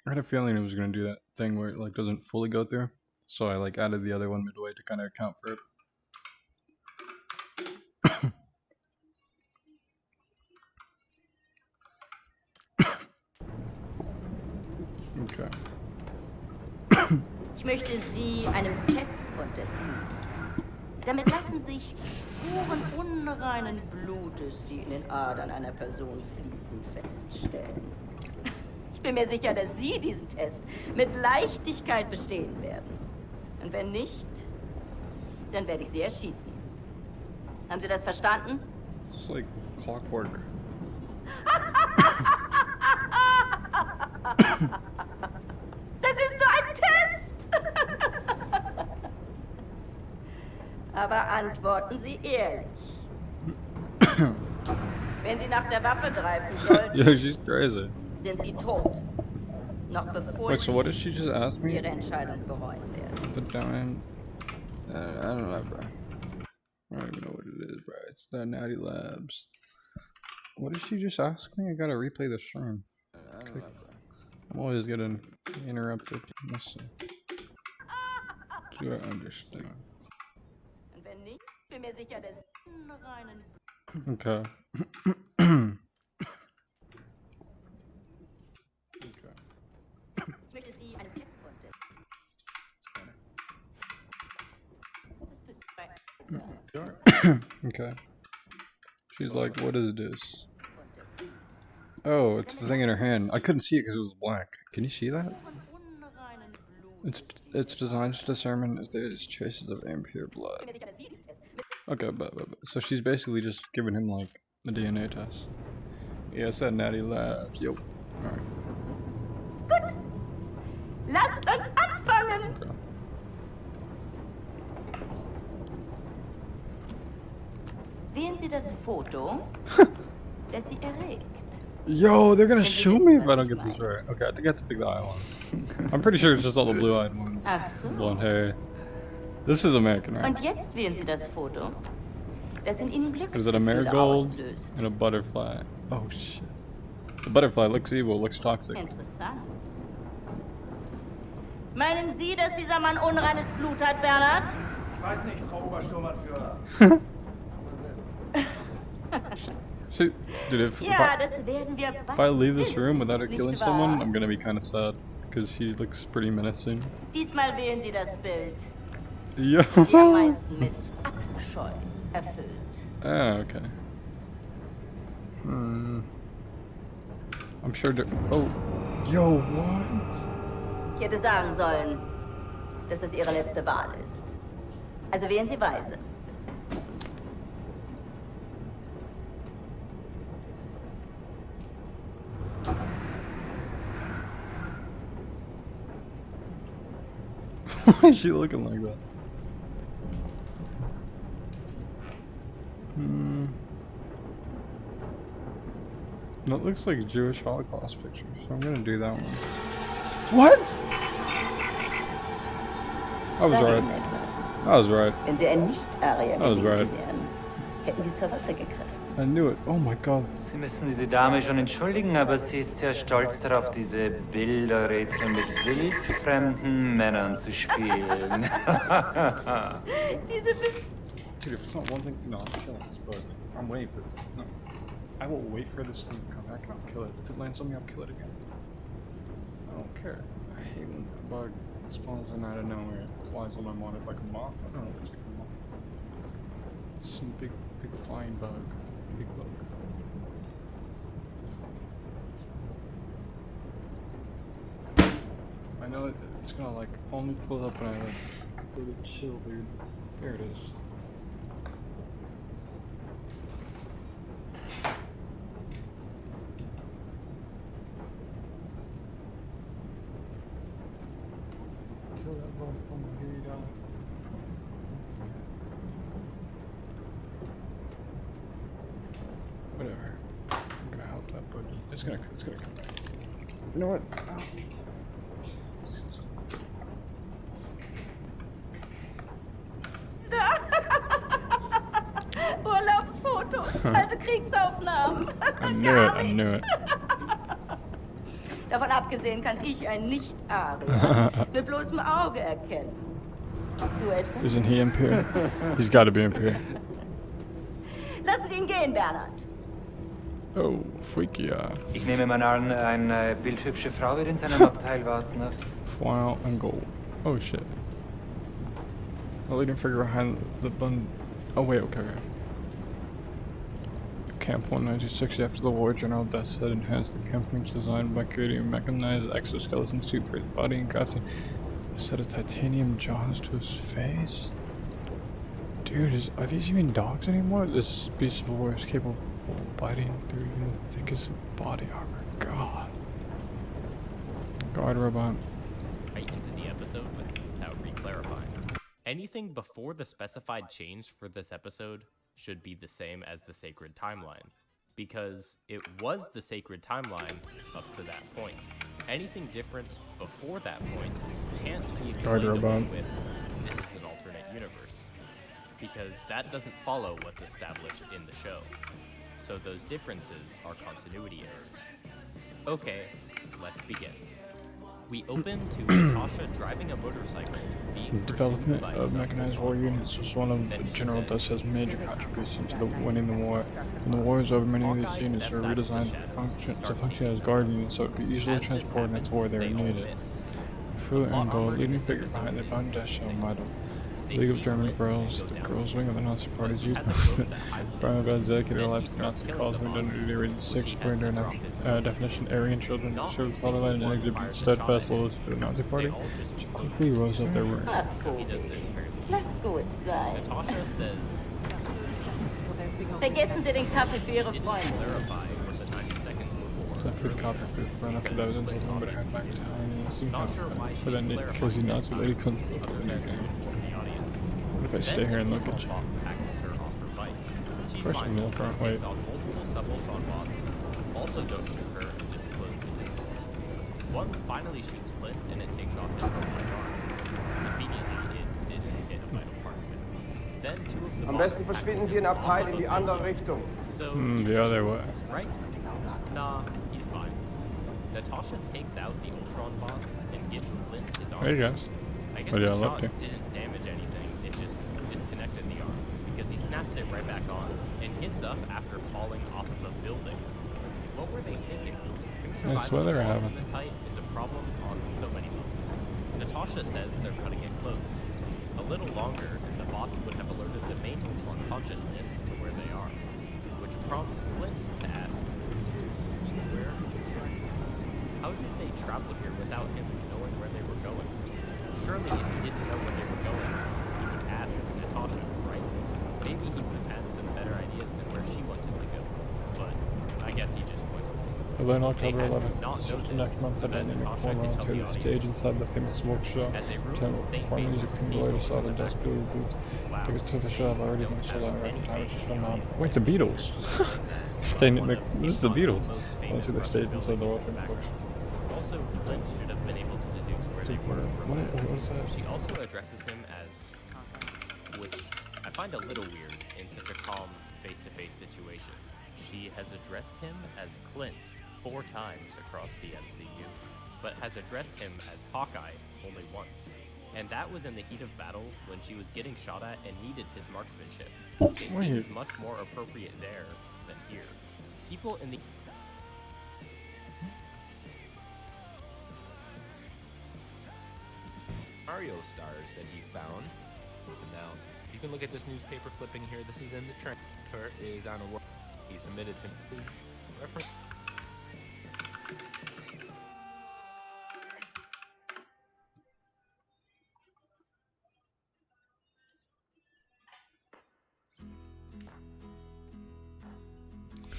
I had a feeling it was gonna do that thing where it like doesn't fully go through, so I like added the other one midway to kind of account for it. Okay. Ich möchte Sie einem Test unterziehen. Damit lassen sich Spuren unreinen Blutes, die in den Adern einer Person fließen, feststellen. Ich bin mir sicher, dass Sie diesen Test mit Leichtigkeit bestehen werden. Und wenn nicht, dann werde ich Sie erschießen. Haben Sie das verstanden? It's like clockwork. Das ist nur ein Test! Aber antworten Sie ehrlich. Wenn Sie nach der Waffe greifen sollten, Yo, she's crazy. sind Sie tot. Noch bevor Wait, so what did she just ask Sie me? Ihre Entscheidung bereuen werden. The diamond. I don't know, bro. I don't even know what it is, bro. It's the Natty Labs. What did she just ask me? I gotta replay the stream. I don't know, bro. I'm always getting interrupted. Let's see. Do I understand? Und wenn nicht, bin mir sicher, dass Sie unreinen Okay. Ich möchte Sie einem Test unterziehen. Das bist du. Okay. She's like, what is this? Oh, it's the thing in her hand. I couldn't see it because it was black. Can you see that? It's designed to determine if there's traces of impure blood. Okay, but so she's basically just giving him like a DNA test. Yeah, it's at Natty Labs. Yo. Alright. Gut. Lasst uns anfangen. Okay. Wählen Sie das Foto, das Sie erregt. Yo, they're gonna shoot me if I don't get this right. Okay, I think I have to pick the eye one. I'm pretty sure it's just all the blue-eyed ones. Ach so. Blonde hair. This is American, right? Und jetzt wählen Sie das Foto, das in Ihnen Is it a Glücksgefühle marigold auslöst. and a butterfly? Oh shit. The butterfly looks evil, looks toxic. Interessant. Meinen Sie, dass dieser Mann unreines Blut hat, Bernhard? Ich weiß nicht, Frau Obersturmbannführer. Dude, if Ja, das werden wir I leave this room without her nicht killing wahr? someone, I'm gonna be kind of sad. Because she looks pretty menacing. Diesmal wählen Sie das Bild, Yo! das Sie am meisten mit Abscheu erfüllt. Ah, okay. I'm sure oh. Yo, what? Ich hätte sagen sollen, dass das Ihre letzte Wahl ist. Also wählen Sie weise. Why is she looking like that? That looks like Jewish Holocaust pictures, so I'm gonna do that one. What? I was Sag right. Ihnen etwas. I was right. Wenn Sie ein Nicht-Arier I was gewesen right. wären, hätten Sie zur Waffe gegriffen. I knew it. Oh my god. Sie müssen diese Dame schon entschuldigen, aber sie ist sehr stolz darauf, diese Bilderrätsel mit wildfremden Männern zu spielen. Diese Dude, if it's not one thing, no, I'm killing this, but I'm waiting for this. No. I will wait for this thing to come back and I'll kill it. If it lands on me, I'll kill it again. I don't care. I hate when a bug spawns in out of nowhere and flies on my monitor like a moth. I don't know what's going on. Some big flying bug. Big bug. I know it's gonna like only pull up when I like go to chill, dude. There it is. Kill that motherfucker, here you go. Whatever. I'm gonna help that buggy. It's gonna come back. You know what? Urlaubsfotos, alte Kriegsaufnahmen. I knew it. Davon abgesehen kann ich ein Nicht-Arier mit bloßem Auge erkennen. Du etwa? Isn't he impure? He's gotta be impure. Lassen Sie ihn gehen, Bernhard. Oh, freaky. Ich nehme mal an, eine bildhübsche Frau wird in seinem Abteil warten auf. File and gold. Oh shit. The leading figure behind the bun. Oh wait, okay. Camp 1960 after the war, General Death had enhanced the camp's design by creating a mechanized exoskeleton suit for his body and crafting a set of titanium jaws to his face. Dude, are these even dogs anymore? This beast of war is capable of biting through even the thickest body armor. God. Guard robot. Right into the episode without re-clarifying. Anything before the specified change for this episode should be the same as the sacred timeline, because it was the sacred timeline up to that point. Anything different before that point can't be explained with this is an alternate universe, because that doesn't follow what's established in the show. So those differences are continuity errors. Okay, let's begin. We open to Natasha driving a motorcycle, being The development by of some mechanized war units was one of General Dust's major contributions to winning the war. When the war is over, many of these units were redesigned to function as guard units so it would be easily transported into where they were needed. Fruit and gold, leading figure behind the Bangladesh model. League of German Girls, the girls' wing of the Nazi Party's youth movement. From about executive life, the Nazi cause who done duty reading 6 according to definition, Aryan children showed fatherland and exhibited steadfast loyalty to the Nazi Party. She quickly rose up their rear. Lass gut sein. Natasha says, Vergessen Sie den Kaffee für Ihre Freunde. clarify what the 90 seconds before. Except for the coffee food for okay, that was until then, but I got back to for that cozy Nazi lady couldn't look in their game. What if I stay here and look at you? First I'm milk, aren't wait. Multiple sub-Ultron bots also don't shoot her and just close the distance. One finally shoots Clint and it takes off his robotic arm. Conveniently, it didn't hit a vital part of it. Then two of the Am bots besten verschwinden Sie in Abteil in die andere Richtung. So the other way. right? Nah, he's fine. Natasha takes out the Ultron bots and gives Clint his arm. Hey guys. I guess What do the y'all shot up to? didn't damage anything, it just disconnected the arm, because he snaps it right back on and hits up after falling off of a building. What were they thinking? Nice weather we're Surviving having. on this height is a problem on so many levels. Natasha says they're cutting it close. A little longer, the bots would have alerted the main Ultron consciousness to where they are, which prompts Clint to ask, where? How did they travel here without him knowing where they were going? Surely if he didn't know where they were going, he would ask Natasha, right? Maybe he would have had some better ideas than where she wanted to go. But I guess he just pointed. Although in October They had 11th, not so noticed, next month, the so then dynamic Natasha form could will tell take the the audience stage inside the famous work show. as they ruined Ten St. perform Basil's music from the Cathedral latest in album, the Dust back. Blue Boots. Wow. Tickets to the show have already been sold out Don't right have time, any which is faith from now. in Wait, the Beatles! This is the Beatles. I want to see the stage inside the World Famous Work Show. Also, Clint should have been able to deduce where they were from What that. is that? She also addresses him as, which I find a little weird in such a calm, face-to-face situation. She has addressed him as Clint 4 times across the MCU, but has addressed him as Hawkeye only once. And that was in the heat of battle when she was getting shot at and needed his marksmanship. It seemed much more appropriate there than here. People in the Mario stars that he found. And now, you can look at this newspaper clipping here. This is in the trend. Kurt is on a work. He submitted to his reference.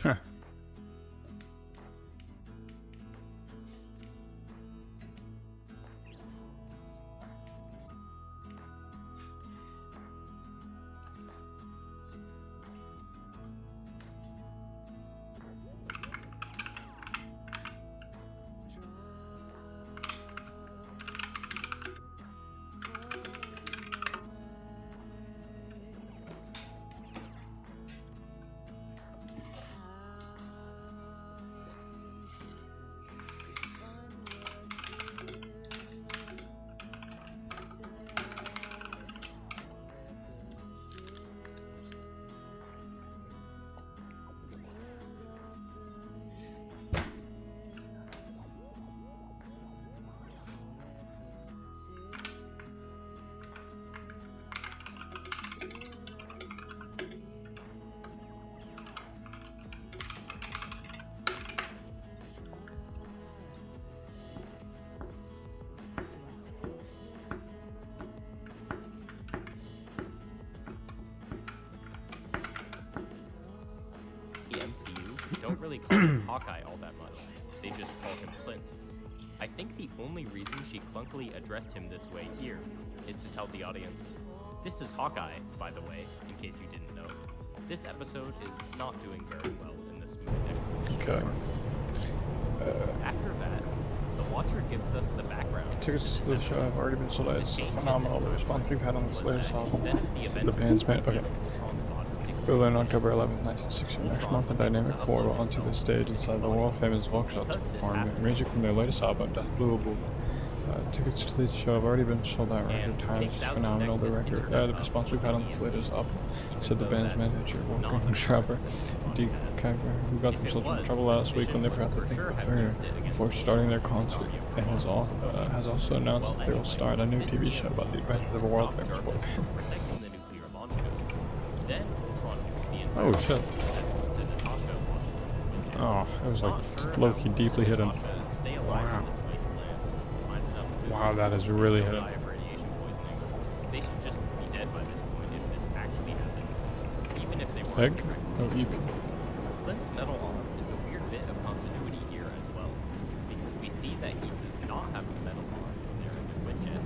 Huh. the MCU don't really call him Hawkeye all that much. They just call him Clint. I think the only reason she clunkily addressed him this way here is to tell the audience, this is Hawkeye, by the way, in case you didn't know. This episode is not doing very well in the smooth exposition. Okay. After that, the Watcher gives us the background. Tickets to the show have already been sold out. It's phenomenal the response we've had on this latest album. The band's been okay. Berlin, October 11th, 1960. Next month, the Dynamic Four will onto the stage inside the world famous Volkshow to perform music from their latest album, Dust Blue Boots. Tickets to this show have already been sold out record times. Phenomenal. The response we've had on this latest up, said the band's manager, Wolfgang Schreiber, D. Kuyper, who got themselves in trouble last week when they forgot to thank the fair before starting their concert, and has also announced that they will star in a new TV show about the adventures of a world-famous boy band. Oh shit. Oh, it was like low-key deeply hidden. Wow. Wow, that is really hidden. They should just be dead by this point if this actually happened. Even if they were. Egg? No EP. Clint's metal arm is a weird bit of continuity here as well, because we see that he does not have the metal arm there in the widget,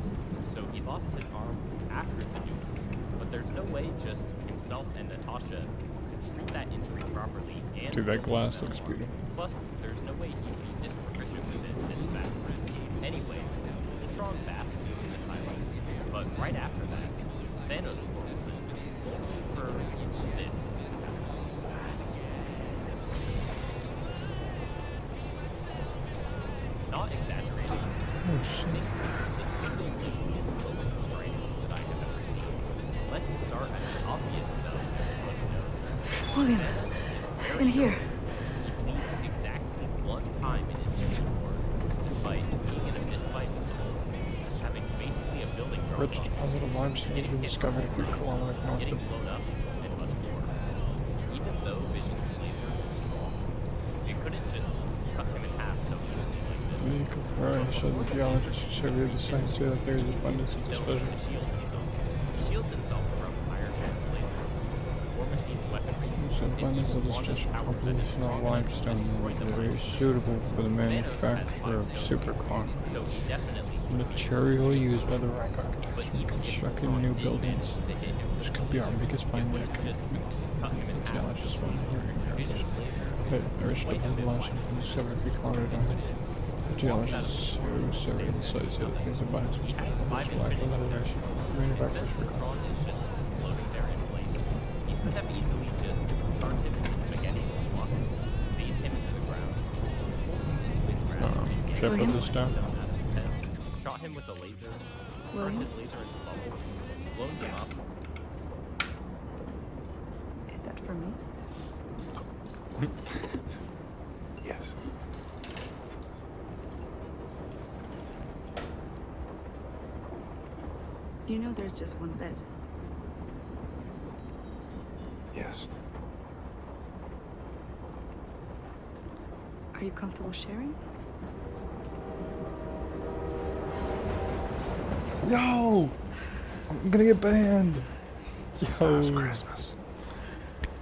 so he lost his arm after the nukes. But there's no way just himself and Natasha could treat that injury properly and. Dude, that glass looks beautiful. Plus, there's no way he'd be this proficient with it this fast. Anyway, the Strong basks in the silence, but right after that, Thanos rolls in, only for this. Not exaggerating, I think this is the single easiest moment of writing that I have ever seen. Let's start at the obvious stuff, like nose. William, in here. He bleeds exactly one time in his human war, despite being in a fistfight with the Hulk, having basically a building drop Rich deposit of limestone has been discovered a few kilometers north getting of. blown up, and much more. Even though Vision's laser was strong, it couldn't just cut him in half so easily like this. BLINKERRR said the geologists who surveyed the site say that there is abundance of this Still, treasure. to shield himself. He shields himself from Iron Man's lasers, War Machine's weaponry, The abundance of this treasure composition of limestone is very suitable for the manufacture of superconductors. so he definitely Material used by the Reich architects in constructing new buildings. to hit him. This could be our biggest find yet. Just cut him in half. Geologists want to hear Vision's laser But the rich deposit limestone from discovered a few kilometers north. Geologists who surveyed the site say that there's abundance of has 5 black infinity reservation cells. for manufacture of Since superconductors. Ultron is just floating there in place, he could have easily just turned him into spaghetti blocks, phased him into the ground, pulled him into his ground, Should I put this down? shot him with a laser, turned William? his laser into bubbles, blown him up. Is that for me? Yes. You know there's just one bed. Yes. Are you comfortable sharing? Yo! I'm gonna get banned! Sometimes Yo! Christmas.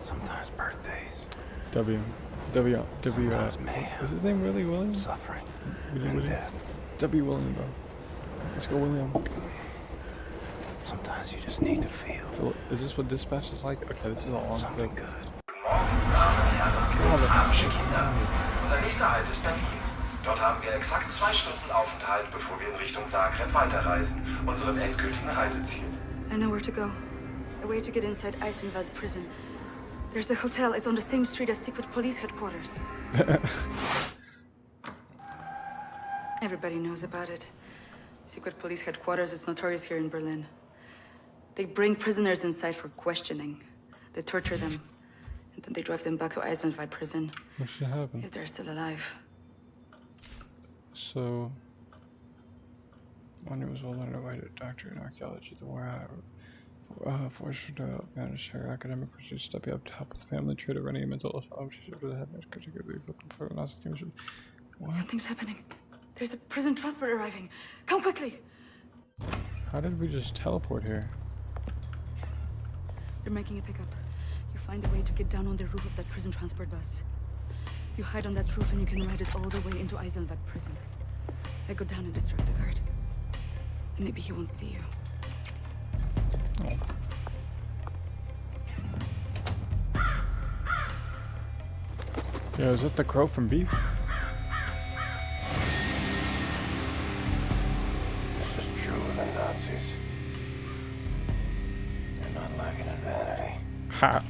Sometimes birthdays. Is his name really William? Suffering. William. Death. W. William, bro. Let's go, William. Sometimes you just need to feel. Is this what dispatch is like? Okay, this is all on something good. Unser nächster Halt ist Berlin. Dort haben wir exakt 2 Stunden Aufenthalt, bevor wir in Richtung Zagreb weiterreisen, unserem endgültigen Reiseziel. I know where to go. A way to get inside Eisenwald prison. There's a hotel. It's on the same street as secret police headquarters. Everybody knows about it. Secret police headquarters is notorious here in Berlin. They bring prisoners inside for questioning. They torture them. And then they drive them back to Eisenwald prison. What should happen? If they're still alive. So, one was well underway doctor in archaeology, the war forced to manage her academic pursuits, stepping up to help with family trade of running a mental health. She should have had particularly looking for the Nazi commission. What? Something's happening. There's a prison transport arriving. Come quickly! How did we just teleport here? They're making a pickup. You find a way to get down on the roof of that prison transport bus. You hide on that roof and you can ride it all the way into Eisenwald prison. I go down and distract the guard. And maybe he won't see you. Oh. Yeah, is that the crow from Beef? This is true of the Nazis. They're not lacking in vanity. Ha!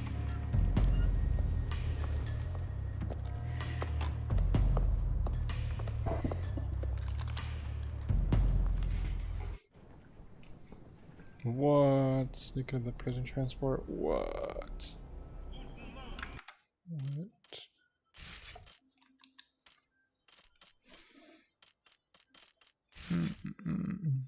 Speaking of the prison transport, what? Mm-mm-mm.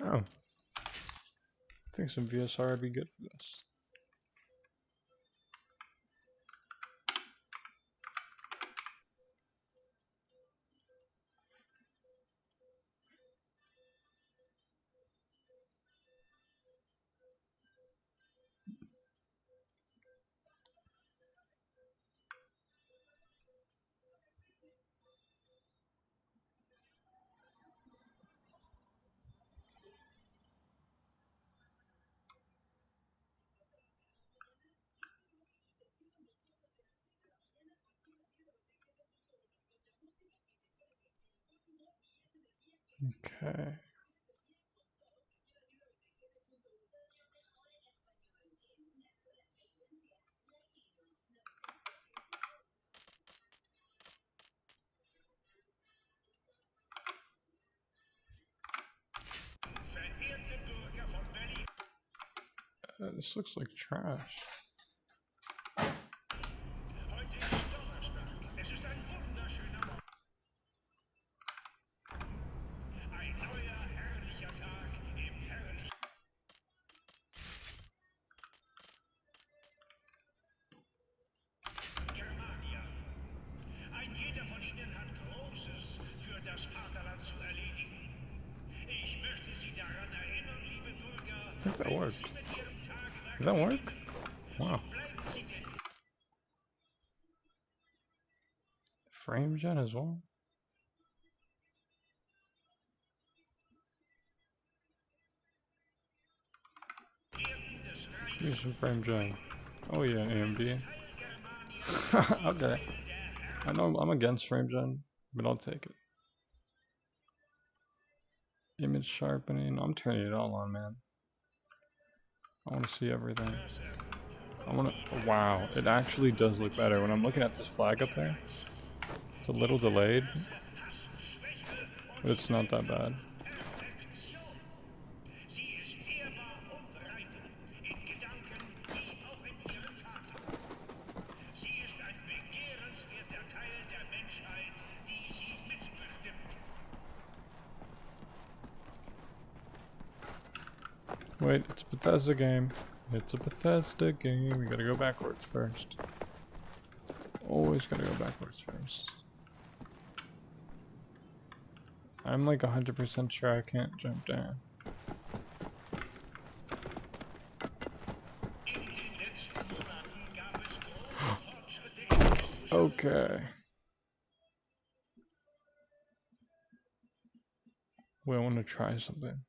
Oh. I think some VSR would be good for this. Okay. This looks like trash. I think that worked. Does that work? Wow. Frame gen as well? Give me some frame gen. Oh yeah, AMD. Okay. I know I'm against frame gen, but I'll take it. Image sharpening. I'm turning it all on, man. I want to see everything. I want to. Wow, it actually does look better when I'm looking at this flag up there. It's a little delayed, but it's not that bad. Wait, it's a Bethesda game. It's a Bethesda game. We gotta go backwards first. Always gotta go backwards first. I'm like 100% sure I can't jump down. Okay. We want to try something.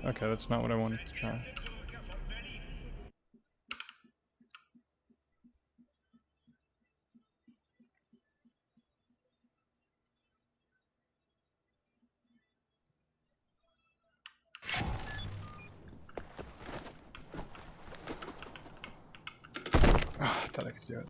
Okay, that's not what I wanted to try. I thought I could do it.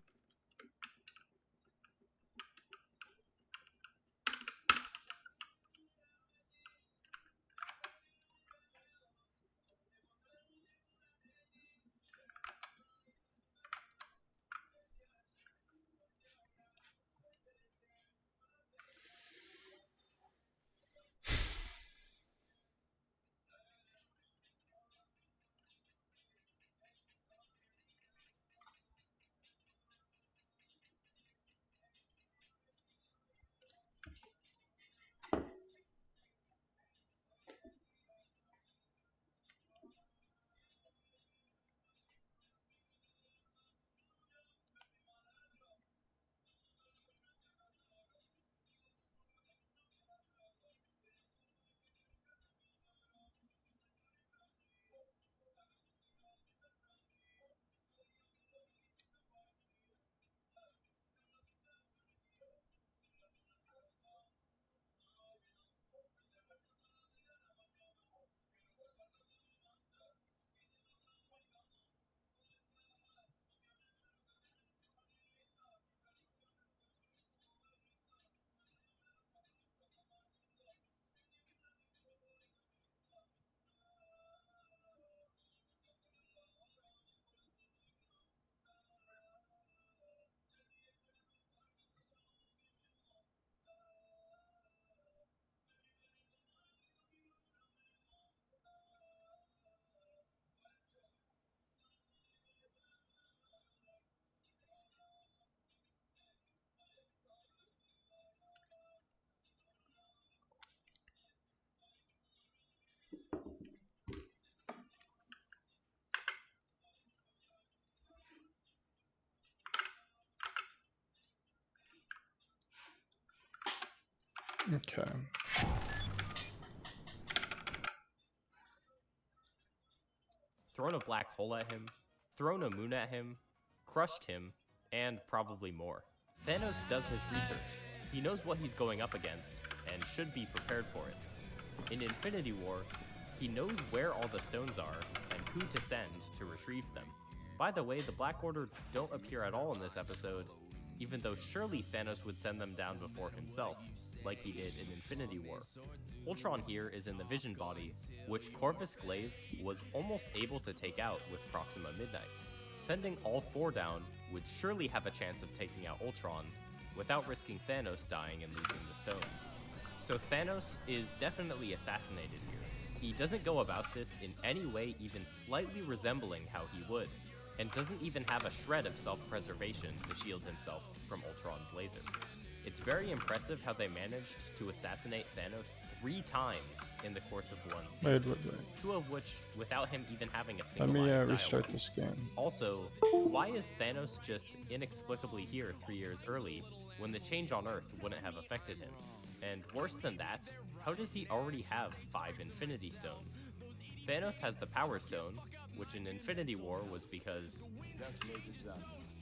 Okay. Thrown a black hole at him, thrown a moon at him, crushed him, and probably more. Thanos does his research. He knows what he's going up against, and should be prepared for it. In Infinity War, he knows where all the stones are, and who to send to retrieve them. By the way, the Black Order don't appear at all in this episode, even though surely Thanos would send them down before himself, like he did in Infinity War. Ultron here is in the Vision body, which Corvus Glaive was almost able to take out with Proxima Midnight. Sending all four down would surely have a chance of taking out Ultron, without risking Thanos dying and losing the stones. So Thanos is definitely assassinated here. He doesn't go about this in any way even slightly resembling how he would, and doesn't even have a shred of self-preservation to shield himself from Ultron's laser. It's very impressive how they managed to assassinate Thanos 3 times in the course of one season, Wait. 2 of which without him even having a single Let me line of restart dialogue. this game. Also, why is Thanos just inexplicably here 3 years early when the change on Earth wouldn't have affected him? And worse than that, how does he already have 5 Infinity Stones? Thanos has the Power Stone, which in Infinity War was because...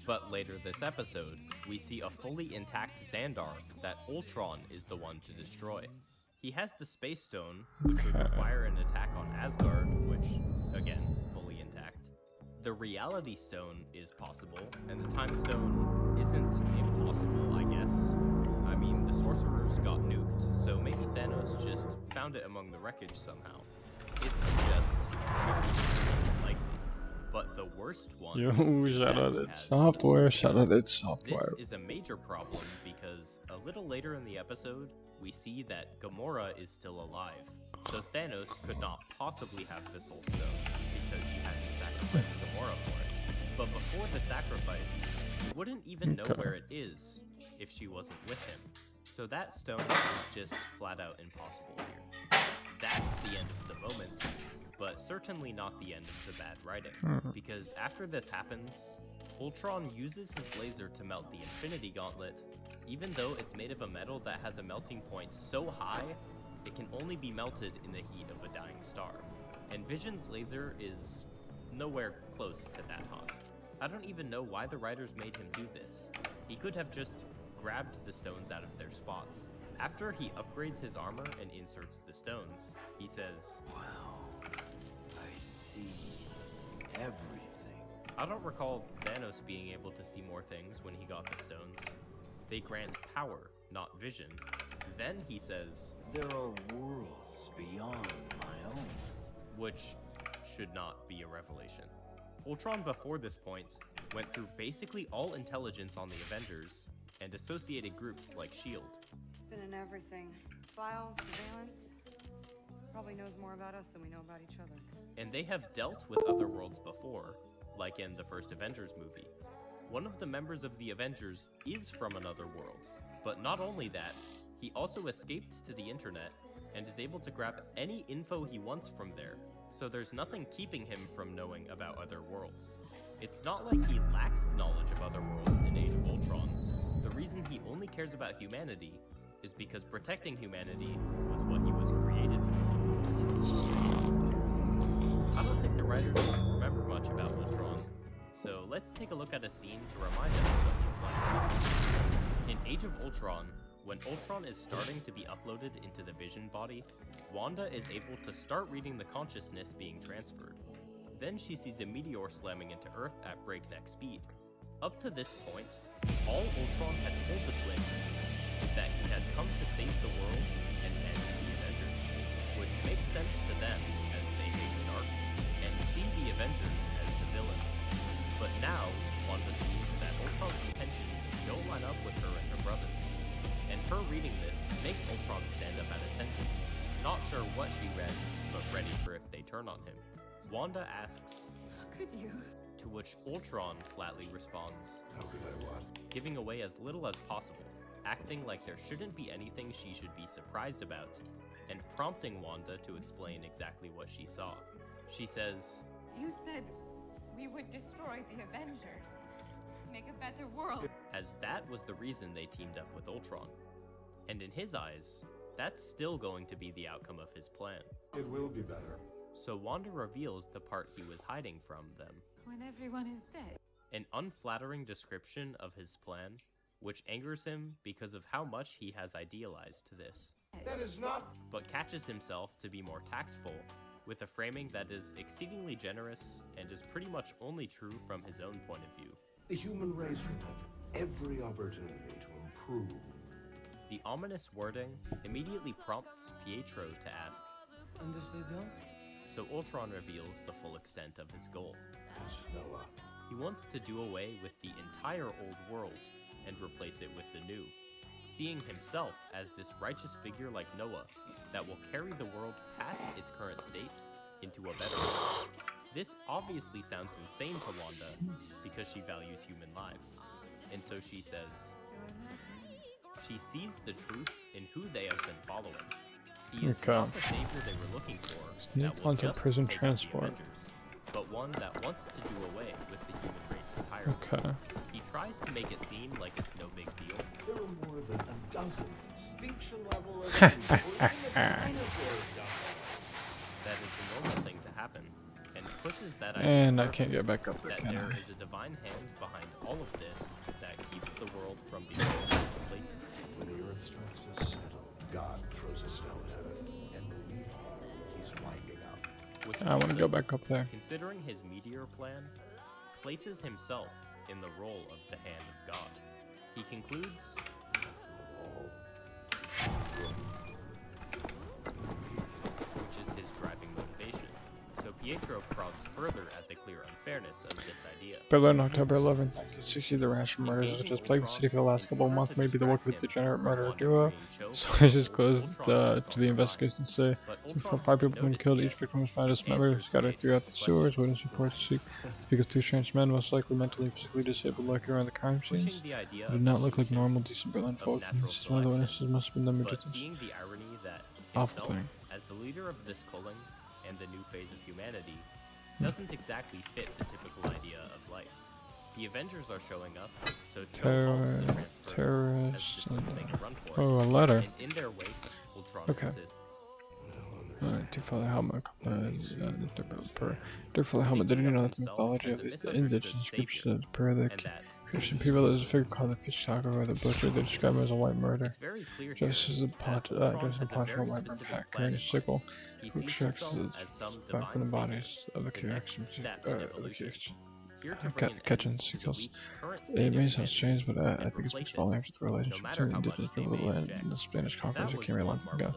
But later this episode, we see a fully intact Xandar that Ultron is the one to destroy. He has the Space Stone, which would require an attack on Asgard, which, again, fully intact. The Reality Stone is possible, and the Time Stone isn't impossible, I guess. I mean, the Sorcerers got nuked, so maybe Thanos just found it among the wreckage somehow. It's just unlikely. But the worst one... Yo, shout out its software, shout out its software. This is a major problem because a little later in the episode, we see that Gamora is still alive. So Thanos could not possibly have the Soul Stone because he hadn't sacrificed Gamora for it. But before the sacrifice, he wouldn't even know where it is if she wasn't with him. So that stone is just flat out impossible here. That's the end of the moment, but certainly not the end of the bad writing. Because after this happens, Ultron uses his laser to melt the Infinity Gauntlet, even though it's made of a metal that has a melting point so high, it can only be melted in the heat of a dying star. And Vision's laser is nowhere close to that hot. I don't even know why the writers made him do this. He could have just grabbed the stones out of their spots. After he upgrades his armor and inserts the stones, he says, "Wow, I see everything." I don't recall Thanos being able to see more things when he got the stones. They grant power, not vision. Then he says, "There are worlds beyond my own." Which should not be a revelation. Ultron before this point went through basically all intelligence on the Avengers and associated groups like S.H.I.E.L.D. Been in everything. Files, surveillance. Probably knows more about us than we know about each other. And they have dealt with other worlds before, like in the first Avengers movie. One of the members of the Avengers is from another world. But not only that, he also escaped to the internet and is able to grab any info he wants from there. So there's nothing keeping him from knowing about other worlds. It's not like he lacks knowledge of other worlds in Age of Ultron. The reason he only cares about humanity is because protecting humanity was what he was created for. I don't think the writers remember much about Ultron, so let's take a look at a scene to remind us what he's like. In Age of Ultron, when Ultron is starting to be uploaded into the Vision body, Wanda is able to start reading the consciousness being transferred. Then she sees a meteor slamming into Earth at breakneck speed. Up to this point, all Ultron had told the twins is that he had come to save the world and end the Avengers, which makes sense to them as they hate Stark and see the Avengers as the villains. But now, Wanda sees that Ultron's intentions don't line up with her and her brothers. And her reading this makes Ultron stand up at attention. Not sure what she read, but ready for if they turn on him. Wanda asks, "How could you?" To which Ultron flatly responds, "How could I what?" Giving away as little as possible, acting like there shouldn't be anything she should be surprised about, and prompting Wanda to explain exactly what she saw. She says, "You said we would destroy the Avengers, make a better world." As that was the reason they teamed up with Ultron. And in his eyes, that's still going to be the outcome of his plan. It will be better. So Wanda reveals the part he was hiding from them. When everyone is dead. An unflattering description of his plan, which angers him because of how much he has idealized this. That is not... But catches himself to be more tactful, with a framing that is exceedingly generous and is pretty much only true from his own point of view. The human race will have every opportunity to improve. The ominous wording immediately prompts Pietro to ask, And if they don't? So Ultron reveals the full extent of his goal. Yes, Noah. He wants to do away with the entire old world and replace it with the new, seeing himself as this righteous figure like Noah that will carry the world past its current state into a better one. This obviously sounds insane to Wanda because she values human lives, and so she says, she sees the truth in who they have been following. He is not the savior they were looking for that will just prison take out the transport. Avengers, but one that wants to do away with the human race entirely. He tries to make it seem like it's no big deal. There are more than a dozen extinction level events. That is a normal thing to happen, and pushes that idea And I can't get back up there, that can there I? is a divine hand behind all of this that keeps the world from becoming complacent. When the earth starts to settle, God throws a stone at it, and believe me, he's wiping out. Which I want to also, go back up there. Considering his meteor plan, places himself in the role of the hand of God. He concludes, which is his driving motivation. So Pietro prods further at the clear unfairness of this idea. Berlin, October 11th, 1960. The rash of murders that just plagued the city for the last couple of months may be the work of a degenerate murderer duo. Sources close to the investigation say 5 people have been killed. Each victim was found as members scattered throughout the sewers. Witness reports speak of 2 strange men, most likely mentally and physically disabled, lurking around the crime scenes. They did not look like normal, decent Berlin folks, and this is one of the witnesses must have been the But magicians. seeing the irony that Awful himself, thing. as the leader of this culling and the new phase of humanity, doesn't exactly fit the typical idea of life. The Avengers are showing up, so Joe falls to the transfer Terrorists. as the make a run for it. Oh, a letter. And in their wake, Ultron insists. To follow helmet, to follow helmet. Did you know that the mythology of the indigenous groups is per the Christian people? There's a figure called the Pichaga or the Butcher. They describe him as a white murderer. Just as a pot, just a potential white man carrying a sickle, who extracts the fat from the bodies of the catching seagulls. It may sound strange, but I think it's been falling after the relationship between the indigenous people and the Spanish conquerors who came here long ago.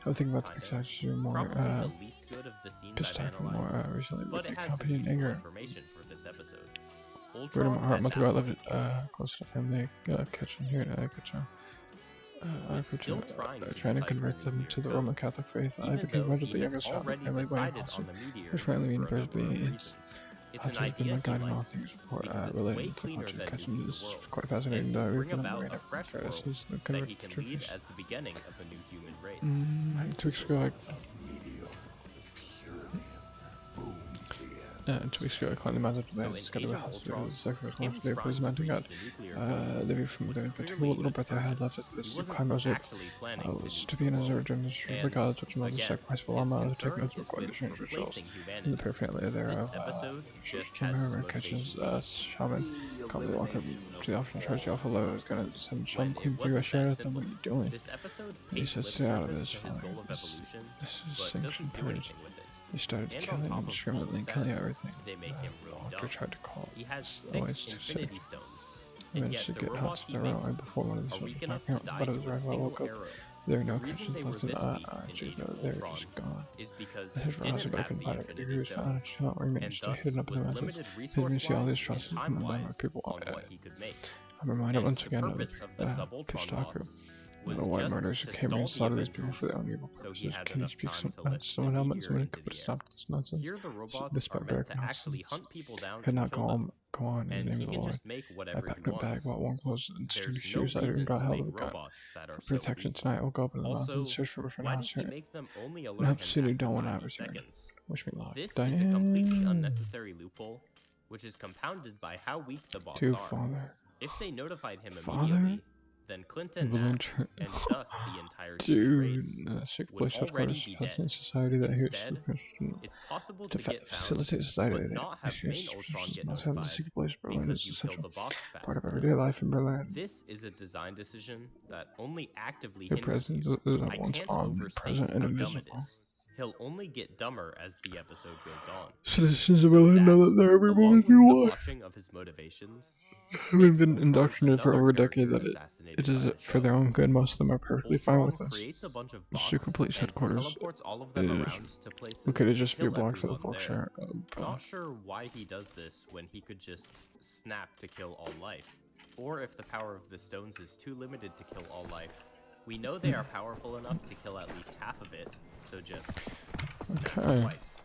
I would think about the Pichaga more, recently, but the company in anger. Word in my heart, a month ago I lived close to family kitchen here in Ayacucho. Trying to convert them to the Roman Catholic faith. I became one of the youngest child of the family by impulse, which finally means presently has been my guide in all things related to the culture of kitchen. This is quite fascinating. Bring about a fresh world that he can lead as the beginning of a new human race. 2 weeks ago, 2 weeks ago, I climbed the mountain to the sky of the house. It was the second one for the opposing mountain god. The view from the particular little breath I had left after this climb, I was to be an observer during the stream of the gods, which involved the sacrifice of a llama. I was taking notes of quite the strange rituals. In the paraphernalia thereof, came over and catches shaman. Calmly walk up to the officer and charge the alpha load. I was gonna send shaman clean through. I shouted at them, "What are you doing?" He said, "Stay out of this, fire. This is sanctioned purge." They started killing indiscriminately and killing everything. Walker tried to call. He has Always 6 too infinity safe. stones. I And managed yet to the get robot hot he to the right makes before one of these are weak was enough knocking to out the die butt of to his a rifle. I single woke up. arrow. There were no The reason questions they were left, and this weak in geez, Age no, of they were Ultron just gone. is because The he head didn't roused, but I have couldn't the find it. infinity Degrees found it. stones, Shot, we and managed to thus hit it up was in the limited message. Made me see all these resource-wise trusses and from the time-wise people. on what he could make. I'm reminded once The again of purpose of the the Subaltron Pichaga mods The was white just murderers who to came and stall slaughtered the these people for their own evil so he purposes. had Can you enough speak time to lift someone the helmet? meteor Someone into could the put a air. stop to this nonsense. Here the robots This are meant barbaric to actually nonsense. hunt people down Could and not kill go them. on in the And name he of the can Lord. just make I whatever packed he my bag, wants. bought warm clothes and There's sturdy no shoes. I even reason got to held make of a gun. robots that are For so protection weak. tonight, I will go up in the Also, mountains, search for a friend why house did he here. make them only And alert have him seen you after don't want 90 adversary. seconds? Wish me luck. This is a completely unnecessary loophole, which is compounded by how weak the bots To are. father. If they notified him Father? immediately, then Clinton balloon Nash, and thus the entire Dude, human race sick would place already headquarters be facilitates dead. society that hears Instead, it's possible to to get found, facilitate society but that not have main Ultron get must have the notified secret place Berlin because is you essential killed the boss fast part of enough. everyday life in Berlin. This is a design decision that only actively Your hinders presence you. is I at once can't omnipresent overstate and how dumb it invisible. is. He'll only get dumber as the episode goes on. Citizens of Berlin know that they're every moment you The want. watching of his motivations, Having been indoctrinated for over a decade that it is for their own good, most of them are perfectly fine with this. creates a bunch of The bots secret police and headquarters teleports all of them is around to places located just a to few kill blocks from the everyone folk there. share. Not sure why he does this when he could just snap to kill all life, or if the power of the stones is too limited to kill all life. We know they are powerful enough to kill at least half of it, so just snap Okay. twice.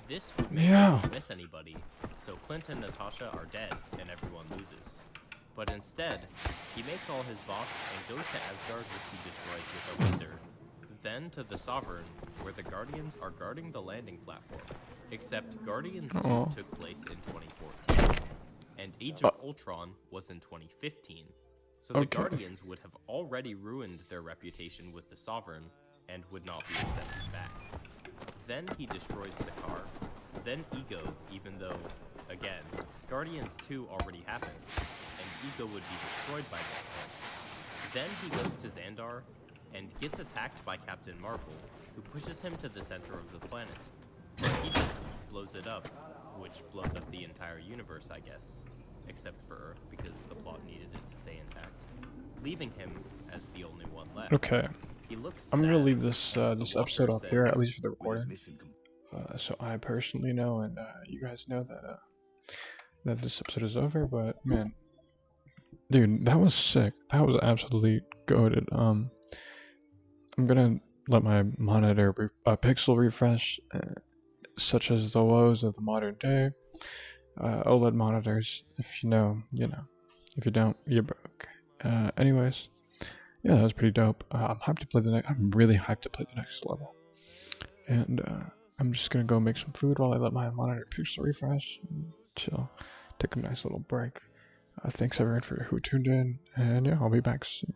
This would make Yeah. you miss anybody, so Clint and Natasha are dead and everyone loses. But instead, he makes all his bots and goes to Asgard, which he destroys with a laser. Then to the Sovereign, where the Guardians are guarding the landing platform. Except Guardians 2 Aw. took place in 2014, and Age of Ultron was in 2015. So the Okay. Guardians would have already ruined their reputation with the Sovereign and would not be accepted back. Then he destroys Sakaar, then Ego, even though, again, Guardians 2 already happened, and Ego would be destroyed by this point. Then he goes to Xandar, and gets attacked by Captain Marvel, who pushes him to the center of the planet. But he just blows it up, which blows up the entire universe, I guess. Except for Earth, because the plot needed it to stay intact. Leaving him as the only one left. Okay. He looks I'm gonna sad, leave this and this the episode Walker off here, at says, least for the recording. So I personally know, and you guys know that that this episode is over. But man, dude, that was sick. That was absolutely goated. I'm gonna let my monitor pixel refresh, such as the woes of the modern day. OLED monitors, if you know, you know. If you don't, you're broke. Anyways, yeah, that was pretty dope. I'm hyped to play the next. I'm really hyped to play the next level. And I'm just gonna go make some food while I let my monitor pixel refresh and chill. Take a nice little break. Thanks everyone for who tuned in, and yeah, I'll be back soon.